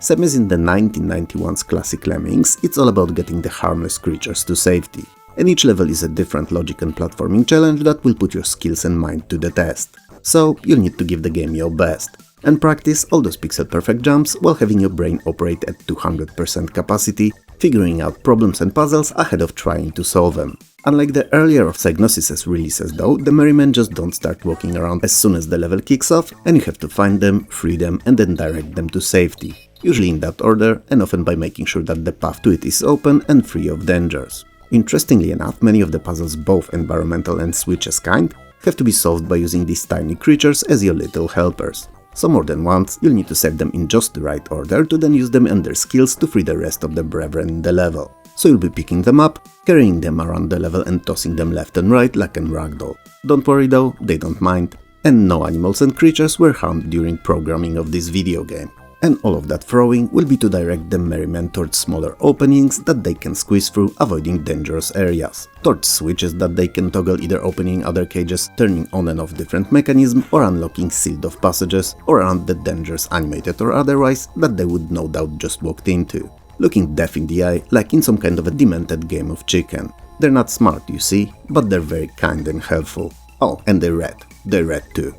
Same as in the 1991's classic Lemmings, it's all about getting the harmless creatures to safety. And each level is a different logic and platforming challenge that will put your skills and mind to the test. So you'll need to give the game your best, and practice all those pixel-perfect jumps while having your brain operate at 200% capacity, figuring out problems and puzzles ahead of trying to solve them. Unlike the earlier of Psygnosis' releases though, the merrymen just don't start walking around as soon as the level kicks off, and you have to find them, free them and then direct them to safety, usually in that order, and often by making sure that the path to it is open and free of dangers. Interestingly enough, many of the puzzles, both environmental and switches kind, have to be solved by using these tiny creatures as your little helpers. So more than once, you'll need to save them in just the right order to then use them and their skills to free the rest of the brethren in the level. So you'll be picking them up, carrying them around the level and tossing them left and right like an ragdoll. Don't worry though, they don't mind, and no animals and creatures were harmed during programming of this video game. and all of that throwing will be to direct the merrymen towards smaller openings that they can squeeze through, avoiding dangerous areas, towards switches that they can toggle, either opening other cages, turning on and off different mechanisms, or unlocking sealed off passages, or around the dangers, animated or otherwise, that they would no doubt just walked into, looking death in the eye like in some kind of a demented game of chicken. They're not smart, you see, but they're very kind and helpful. Oh, and they're red too.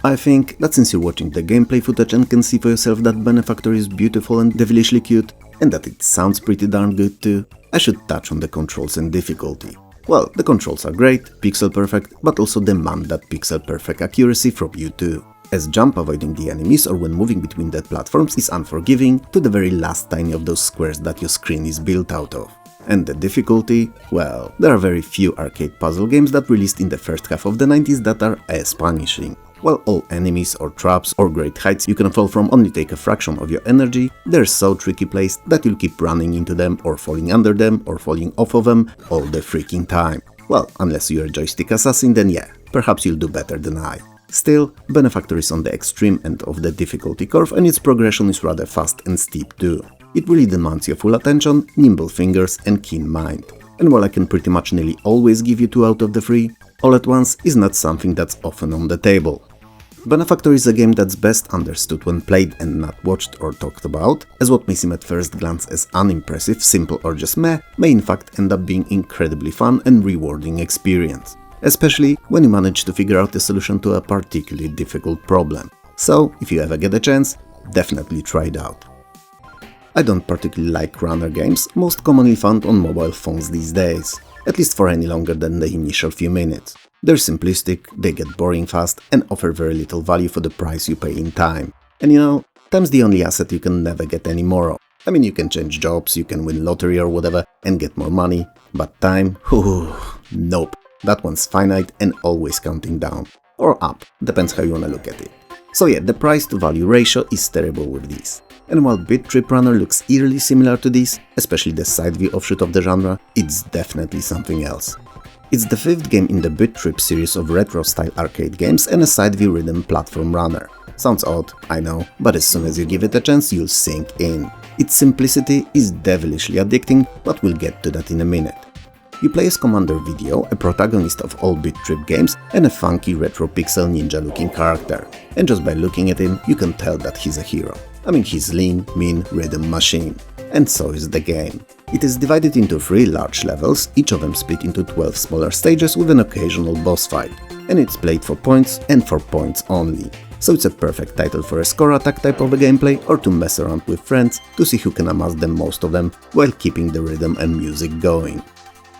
I think that since you're watching the gameplay footage and can see for yourself that Benefactor is beautiful and devilishly cute, and that it sounds pretty darn good too, I should touch on the controls and difficulty. Well, the controls are great, pixel perfect, but also demand that pixel perfect accuracy from you too, as jump avoiding the enemies or when moving between the platforms is unforgiving to the very last tiny of those squares that your screen is built out of. And the difficulty? Well, there are very few arcade puzzle games that released in the first half of the 90s that are as punishing. While all enemies or traps or great heights you can fall from only take a fraction of your energy, they're so tricky placed that you'll keep running into them or falling under them or falling off of them all the freaking time. Well, unless you're a joystick assassin, then yeah, perhaps you'll do better than I. Still, Benefactor is on the extreme end of the difficulty curve and its progression is rather fast and steep too. It really demands your full attention, nimble fingers and keen mind. And while I can pretty much nearly always give you 2 out of the 3, all at once is not something that's often on the table. Benefactor is a game that's best understood when played and not watched or talked about, as what may seem at first glance as unimpressive, simple or just meh, may in fact end up being incredibly fun and rewarding experience, especially when you manage to figure out the solution to a particularly difficult problem. So, if you ever get a chance, definitely try it out. I don't particularly like runner games, most commonly found on mobile phones these days, at least for any longer than the initial few minutes. They're simplistic, they get boring fast, and offer very little value for the price you pay in time. And you know, time's the only asset you can never get any more of. I mean, you can change jobs, you can win lottery or whatever, and get more money, but time? Nope. That one's finite and always counting down. Or up, depends how you wanna look at it. So yeah, the price to value ratio is terrible with these. And while Beat Trip Runner looks eerily similar to this, especially the side view offshoot of the genre, it's definitely something else. It's the 5th game in the Beat Trip series of retro-style arcade games and a side-view rhythm platform runner. Sounds odd, I know, but as soon as you give it a chance, you'll sink in. Its simplicity is devilishly addicting, but we'll get to that in a minute. You play as Commander Video, a protagonist of all Beat Trip games, and a funky retro pixel ninja-looking character. And just by looking at him, you can tell that he's a hero. I mean, he's lean, mean, rhythm machine. And so is the game. It is divided into 3 large levels, each of them split into 12 smaller stages with an occasional boss fight. And it's played for points and for points only. So it's a perfect title for a score attack type of a gameplay or to mess around with friends to see who can amass the most of them while keeping the rhythm and music going.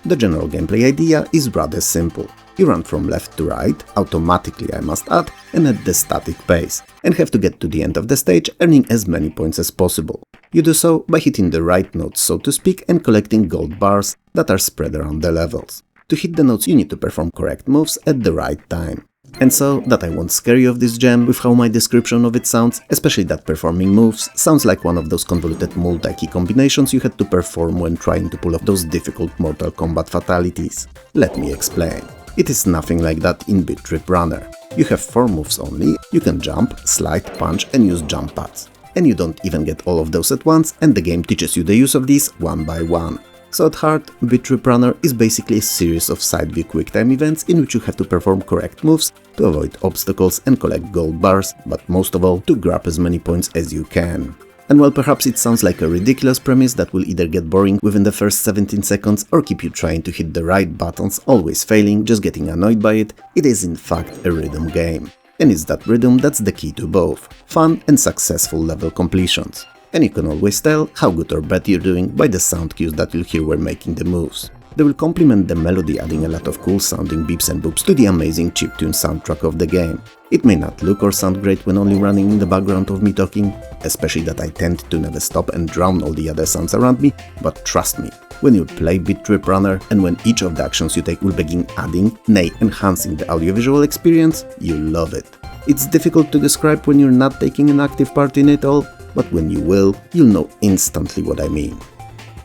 The general gameplay idea is rather simple. You run from left to right, automatically I must add, and at the static pace, and have to get to the end of the stage earning as many points as possible. You do so by hitting the right notes, so to speak, and collecting gold bars that are spread around the levels. To hit the notes you need to perform correct moves at the right time. And so that I won't scare you of this gem with how my description of it sounds, especially that performing moves sounds like one of those convoluted multi-key combinations you had to perform when trying to pull off those difficult Mortal Kombat fatalities. Let me explain. It is nothing like that in Beat Trip Runner. You have 4 moves only, you can jump, slide, punch and use jump pads. And you don't even get all of those at once, and the game teaches you the use of these one by one. So at heart, Beat Trip Runner is basically a series of side-view quick-time events in which you have to perform correct moves to avoid obstacles and collect gold bars, but most of all, to grab as many points as you can. And while perhaps it sounds like a ridiculous premise that will either get boring within the first 17 seconds or keep you trying to hit the right buttons, always failing, just getting annoyed by it, it is in fact a rhythm game. And it's that rhythm that's the key to both fun and successful level completions. And you can always tell how good or bad you're doing by the sound cues that you'll hear when making the moves. They will complement the melody, adding a lot of cool sounding beeps and boops to the amazing chiptune soundtrack of the game. It may not look or sound great when only running in the background of me talking, especially that I tend to never stop and drown all the other sounds around me, but trust me, when you play Beat Trip Runner and when each of the actions you take will begin adding, nay enhancing the audiovisual experience, you'll love it. It's difficult to describe when you're not taking an active part in it all, but when you will, you'll know instantly what I mean.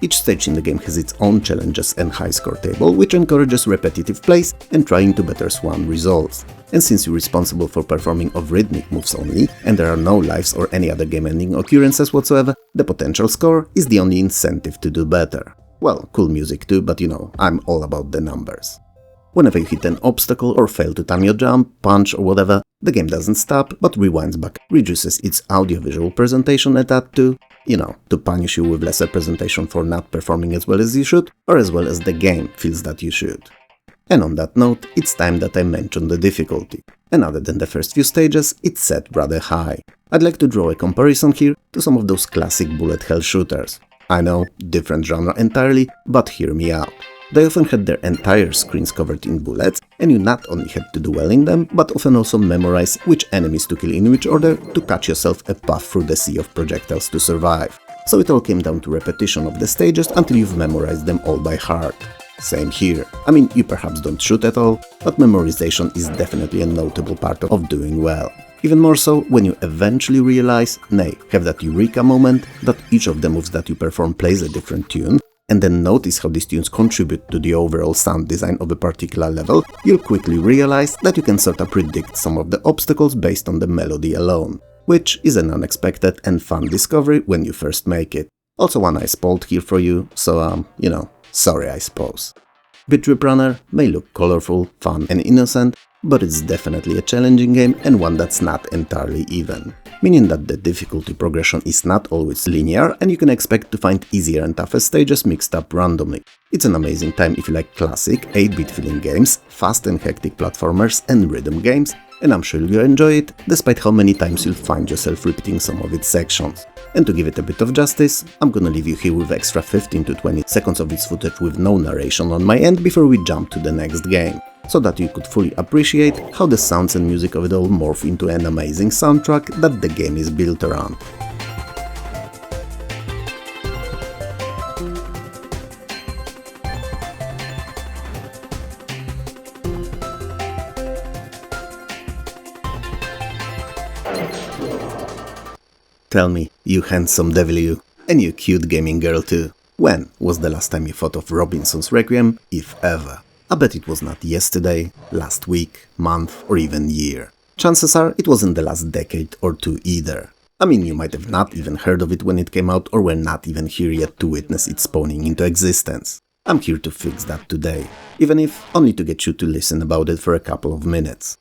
Each stage in the game has its own challenges and high score table, which encourages repetitive plays and trying to better swan results. And since you're responsible for performing of rhythmic moves only, and there are no lives or any other game-ending occurrences whatsoever, the potential score is the only incentive to do better. Well, cool music too, but you know, I'm all about the numbers. Whenever you hit an obstacle or fail to time your jump, punch or whatever, the game doesn't stop, but rewinds back, reduces its audio-visual presentation at that to, you know, to punish you with lesser presentation for not performing as well as you should, or as well as the game feels that you should. And on that note, it's time that I mention the difficulty. And other than the first few stages, it's set rather high. I'd like to draw a comparison here to some of those classic bullet hell shooters. I know, different genre entirely, but hear me out. They often had their entire screens covered in bullets, and you not only had to do well in them, but often also memorize which enemies to kill in which order to cut yourself a path through the sea of projectiles to survive. So it all came down to repetition of the stages until you've memorized them all by heart. Same here. I mean, you perhaps don't shoot at all, but memorization is definitely a notable part of doing well. Even more so when you eventually realize, nay, have that eureka moment, that each of the moves that you perform plays a different tune, and then notice how these tunes contribute to the overall sound design of a particular level, you'll quickly realize that you can sorta predict some of the obstacles based on the melody alone, which is an unexpected and fun discovery when you first make it. Also one I spoiled here for you, so you know, sorry I suppose. Bit Trip Runner may look colorful, fun and innocent, but it's definitely a challenging game and one that's not entirely even. Meaning that the difficulty progression is not always linear and you can expect to find easier and tougher stages mixed up randomly. It's an amazing time if you like classic 8-bit feeling games, fast and hectic platformers and rhythm games, and I'm sure you'll enjoy it, despite how many times you'll find yourself repeating some of its sections. And to give it a bit of justice, I'm gonna leave you here with extra 15 to 20 seconds of its footage with no narration on my end before we jump to the next game, so that you could fully appreciate how the sounds and music of it all morph into an amazing soundtrack that the game is built around. Tell me, you handsome devil you, and you cute gaming girl too, when was the last time you thought of Robinson's Requiem, if ever? I bet it was not yesterday, last week, month or even year. Chances are it wasn't the last decade or two either. I mean, you might have not even heard of it when it came out or were not even here yet to witness it spawning into existence. I'm here to fix that today, even if only to get you to listen about it for a couple of minutes.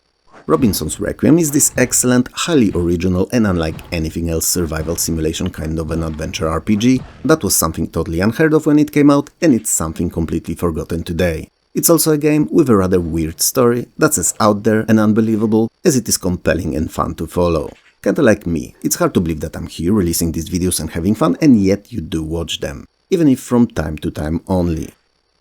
Robinson's Requiem is this excellent, highly original and unlike anything else survival simulation kind of an adventure RPG that was something totally unheard of when it came out, and it's something completely forgotten today. It's also a game with a rather weird story that's as out there and unbelievable as it is compelling and fun to follow. Kinda like me, it's hard to believe that I'm here releasing these videos and having fun, and yet you do watch them, even if from time to time only.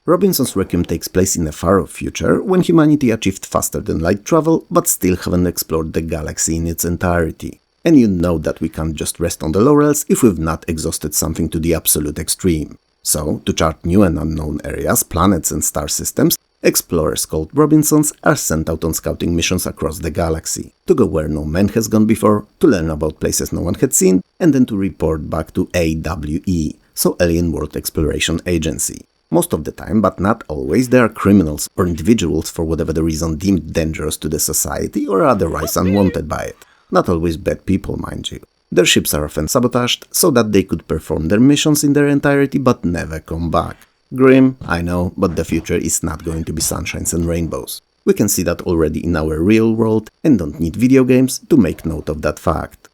Robinson's Requiem takes place in a far-off future when humanity achieved faster-than-light travel but still haven't explored the galaxy in its entirety. And you know that we can't just rest on the laurels if we've not exhausted something to the absolute extreme. So, to chart new and unknown areas, planets and star systems, explorers called Robinsons are sent out on scouting missions across the galaxy, to go where no man has gone before, to learn about places no one had seen, and then to report back to AWE, so Alien World Exploration Agency. Most of the time, but not always, they are criminals or individuals for whatever the reason deemed dangerous to the society or otherwise unwanted by it. Not always bad people, mind you. Their ships are often sabotaged so that they could perform their missions in their entirety but never come back. Grim, I know, but the future is not going to be sunshines and rainbows. We can see that already in our real world and don't need video games to make note of that fact.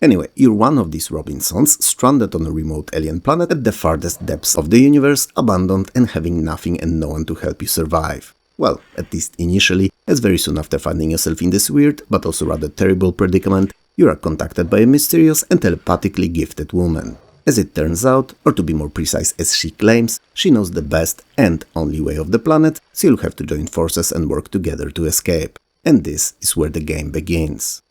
Anyway, you're one of these Robinsons stranded on a remote alien planet at the farthest depths of the universe, abandoned and having nothing and no one to help you survive. Well, at least initially, as very soon after finding yourself in this weird, but also rather terrible predicament, you are contacted by a mysterious and telepathically gifted woman. As it turns out, or to be more precise as she claims, she knows the best and only way of the planet, so you'll have to join forces and work together to escape. And this is where the game begins.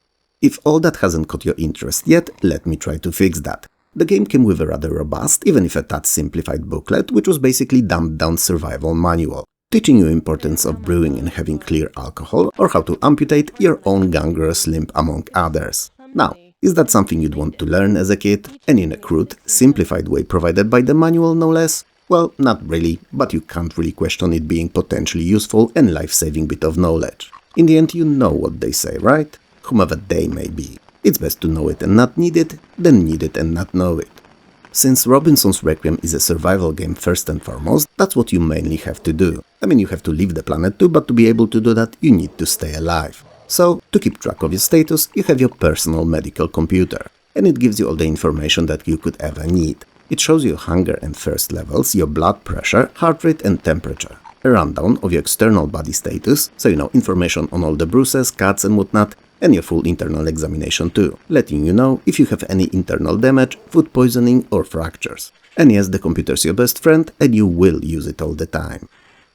If all that hasn't caught your interest yet, let me try to fix that. The game came with a rather robust, even if a touch simplified booklet, which was basically dumbed down survival manual, teaching you importance of brewing and having clear alcohol, or how to amputate your own gangrenous limb among others. Now, Is that something you'd want to learn as a kid, and in a crude, simplified way provided by the manual no less? Well, not really, but you can't really question it being potentially useful and life-saving bit of knowledge. In the end, you know what they say, right? Whomever they may be. It's best to know it and not need it, than need it and not know it. Since Robinson's Requiem is a survival game first and foremost, that's what you mainly have to do. I mean, you have to leave the planet too, but to be able to do that, you need to stay alive. So, to keep track of your status, you have your personal medical computer, and it gives you all the information that you could ever need. It shows you hunger and thirst levels, your blood pressure, heart rate and temperature, a rundown of your external body status, so you know information on all the bruises, cuts and whatnot, and your full internal examination too, letting you know if you have any internal damage, food poisoning or fractures. And yes, the computer's your best friend and you will use it all the time.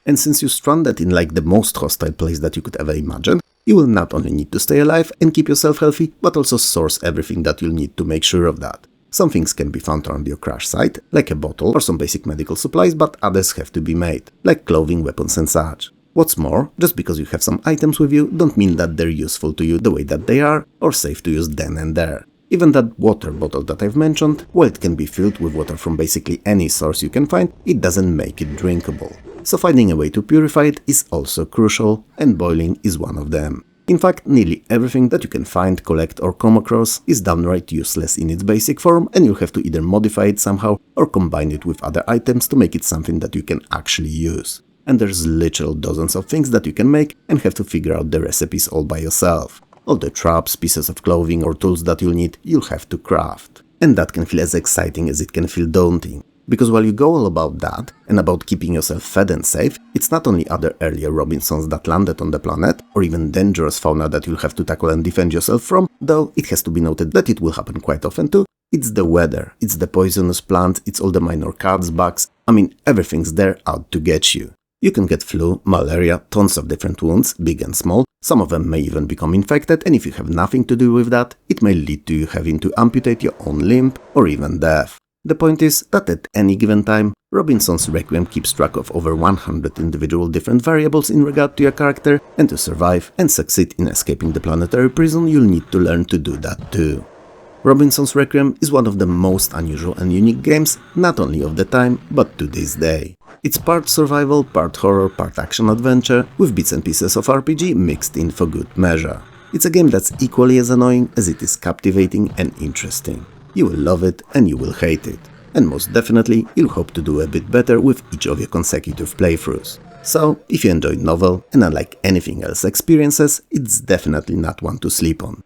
And since you're stranded in like the most hostile place that you could ever imagine, you will not only need to stay alive and keep yourself healthy, but also source everything that you'll need to make sure of that. Some things can be found around your crash site, like a bottle or some basic medical supplies, but others have to be made, like clothing, weapons and such. What's more, just because you have some items with you, don't mean that they're useful to you the way that they are, or safe to use then and there. Even that water bottle that I've mentioned, while it can be filled with water from basically any source you can find, it doesn't make it drinkable. So finding a way to purify it is also crucial, and boiling is one of them. In fact, nearly everything that you can find, collect or come across is downright useless in its basic form, and you'll have to either modify it somehow or combine it with other items to make it something that you can actually use. And there's literal dozens of things that you can make and have to figure out the recipes all by yourself. All the traps, pieces of clothing or tools that you'll need, you'll have to craft. And that can feel as exciting as it can feel daunting. Because while you go all about that, and about keeping yourself fed and safe, it's not only other earlier Robinsons that landed on the planet, or even dangerous fauna that you'll have to tackle and defend yourself from, though it has to be noted that it will happen quite often too. It's the weather, it's the poisonous plants, it's all the minor cuts, bugs, I mean everything's there out to get you. You can get flu, malaria, tons of different wounds, big and small, some of them may even become infected, and if you have nothing to do with that, it may lead to you having to amputate your own limb, or even death. The point is that at any given time, Robinson's Requiem keeps track of over 100 individual different variables in regard to your character, and to survive and succeed in escaping the planetary prison, you'll need to learn to do that too. Robinson's Requiem is one of the most unusual and unique games, not only of the time, but to this day. It's part survival, part horror, part action-adventure, with bits and pieces of RPG mixed in for good measure. It's a game that's equally as annoying as it is captivating and interesting. You will love it and you will hate it. And most definitely, you'll hope to do a bit better with each of your consecutive playthroughs. So, if you enjoyed novel and unlike anything else experiences, it's definitely not one to sleep on.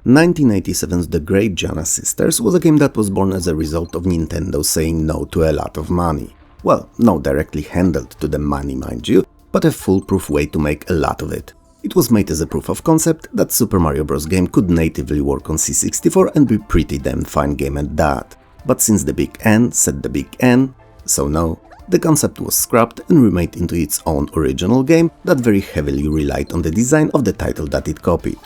1987's The Great Gianna Sisters was a game that was born as a result of Nintendo saying no to a lot of money. Well, no directly handled to the money, mind you, but a foolproof way to make a lot of it. It was made as a proof of concept that Super Mario Bros. Game could natively work on C64 and be pretty damn fine game at that. But since the big N said the big N, so no, the concept was scrapped and remade into its own original game that very heavily relied on the design of the title that it copied.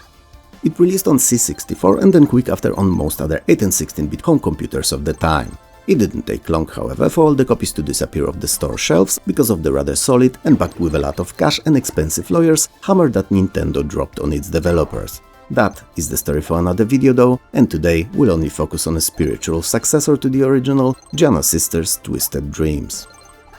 It released on C64 and then quick after on most other 8 and 16-bit home computers of the time. It didn't take long, however, for all the copies to disappear off the store shelves because of the rather solid and backed with a lot of cash and expensive lawyers hammer that Nintendo dropped on its developers. That is the story for another video though, and today we'll only focus on a spiritual successor to the original, Gianna Sisters' Twisted Dreams.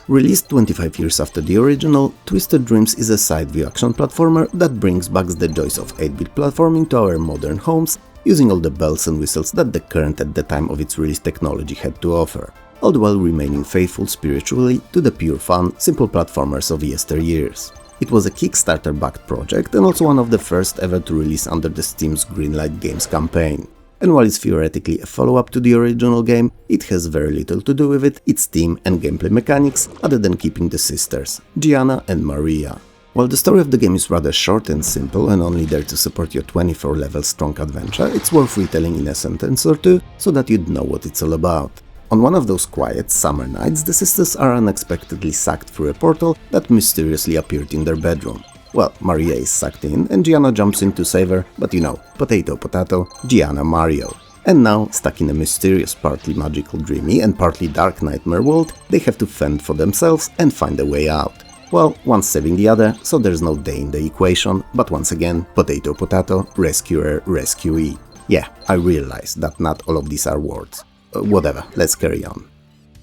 Released 25 years after the original, Twisted Dreams is a side-view action platformer that brings back the joys of 8-bit platforming to our modern homes, using all the bells and whistles that the current at the time of its release technology had to offer, all the while remaining faithful spiritually to the pure fun, simple platformers of yesteryears. It was a Kickstarter-backed project and also one of the first ever to release under the Steam's Greenlight Games campaign. And while it's theoretically a follow-up to the original game, it has very little to do with it, its theme and gameplay mechanics, other than keeping the sisters, Gianna and Maria. While the story of the game is rather short and simple and only there to support your 24-level strong adventure, it's worth retelling in a sentence or two so that you'd know what it's all about. On one of those quiet summer nights, the sisters are unexpectedly sucked through a portal that mysteriously appeared in their bedroom. Well, Maria is sucked in and Gianna jumps in to save her, but you know, potato potato, Gianna Mario. And now, stuck in a mysterious, partly magical dreamy and partly dark nightmare world, they have to fend for themselves and find a way out. Well, one saving the other, so there's no they in the equation, but once again, potato potato, rescuer rescuee. Yeah, I realize that not all of these are words. Whatever, let's carry on.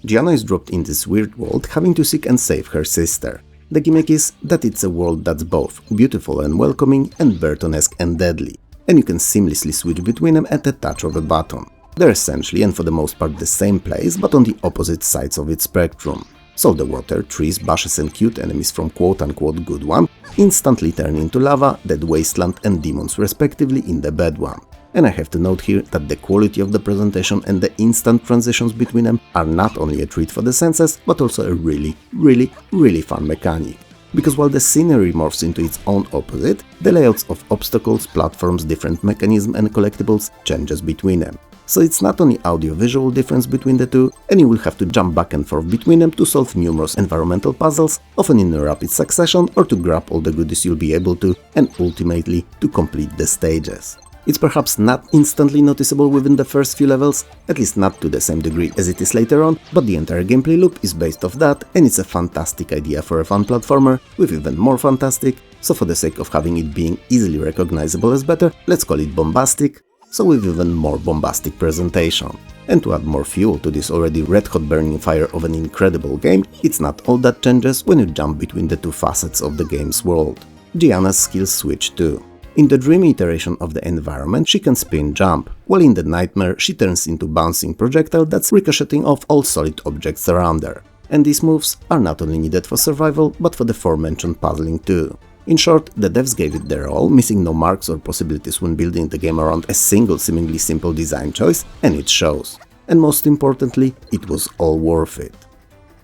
Gianna is dropped in this weird world, having to seek and save her sister. The gimmick is that it's a world that's both beautiful and welcoming and Burton-esque and deadly, and you can seamlessly switch between them at the touch of a button. They're essentially and for the most part the same place, but on the opposite sides of its spectrum. So the water, trees, bushes and cute enemies from quote-unquote good one instantly turn into lava, dead wasteland and demons respectively in the bad one. And I have to note here that the quality of the presentation and the instant transitions between them are not only a treat for the senses, but also a really fun mechanic. Because while the scenery morphs into its own opposite, the layouts of obstacles, platforms, different mechanisms and collectibles changes between them. So it's not only audio-visual difference between the two, and you will have to jump back and forth between them to solve numerous environmental puzzles, often in a rapid succession, or to grab all the goodies you'll be able to, and ultimately to complete the stages. It's perhaps not instantly noticeable within the first few levels, at least not to the same degree as it is later on, but the entire gameplay loop is based off that, and it's a fantastic idea for a fun platformer, with even more fantastic, so for the sake of having it being easily recognizable as better, let's call it bombastic, so with even more bombastic presentation. And to add more fuel to this already red-hot burning fire of an incredible game, it's not all that changes when you jump between the two facets of the game's world. Gianna's skills switch too. In the dreamy iteration of the environment, she can spin jump, while in the nightmare she turns into bouncing projectile that's ricocheting off all solid objects around her. And these moves are not only needed for survival, but for the aforementioned puzzling too. In short, the devs gave it their all, missing no marks or possibilities when building the game around a single seemingly simple design choice, and it shows. And most importantly, it was all worth it.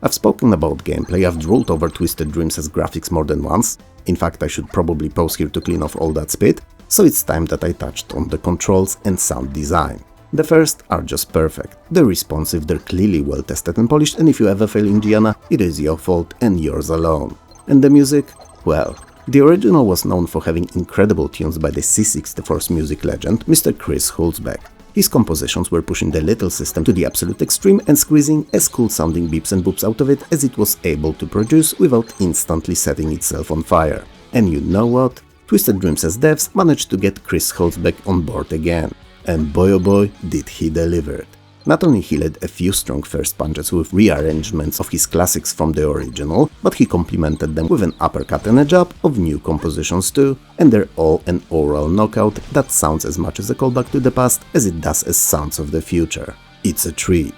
I've spoken about gameplay, I've drooled over Twisted Dreams' graphics more than once. In fact, I should probably pause here to clean off all that spit, so it's time that I touched on the controls and sound design. The first are just perfect. They're responsive, they're clearly well tested and polished, and if you ever fail in Gianna, it is your fault and yours alone. And the music? Well, the original was known for having incredible tunes by the C64's music legend, Mr. Chris Hulsbeck. His compositions were pushing the little system to the absolute extreme and squeezing as cool sounding beeps and boops out of it as it was able to produce without instantly setting itself on fire. And you know what? Twisted Dreams' devs managed to get Chris Hulsbeck on board again. And boy oh boy, did he deliver. Not only he led a few strong first punches with rearrangements of his classics from the original, but he complemented them with an uppercut and a jab of new compositions too, and they're all an oral knockout that sounds as much as a callback to the past as it does as sounds of the future. It's a treat.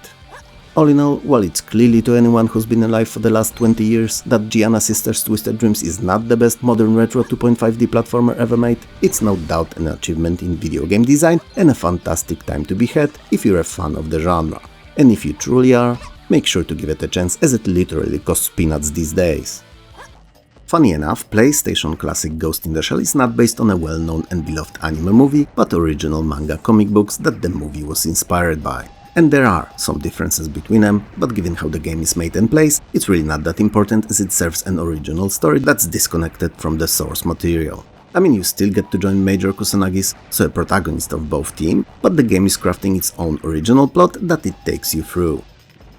All in all, while it's clearly to anyone who's been alive for the last 20 years that Gianna Sisters Twisted Dreams is not the best modern retro 2.5D platformer ever made, it's no doubt an achievement in video game design and a fantastic time to be had if you're a fan of the genre. And if you truly are, make sure to give it a chance as it literally costs peanuts these days. Funny enough, PlayStation classic Ghost in the Shell is not based on a well-known and beloved anime movie, but original manga comic books that the movie was inspired by. And there are some differences between them, but given how the game is made and plays, it's really not that important as it serves an original story that's disconnected from the source material. I mean, you still get to join Major Kusanagis, so a protagonist of both teams, but the game is crafting its own original plot that it takes you through.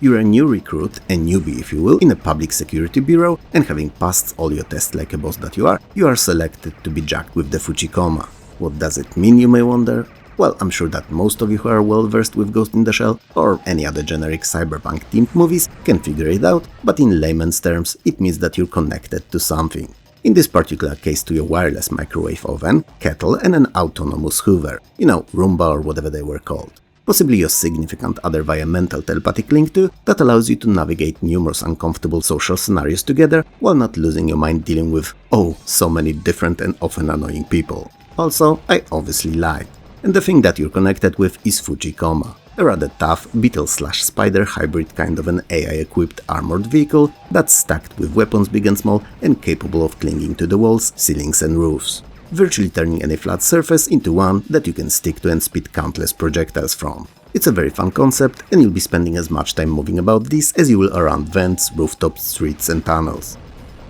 You're a new recruit, a newbie if you will, in a public security bureau, and having passed all your tests like a boss that you are selected to be jacked with the Fuchikoma. What does it mean, you may wonder? Well, I'm sure that most of you who are well versed with Ghost in the Shell or any other generic cyberpunk themed movies can figure it out, but in layman's terms it means that you're connected to something. In this particular case to a wireless microwave oven, kettle and an autonomous hoover, you know, Roomba or whatever they were called. Possibly your significant other via mental telepathic link to that allows you to navigate numerous uncomfortable social scenarios together while not losing your mind dealing with, oh, so many different and often annoying people. Also, I obviously lied. And the thing that you're connected with is Fuchikoma, a rather tough beetle/spider hybrid kind of an AI-equipped armored vehicle that's stacked with weapons big and small and capable of clinging to the walls, ceilings and roofs, virtually turning any flat surface into one that you can stick to and spit countless projectiles from. It's a very fun concept, and you'll be spending as much time moving about this as you will around vents, rooftops, streets and tunnels.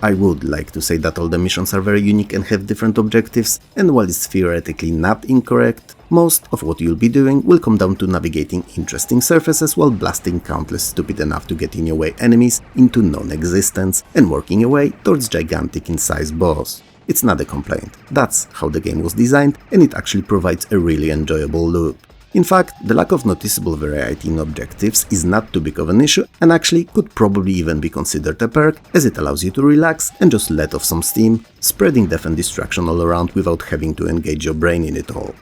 I would like to say that all the missions are very unique and have different objectives, and while it's theoretically not incorrect, most of what you'll be doing will come down to navigating interesting surfaces while blasting countless stupid enough to get in your way enemies into non-existence and working your way towards gigantic in size boss. It's not a complaint. That's how the game was designed, and it actually provides a really enjoyable loop. In fact, the lack of noticeable variety in objectives is not too big of an issue, and actually could probably even be considered a perk, as it allows you to relax and just let off some steam, spreading death and destruction all around without having to engage your brain in it all.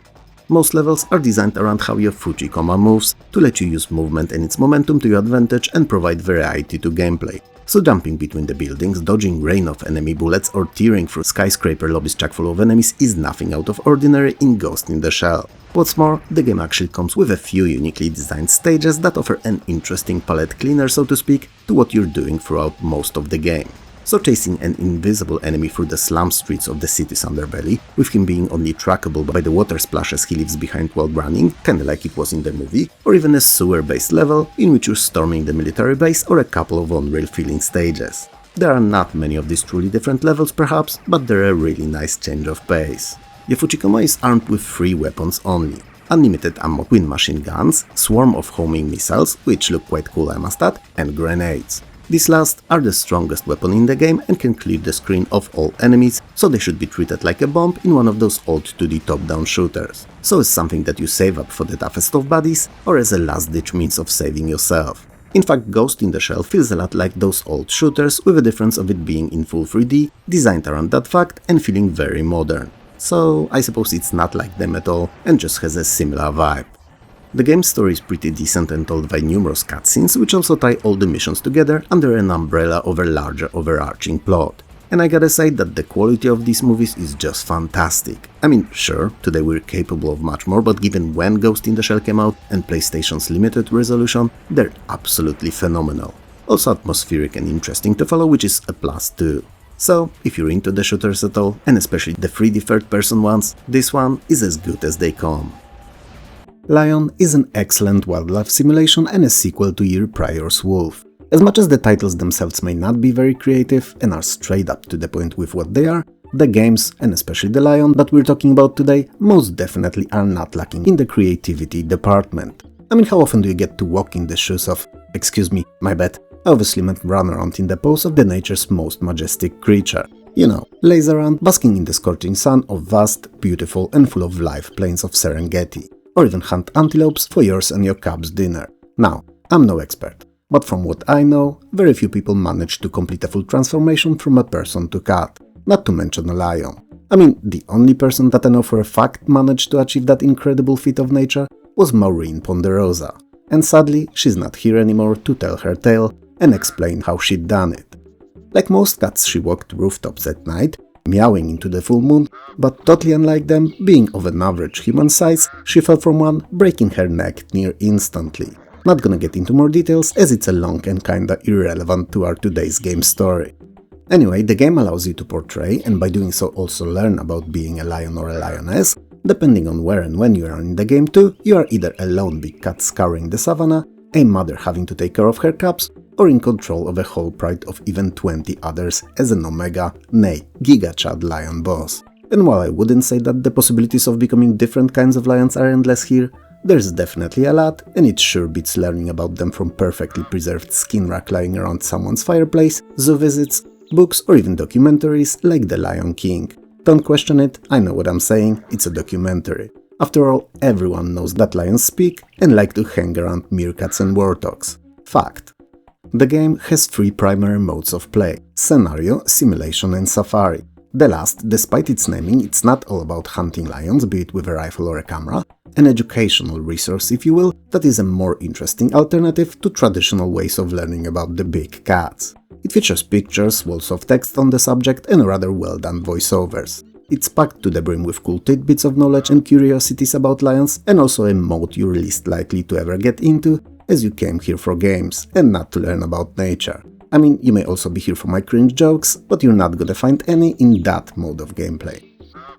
Most levels are designed around how your Fujikoma moves, to let you use movement and its momentum to your advantage and provide variety to gameplay. So jumping between the buildings, dodging rain of enemy bullets or tearing through skyscraper lobbies chock full of enemies is nothing out of ordinary in Ghost in the Shell. What's more, the game actually comes with a few uniquely designed stages that offer an interesting palette cleaner, so to speak, to what you're doing throughout most of the game. So chasing an invisible enemy through the slum streets of the city's underbelly, with him being only trackable by the water splashes he leaves behind while running, kinda like it was in the movie, or even a sewer-based level in which you're storming the military base, or a couple of on-rail feeling stages. There are not many of these truly different levels perhaps, but they're a really nice change of pace. Your Fujikoma is armed with 3 weapons only: unlimited ammo twin machine guns, swarm of homing missiles, which look quite cool I must add, and grenades. These last are the strongest weapon in the game and can clear the screen of all enemies, so they should be treated like a bomb in one of those old 2D top-down shooters. So it's something that you save up for the toughest of buddies, or as a last-ditch means of saving yourself. In fact, Ghost in the Shell feels a lot like those old shooters, with the difference of it being in full 3D, designed around that fact and feeling very modern. So I suppose it's not like them at all and just has a similar vibe. The game's story is pretty decent and told by numerous cutscenes, which also tie all the missions together under an umbrella of a larger overarching plot. And I gotta say that the quality of these movies is just fantastic. I mean, sure, today we're capable of much more, but given when Ghost in the Shell came out and PlayStation's limited resolution, they're absolutely phenomenal. Also atmospheric and interesting to follow, which is a plus too. So, if you're into the shooters at all, and especially the 3D third-person ones, this one is as good as they come. Lion is an excellent wildlife simulation and a sequel to year prior's Wolf. As much as the titles themselves may not be very creative and are straight up to the point with what they are, the games, and especially the Lion that we're talking about today, most definitely are not lacking in the creativity department. I mean, how often do you get to walk in the shoes of, excuse me, my bad, I obviously meant run around in the pose of the nature's most majestic creature. You know, laze around, basking in the scorching sun of vast, beautiful and full of life plains of Serengeti. Or even hunt antelopes for yours and your cub's dinner. Now, I'm no expert, but from what I know, very few people manage to complete a full transformation from a person to cat, not to mention a lion. I mean, the only person that I know for a fact managed to achieve that incredible feat of nature was Maureen Ponderosa, and sadly, she's not here anymore to tell her tale and explain how she'd done it. Like most cats, she walked rooftops at night, meowing into the full moon, but totally unlike them, being of an average human size, she fell from one, breaking her neck near instantly. Not gonna get into more details, as it's a long and kinda irrelevant to our today's game story. Anyway, the game allows you to portray, and by doing so also learn about being a lion or a lioness. Depending on where and when you are in the game too, you are either a lone big cat scouring the savannah, a mother having to take care of her cubs, or in control of a whole pride of even 20 others as an Omega, nay, Giga Chad lion boss. And while I wouldn't say that the possibilities of becoming different kinds of lions are endless here, there's definitely a lot, and it sure beats learning about them from perfectly preserved skin rack lying around someone's fireplace, zoo visits, books, or even documentaries like The Lion King. Don't question it, I know what I'm saying, it's a documentary. After all, everyone knows that lions speak and like to hang around meerkats and warthogs. Fact. The game has 3 primary modes of play: Scenario, Simulation and Safari. The last, despite its naming, it's not all about hunting lions, be it with a rifle or a camera, an educational resource if you will, that is a more interesting alternative to traditional ways of learning about the big cats. It features pictures, walls of text on the subject and rather well done voiceovers. It's packed to the brim with cool tidbits of knowledge and curiosities about lions, and also a mode you're least likely to ever get into, as you came here for games and not to learn about nature. I mean, you may also be here for my cringe jokes, but you're not gonna find any in that mode of gameplay.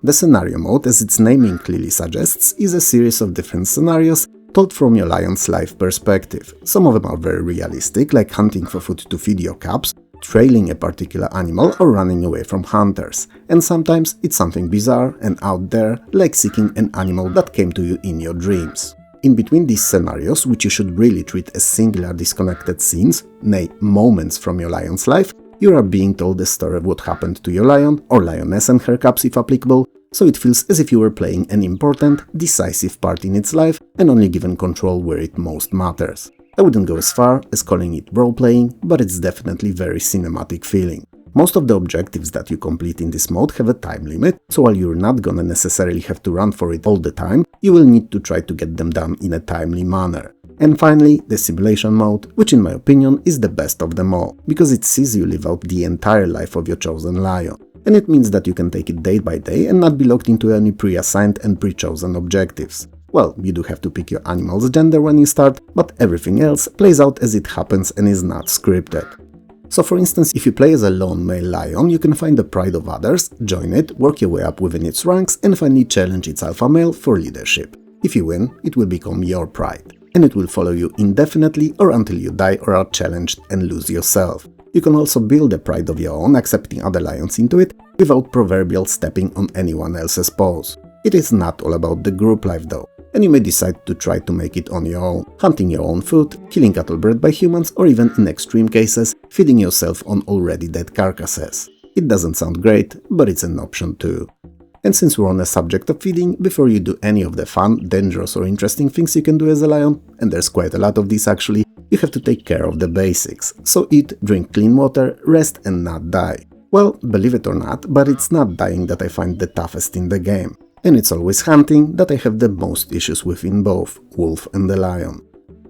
The scenario mode, as its naming clearly suggests, is a series of different scenarios told from your lion's life perspective. Some of them are very realistic, like hunting for food to feed your cubs, trailing a particular animal or running away from hunters, and sometimes it's something bizarre and out there, like seeking an animal that came to you in your dreams. In between these scenarios, which you should really treat as singular disconnected scenes, nay, moments from your lion's life, You are being told the story of what happened to your lion, or lioness and her cubs if applicable, so it feels as if you were playing an important, decisive part in its life and only given control where it most matters. I wouldn't go as far as calling it role-playing, but it's definitely very cinematic feeling. Most of the objectives that you complete in this mode have a time limit, so while you're not gonna necessarily have to run for it all the time, you will need to try to get them done in a timely manner. And finally, the simulation mode, which in my opinion is the best of them all, because it sees you live out the entire life of your chosen lion. And it means that you can take it day by day and not be locked into any pre-assigned and pre-chosen objectives. Well, you do have to pick your animal's gender when you start, but everything else plays out as it happens and is not scripted. So for instance, if you play as a lone male lion, you can find the pride of others, join it, work your way up within its ranks, and finally challenge its alpha male for leadership. If you win, it will become your pride, and it will follow you indefinitely or until you die or are challenged and lose yourself. You can also build a pride of your own, accepting other lions into it, without proverbial stepping on anyone else's paws. It is not all about the group life though, and you may decide to try to make it on your own, hunting your own food, killing cattle bred by humans, or even in extreme cases, feeding yourself on already dead carcasses. It doesn't sound great, but it's an option too. And since we're on the subject of feeding, before you do any of the fun, dangerous or interesting things you can do as a lion, and there's quite a lot of these actually, you have to take care of the basics. So eat, drink clean water, rest and not die. Well, believe it or not, but it's not dying that I find the toughest in the game. And it's always hunting that I have the most issues with in both wolf and the lion.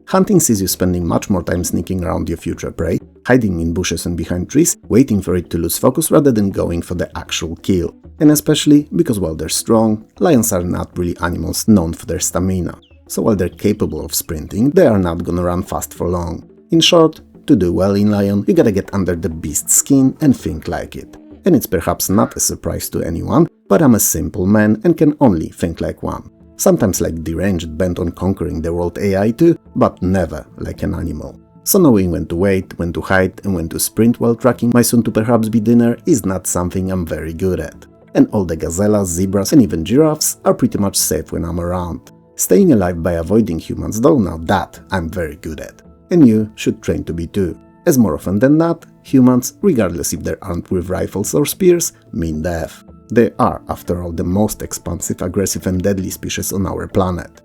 Hunting sees you spending much more time sneaking around your future prey, hiding in bushes and behind trees, waiting for it to lose focus rather than going for the actual kill. And especially because while they're strong, lions are not really animals known for their stamina. So while they're capable of sprinting, they are not gonna run fast for long. In short, to do well in lion, you gotta get under the beast's skin and think like it. And it's perhaps not a surprise to anyone, but I'm a simple man and can only think like one. Sometimes like deranged bent on conquering the world AI too, but never like an animal. So knowing when to wait, when to hide and when to sprint while tracking my soon to perhaps be dinner is not something I'm very good at. And all the gazellas, zebras and even giraffes are pretty much safe when I'm around. Staying alive by avoiding humans though, now that I'm very good at. And you should train to be too, as more often than not, humans, regardless if they're armed with rifles or spears, mean death. They are, after all, the most expansive, aggressive and deadly species on our planet.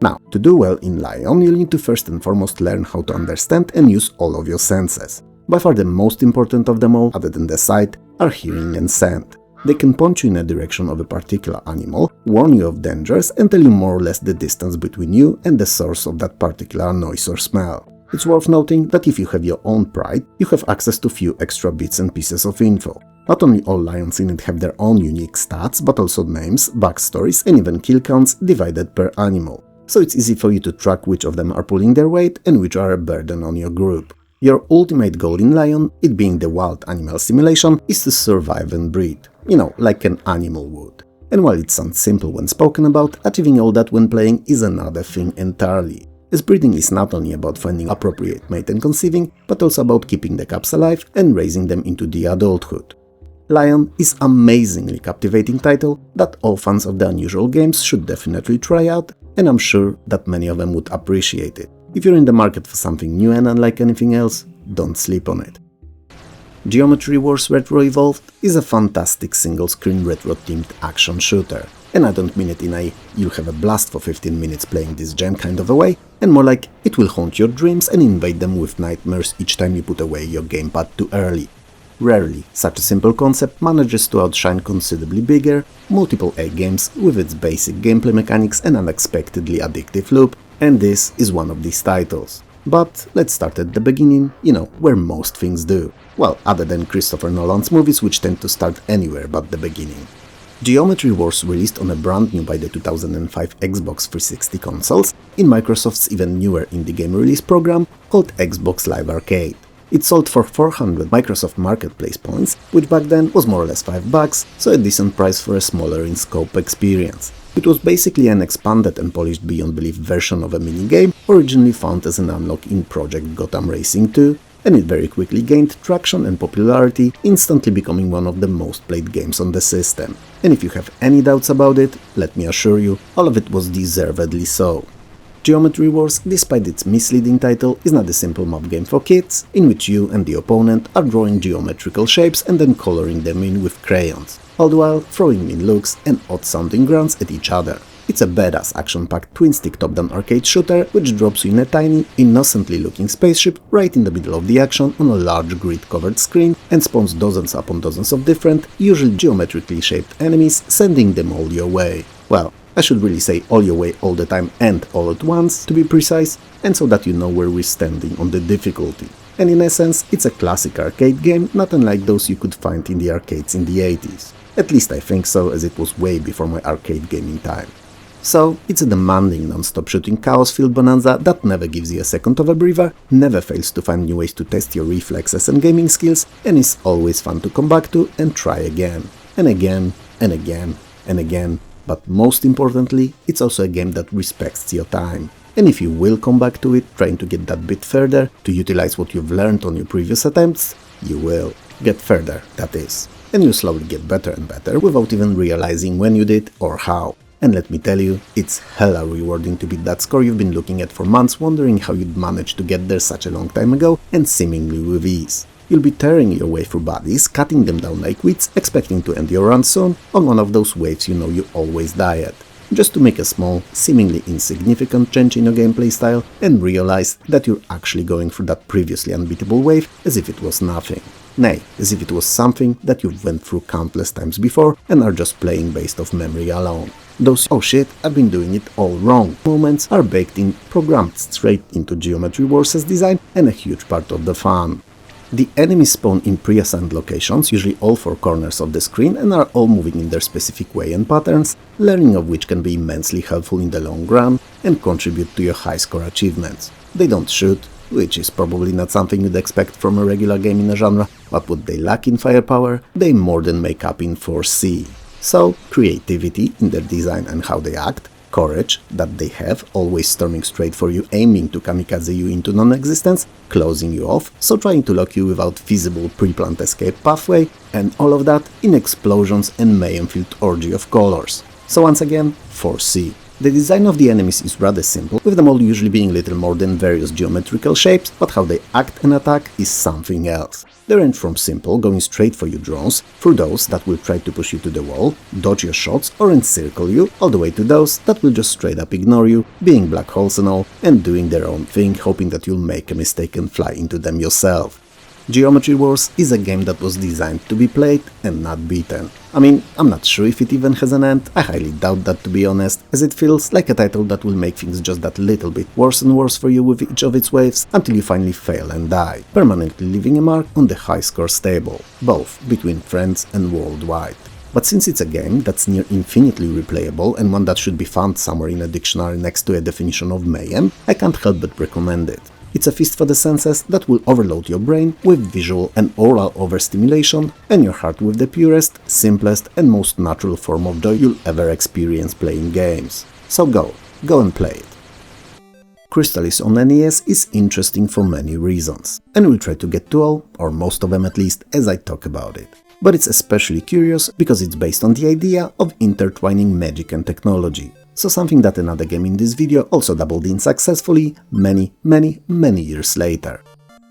Now, to do well in lion, you'll need to first and foremost learn how to understand and use all of your senses. By far the most important of them all, other than the sight, are hearing and scent. They can point you in a direction of a particular animal, warn you of dangers and tell you more or less the distance between you and the source of that particular noise or smell. It's worth noting that if you have your own pride, you have access to few extra bits and pieces of info. Not only all lions in it have their own unique stats, but also names, backstories and even kill counts divided per animal. So it's easy for you to track which of them are pulling their weight and which are a burden on your group. Your ultimate goal in lion, it being the wild animal simulation, is to survive and breed. You know, like an animal would. And while it sounds simple when spoken about, achieving all that when playing is another thing entirely. As breeding is not only about finding appropriate mate and conceiving, but also about keeping the cubs alive and raising them into the adulthood. Lion is an amazingly captivating title that all fans of the unusual games should definitely try out, and I'm sure that many of them would appreciate it. If you're in the market for something new and unlike anything else, don't sleep on it. Geometry Wars Retro Evolved is a fantastic single-screen retro-themed action shooter. And I don't mean it in a you'll have a blast for 15 minutes playing this gem kind of a way, and more like it will haunt your dreams and invade them with nightmares each time you put away your gamepad too early. Rarely, such a simple concept manages to outshine considerably bigger, multiple A games with its basic gameplay mechanics and unexpectedly addictive loop, and this is one of these titles. But let's start at the beginning, you know, where most things do. Well, other than Christopher Nolan's movies, which tend to start anywhere but the beginning. Geometry Wars released on a brand new by the 2005 Xbox 360 consoles in Microsoft's even newer indie game release program called Xbox Live Arcade. It sold for 400 Microsoft Marketplace points, which back then was more or less $5, so a decent price for a smaller in scope experience. It was basically an expanded and polished beyond belief version of a minigame originally found as an unlock in Project Gotham Racing 2, and it very quickly gained traction and popularity, instantly becoming one of the most played games on the system. And if you have any doubts about it, let me assure you, all of it was deservedly so. Geometry Wars, despite its misleading title, is not a simple mob game for kids, in which you and the opponent are drawing geometrical shapes and then coloring them in with crayons, all the while throwing mean looks and odd-sounding grunts at each other. It's a badass action-packed twin-stick top-down arcade shooter which drops you in a tiny, innocently-looking spaceship right in the middle of the action on a large grid-covered screen and spawns dozens upon dozens of different, usually geometrically shaped enemies, sending them all your way. Well, I should really say all your way all the time and all at once, to be precise, and so that you know where we're standing on the difficulty. And in essence, it's a classic arcade game, not unlike those you could find in the arcades in the 80s. At least I think so, as it was way before my arcade gaming time. So, it's a demanding non-stop shooting chaos-filled bonanza that never gives you a second of a breather, never fails to find new ways to test your reflexes and gaming skills, and is always fun to come back to and try again. And again, and again, and again. But most importantly, it's also a game that respects your time. And if you will come back to it, trying to get that bit further, to utilize what you've learned on your previous attempts, you will. Get further, that is. And you slowly get better and better without even realizing when you did or how. And let me tell you, it's hella rewarding to beat that score you've been looking at for months, wondering how you'd managed to get there such a long time ago, and seemingly with ease. You'll be tearing your way through bodies, cutting them down like weeds, expecting to end your run soon, on one of those waves you know you always die at. Just to make a small, seemingly insignificant change in your gameplay style, and realize that you're actually going through that previously unbeatable wave as if it was nothing. Nay, as if it was something that you've went through countless times before and are just playing based off memory alone. Those "oh shit, I've been doing it all wrong" moments are baked in, programmed straight into Geometry Wars' design, and a huge part of the fun. The enemies spawn in pre-assigned locations, usually all four corners of the screen, and are all moving in their specific way and patterns, learning of which can be immensely helpful in the long run and contribute to your high score achievements. They don't shoot, which is probably not something you'd expect from a regular game in a genre, but what they lack in firepower, they more than make up in 4C. So, creativity in their design and how they act, courage that they have, always storming straight for you, aiming to kamikaze you into non-existence, closing you off, so trying to lock you without feasible pre-planned escape pathway, and all of that in explosions and mayhem-filled orgy of colors. So once again, 4C. The design of the enemies is rather simple, with them all usually being little more than various geometrical shapes, but how they act and attack is something else. They range from simple, going straight for you drones, through those that will try to push you to the wall, dodge your shots or encircle you, all the way to those that will just straight up ignore you, being black holes and all, and doing their own thing, hoping that you'll make a mistake and fly into them yourself. Geometry Wars is a game that was designed to be played and not beaten. I mean, I'm not sure if it even has an end, I highly doubt that to be honest, as it feels like a title that will make things just that little bit worse and worse for you with each of its waves until you finally fail and die, permanently leaving a mark on the high scores table, both between friends and worldwide. But since it's a game that's near infinitely replayable and one that should be found somewhere in a dictionary next to a definition of mayhem, I can't help but recommend it. It's a feast for the senses that will overload your brain with visual and oral overstimulation, and your heart with the purest, simplest and most natural form of joy you'll ever experience playing games. So go and play it. Crystalis on NES is interesting for many reasons, and we'll try to get to all, or most of them at least, as I talk about it. But it's especially curious because it's based on the idea of intertwining magic and technology. So something that another game in this video also dabbled in successfully many years later.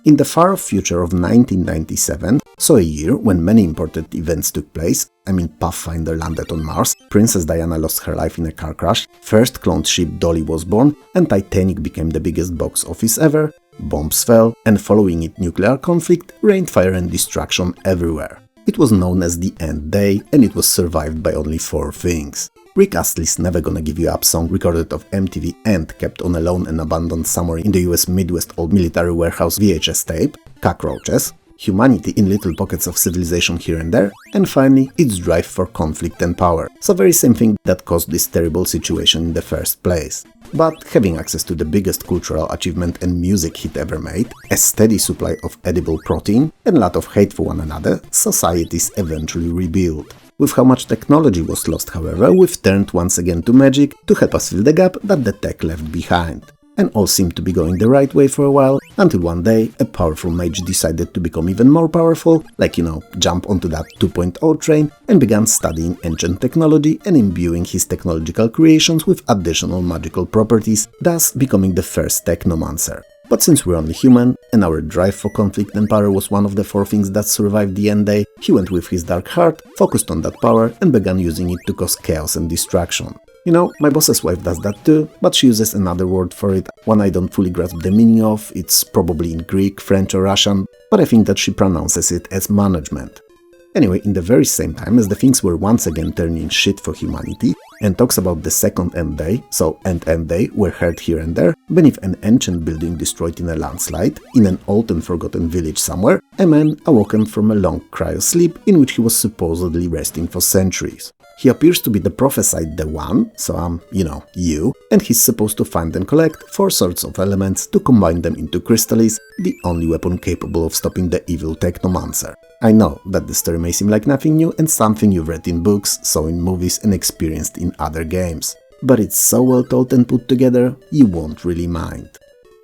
In the far off future of 1997, so a year when many important events took place, I mean Pathfinder landed on Mars, Princess Diana lost her life in a car crash, first cloned ship Dolly was born, and Titanic became the biggest box office ever, bombs fell, and following it nuclear conflict rained fire and destruction everywhere. It was known as the End Day, and it was survived by only 4 things. Rick Astley's Never Gonna Give You Up song, recorded off MTV and kept on a lone and abandoned somewhere in the US Midwest old military warehouse VHS tape, cockroaches, humanity in little pockets of civilization here and there, and finally its drive for conflict and power, so very same thing that caused this terrible situation in the first place. But having access to the biggest cultural achievement and music hit ever made, a steady supply of edible protein, and a lot of hate for one another, societies eventually rebuilt. With how much technology was lost, however, we've turned once again to magic to help us fill the gap that the tech left behind. and all seemed to be going the right way for a while, until one day a powerful mage decided to become even more powerful, like jump onto that 2.0 train, and began studying ancient technology and imbuing his technological creations with additional magical properties, thus becoming the first technomancer. But since we're only human, and our drive for conflict and power was one of the 4 things that survived the end day, he went with his dark heart, focused on that power, and began using it to cause chaos and destruction. My boss's wife does that too, but she uses another word for it, one I don't fully grasp the meaning of. It's probably in Greek, French or Russian, but I think that she pronounces it as management. Anyway, in the very same time as the things were once again turning shit for humanity, and talks about the second end day, so end day, were heard here and there, beneath an ancient building destroyed in a landslide, in an old and forgotten village somewhere, a man awoken from a long cryosleep in which he was supposedly resting for centuries. He appears to be the prophesied the One, so you, and he's supposed to find and collect 4 sorts of elements to combine them into crystals, the only weapon capable of stopping the evil technomancer. I know that the story may seem like nothing new and something you've read in books, saw in movies and experienced in other games, but it's so well told and put together, you won't really mind.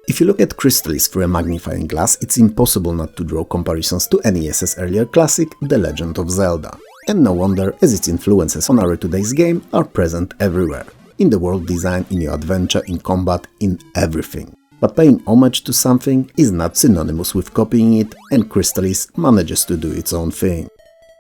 If you look at crystals through a magnifying glass, it's impossible not to draw comparisons to NES's earlier classic, The Legend of Zelda. And no wonder, as its influences on our today's game are present everywhere. In the world design, in your adventure, in combat, in everything. But paying homage to something is not synonymous with copying it, and Crystallis manages to do its own thing.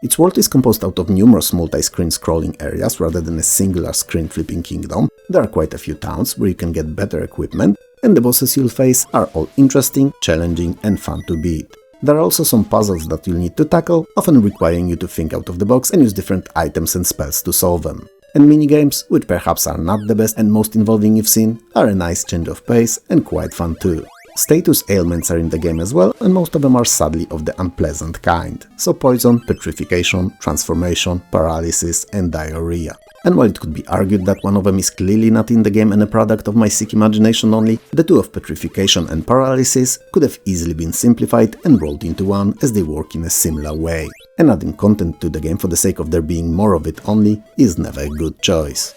Its world is composed out of numerous multi-screen scrolling areas rather than a singular screen-flipping kingdom. There are quite a few towns where you can get better equipment, and the bosses you'll face are all interesting, challenging and fun to beat. There are also some puzzles that you'll need to tackle, often requiring you to think out of the box and use different items and spells to solve them. And minigames, which perhaps are not the best and most involving you've seen, are a nice change of pace and quite fun too. Status ailments are in the game as well, and most of them are sadly of the unpleasant kind, so poison, petrification, transformation, paralysis and diarrhea. And while it could be argued that one of them is clearly not in the game and a product of my sick imagination only, the two of petrification and paralysis could have easily been simplified and rolled into one, as they work in a similar way. And adding content to the game for the sake of there being more of it only is never a good choice.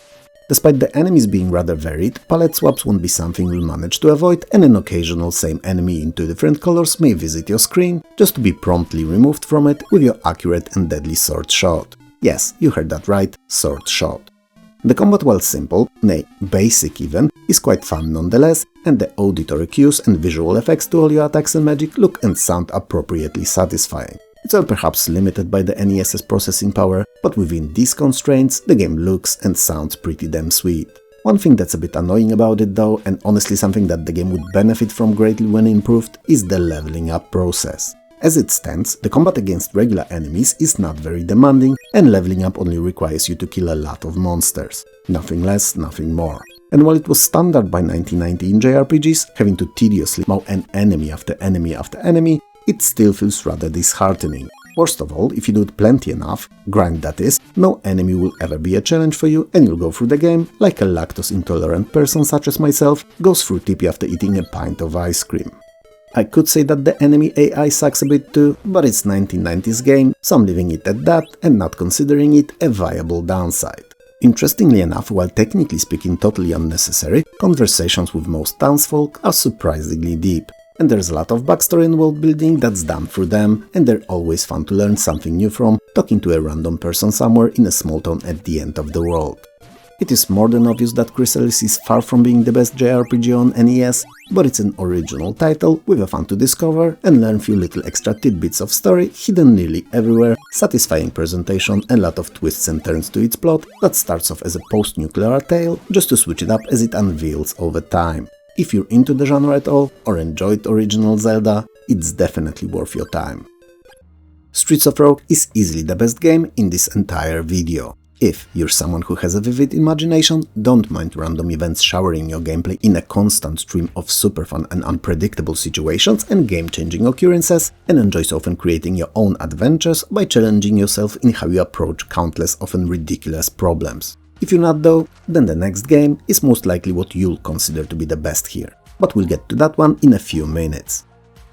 Despite the enemies being rather varied, palette swaps won't be something you'll manage to avoid, and an occasional same enemy in 2 different colors may visit your screen, just to be promptly removed from it with your accurate and deadly sword shot. Yes, you heard that right, sword shot. The combat, while simple, nay, basic even, is quite fun nonetheless, and the auditory cues and visual effects to all your attacks and magic look and sound appropriately satisfying. It's all perhaps limited by the NES's processing power, but within these constraints, the game looks and sounds pretty damn sweet. One thing that's a bit annoying about it though, and honestly something that the game would benefit from greatly when improved, is the leveling up process. As it stands, the combat against regular enemies is not very demanding, and leveling up only requires you to kill a lot of monsters. Nothing less, nothing more. And while it was standard by 1990 in JRPGs, having to tediously mow an enemy after enemy after enemy, it still feels rather disheartening. Worst of all, if you do it plenty enough, grind that is, no enemy will ever be a challenge for you, and you'll go through the game like a lactose-intolerant person such as myself goes through TP after eating a pint of ice cream. I could say that the enemy AI sucks a bit too, but it's 1990s game, so I'm leaving it at that and not considering it a viable downside. Interestingly enough, while technically speaking totally unnecessary, conversations with most townsfolk are surprisingly deep, and there's a lot of backstory and world building that's done through them, and they're always fun to learn something new from, talking to a random person somewhere in a small town at the end of the world. It is more than obvious that Chrysalis is far from being the best JRPG on NES, but it's an original title with a fun to discover and learn few little extra tidbits of story hidden nearly everywhere, satisfying presentation and a lot of twists and turns to its plot that starts off as a post-nuclear tale just to switch it up as it unveils over time. If you're into the genre at all or enjoyed original Zelda, it's definitely worth your time. Streets of Rogue is easily the best game in this entire video. If you're someone who has a vivid imagination, don't mind random events showering your gameplay in a constant stream of super fun and unpredictable situations and game-changing occurrences, and enjoys often creating your own adventures by challenging yourself in how you approach countless often ridiculous problems. If you're not though, then the next game is most likely what you'll consider to be the best here, but we'll get to that one in a few minutes.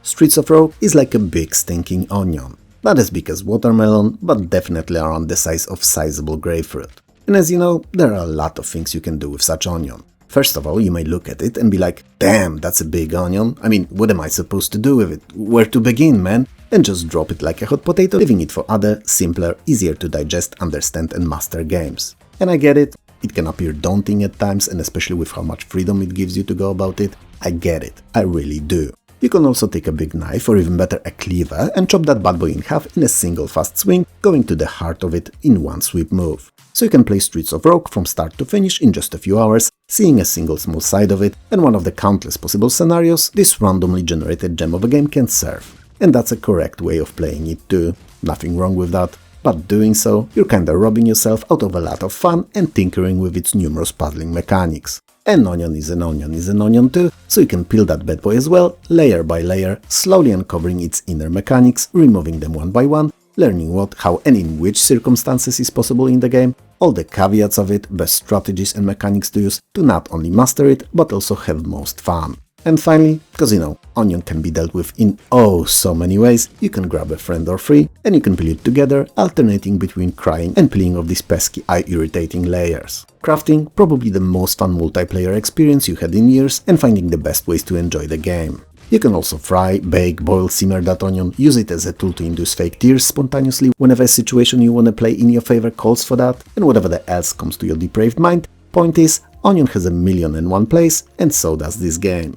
Streets of Rogue is like a big stinking onion. Not as big as watermelon, but definitely around the size of sizable grapefruit. And as you know, there are a lot of things you can do with such onion. First of all, you may look at it and be like, damn, that's a big onion. I mean, what am I supposed to do with it? Where to begin, man? And just drop it like a hot potato, leaving it for other, simpler, easier to digest, understand and master games. And I get it. It can appear daunting at times, and especially with how much freedom it gives you to go about it. I get it. I really do. You can also take a big knife, or even better a cleaver, and chop that bad boy in half in a single fast swing, going to the heart of it in one sweep move. So you can play Streets of Rogue from start to finish in just a few hours, seeing a single small side of it, and one of the countless possible scenarios this randomly generated gem of a game can serve. And that's a correct way of playing it too. Nothing wrong with that. But doing so, you're kinda robbing yourself out of a lot of fun and tinkering with its numerous puzzling mechanics. An onion is an onion too, so you can peel that bad boy as well, layer by layer, slowly uncovering its inner mechanics, removing them one by one, learning what, how and in which circumstances is possible in the game, all the caveats of it, best strategies and mechanics to use to not only master it, but also have most fun. And finally, because you know, onion can be dealt with in oh so many ways, you can grab a friend or three, and you can peel it together, alternating between crying and peeling off these pesky eye-irritating layers. Crafting probably the most fun multiplayer experience you had in years, and finding the best ways to enjoy the game. You can also fry, bake, boil, simmer that onion, use it as a tool to induce fake tears spontaneously whenever a situation you wanna play in your favor calls for that, and whatever the else comes to your depraved mind. Point is, onion has a million and one place, and so does this game.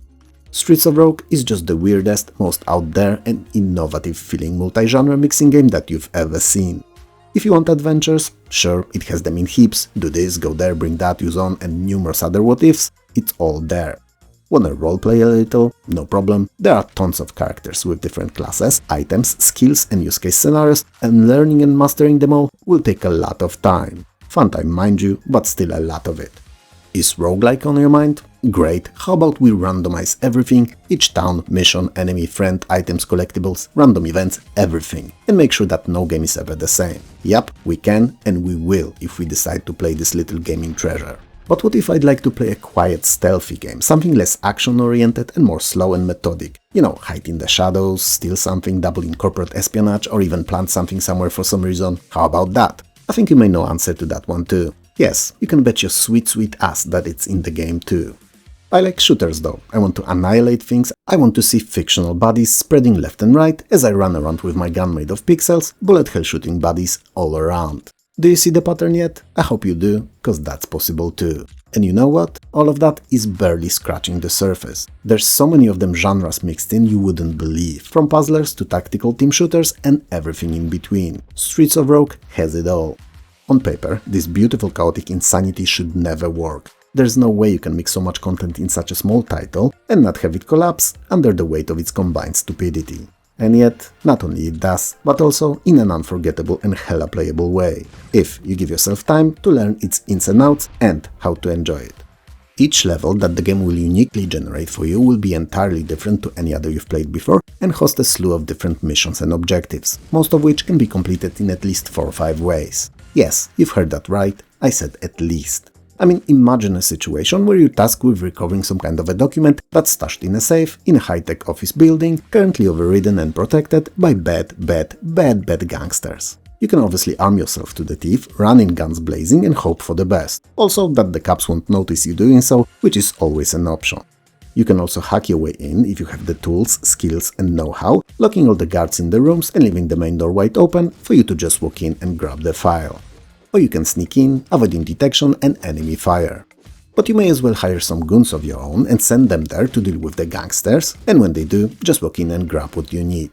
Streets of Rogue is just the weirdest, most out there and innovative feeling multi-genre mixing game that you've ever seen. If you want adventures, sure, it has them in heaps, do this, go there, bring that, use on, and numerous other what-ifs, it's all there. Wanna roleplay a little? No problem, there are tons of characters with different classes, items, skills and use case scenarios, and learning and mastering them all will take a lot of time. Fun time mind you, but still a lot of it. Is roguelike on your mind? Great, how about we randomize everything, each town, mission, enemy, friend, items, collectibles, random events, everything, and make sure that no game is ever the same. Yup, we can and we will if we decide to play this little gaming treasure. But what if I'd like to play a quiet, stealthy game, something less action-oriented and more slow and methodic? You know, hide in the shadows, steal something, dabble in corporate espionage, or even plant something somewhere for some reason. How about that? I think you may know answer to that one too. Yes, you can bet your sweet ass that it's in the game too. I like shooters though, I want to annihilate things, I want to see fictional bodies spreading left and right as I run around with my gun made of pixels, bullet hell shooting bodies all around. Do you see the pattern yet? I hope you do, cause that's possible too. And you know what? All of that is barely scratching the surface. There's so many of them genres mixed in you wouldn't believe, from puzzlers to tactical team shooters and everything in between. Streets of Rogue has it all. On paper, this beautiful chaotic insanity should never work. There's no way you can mix so much content in such a small title and not have it collapse under the weight of its combined stupidity. And yet, not only it does, but also in an unforgettable and hella playable way, if you give yourself time to learn its ins and outs and how to enjoy it. Each level that the game will uniquely generate for you will be entirely different to any other you've played before and host a slew of different missions and objectives, most of which can be completed in at least 4 or 5 ways. Yes, you've heard that right, I said at least. I mean, imagine a situation where you're tasked with recovering some kind of a document that's stashed in a safe in a high-tech office building, currently overridden and protected by bad gangsters. You can obviously arm yourself to the teeth, run in guns blazing and hope for the best. Also that the cops won't notice you doing so, which is always an option. You can also hack your way in if you have the tools, skills and know-how, locking all the guards in the rooms and leaving the main door wide open for you to just walk in and grab the file. Or you can sneak in, avoiding detection and enemy fire. But you may as well hire some goons of your own and send them there to deal with the gangsters, and when they do, just walk in and grab what you need.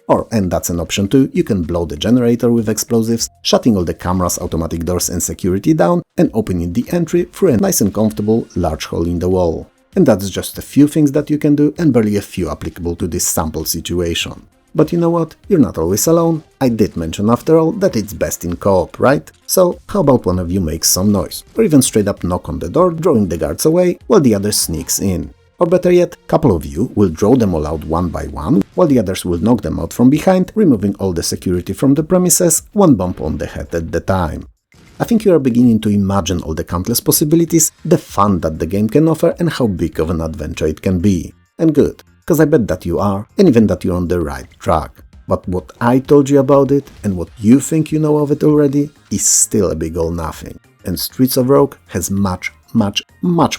Or, and that's an option too, you can blow the generator with explosives, shutting all the cameras, automatic doors and security down, and opening the entry through a nice and comfortable large hole in the wall. And that's just a few things that you can do and barely a few applicable to this sample situation. But you know what? You're not always alone. I did mention after all that it's best in co-op, right? So how about one of you makes some noise, or even straight up knock on the door, drawing the guards away while the other sneaks in. Or better yet, couple of you will draw them all out one by one, while the others will knock them out from behind, removing all the security from the premises, one bump on the head at the time. I think you are beginning to imagine all the countless possibilities, the fun that the game can offer and how big of an adventure it can be. And good. Because I bet that you are, and even that you're on the right track. But what I told you about it, and what you think you know of it already, is still a big ol' nothing. And Streets of Rogue has much much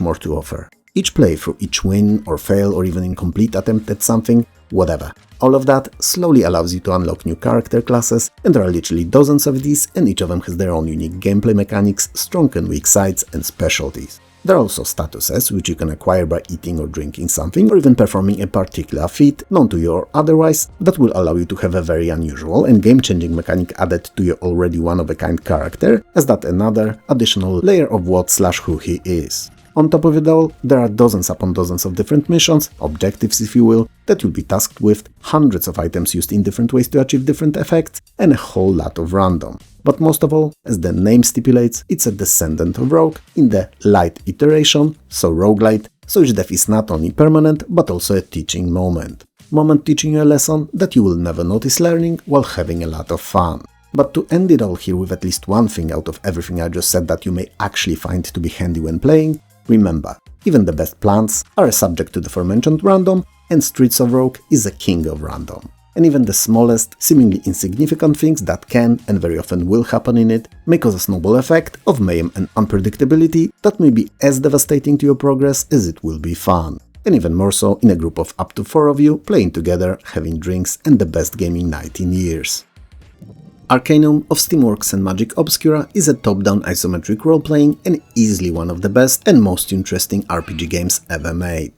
more to offer. Each playthrough, each win or fail or even incomplete attempt at something, whatever. All of that slowly allows you to unlock new character classes, and there are literally dozens of these, and each of them has their own unique gameplay mechanics, strong and weak sides, and specialties. There are also statuses, which you can acquire by eating or drinking something, or even performing a particular feat, known to you or otherwise, that will allow you to have a very unusual and game-changing mechanic added to your already one-of-a-kind character, as that another additional layer of what/who he is. On top of it all, there are dozens upon dozens of different missions, objectives if you will, that you'll be tasked with, hundreds of items used in different ways to achieve different effects, and a whole lot of random. But most of all, as the name stipulates, it's a descendant of Rogue in the light iteration, so roguelite, so each death is not only permanent, but also a teaching moment. Moment teaching you a lesson that you will never notice learning while having a lot of fun. But to end it all here with at least one thing out of everything I just said that you may actually find to be handy when playing, remember, even the best plans are subject to the aforementioned random, and Streets of Rogue is a king of random. And even the smallest, seemingly insignificant things that can, and very often will happen in it, may cause a snowball effect of mayhem and unpredictability that may be as devastating to your progress as it will be fun. And even more so in a group of up to 4 of you playing together, having drinks, and the best gaming night in years. Arcanum of Steamworks and Magic Obscura is a top-down isometric role-playing and easily one of the best and most interesting RPG games ever made.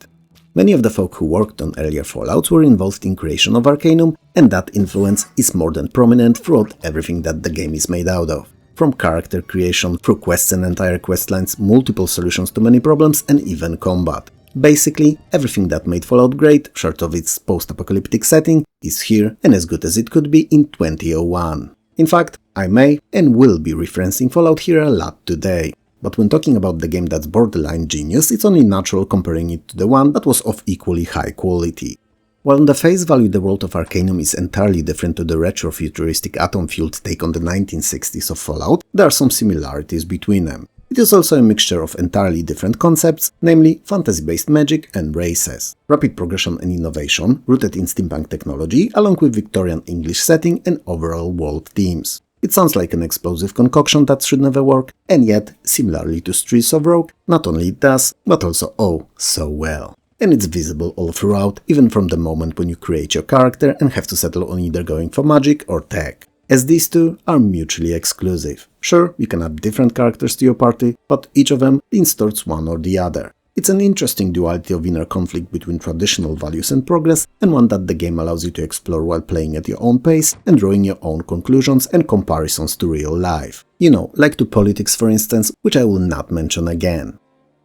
Many of the folk who worked on earlier Fallouts were involved in creation of Arcanum, and that influence is more than prominent throughout everything that the game is made out of. From character creation, through quests and entire questlines, multiple solutions to many problems, and even combat. Basically, everything that made Fallout great, short of its post-apocalyptic setting, is here and as good as it could be in 2001. In fact, I may and will be referencing Fallout here a lot today. But when talking about the game that's borderline genius, it's only natural comparing it to the one that was of equally high quality. While on the face value the world of Arcanum is entirely different to the retro-futuristic atom-fueled take on the 1960s of Fallout, there are some similarities between them. It is also a mixture of entirely different concepts, namely fantasy-based magic and races, rapid progression and innovation, rooted in steampunk technology, along with Victorian English setting and overall world themes. It sounds like an explosive concoction that should never work, and yet, similarly to Streets of Rogue, not only it does, but also oh so well. And it's visible all throughout, even from the moment when you create your character and have to settle on either going for magic or tech, as these two are mutually exclusive. Sure, you can add different characters to your party, but each of them leans towards one or the other. It's an interesting duality of inner conflict between traditional values and progress, and one that the game allows you to explore while playing at your own pace and drawing your own conclusions and comparisons to real life. You know, like to politics for instance, which I will not mention again.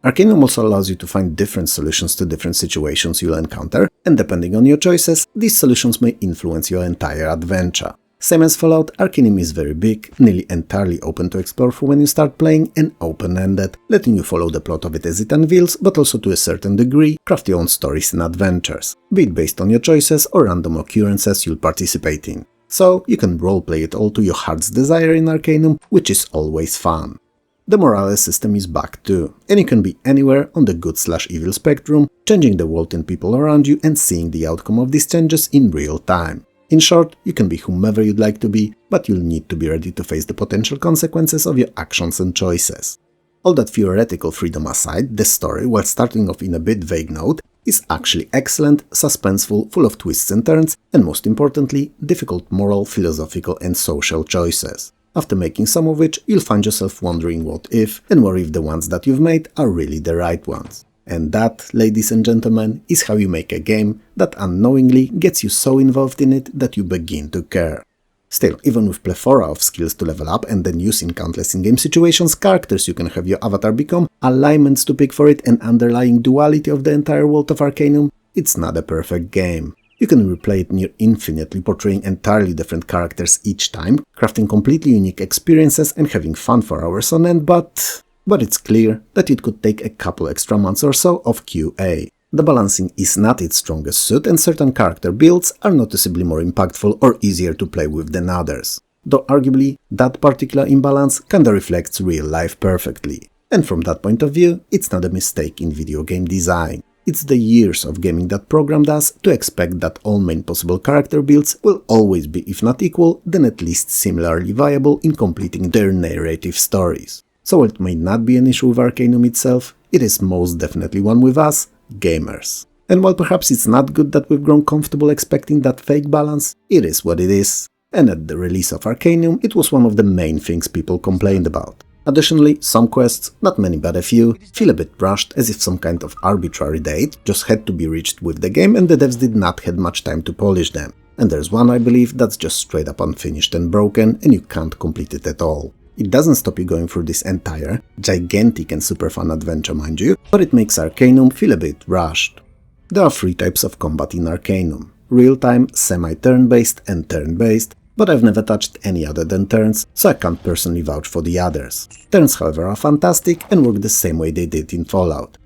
Arcanum also allows you to find different solutions to different situations you'll encounter, and depending on your choices, these solutions may influence your entire adventure. Same as Fallout, Arcanum is very big, nearly entirely open to explore for when you start playing, and open-ended, letting you follow the plot of it as it unveils, but also to a certain degree, craft your own stories and adventures, be it based on your choices or random occurrences you'll participate in. So, you can roleplay it all to your heart's desire in Arcanum, which is always fun. The morale system is back too, and you can be anywhere on the good/evil spectrum, changing the world and people around you and seeing the outcome of these changes in real time. In short, you can be whomever you'd like to be, but you'll need to be ready to face the potential consequences of your actions and choices. All that theoretical freedom aside, the story, while starting off in a bit vague note, is actually excellent, suspenseful, full of twists and turns, and most importantly, difficult moral, philosophical and social choices. After making some of which, you'll find yourself wondering what if, and worry if the ones that you've made are really the right ones. And that, ladies and gentlemen, is how you make a game that unknowingly gets you so involved in it that you begin to care. Still, even with plethora of skills to level up and then use in countless in-game situations, characters you can have your avatar become, alignments to pick for it, and underlying duality of the entire world of Arcanum, it's not a perfect game. You can replay it near infinitely, portraying entirely different characters each time, crafting completely unique experiences and having fun for hours on end, but it's clear that it could take a couple extra months or so of QA. The balancing is not its strongest suit, and certain character builds are noticeably more impactful or easier to play with than others. Though arguably, that particular imbalance kinda reflects real life perfectly. And from that point of view, it's not a mistake in video game design. It's the years of gaming that programmed us to expect that all main possible character builds will always be, if not equal, then at least similarly viable in completing their narrative stories. So while it may not be an issue with Arcanum itself, it is most definitely one with us, gamers. And while perhaps it's not good that we've grown comfortable expecting that fake balance, it is what it is. And at the release of Arcanum, it was one of the main things people complained about. Additionally, some quests, not many but a few, feel a bit rushed, as if some kind of arbitrary date just had to be reached with the game and the devs did not have much time to polish them. And there's one I believe that's just straight up unfinished and broken and you can't complete it at all. It doesn't stop you going through this entire, gigantic and super fun adventure mind you, but it makes Arcanum feel a bit rushed. There are 3 types of combat in Arcanum: real-time, semi-turn-based and turn-based, but I've never touched any other than turns, so I can't personally vouch for the others. Turns however are fantastic and work the same way they did in Fallout.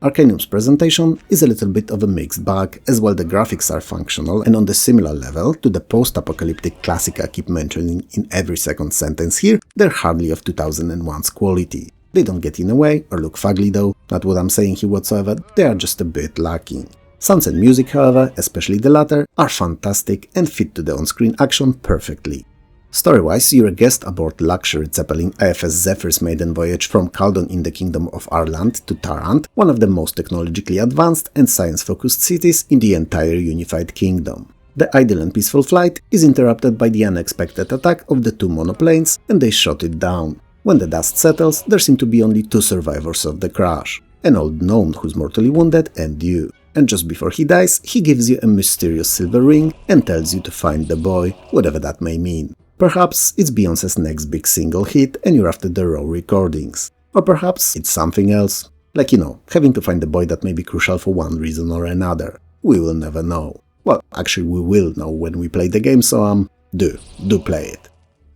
Arcanum's presentation is a little bit of a mixed bag, as while the graphics are functional and on the similar level to the post-apocalyptic classic I keep mentioning in every second sentence here, they're hardly of 2001's quality. They don't get in the way or look fugly though, not what I'm saying here whatsoever, they are just a bit lacking. Sounds and music, however, especially the latter, are fantastic and fit to the on-screen action perfectly. Story-wise, you're a guest aboard luxury Zeppelin IFS Zephyr's maiden voyage from Caldon in the Kingdom of Arland to Tarant, one of the most technologically advanced and science-focused cities in the entire unified kingdom. The idle and peaceful flight is interrupted by the unexpected attack of the 2 monoplanes, and they shot it down. When the dust settles, there seem to be only 2 survivors of the crash: an old gnome who's mortally wounded and you. And just before he dies, he gives you a mysterious silver ring and tells you to find the boy, whatever that may mean. Perhaps it's Beyoncé's next big single hit and you're after the raw recordings. Or perhaps it's something else. Like, having to find the boy that may be crucial for one reason or another. We will never know. Well, actually we will know when we play the game, so do play it.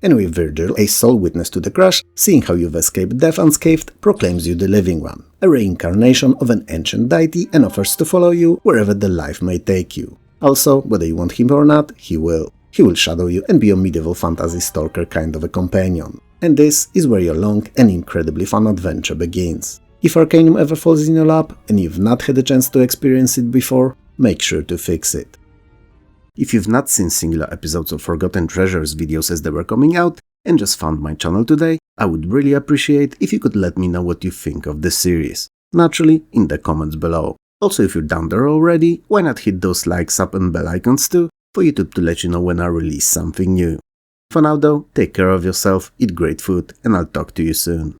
Anyway, Virgil, a sole witness to the crash, seeing how you've escaped death unscathed, proclaims you the Living One, a reincarnation of an ancient deity, and offers to follow you wherever the life may take you. Also, whether you want him or not, he will. He will shadow you and be a medieval fantasy stalker kind of a companion. And this is where your long and incredibly fun adventure begins. If Arcanum ever falls in your lap and you've not had a chance to experience it before, make sure to fix it. If you've not seen singular episodes of Forgotten Treasures videos as they were coming out, and just found my channel today, I would really appreciate if you could let me know what you think of the series. Naturally, in the comments below. Also, if you're down there already, why not hit those likes up and bell icons too, for YouTube to let you know when I release something new. For now though, take care of yourself, eat great food, and I'll talk to you soon.